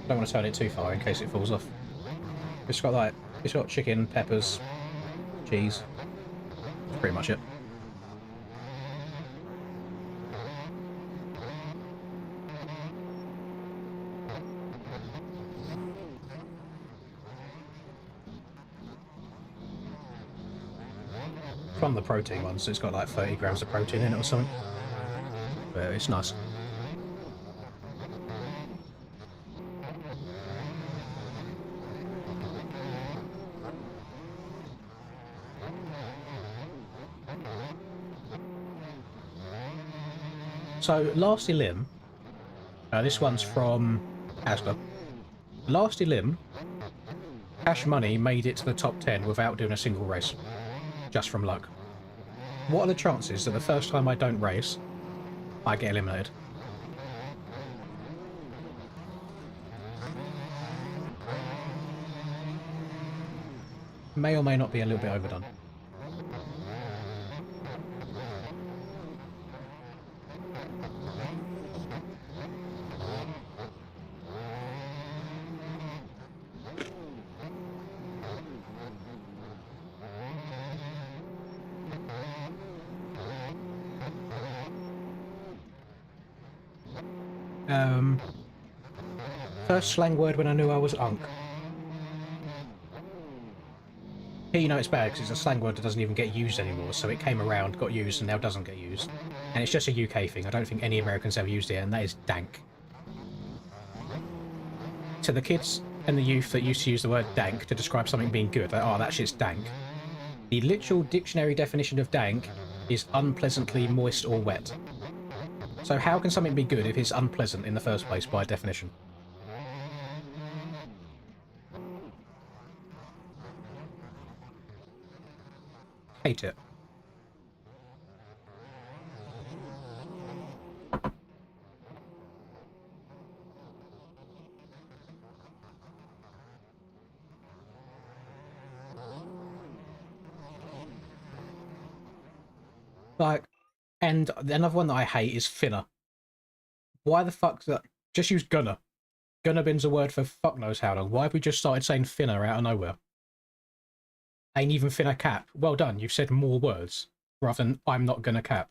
Don't want to turn it too far in case it falls off. It's got chicken, peppers, cheese. That's pretty much it. From the protein one, so it's got like 30 grams of protein in it or something. But it's nice. So, last Elim, this one's from Asda. Last Elim, Cash Money made it to the top 10 without doing a single race. Just from luck. What are the chances that the first time I don't race, I get eliminated? May or may not be a little bit overdone. First slang word when I knew I was unk. Here you know it's bad because it's a slang word that doesn't even get used anymore, so it came around, got used, and now doesn't get used. And it's just a UK thing. I don't think any Americans ever used it, and that is dank. To the kids and the youth that used to use the word dank to describe something being good, like, oh, that shit's dank. The literal dictionary definition of dank is unpleasantly moist or wet. So how can something be good if it's unpleasant in the first place by definition? Hate it. Like, and another one that I hate is finna. Why the fuck's that? Just use gunner. Gunner bin's a word for fuck knows how long. Why have we just started saying finna out of nowhere? Ain't even finna cap. Well done, you've said more words rather than I'm not gonna cap.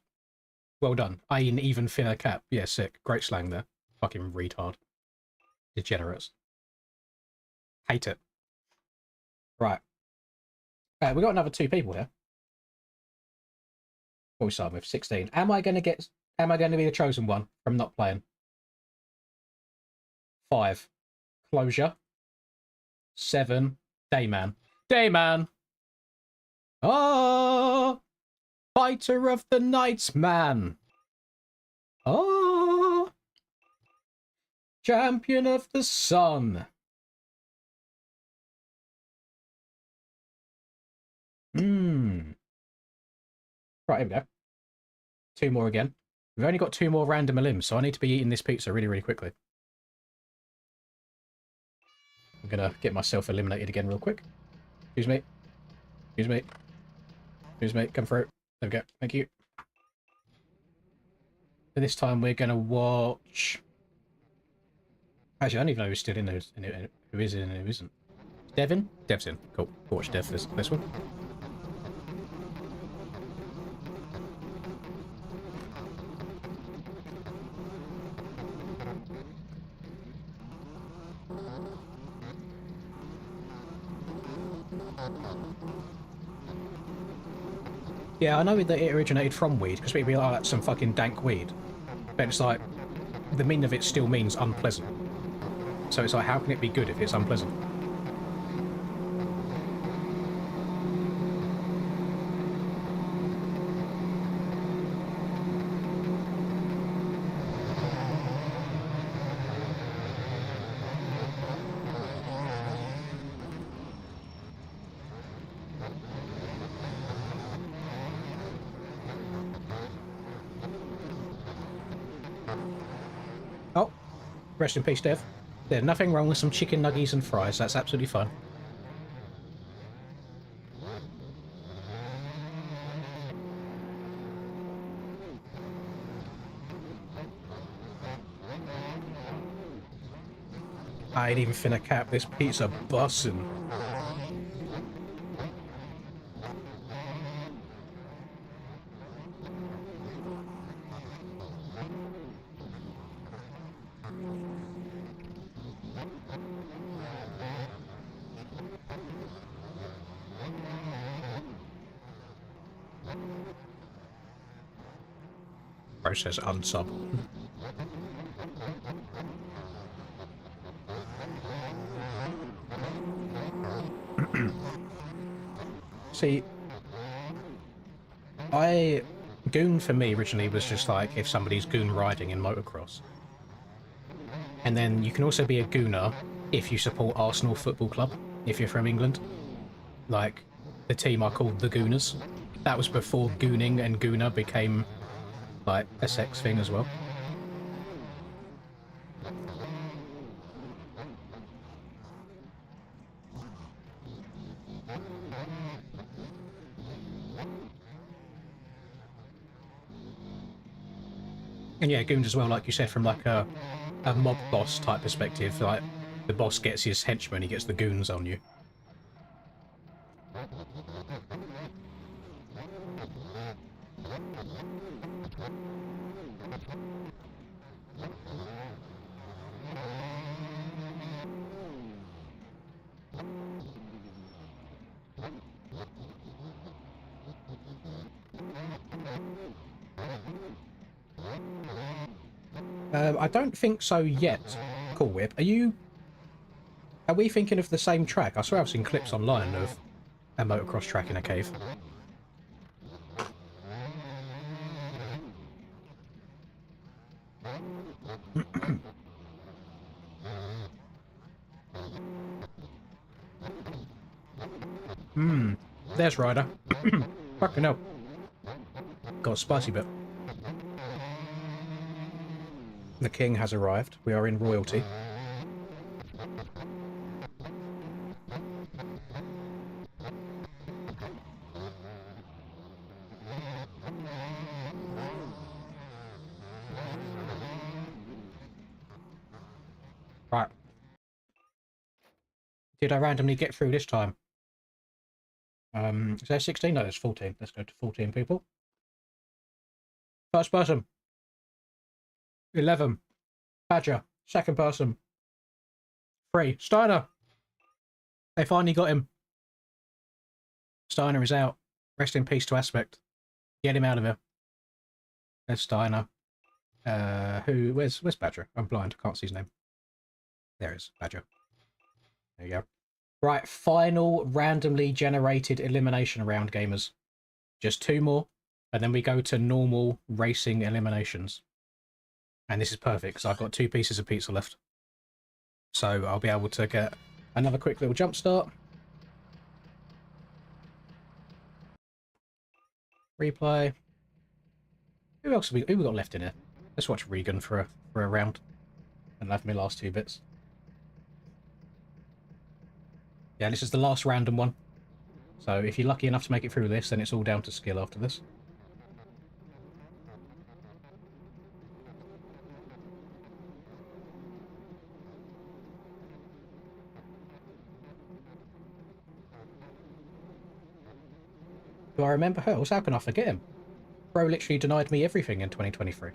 Well done. Ain't even finna cap. Yeah, sick. Great slang there. Fucking retard. Degenerates. Hate it. Right. We got another 2 people here. What are we starting with? 16. Am I going to be the chosen one from not playing? 5. Closure. 7. Dayman. Dayman! Oh! Fighter of the Night Man! Oh! Champion of the Sun! Right, here we go. 2 more again. We've only got 2 more random elims, so I need to be eating this pizza really, really quickly. I'm gonna get myself eliminated again real quick. Excuse me. Excuse me. Excuse me. Come through. There we go. Thank you. So this time we're gonna watch... Actually, I don't even know who's still in there. Who is in and who isn't. Devin? Dev's in. Cool. We'll watch Dev this one. Yeah, I know that it originated from weed, because people be like, oh, that's some fucking dank weed. But it's like, the meaning of it still means unpleasant. So it's like, how can it be good if it's unpleasant? Oh, rest in peace, Dev. There's nothing wrong with some chicken nuggies and fries. That's absolutely fine. I ain't even finna cap this pizza bussin'. Bro says unsub. See, goon for me originally was just like if somebody's goon riding in motocross. And then you can also be a gooner if you support Arsenal Football Club, if you're from England. Like, the team are called the Gooners. That was before gooning and gooner became, like, a sex thing as well. And yeah, goons as well, like you said, from like a mob boss type perspective. Like, the boss gets his henchmen, he gets the goons on you. I don't think so yet. Cool Whip. Are we thinking of the same track? I swear I've seen clips online of a motocross track in a cave. There's Ryder. Fucking hell. Got a spicy bit. The king has arrived. We are in royalty. Right. Did I randomly get through this time? Is there 16? No, there's 14. Let's go to 14 people. First person. 11. Badger. Second person. 3. Steiner. They finally got him. Steiner is out. Rest in peace to Aspect. Get him out of here. There's Steiner. Where's Badger? I'm blind. Can't see his name. There is Badger. There you go. Right, final randomly generated elimination round, gamers. Just 2 more, and then we go to normal racing eliminations. And this is perfect, because I've got 2 pieces of pizza left. So I'll be able to get another quick little jump start. Replay. Who else have we got left in here? Let's watch Regan for a round. And have my last 2 bits. Yeah, this is the last random one. So if you're lucky enough to make it through this, then it's all down to skill after this. Do I remember who else? How can I forget him? Bro literally denied me everything in 2023.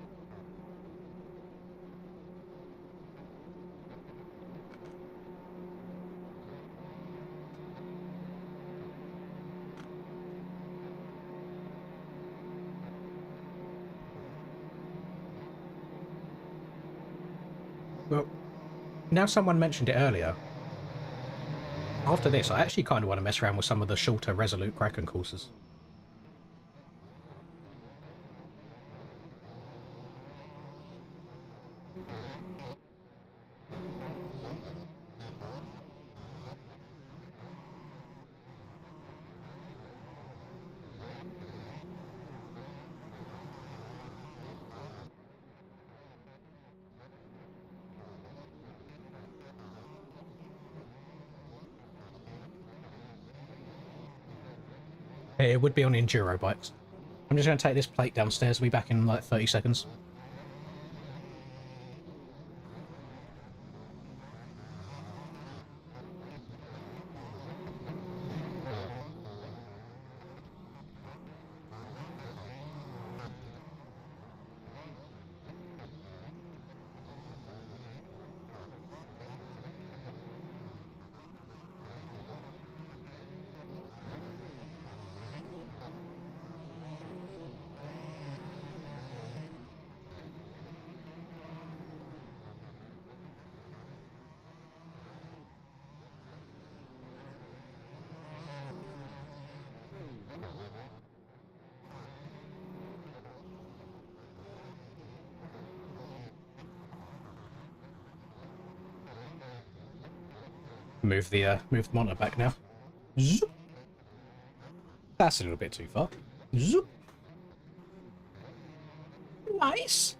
Well, now someone mentioned it earlier. After this, I actually kind of want to mess around with some of the shorter Resolute Kraken courses. It would be on enduro bikes. I'm just going to take this plate downstairs. I'll be back in like 30 seconds. Move the monitor back now. Zoop. That's a little bit too far. Zoop. Nice.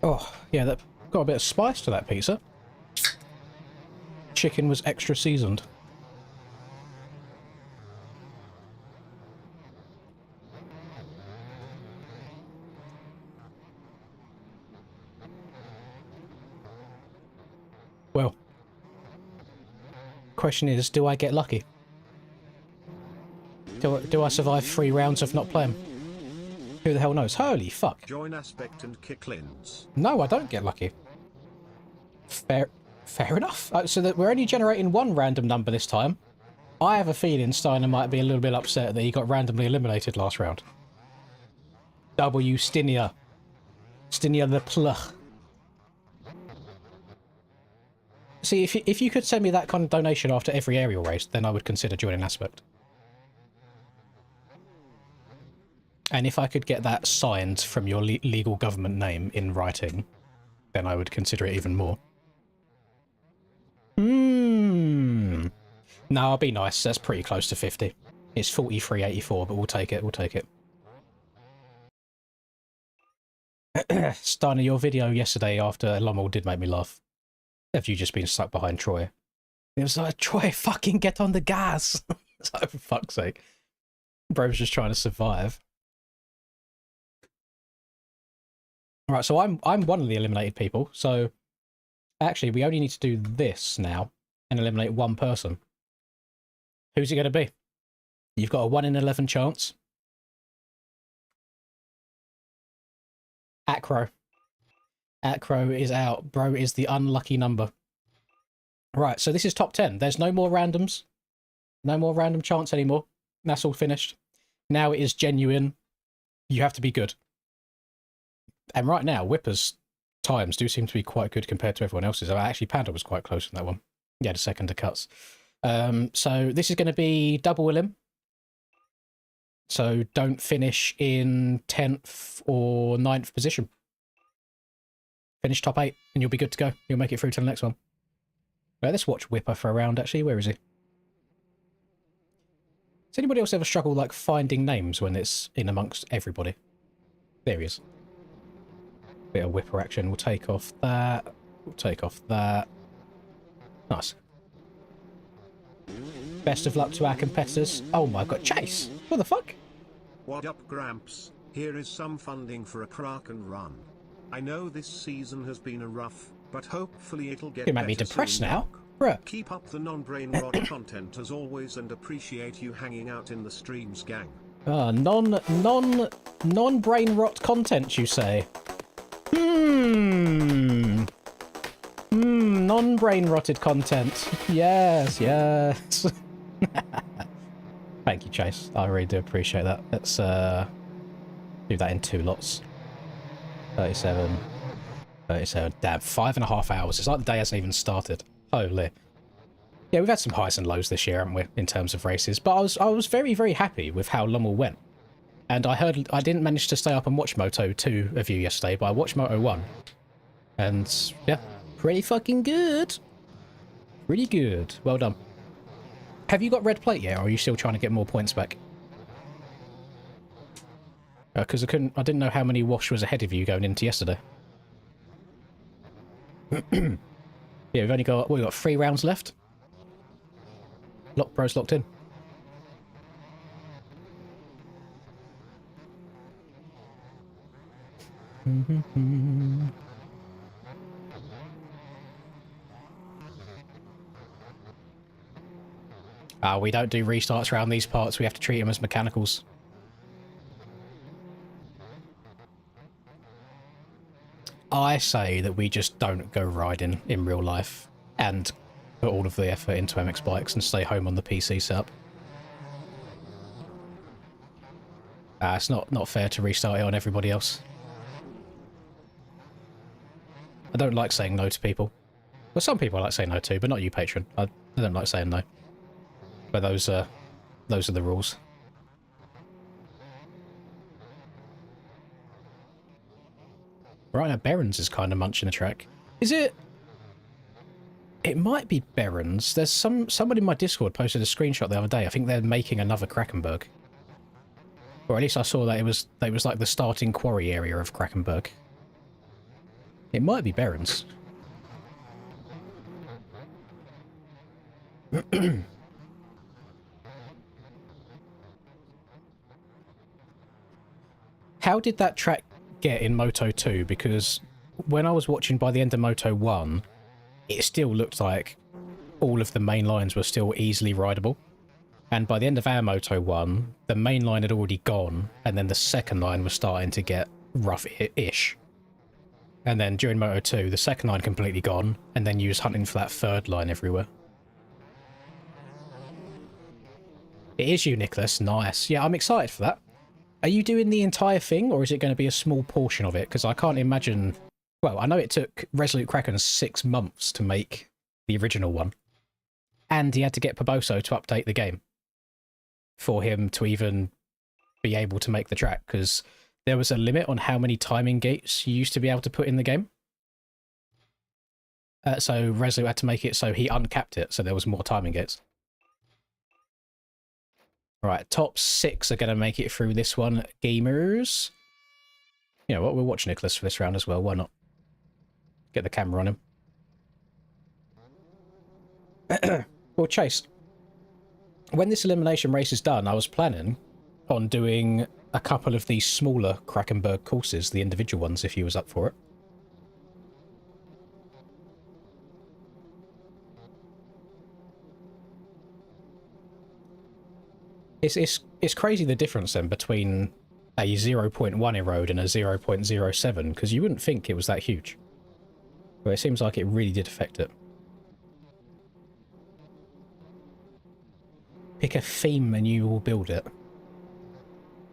Oh, yeah, that got a bit of spice to that pizza. Chicken was extra seasoned. Well, question is, do I get lucky? Do I survive 3 rounds of not playing? Who the hell knows? Holy fuck. Join Aspect and Kicklins. No, I don't get lucky. Fair enough. So that we're only generating 1 random number this time. I have a feeling Steiner might be a little bit upset that he got randomly eliminated last round. W. Stinia. Stinia the Pluch. See, if you could send me that kind of donation after every aerial race, then I would consider joining Aspect. And if I could get that signed from your legal government name in writing, then I would consider it even more. No, I'll be nice. That's pretty close to 50. It's 43.84, but we'll take it. We'll take it. Steiner, your video yesterday after Lommel did make me laugh. Have you just been stuck behind Troy? It was like, Troy, fucking get on the gas. It's like, for fuck's sake. Bro's just trying to survive. Alright, so I'm one of the eliminated people, so actually we only need to do this now and eliminate one person. Who's it going to be? You've got a 1 in 11 chance. Acro. Acro is out. Bro is the unlucky number. Right, so this is top 10. There's no more randoms. No more random chance anymore. That's all finished. Now it is genuine. You have to be good. And right now, Whipper's times do seem to be quite good compared to everyone else's. Actually, Panda was quite close in that one. He had a second to cuts. So this is going to be double elim. So don't finish in 10th or 9th position. Finish top 8 and you'll be good to go. You'll make it through to the next one. Right, let's watch Whipper for a round, actually. Where is he? Does anybody else ever struggle, like, finding names when it's in amongst everybody? There he is. Bit of Whipper action. We'll take off that. We'll take off that. Nice. Best of luck to our competitors. Oh my god, Chase! What the fuck? What up, Gramps? Here is some funding for a Kraken run. I know this season has been a rough, but hopefully it'll get You better make me depressed soon. now. Bruh. Keep up the non-brain rot content as always and appreciate you hanging out in the streams, gang. Non-brain rot content, you say? Non-brain rotted content. Yes, yes. Thank you, Chase. I really do appreciate that. Let's do that in 2 lots. 37. 37. Damn, 5.5 hours. It's like the day hasn't even started. Holy. Yeah, we've had some highs and lows this year, haven't we, in terms of races. But I was very, very happy with how Lommel went. And I heard I didn't manage to stay up and watch Moto 2 of you yesterday, but I watched Moto 1. And yeah, pretty fucking good. Pretty good. Well done. Have you got red plate yet, or are you still trying to get more points back? Because I didn't know how many Wash was ahead of you going into yesterday. Yeah, we've got 3 rounds left. Bro's locked in. We don't do restarts around these parts. We have to treat them as mechanicals. I say that we just don't go riding in real life and put all of the effort into MX bikes and stay home on the PC setup. It's not fair to restart it on everybody else. I don't like saying no to people. Well, some people I like saying no to, but not you, patron. I don't like saying no. But those are the rules. Right now, Berens is kind of munching the track. Is it? It might be Berens. There's somebody in my Discord posted a screenshot the other day. I think they're making another Krakenberg. Or at least I saw that it was like the starting quarry area of Krakenberg. It might be Berens. How did that track get in Moto 2? Because when I was watching by the end of Moto 1, it still looked like all of the main lines were still easily rideable. And by the end of our Moto 1, the main line had already gone, and then the second line was starting to get rough-ish. And then during Moto 2, the second line completely gone, and then you was hunting for that third line everywhere. It is you, Nicholas. Nice. Yeah, I'm excited for that. Are you doing the entire thing, or is it going to be a small portion of it? Because I can't imagine... Well, I know it took Resolute Kraken 6 months to make the original one. And he had to get Paboso to update the game for him to even be able to make the track, because there was a limit on how many timing gates you used to be able to put in the game. So Resolute had to make it so he uncapped it, so there was more timing gates. Right, top 6 are going to make it through this one, gamers. You know what, we'll watch Nicholas for this round as well, why not? Get the camera on him. Well, Chase, when this elimination race is done, I was planning on doing a couple of these smaller Krakenberg courses, the individual ones, if you was up for it. It's crazy the difference then between a 0.1 erode and a 0.07, because you wouldn't think it was that huge. But it seems like it really did affect it. Pick a theme and you will build it.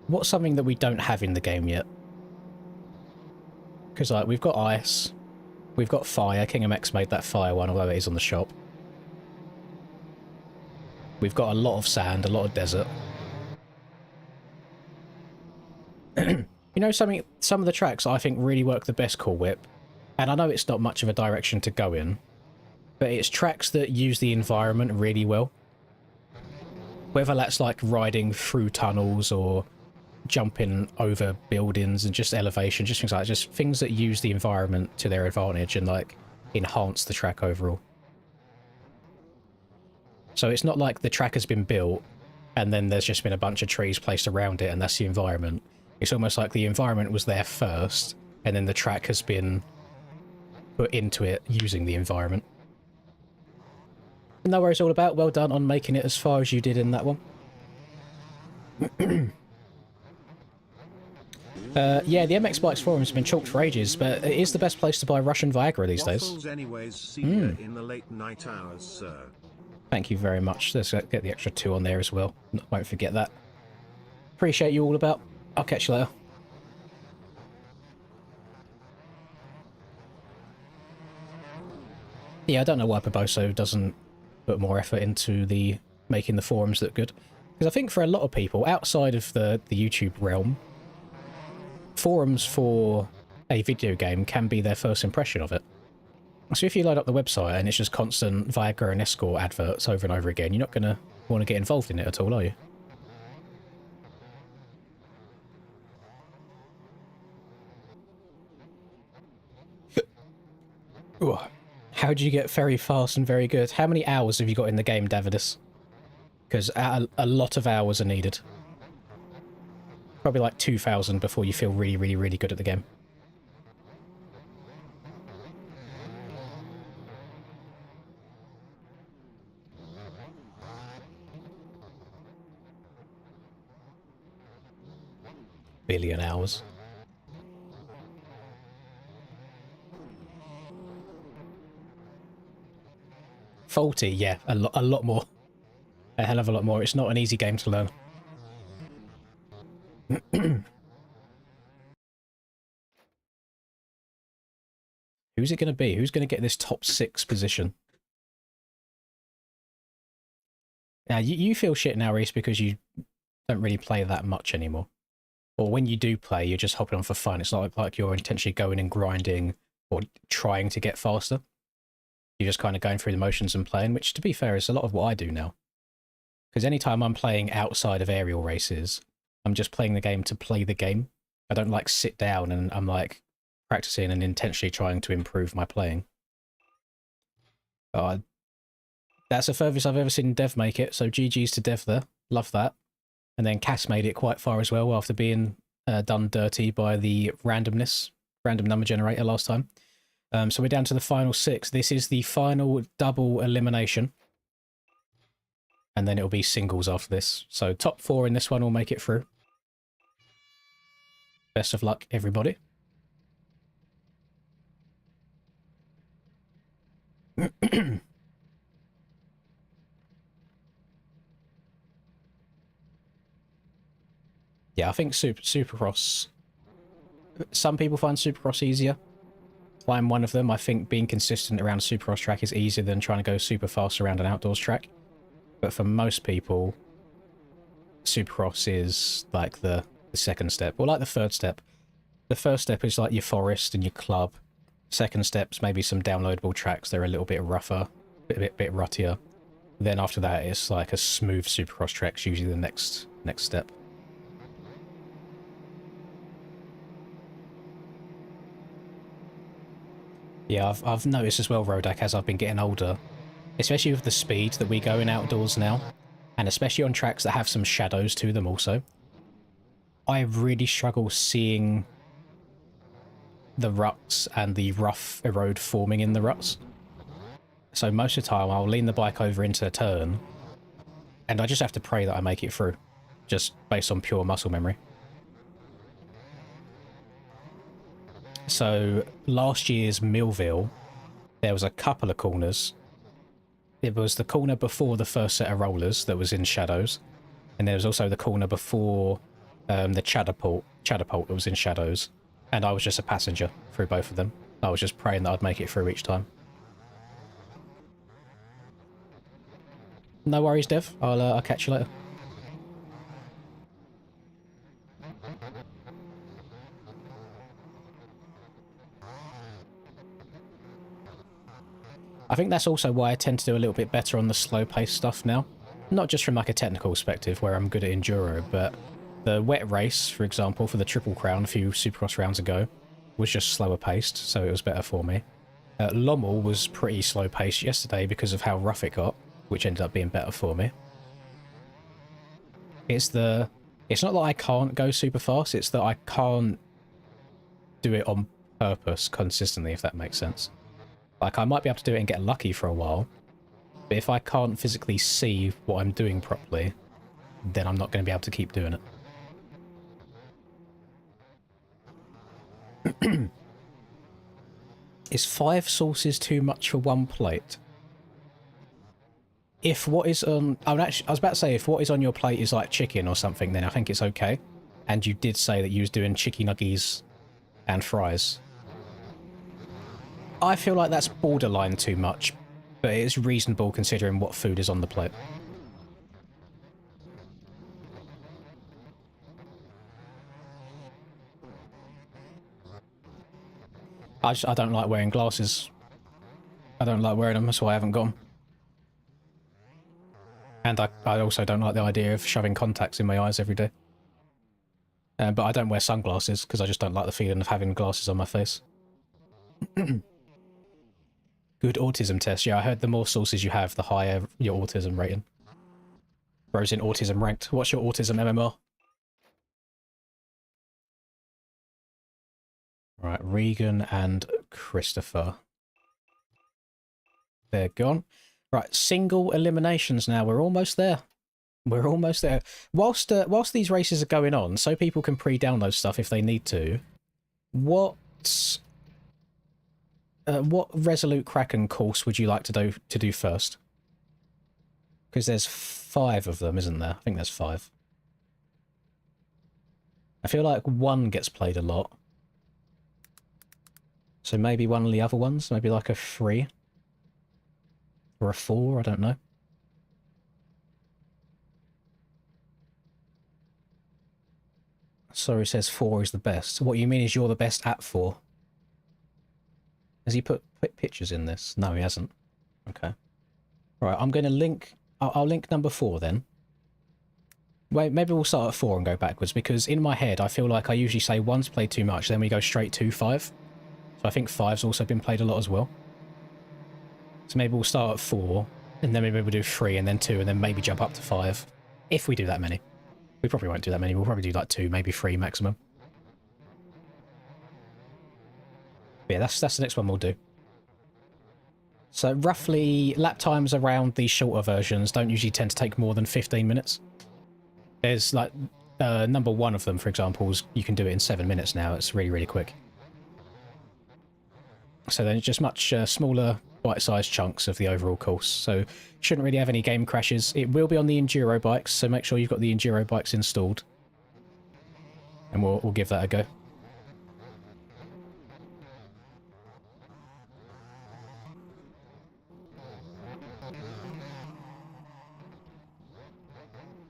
What's something that we don't have in the game yet? Because like we've got ice, we've got fire. King MX made that fire one, although it is on the shop. We've got a lot of sand, a lot of desert. You know something? Some of the tracks I think really work the best, Cool Whip, and I know it's not much of a direction to go in, but it's tracks that use the environment really well. Whether that's like riding through tunnels or jumping over buildings and just elevation, just things like that, just things that use the environment to their advantage and like enhance the track overall. So it's not like the track has been built and then there's just been a bunch of trees placed around it and that's the environment. It's almost like the environment was there first and then the track has been put into it using the environment. No worries all about. Well done on making it as far as you did in that one. Yeah, the MX Bikes forum has been chalked for ages, but it is the best place to buy Russian Viagra these days. Anyways, see you in the late night hours, sir. Thank you very much. Let's get the extra 2 on there as well. Won't forget that. Appreciate you all about. I'll catch you later. Yeah, I don't know why Paboso doesn't put more effort into the making the forums look good. Because I think for a lot of people, outside of the YouTube realm, forums for a video game can be their first impression of it. So if you load up the website and it's just constant Viagra and Escort adverts over and over again, you're not going to want to get involved in it at all, are you? Ooh. How do you get very fast and very good? How many hours have you got in the game, Davidus? Because a lot of hours are needed. Probably like 2,000 before you feel really, really, really good at the game. Billion hours. Faulty, yeah, a lot more. A hell of a lot more. It's not an easy game to learn. Who's it going to be? Who's going to get this top 6 position? Now, you feel shit now, Reese, because you don't really play that much anymore. Or when you do play, you're just hopping on for fun. It's not like you're intentionally going and grinding or trying to get faster. You're just kind of going through the motions and playing, which, to be fair, is a lot of what I do now. Because anytime I'm playing outside of aerial races, I'm just playing the game to play the game. I don't, like, sit down and I'm, like, practicing and intentionally trying to improve my playing. That's the furthest I've ever seen Dev make it, so GG's to Dev there. Love that. And then Cass made it quite far as well after being done dirty by the random number generator last time. So we're down to the final 6. This is the final double elimination. And then it'll be singles after this. So top 4 in this one will make it through. Best of luck, everybody. Yeah, I think Supercross... Some people find Supercross easier. I'm one of them. I think being consistent around a Supercross track is easier than trying to go super fast around an outdoors track. But for most people, Supercross is like the second step, or like the third step. The first step is like your forest and your club. Second step's maybe some downloadable tracks. They're a little bit rougher, bit ruttier. Then after that, it's like a smooth supercross track's usually the next step. Yeah, I've noticed as well, Rodak, as I've been getting older, especially with the speed that we go in outdoors now, and especially on tracks that have some shadows to them also, I really struggle seeing the ruts and the rough road forming in the ruts. So most of the time I'll lean the bike over into a turn and I just have to pray that I make it through, just based on pure muscle memory. So last year's Millville, there was a couple of corners. It was the corner before the first set of rollers that was in shadows, and there was also the corner before the Chatterpult that was in shadows, and I was just a passenger through both of them. I was just praying that I'd make it through each time. No worries, Dev. I'll catch you later. I think that's also why I tend to do a little bit better on the slow-paced stuff now. Not just from like a technical perspective where I'm good at enduro, but the wet race, for example, for the Triple Crown a few Supercross rounds ago, was just slower paced, so it was better for me. Lommel was pretty slow paced yesterday because of how rough it got, which ended up being better for me. It's not that I can't go super fast, it's that I can't do it on purpose consistently, if that makes sense. Like, I might be able to do it and get lucky for a while, but if I can't physically see what I'm doing properly, then I'm not going to be able to keep doing it. Is 5 sauces too much for one plate? If what is on... I was about to say, if what is on your plate is like chicken or something, then I think it's okay. And you did say that you was doing chicken nuggies and fries. I feel like that's borderline too much, but it is reasonable considering what food is on the plate. I don't like wearing glasses. I don't like wearing them, that's why I haven't got them. And I also don't like the idea of shoving contacts in my eyes every day. But I don't wear sunglasses because I just don't like the feeling of having glasses on my face. Good autism test. Yeah, I heard the more sources you have, the higher your autism rating. Bro's in autism ranked. What's your autism MMR? Right, Regan and Christopher. They're gone. Right, single eliminations now. We're almost there. We're almost there. Whilst these races are going on, so people can pre-download stuff if they need to, what Resolute Kraken course would you like to do first? Because there's 5 of them, isn't there? I think there's 5. I feel like 1 gets played a lot. So maybe one of the other ones, maybe like a 3. Or a 4, I don't know. Sorry, says 4 is the best. What you mean is you're the best at 4? Has he put pictures in this? No, he hasn't. Okay. Right, I'm going to link... I'll link number 4 then. Wait, maybe we'll start at 4 and go backwards, because in my head I feel like I usually say 1's played too much, then we go straight to 5. So I think 5's also been played a lot as well. So maybe we'll start at 4, and then maybe we'll do 3, and then 2, and then maybe jump up to 5. If we do that many. We probably won't do that many, we'll probably do like 2, maybe 3 maximum. But yeah, that's the next one we'll do. So roughly, lap times around these shorter versions don't usually tend to take more than 15 minutes. There's like, number 1 of them, for example, you can do it in 7 minutes now. It's really, really quick. So then it's just much smaller, bite-sized chunks of the overall course. So shouldn't really have any game crashes. It will be on the enduro bikes, so make sure you've got the enduro bikes installed. And we'll give that a go.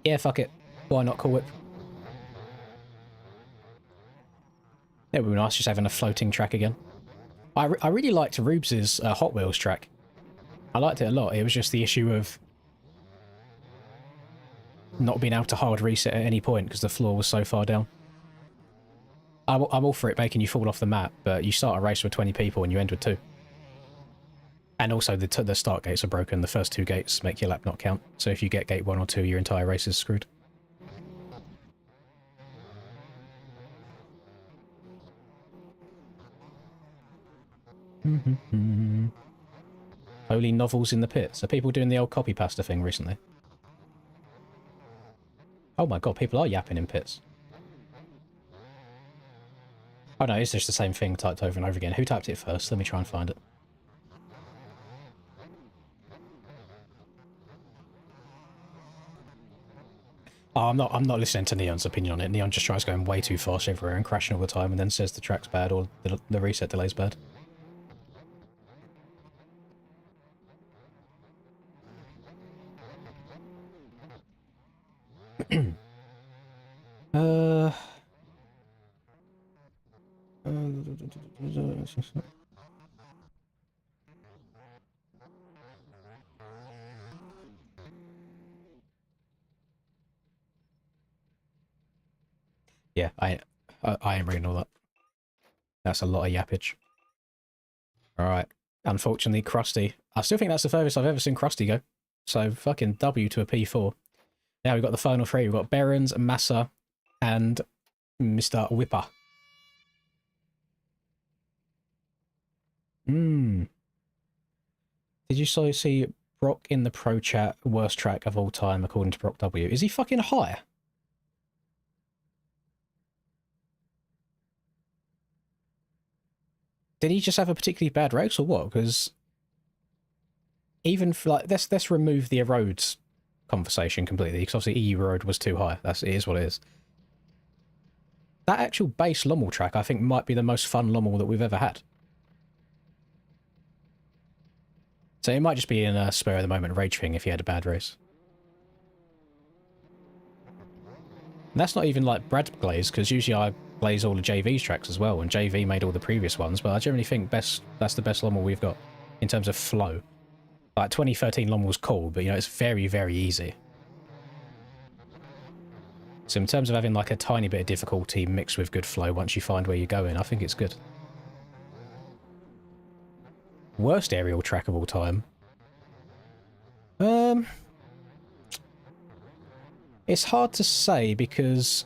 Yeah, fuck it. Why not Cool Whip? It would be nice just having a floating track again. I really liked Rubes' Hot Wheels track. I liked it a lot. It was just the issue of not being able to hard reset at any point because the floor was so far down. I'm all for it making you fall off the map, but you start a race with 20 people and you end with 2. And also the start gates are broken. The first 2 gates make your lap not count. So if you get gate 1 or 2, your entire race is screwed. Holy novels in the pits. Are people doing the old copy pasta thing recently? Oh my god, people are yapping in pits. Oh no, it's just the same thing typed over and over again. Who typed it first? Let me try and find it. Oh, I'm not listening to Neon's opinion on it. Neon just tries going way too fast everywhere and crashing all the time and then says the track's bad or the reset delay's bad. Yeah, I ain't reading all that. That's a lot of yappage. Alright. Unfortunately, Krusty. I still think that's the furthest I've ever seen Krusty go. So, fucking W to a P4. Now we've got the final 3. We've got Berens, Massa, and Mr. Whipper. Did you see Brock in the pro chat, worst track of all time according to Brock W? Is he fucking high? Did he just have a particularly bad race or what? Because even for like, let's remove the roads conversation completely, because obviously EU road was too high. It is what it is. That actual base Lommel track, I think, might be the most fun Lommel that we've ever had. So it might just be in a spur of the moment rage thing if he had a bad race. And that's not even like Brad Glaze, because usually I glaze all the JV's tracks as well, and JV made all the previous ones, but I generally think that's the best Lommel we've got in terms of flow. Like 2013 Lommel's cool, but you know, it's very, very easy. So in terms of having like a tiny bit of difficulty mixed with good flow once you find where you're going, I think it's good. Worst aerial track of all time? It's hard to say because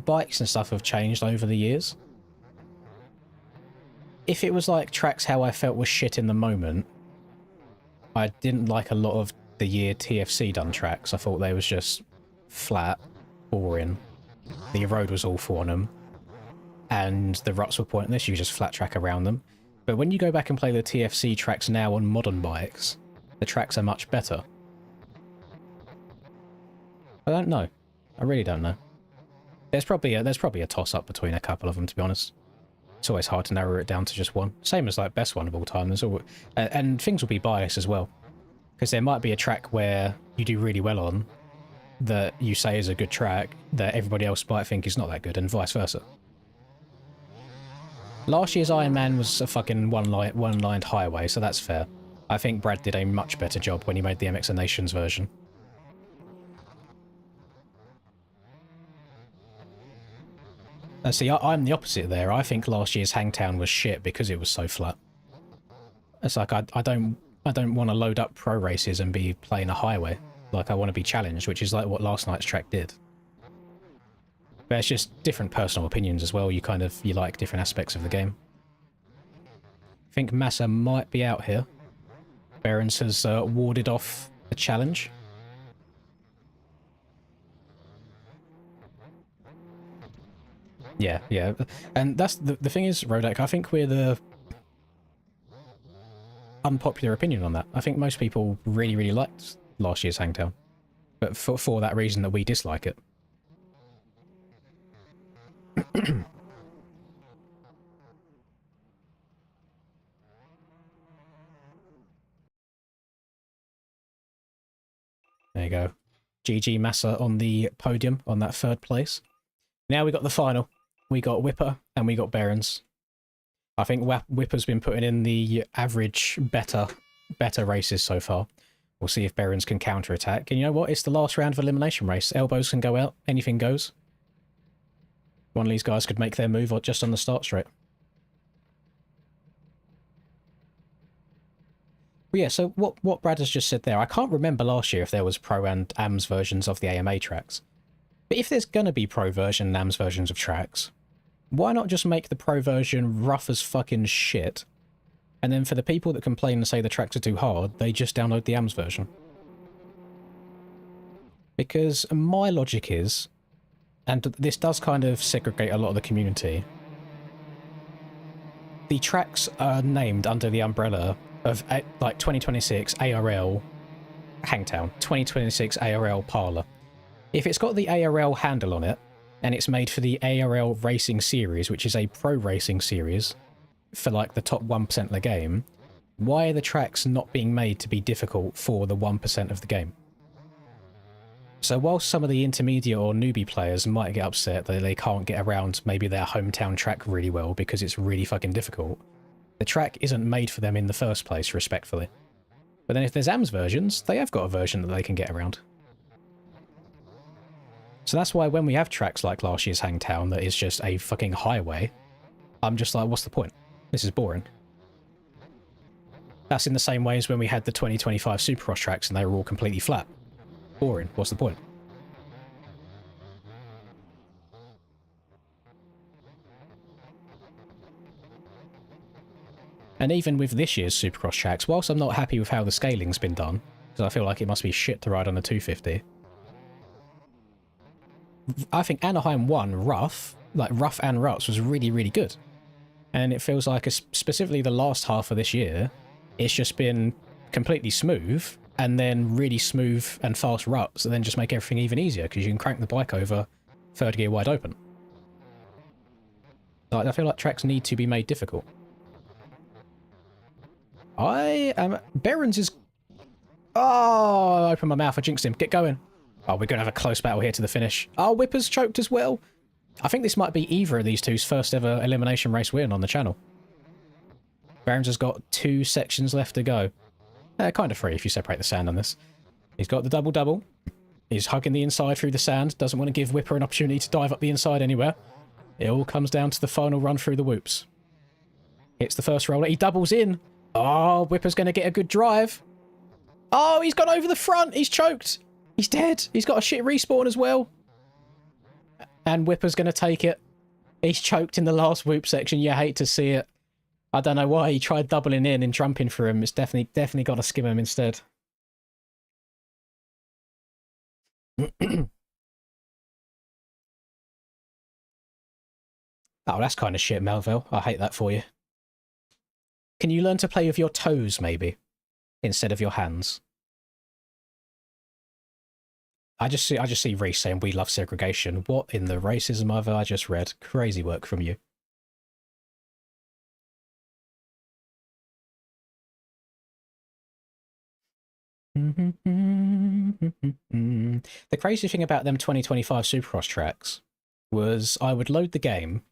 bikes and stuff have changed over the years. If it was like tracks how I felt was shit in the moment, I didn't like a lot of the year TFC done tracks. I thought they was just flat, boring. The road was awful on them, and the ruts were pointless. You just flat track around them. But when you go back and play the TFC tracks now on modern bikes, the tracks are much better. I don't know. I really don't know. There's probably a toss-up between a couple of them, to be honest. It's always hard to narrow it down to just one. Same as like best one of all time. There's all, and things will be biased as well, because there might be a track where you do really well on that you say is a good track that everybody else might think is not that good, and vice versa. Last year's Iron Man was a fucking one-lined highway, so that's fair. I think Brad did a much better job when he made the MX Nations version. See, I'm the opposite there. I think last year's Hangtown was shit because it was so flat. It's like I don't want to load up pro races and be playing a highway. Like I want to be challenged, which is like what last night's track did. But it's just different personal opinions as well. You like different aspects of the game. I think Massa might be out here. Berens has warded off a challenge. Yeah, yeah. And that's the thing is, Rodak, I think we're the unpopular opinion on that. I think most people really, really liked last year's Hangtown. But for that reason that we dislike it. There you go. GG Massa on the podium on that 3rd place. Now we got the final. We got Whipper and we got Berens. I think Whipper's been putting in the average better races so far. We'll see if Berens can counter-attack. And you know what? It's the last round of Elimination Race. Elbows can go out. Anything goes. One of these guys could make their move or just on the start straight. But yeah, so what Brad has just said there, I can't remember last year if there was Pro and AMS versions of the AMA tracks. But if there's going to be Pro version and AMS versions of tracks, why not just make the Pro version rough as fucking shit? And then for the people that complain and say the tracks are too hard, they just download the AMS version. Because my logic is, and this does kind of segregate a lot of the community, the tracks are named under the umbrella of like 2026 ARL Hangtown, 2026 ARL Parlour. If it's got the ARL handle on it, and it's made for the ARL Racing Series, which is a pro racing series for like the top 1% of the game, why are the tracks not being made to be difficult for the 1% of the game? So whilst some of the intermediate or newbie players might get upset that they can't get around maybe their hometown track really well because it's really fucking difficult, the track isn't made for them in the first place, respectfully. But then if there's AMS versions, they have got a version that they can get around. So that's why when we have tracks like last year's Hangtown that is just a fucking highway, I'm just like, what's the point? This is boring. That's in the same way as when we had the 2025 Supercross tracks and they were all completely flat. Boring. What's the point? And even with this year's Supercross tracks, whilst I'm not happy with how the scaling's been done, because I feel like it must be shit to ride on a 250, I think Anaheim 1 rough, like rough and ruts, was really, really good. And it feels like, specifically the last half of this year, it's just been completely smooth, and then really smooth and fast ruts, and then just make everything even easier, because you can crank the bike over third gear wide open. Like, I feel like tracks need to be made difficult. Berens is... Oh, I opened my mouth, I jinxed him. Get going. Oh, we're going to have a close battle here to the finish. Oh, Whipper's choked as well. I think this might be either of these two's first ever Elimination Race win on the channel. Berens has got 2 sections left to go. Kind of 3 if you separate the sand on this. He's got the double-double. He's hugging the inside through the sand. Doesn't want to give Whipper an opportunity to dive up the inside anywhere. It all comes down to the final run through the whoops. Hits the first roller. He doubles in. Oh, Whipper's going to get a good drive. Oh, he's gone over the front. He's choked. He's dead. He's got a shit respawn as well. And Whipper's going to take it. He's choked in the last whoop section. You hate to see it. I don't know why he tried doubling in and jumping for him. It's definitely got to skim him instead. Oh, that's kind of shit, Melville. I hate that for you. Can you learn to play with your toes, maybe, instead of your hands? I just see Reese saying we love segregation. What in the racism I just read? Crazy work from you. The crazy thing about them 2025 Supercross tracks was I would load the game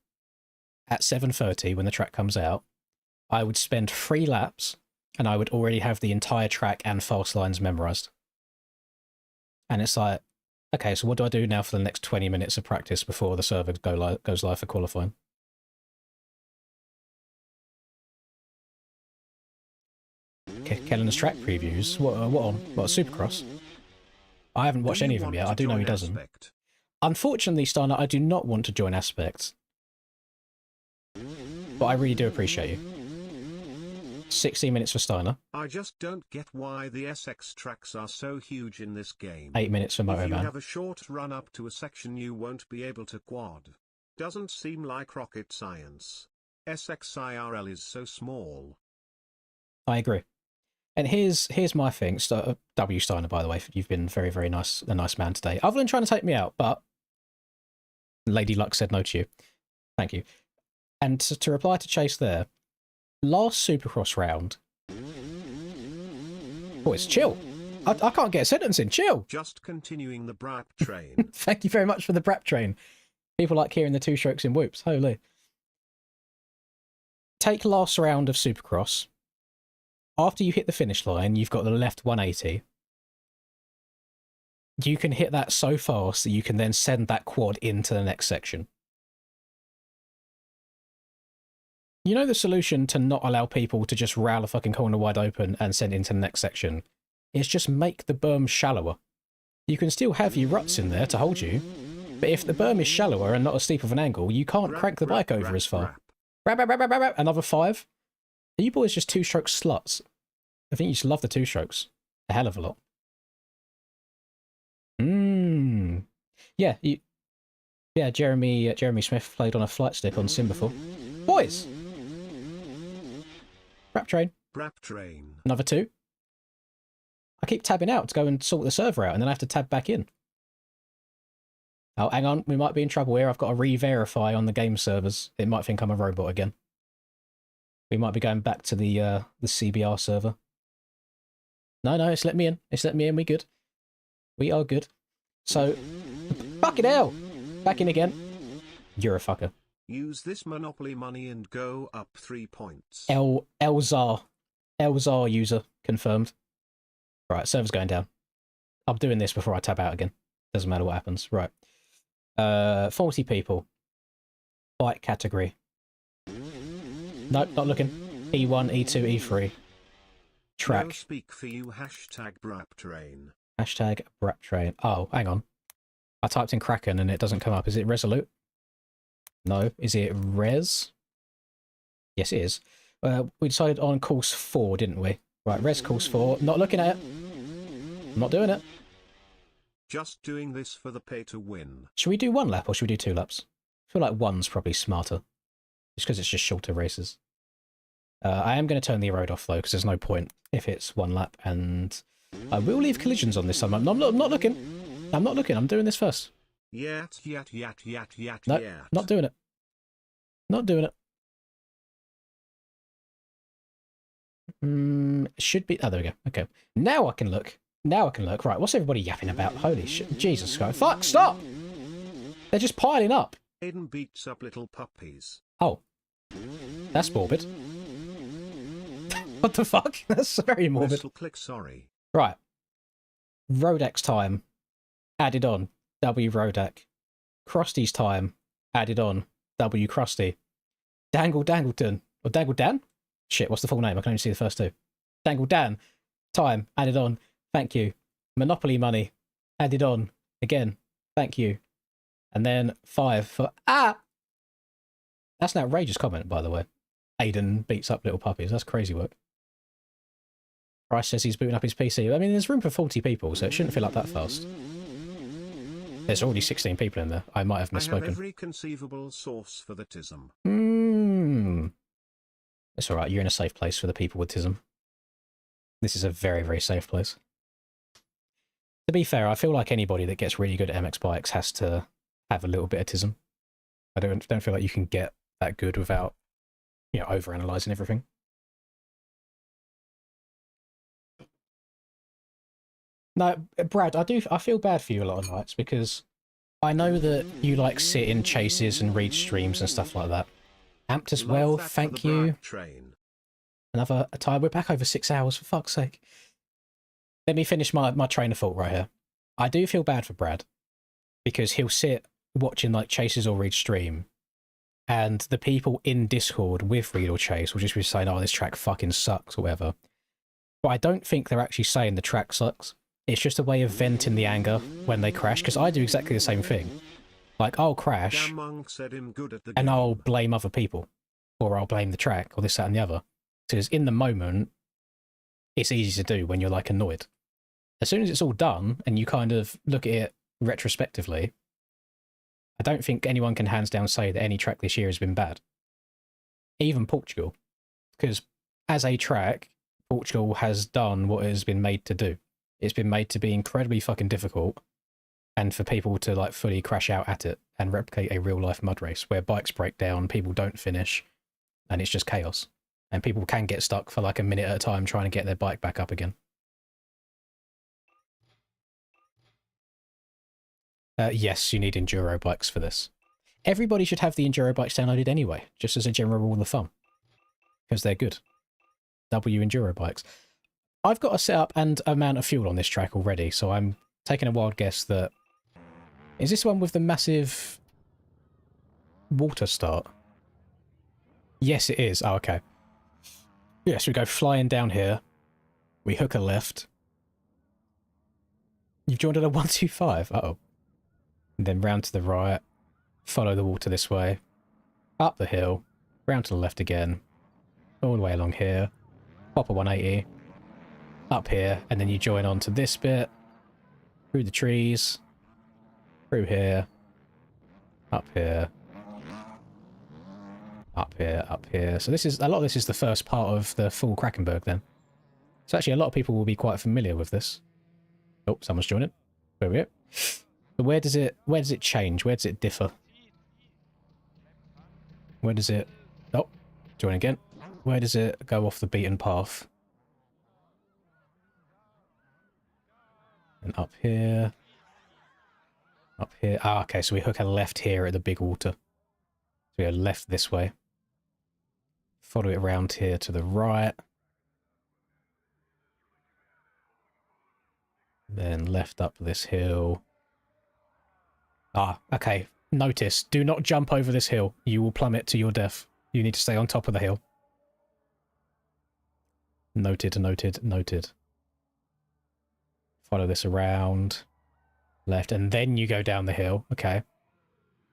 at 7:30 when the track comes out. I would spend 3 laps and I would already have the entire track and fast lines memorized. And it's like, okay, so what do I do now for the next 20 minutes of practice before the server goes live for qualifying? Kellen's track previews? What on? What, Supercross? I haven't watched any of them yet. I do know he doesn't. Unfortunately, Starner, I do not want to join Aspect. But I really do appreciate you. 16 minutes for Steiner. I just don't get why the SX tracks are so huge in this game. 8 minutes for Moto If you Man. have a short run up to a section you won't be able to quad. Doesn't seem like rocket science. SXIRL is so small. I agree. And here's my thing. W Steiner, by the way, you've been very, very nice, a nice man today. Other than trying to take me out, but Lady Luck said no to you. Thank you. And to reply to Chase there, last Supercross round. Oh, it's chill. I can't get a sentence in. Chill. Just continuing the Brap train. Thank you very much for the Brap train. People like hearing the 2 strokes in whoops. Holy. Take last round of Supercross. After you hit the finish line, you've got the left 180. you can hit that so fast that you can then send that quad into the next section. You know the solution to not allow people to just rail a fucking corner wide open and send into the next section is just make the berm shallower. You can still have your ruts in there to hold you, but if the berm is shallower and not as steep of an angle, you can't crank the bike over as far. Another 5. Are you boys just two-stroke sluts? I think you just love the two-strokes. A hell of a lot. Yeah, yeah, Jeremy Smith played on a flight stick on Sim before. Boys! Brap train. Brap train. Another 2. I keep tabbing out to go and sort the server out, and then I have to tab back in. Oh, hang on, we might be in trouble here. I've got to re-verify on the game servers. It might think I'm a robot again. We might be going back to the CBR server. No, it's let me in. It's let me in. We good. We are good. So, fucking hell! Back in again. You're a fucker. Use this Monopoly money and go up 3 points. Elzar user confirmed. Right, server's going down. I'm doing this before I tab out again. Doesn't matter what happens. Right. 40 people. Bike category. Nope, not looking. E1, E2, E3. Track. No speak for you. Hashtag Brap train. Hashtag Brap train. Oh, hang on. I typed in Kraken and it doesn't come up. Is it Resolute? No. Is it Res? Yes, it is. We decided on course 4, didn't we? Right, Res course 4. Not looking at it. I'm not doing it. Just doing this for the pay to win. Should we do 1 lap or should we do 2 laps? I feel like 1's probably smarter. Just because it's just shorter races. I am going to turn the road off though, because there's no point if it's 1 lap, and I will leave collisions on this time. I'm not looking. I'm not looking. I'm doing this first. Yat. No, not doing it. Not doing it. Should be. Oh, there we go. Okay. Now I can look. Now I can look. Right, what's everybody yapping about? Holy shit. Jesus Christ. Fuck, stop! They're just piling up. Aiden beats up little puppies. Oh. That's morbid. What the fuck? That's very morbid. Click sorry. Right. Rodex time. Added on. W Rodak. Krusty's time. Added on. W Krusty. Dangle Dangleton. Or Dangle Dan? Shit, what's the full name? I can only see the first 2. Dangle Dan. Time. Added on. Thank you. Monopoly money. Added on. Again. Thank you. And then 5 for... Ah! That's an outrageous comment, by the way. Aiden beats up little puppies. That's crazy work. Bryce says he's booting up his PC. I mean, there's room for 40 people, so it shouldn't feel like that fast. There's already 16 people in there. I might have misspoken. I have every conceivable source for the tism. It's alright, you're in a safe place for the people with tism. This is a very, very safe place. To be fair, I feel like anybody that gets really good at MX bikes has to have a little bit of tism. I don't feel like you can get that good without, you know, overanalyzing everything. No, Brad, I feel bad for you a lot of nights because I know that you like sit in chases and read streams and stuff like that. Amped as well, thank you. Another time. We're back over 6 hours, for fuck's sake. Let me finish my train of thought right here. I do feel bad for Brad because he'll sit watching like chases or read stream, and the people in Discord with read or chase will just be saying, oh, this track fucking sucks or whatever. But I don't think they're actually saying the track sucks. It's just a way of venting the anger when they crash, because I do exactly the same thing. Like, I'll crash, and I'll blame other people, or I'll blame the track, or this, that, and the other. Because in the moment, it's easy to do when you're, like, annoyed. As soon as it's all done, and you kind of look at it retrospectively, I don't think anyone can hands down say that any track this year has been bad. Even Portugal. Because as a track, Portugal has done what it has been made to do. It's been made to be incredibly fucking difficult, and for people to like fully crash out at it and replicate a real life mud race where bikes break down, people don't finish, and it's just chaos. And people can get stuck for like a minute at a time trying to get their bike back up again. Yes, you need enduro bikes for this. Everybody should have the enduro bikes downloaded anyway, just as a general rule of thumb, because they're good. W enduro bikes. I've got a setup and amount of fuel on this track already, so I'm taking a wild guess that... Is this one with the massive water start? Yes, it is. Oh, okay. Yes, we go flying down here. We hook a left. You've joined at a 125. Uh-oh. And then round to the right. Follow the water this way. Up the hill. Round to the left again. All the way along here. Pop a 180. Up here. And then you join on to this bit. Through the trees. Through here. Up here. Up here, up here. So this is, a lot of this is the first part of the full Krakenberg then. So actually a lot of people will be quite familiar with this. Oh, someone's joining. There we go. So where does it change? Where does it differ? Where does it... Oh, join again. Where does it go off the beaten path? And up here. Up here. Ah, okay, so we hook a left here at the big water. So we go left this way. Follow it around here to the right. Then left up this hill. Ah, okay. Notice, do not jump over this hill. You will plummet to your death. You need to stay on top of the hill. Noted, noted, noted. Follow this around. Left, and then you go down the hill. Okay.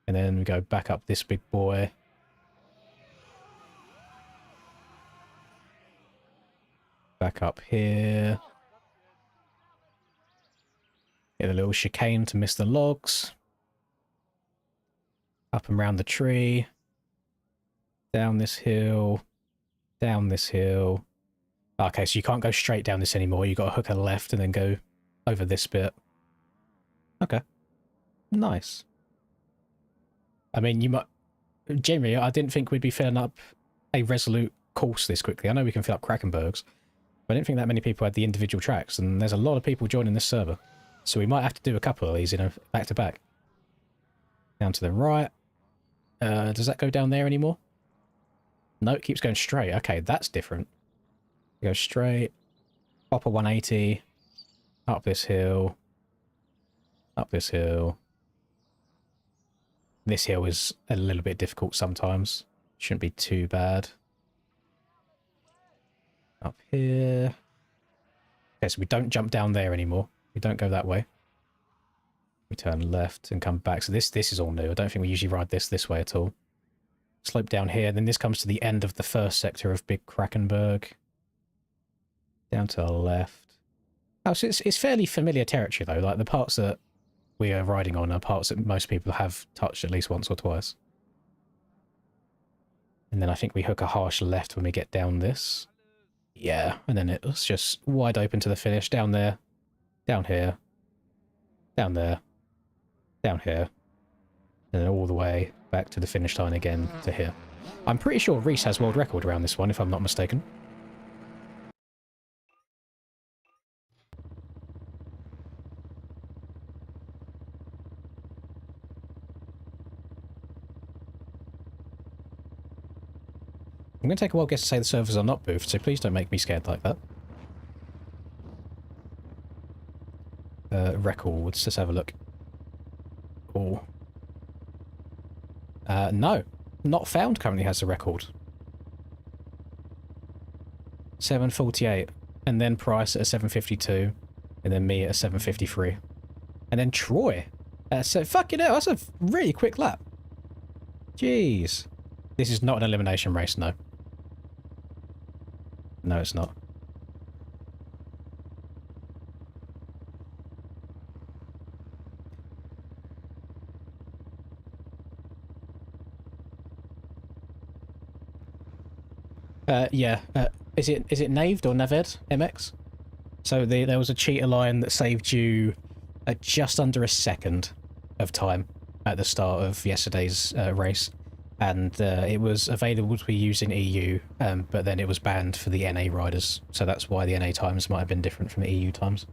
And then we go back up this big boy. Back up here. Get a little chicane to miss the logs. Up and round the tree. Down this hill. Down this hill. Okay, so you can't go straight down this anymore. You've got to hook a left and then go over this bit. Okay. Nice. I mean, you might... Generally, I didn't think we'd be filling up a Resolute course this quickly. I know we can fill up Krakenbergs, but I didn't think that many people had the individual tracks, and there's a lot of people joining this server. So we might have to do a couple of these in a back-to-back. Down to the right. Does that go down there anymore? No, it keeps going straight. Okay, that's different. Go straight. Pop a 180. Up this hill. Up this hill. This hill is a little bit difficult sometimes. Shouldn't be too bad. Up here. Okay, so we don't jump down there anymore. We don't go that way. We turn left and come back. So this is all new. I don't think we usually ride this way at all. Slope down here. Then this comes to the end of the first sector of Big Krakenberg. Down to the left. Oh, so it's fairly familiar territory, though. Like, the parts that we are riding on are parts that most people have touched at least once or twice. And then I think we hook a harsh left when we get down this. Yeah, and then it's just wide open to the finish. Down there. Down here. Down there. Down here. And then all the way back to the finish line again to here. I'm pretty sure Reese has world record around this one, if I'm not mistaken. I'm going to take a wild guess to say the servers are not boofed, so please don't make me scared like that. Records, let's have a look. Oh. No. Not found currently has a record. 748. And then Price at a 752. And then me at a 753. And then Troy. So fucking hell, that's a really quick lap. Jeez. This is not an elimination race, no. No, it's not. Yeah. Is it Naved or Naved MX? So there was a cheater line that saved you just under a second of time at the start of yesterday's race. And it was available to be used in EU, but then it was banned for the NA riders. So that's why the NA times might have been different from the EU times.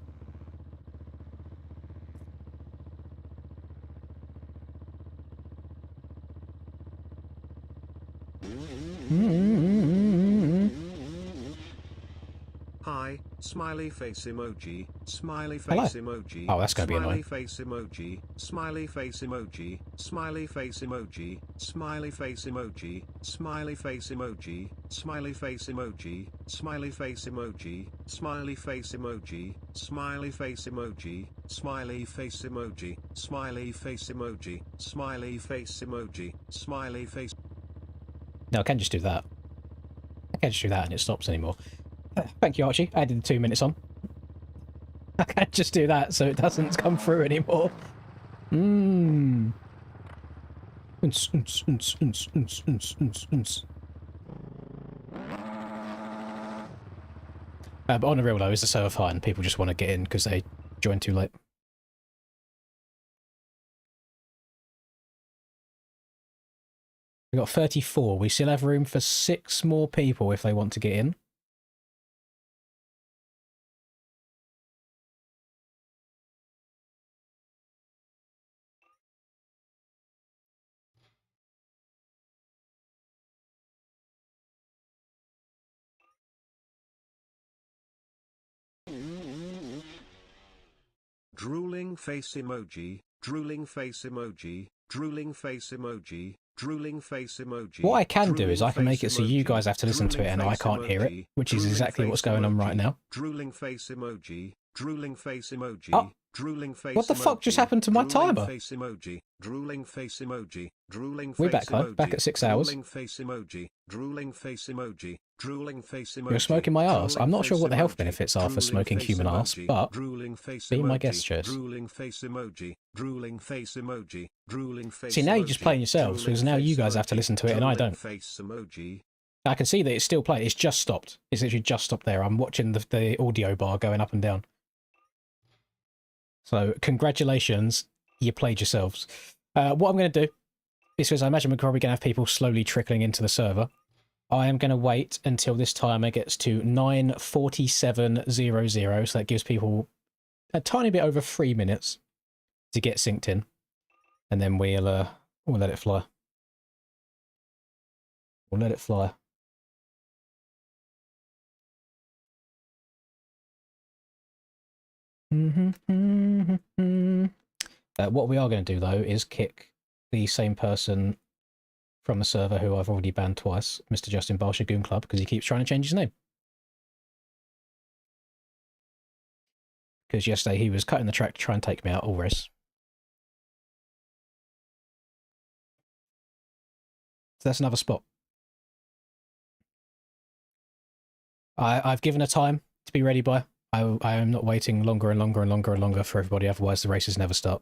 Hi, Hi, smiley face emoji, smiley Hello. face emoji. Oh, that's gonna be annoying. Smiley face emoji, smiley face emoji, smiley face emoji, smiley face emoji, smiley face emoji, smiley face emoji, smiley face emoji, smiley face emoji, smiley face emoji, smiley face emoji, smiley face emoji, smiley face emoji, smiley face. No, I can just do that. I can just do that and it stops anymore. Thank you, Archie. I added the 2 minutes on. I can't just do that so it doesn't come through anymore. Mmm. But on the real though, is the server fine? People just want to get in because they joined too late. We've got 34. We still have room for 6 more people if they want to get in. Drooling face emoji, drooling face emoji, drooling face emoji, drooling face emoji. What I can do is I can make it so you guys have to listen to it and I can't hear it, which is exactly what's going on right now. Drooling face emoji, drooling face emoji. Oh, drooling face what the fuck just happened to my timer? Face emoji, drooling face emoji, drooling face We're back though, back at 6 hours. Drooling face emoji, drooling face emoji, drooling face emoji. You're smoking my arse. I'm not sure what the health benefits are for smoking human arse, but be my guest, Chase. Drooling face emoji, drooling face emoji, drooling face. See, now you're just playing yourselves because now you guys have to listen to it and I don't. Face emoji. I can see that it's still playing. It's just stopped. It's literally just stopped there. I'm watching the audio bar going up and down. So, congratulations, you played yourselves. What I'm going to do is, because I imagine we're probably going to have people slowly trickling into the server, I am going to wait until this timer gets to 9:47:00, so that gives people a tiny bit over 3 minutes to get synced in, and then we'll let it fly. We'll let it fly. What we are going to do, though, is kick the same person from the server who I've already banned twice, Mr. Justin Barshagoon Club, because he keeps trying to change his name. Because yesterday he was cutting the track to try and take me out all race. So that's another spot. I've given a time to be ready by. I am not waiting longer and longer and longer and longer for everybody, otherwise the races never start.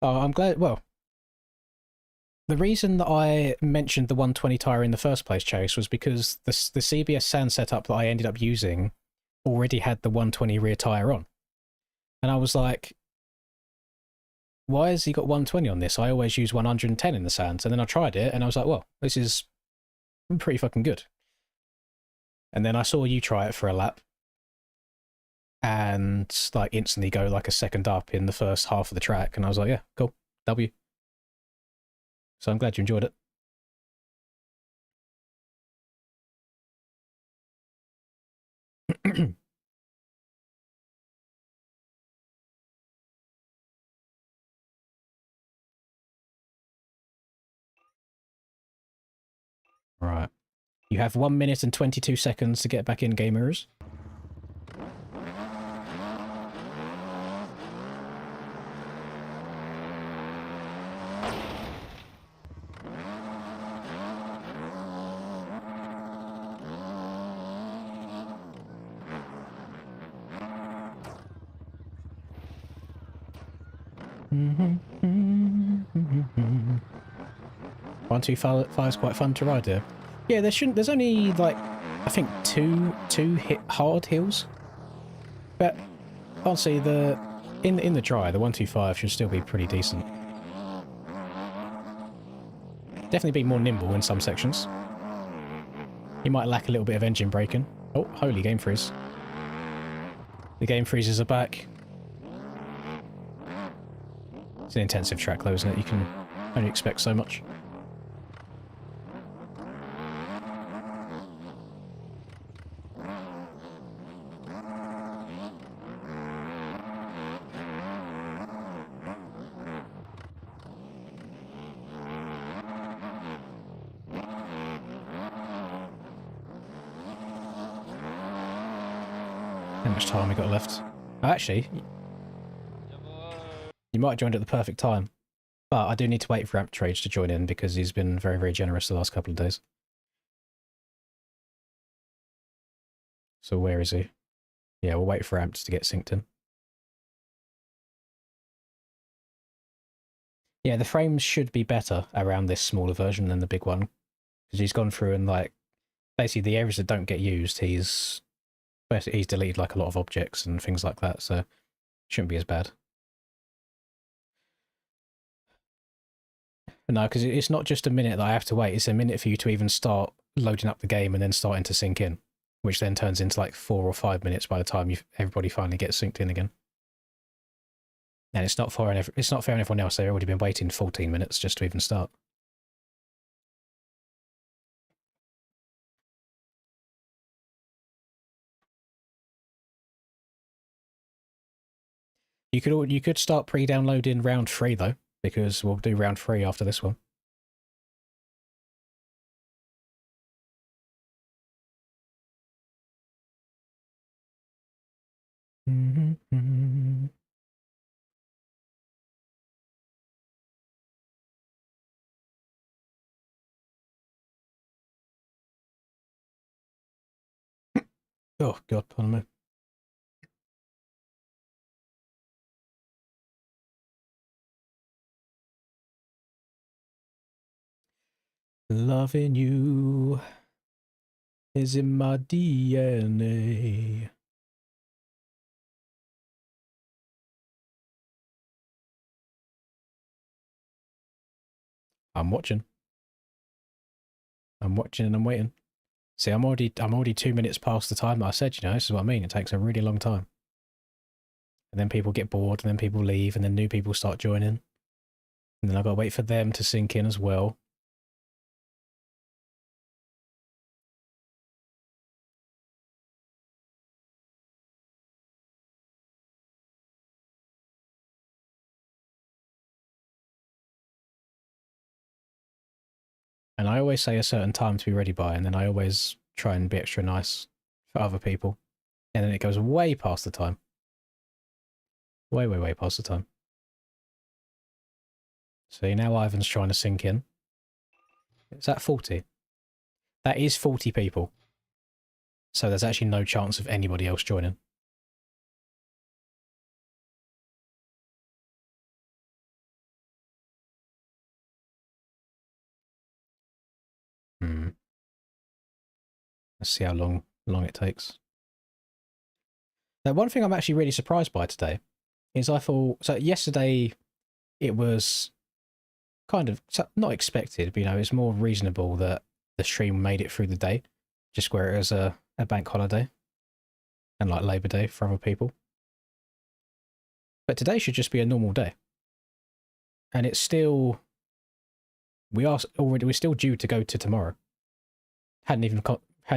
Oh, I'm glad. Well, the reason that I mentioned the 120 tyre in the first place, Chase, was because the CBS sand setup that I ended up using already had the 120 rear tyre on. And I was like, why has he got 120 on this? I always use 110 in the sands. And then I tried it and I was like, well, this is pretty fucking good. And then I saw you try it for a lap and like instantly go like a second up in the first half of the track. And I was like, yeah, cool, W. So I'm glad you enjoyed it. Right. You have 1 minute and 22 seconds to get back in, gamers. One, two, five is quite fun to ride here. Yeah, there's only like I think two hard hills, but honestly, in the dry, the 125 should still be pretty decent. Definitely be more nimble in some sections. You might lack a little bit of engine braking. Oh, holy game freeze! The game freezes are back. It's an intensive track though, isn't it? You can only expect so much. How much time we got left? Oh, actually, you might have joined at the perfect time. But I do need to wait for Amp Trades to join in because he's been very, very generous the last couple of days. So where is he? Yeah, we'll wait for Amps to get synced in. Yeah, the frames should be better around this smaller version than the big one. Because he's gone through and, like, basically the areas that don't get used, he's deleted, like, a lot of objects and things like that, so it shouldn't be as bad. No, because it's not just a minute that I have to wait, it's a minute for you to even start loading up the game and then starting to sync in, which then turns into like 4 or 5 minutes by the time everybody finally gets synced in again. And it's not fair on everyone else. They've already been waiting 14 minutes just to even start. You could start pre-downloading round 3 though, because we'll do round 3 after this one. Oh God, pardon me. Loving you is in my DNA. I'm watching. I'm watching and I'm waiting. See, I'm already 2 minutes past the time that I said, you know, this is what I mean. It takes a really long time. And then people get bored, and then people leave, and then new people start joining. And then I've got to wait for them to sink in as well. And I always say a certain time to be ready by, and then I always try and be extra nice for other people. And then it goes way past the time. Way, way, way past the time. See, now Ivan's trying to sink in. Is that 40? That is 40 people. So there's actually no chance of anybody else joining. Let's see how long it takes. Now, one thing I'm actually really surprised by today is I thought, so yesterday it was kind of not expected, but you know, it's more reasonable that the stream made it through the day, just where it was a bank holiday and like Labor Day for other people. But today should just be a normal day. And it's still, we're still due to go to tomorrow. Hadn't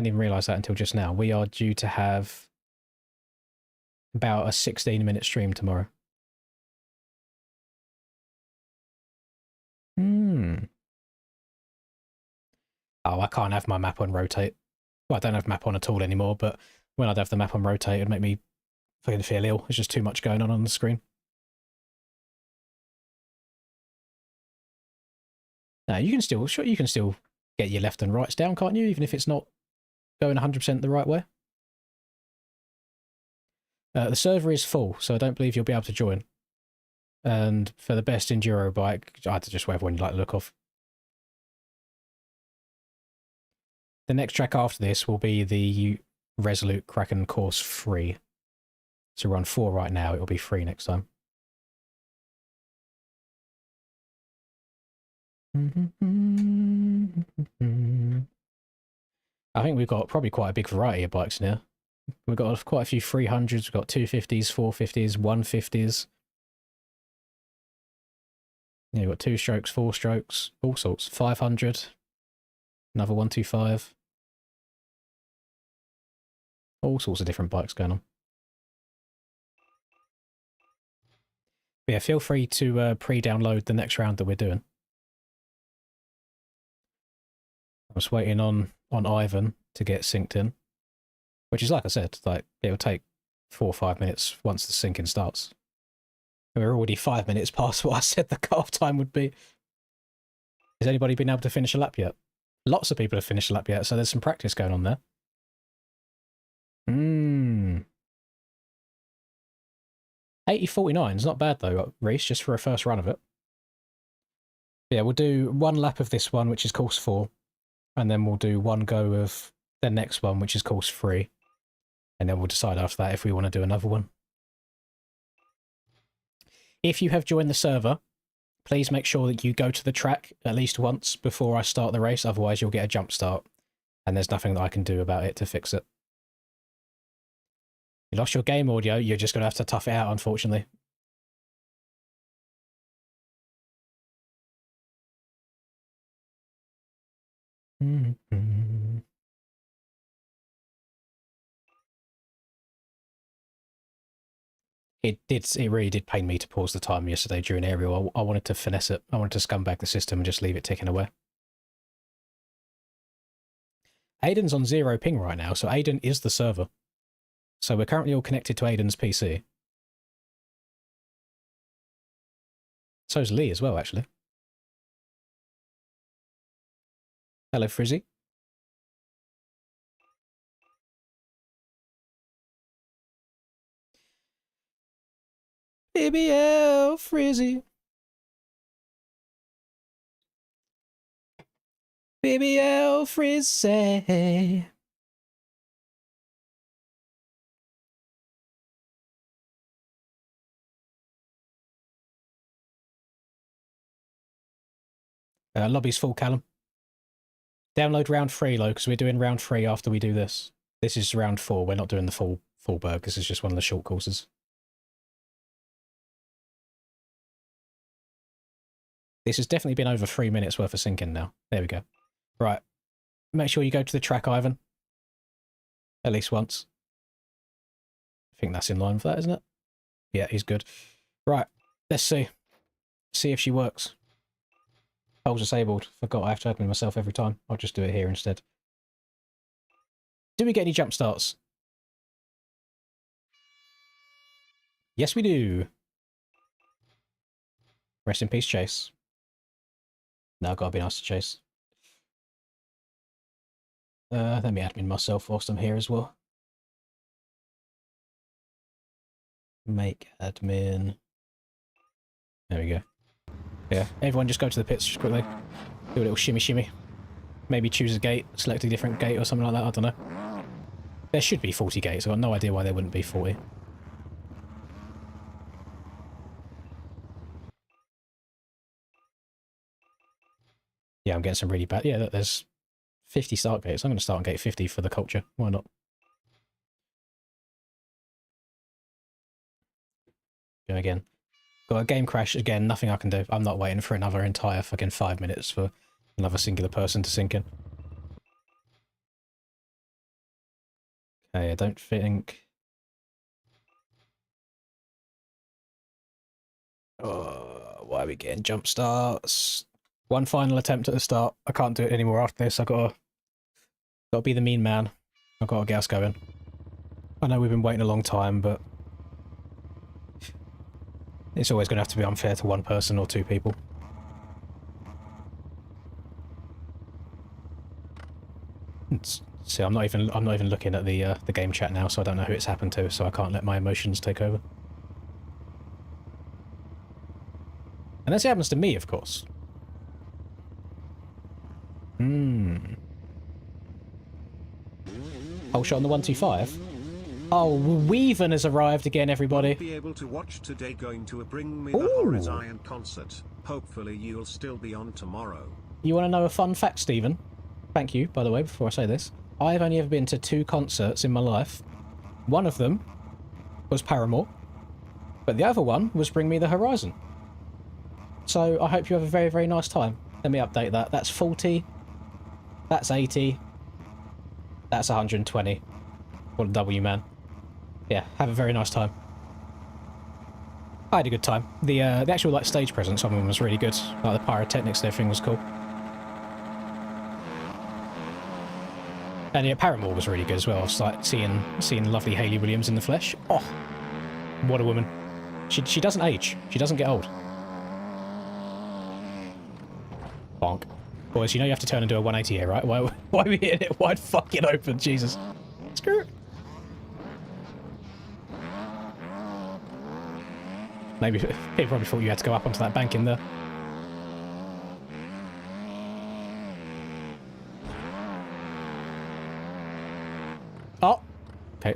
even realised that until just now. We are due to have about a 16-minute stream tomorrow. Oh, I can't have my map on rotate. Well, I don't have map on at all anymore, but when I'd have the map on rotate, it'd make me fucking feel ill. There's just too much going on the screen. Now, you can still get your left and rights down, can't you? Even if it's not going 100% the right way. The server is full, so I don't believe you'll be able to join. And for the best enduro bike, I had to just whatever one you like the look of. The next track after this will be the Resolute Kraken Course 3. So we're on 4 right now, it will be 3 next time. I think we've got probably quite a big variety of bikes in here. We've got quite a few 300s, we've got 250s, 450s, 150s. Yeah, you've got 2 strokes, 4 strokes, all sorts. 500, another 125. All sorts of different bikes going on. But yeah, feel free to pre-download the next round that we're doing. I was waiting on Ivan to get synced in, which is like I said, like it'll take 4 or 5 minutes once the syncing starts. And we're already 5 minutes past what I said the cut-off time would be. Has anybody been able to finish a lap yet? Lots of people have finished a lap yet, so there's some practice going on there. 80.49 is not bad though, Reese, just for a first run of it. Yeah, we'll do 1 lap of this one, which is course 4, and then we'll do 1 go of the next one, which is course 3, and then we'll decide after that if we want to do another one. If you have joined the server, please make sure that you go to the track at least once before I start the race, otherwise you'll get a jump start, and there's nothing that I can do about it to fix it. You lost your game audio, you're just going to have to tough it out, unfortunately. It really did pain me to pause the time yesterday during aerial. I wanted to finesse it. I wanted to scumbag the system and just leave it ticking away. Aiden's on 0 ping right now, so Aiden is the server. So we're currently all connected to Aiden's PC. So's Lee as well, actually. Hello, Frizzy. BBL Frizzy. BBL Frizzy. Lobby's full, Callum. Download round 3, though, because we're doing round 3 after we do this. This is round 4. We're not doing the full berg. This is just one of the short courses. This has definitely been over 3 minutes worth of syncing now. There we go. Right. Make sure you go to the track, Ivan. At least once. I think that's in line with that, isn't it? Yeah, he's good. Right. Let's see. See if she works. Pole's disabled. Forgot I have to admin myself every time. I'll just do it here instead. Do we get any jump starts? Yes, we do. Rest in peace, Chase. Now gotta be nice to Chase. Let me admin myself whilst I'm here as well. Make admin. There we go. Yeah, everyone just go to the pits just quickly. Do a little shimmy shimmy. Maybe choose a gate, select a different gate or something like that, I don't know. There should be 40 gates, I've got no idea why there wouldn't be 40. Yeah, I'm getting some really bad... Yeah, look, there's 50 start gates. I'm going to start on gate 50 for the culture. Why not? Go again. Got a game crash again, nothing I can do. I'm not waiting for another entire fucking 5 minutes for another singular person to sink in. Okay, I don't think... Oh, why are we getting jump starts? One final attempt at the start. I can't do it anymore after this. I've got to be the mean man. I've got to get us going. I know we've been waiting a long time, but it's always going to have to be unfair to one person or 2 people. See, I'm not even looking at the game chat now, so I don't know who it's happened to, so I can't let my emotions take over. Unless it happens to me, of course. Whole shot on the 125. Oh, Weaven has arrived again, everybody. Be able to watch today. Going to Bring Me the Horizon concert. Hopefully you'll still be on tomorrow. You want to know a fun fact, Stephen? Thank you, by the way, before I say this. I've only ever been to 2 concerts in my life. One of them was Paramore, but the other one was Bring Me the Horizon. So I hope you have a very, very nice time. Let me update that. That's 40. That's 80. That's 120. What a W, man. Yeah, have a very nice time. I had a good time. The actual like stage presence on them was really good. Like the pyrotechnics and everything was cool. And yeah, Paramore was really good as well. I was like seeing lovely Hayley Williams in the flesh. Oh, what a woman. She doesn't age. She doesn't get old. Bonk. Boys, you know you have to turn and do a 180 here, right? Why are we hitting it wide fucking open? Jesus. Screw it. Maybe people probably thought you had to go up onto that bank in there. Oh! Okay.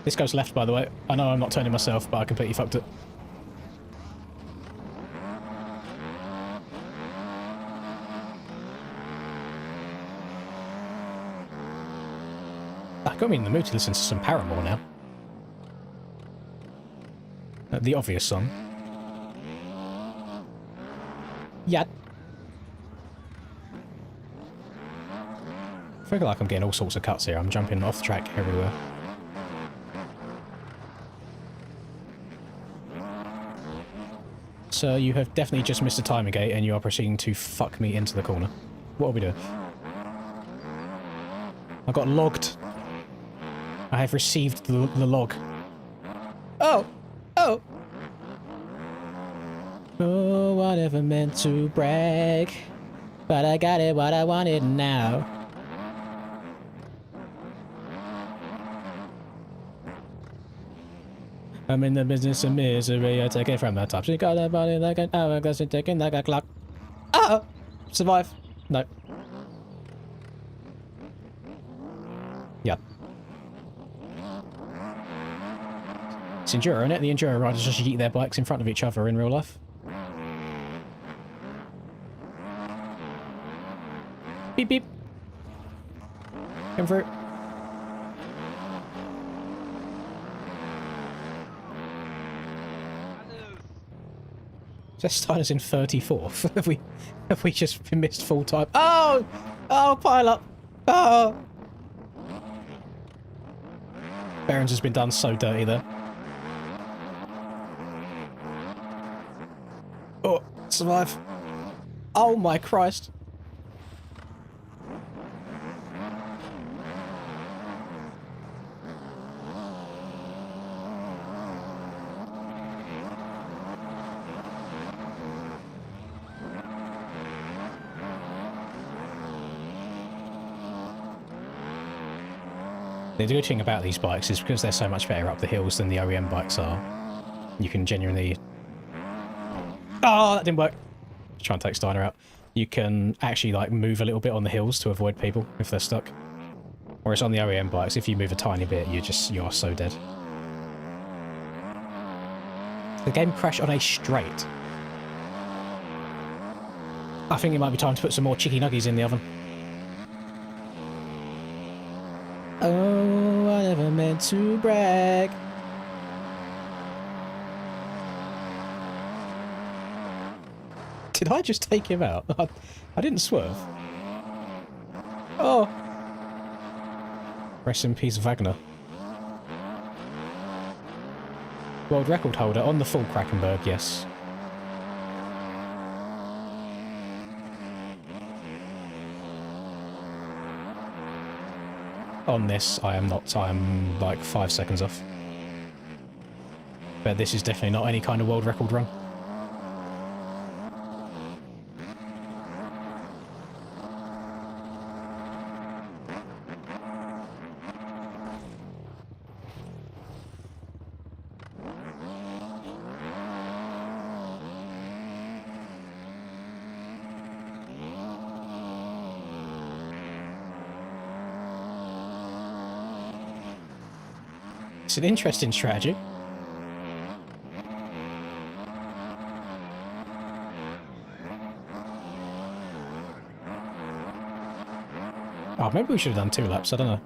This goes left, by the way. I know I'm not turning myself, but I completely fucked it. That got me in the mood to listen to some Paramore now. The obvious song. Yeah. I feel like I'm getting all sorts of cuts here. I'm jumping off the track everywhere. So you have definitely just missed a timing gate and you are proceeding to fuck me into the corner. What are we doing? I got logged. I have received the log. Oh! Oh! Oh, I never meant to brag, but I got it what I wanted now. I'm in the business of misery, I take it from the top. She got that body like an hourglass and ticking like a clock. Ah! Survive. No. Yep. It's Enduro, isn't it? The Enduro riders just yeet their bikes in front of each other in real life. Beep beep. Come through. Just started us in 34th. have we just missed full time? Oh! Oh, pile up! Oh! Behrens has been done so dirty there. Oh, survive. Oh my Christ. The good thing about these bikes is because they're so much better up the hills than the OEM bikes are, you can genuinely... Oh, that didn't work. Just trying to take Steiner out. You can actually like move a little bit on the hills to avoid people if they're stuck. Whereas on the OEM bikes, if you move a tiny bit, you are so dead. The game crashed on a straight. I think it might be time to put some more chicky nuggies in the oven. Oh, I never meant to brag. Did I just take him out? I didn't swerve. Oh. Rest in peace, Wagner. World record holder on the full Krakenberg, yes. On this, I am not. I'm like 5 seconds off. But this is definitely not any kind of world record run. It's an interesting strategy. Oh, maybe we should have done 2 laps, I don't know.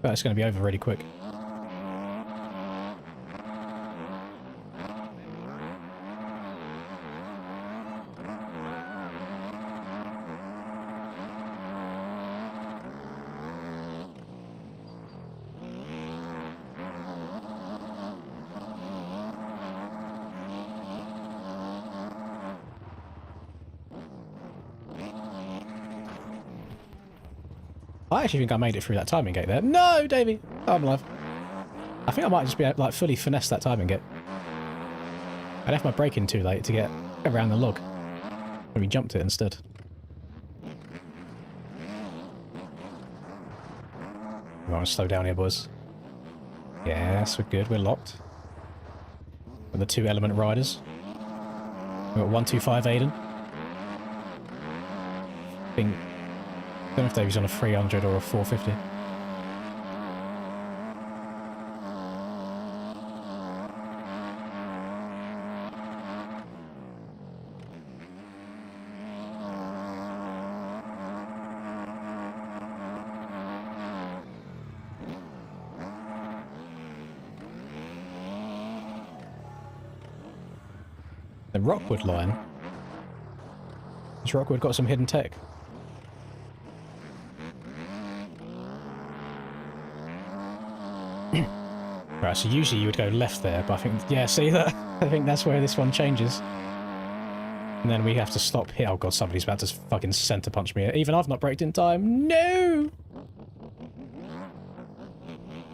But it's going to be over really quick. I actually think I made it through that timing gate there. No, Davey! Oh, I'm alive. I think I might just be like fully finesse that timing gate. I left my brake in too late to get around the log. And we jumped it instead. We want to slow down here, boys. Yes, we're good. We're locked. With the 2 element riders. We've got 125 Aiden. I think... I don't know if Davey's on a 300 or a 450. The Rockwood line. Has Rockwood got some hidden tech? Right, so usually you would go left there, but I think, yeah, see that? I think that's where this one changes. And then we have to stop here. Oh god, somebody's about to fucking center punch me. Even I've not braked in time. No!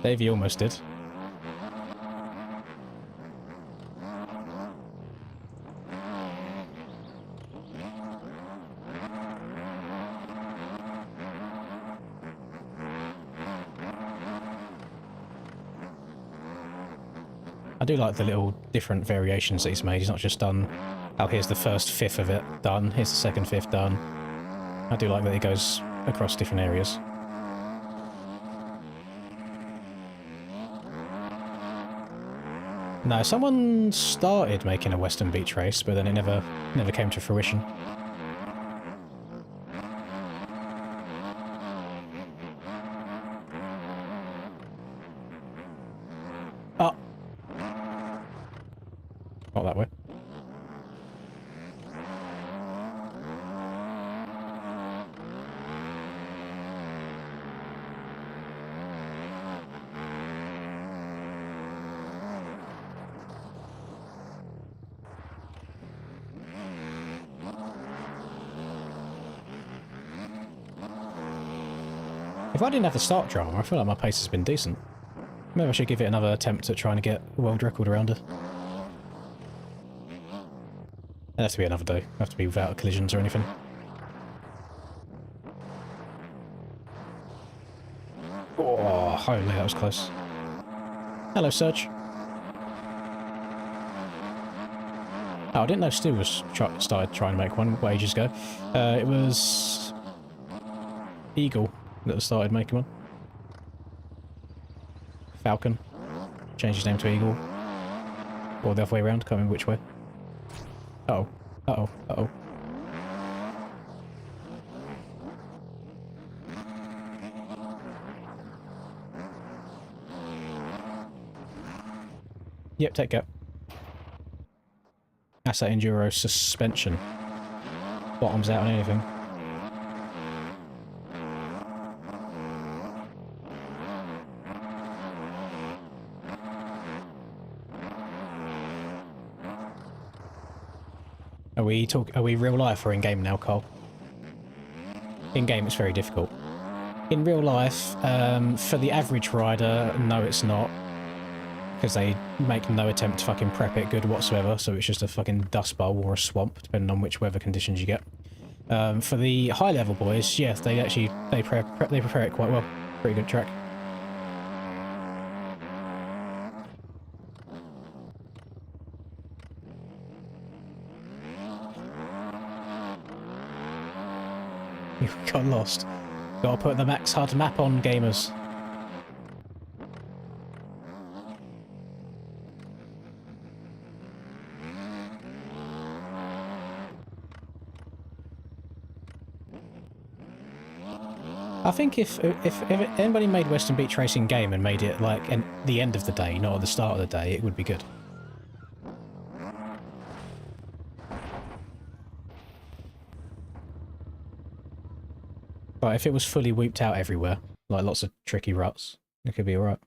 Davey almost did. I do like the little different variations that he's made. He's not just done, oh, here's the first fifth of it done, here's the second fifth done. I do like that he goes across different areas. No, someone started making a Western Beach race, but then it never came to fruition. Oh! Not that way. If I didn't have the start drama, I feel like my pace has been decent. Maybe I should give it another attempt at trying to get a world record around it. It'd have to be another day. It'd have to be without collisions or anything. Oh, holy, that was close. Hello, Serge. Oh, I didn't know Stu was started trying to make one ages ago. It was Eagle that started making one. Falcon. Changed his name to Eagle. Or the other way around, can't remember which way. Uh-oh. Uh-oh. Uh-oh. Yep, take care. That's that Enduro suspension. Bottoms out on anything. Are we real life or in game now, Cole? In game it's very difficult. In real life, for the average rider, no it's not. Because they make no attempt to fucking prep it good whatsoever, so it's just a fucking dust bowl or a swamp, depending on which weather conditions you get. For the high level boys, yeah, they prepare it quite well. Pretty good track. You got lost. Gotta put the max hard map on, gamers. I think if anybody made Western Beach Racing game and made it like the end of the day, not at the start of the day, it would be good. But if it was fully whooped out everywhere, like lots of tricky ruts, it could be alright.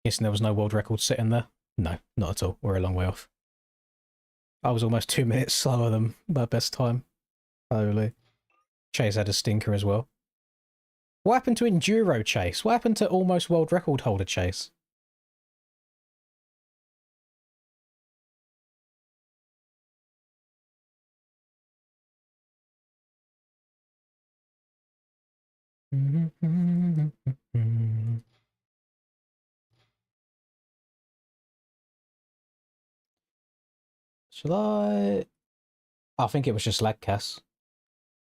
guessing there was no world record sitting there? No, not at all. We're a long way off. I was almost 2 minutes slower than my best time. Holy. Chase had a stinker as well. What happened to Enduro Chase? What happened to almost world record holder Chase? Shall I think it was just lag, Cass.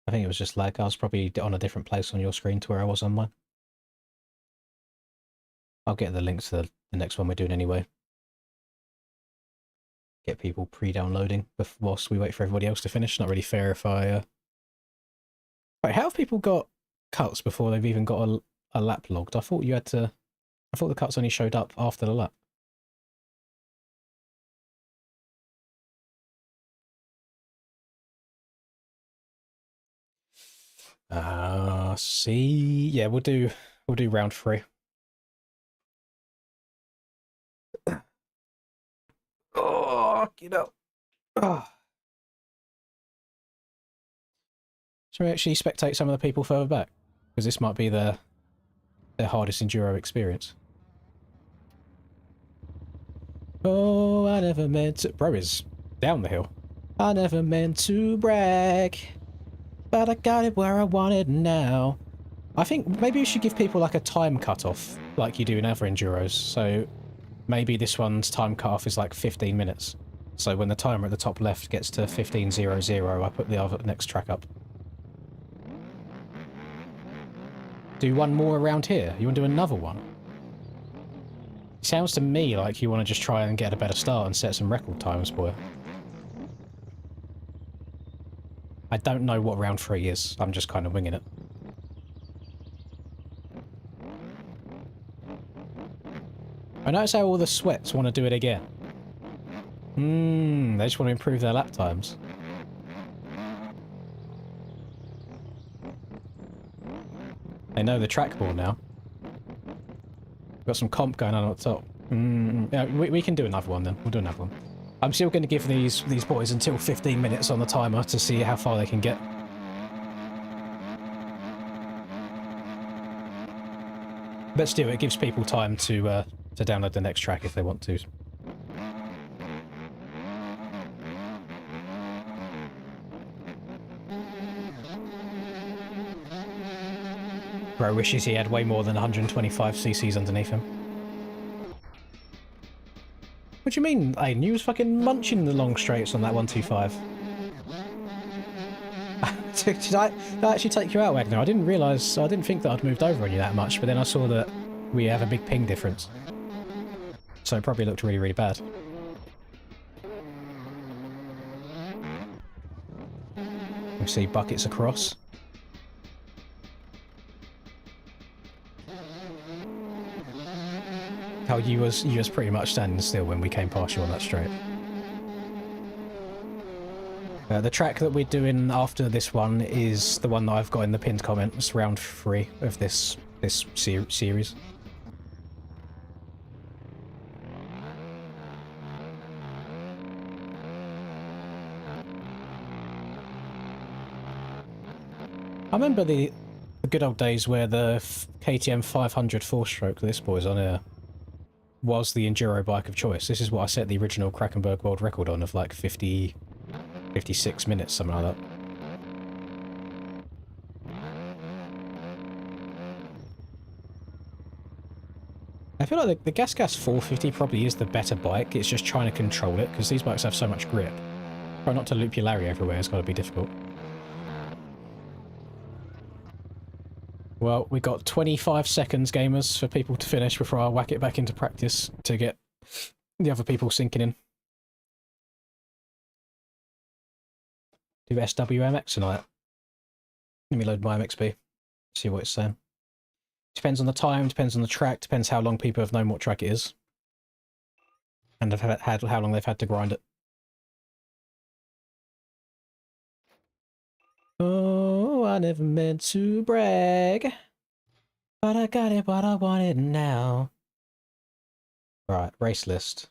I think it was just lag. I was probably on a different place on your screen to where I was on mine. I'll get the link to the next one we're doing anyway. Get people pre-downloading whilst we wait for everybody else to finish. Not really fair if I... Wait, how have people got cuts before they've even got a lap logged? I thought you had to... I thought the cuts only showed up after the lap. See, yeah, we'll do round 3. Oh, get up. Oh. Shall we actually spectate some of the people further back? Because this might be their hardest enduro experience. Oh, I never meant to... Bro is down the hill. I never meant to brag, but I got it where I want it now. I think maybe we should give people like a time cutoff, like you do in other enduros. So maybe this one's time cutoff is like 15 minutes. So when the timer at the top left gets to 15:00, I put the other next track up. Do one more around here. You want to do another one? It sounds to me like you want to just try and get a better start and set some record times, boy. I don't know what round 3 is. I'm just kind of winging it. I notice how all the sweats want to do it again. They just want to improve their lap times. They know the trackball now. We've got some comp going on at the top. Yeah, we can do another one then. We'll do another one. I'm still going to give these boys until 15 minutes on the timer to see how far they can get. But still, it gives people time to download the next track if they want to. Bro wishes he had way more than 125 cc's underneath him. What do you mean, Aiden? You was fucking munching the long straights on that 125. Did I actually take you out, Wagner? I didn't realise, I didn't think that I'd moved over on you that much, but then I saw that we have a big ping difference. So it probably looked really, really bad. You see buckets across. How you was pretty much standing still when we came past you on that straight. The track that we're doing after this one is the one that I've got in the pinned comment. It's round 3 of this series. I remember the good old days where the KTM 500 4-stroke this boy's on here was the enduro bike of choice. This is what I set the original Krakenberg world record on, of like 56 minutes, something like that. I feel like the Gas 450 probably is the better bike. It's just trying to control it, because these bikes have so much grip. Try not to loop your Larry everywhere, it's got to be difficult. Well, we got 25 seconds, gamers, for people to finish before I whack it back into practice to get the other people sinking in. Do SWMX tonight. Let me load my MXP, see what it's saying. Depends on the time, depends on the track, depends how long people have known what track it is. And how long they've had to grind it. Oh, I never meant to brag, but I got it what I wanted now. Right, race list.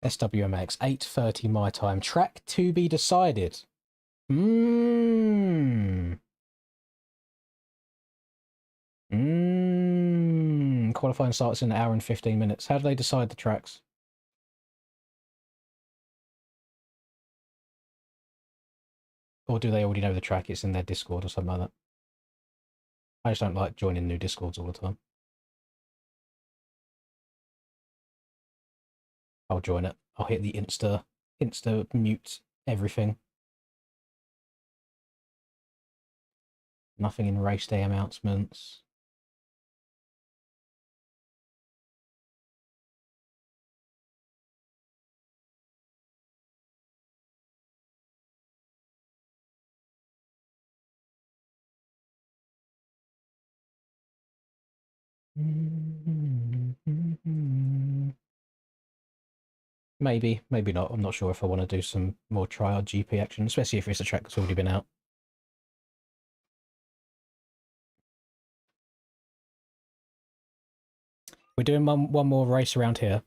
SWMX, 8:30 my time. Track to be decided. Qualifying starts in an hour and 15 minutes. How do they decide the tracks? Or do they already know the track? It's in their Discord or something like that. I just don't like joining new Discords all the time. I'll join it. I'll hit the insta mute everything. Nothing in race day announcements. Maybe, maybe not. I'm not sure if I want to do some more trial GP action, especially if it's a track that's already been out. We're doing one more race around here,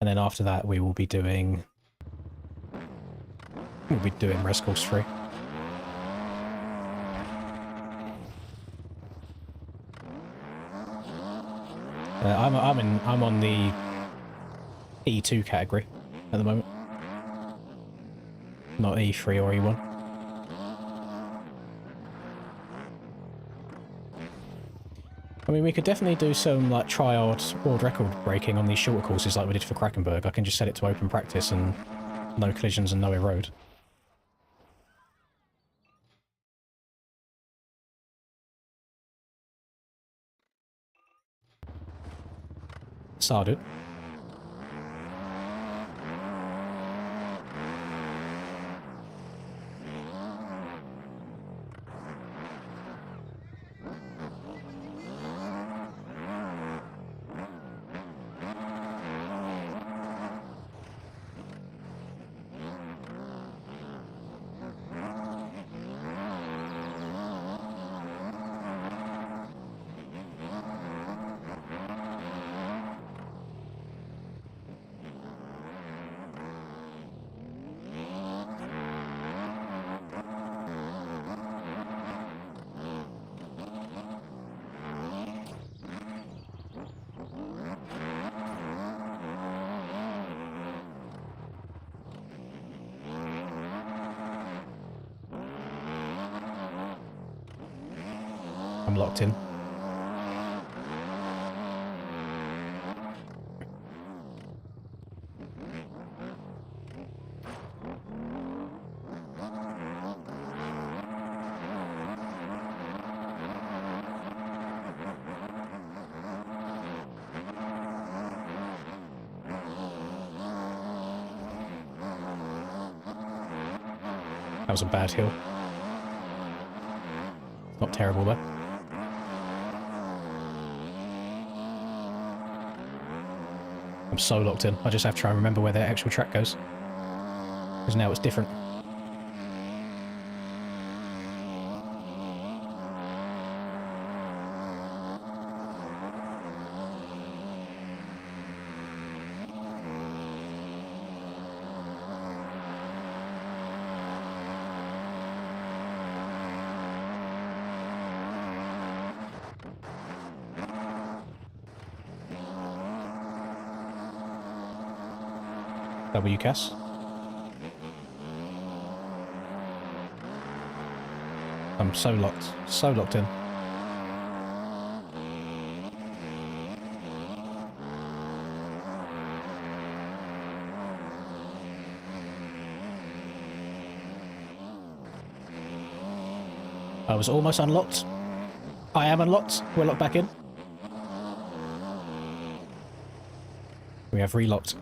and then after that we will be doing Race Course 3. I'm on the E2 category at the moment, not E3 or E1. I mean, we could definitely do some like tryhard world record breaking on these shorter courses like we did for Krakenberg. I can just set it to open practice and no collisions and no erode. Started. I'm locked in. That was a bad hill. Not terrible though. I'm so locked in. I just have to try and remember where the actual track goes. Because now it's different. WCAS. I'm so locked in. I was almost unlocked. I am unlocked. We're locked back in. We have relocked.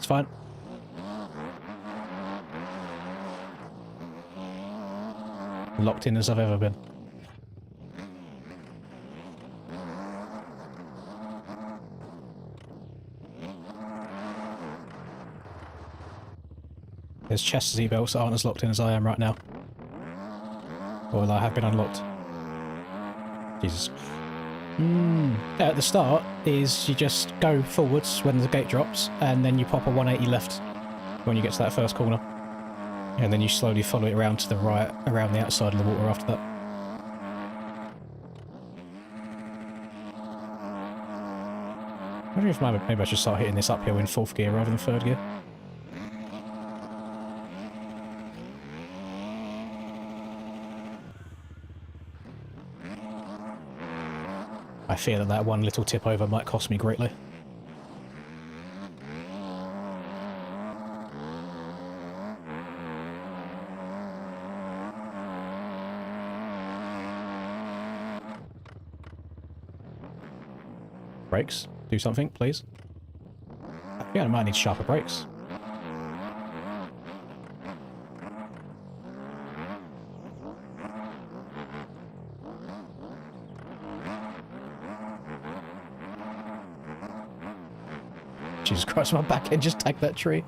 It's fine. Locked in as I've ever been. There's chest seat belts that aren't as locked in as I am right now. Or I have been unlocked. Jesus. At the start is you just go forwards when the gate drops, and then you pop a 180 left when you get to that first corner. And then you slowly follow it around to the right, around the outside of the water after that. I wonder if maybe I should start hitting this uphill in 4th gear rather than 3rd gear. I fear that one little tip over might cost me greatly. Brakes, do something, please. I think I might need sharper brakes. Jesus Christ, my back end just tagged that tree.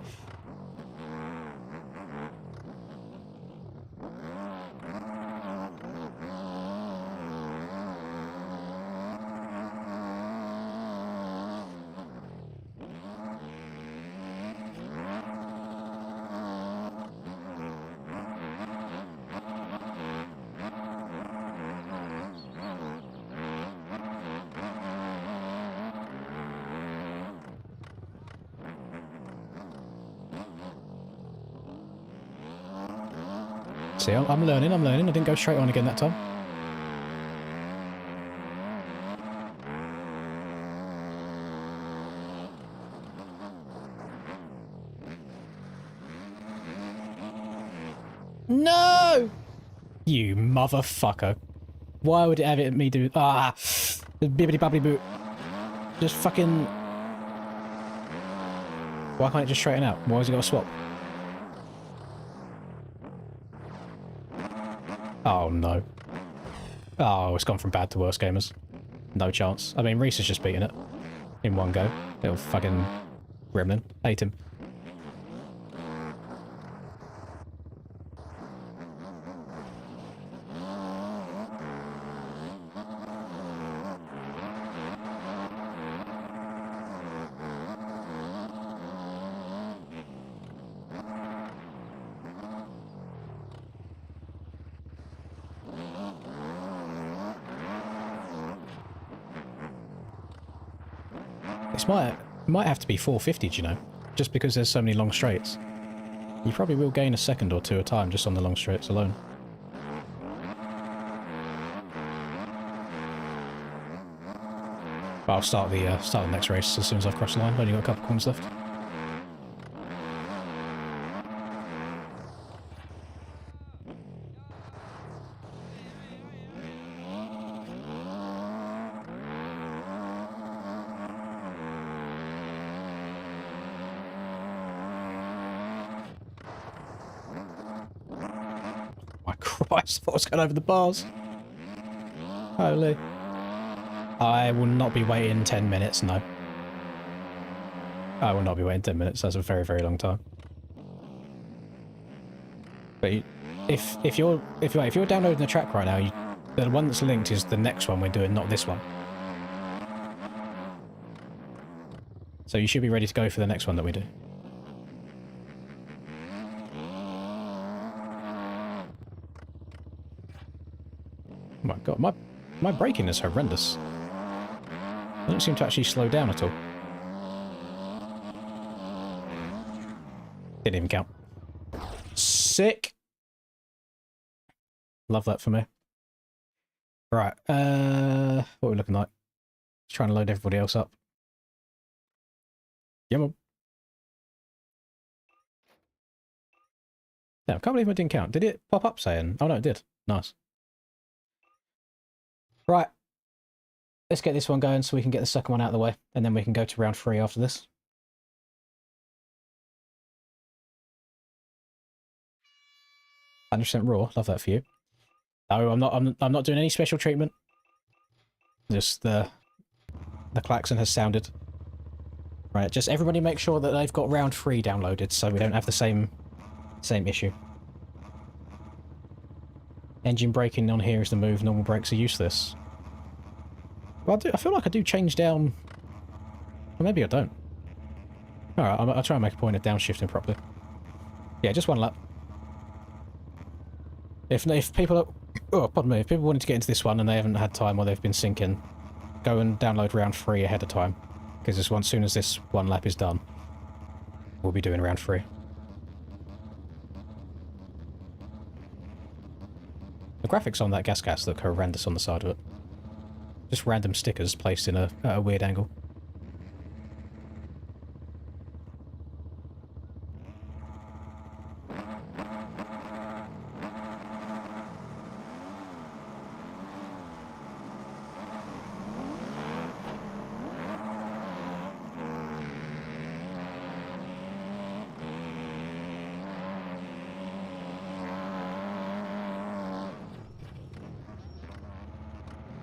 See, I'm learning. I didn't go straight on again that time. No! You motherfucker. Why would it have it me do... Ah! Bibbidi bobbidi boo. Just fucking... Why can't it just straighten out? Why has it got to swap? Oh no. Oh, it's gone from bad to worse, gamers. No chance. I mean, Reese has just beaten it. In one go. Little fucking gremlin. Hate him. This might have to be 450, do you know? Just because there's so many long straights. You probably will gain a second or two a time just on the long straights alone. But I'll start the next race as soon as I've crossed the line. I've only got a couple corners left. Christ, I thought I was going over the bars. Holy. I will not be waiting 10 minutes, no. I will not be waiting 10 minutes, that's a very, very long time. But if you're downloading the track right now, the one that's linked is the next one we're doing, not this one. So you should be ready to go for the next one that we do. Oh my god, my braking is horrendous. I don't seem to actually slow down at all. Didn't even count. Sick! Love that for me. Right, what are we looking like? Just trying to load everybody else up. Come on. Yeah, I can't believe I didn't count. Did it pop up saying? Oh no, it did. Nice. Right. Let's get this one going so we can get the second one out of the way, and then we can go to round 3 after this. 100% raw. Love that for you. No, I'm not doing any special treatment. Just the klaxon has sounded. Right, just everybody make sure that they've got round 3 downloaded so we don't have the same issue. Engine braking on here is the move, normal brakes are useless. Well, I feel like I do change down... Or maybe I don't. Alright, I'll try and make a point of downshifting properly. Yeah, just one lap. If people are... Oh, pardon me. If people wanted to get into this one and they haven't had time or they've been sinking, go and download round 3 ahead of time. Because as soon as this one lap is done, we'll be doing round 3. The graphics on that gas look horrendous on the side of it. Just random stickers placed in at a weird angle.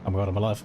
Oh my god, I'm alive.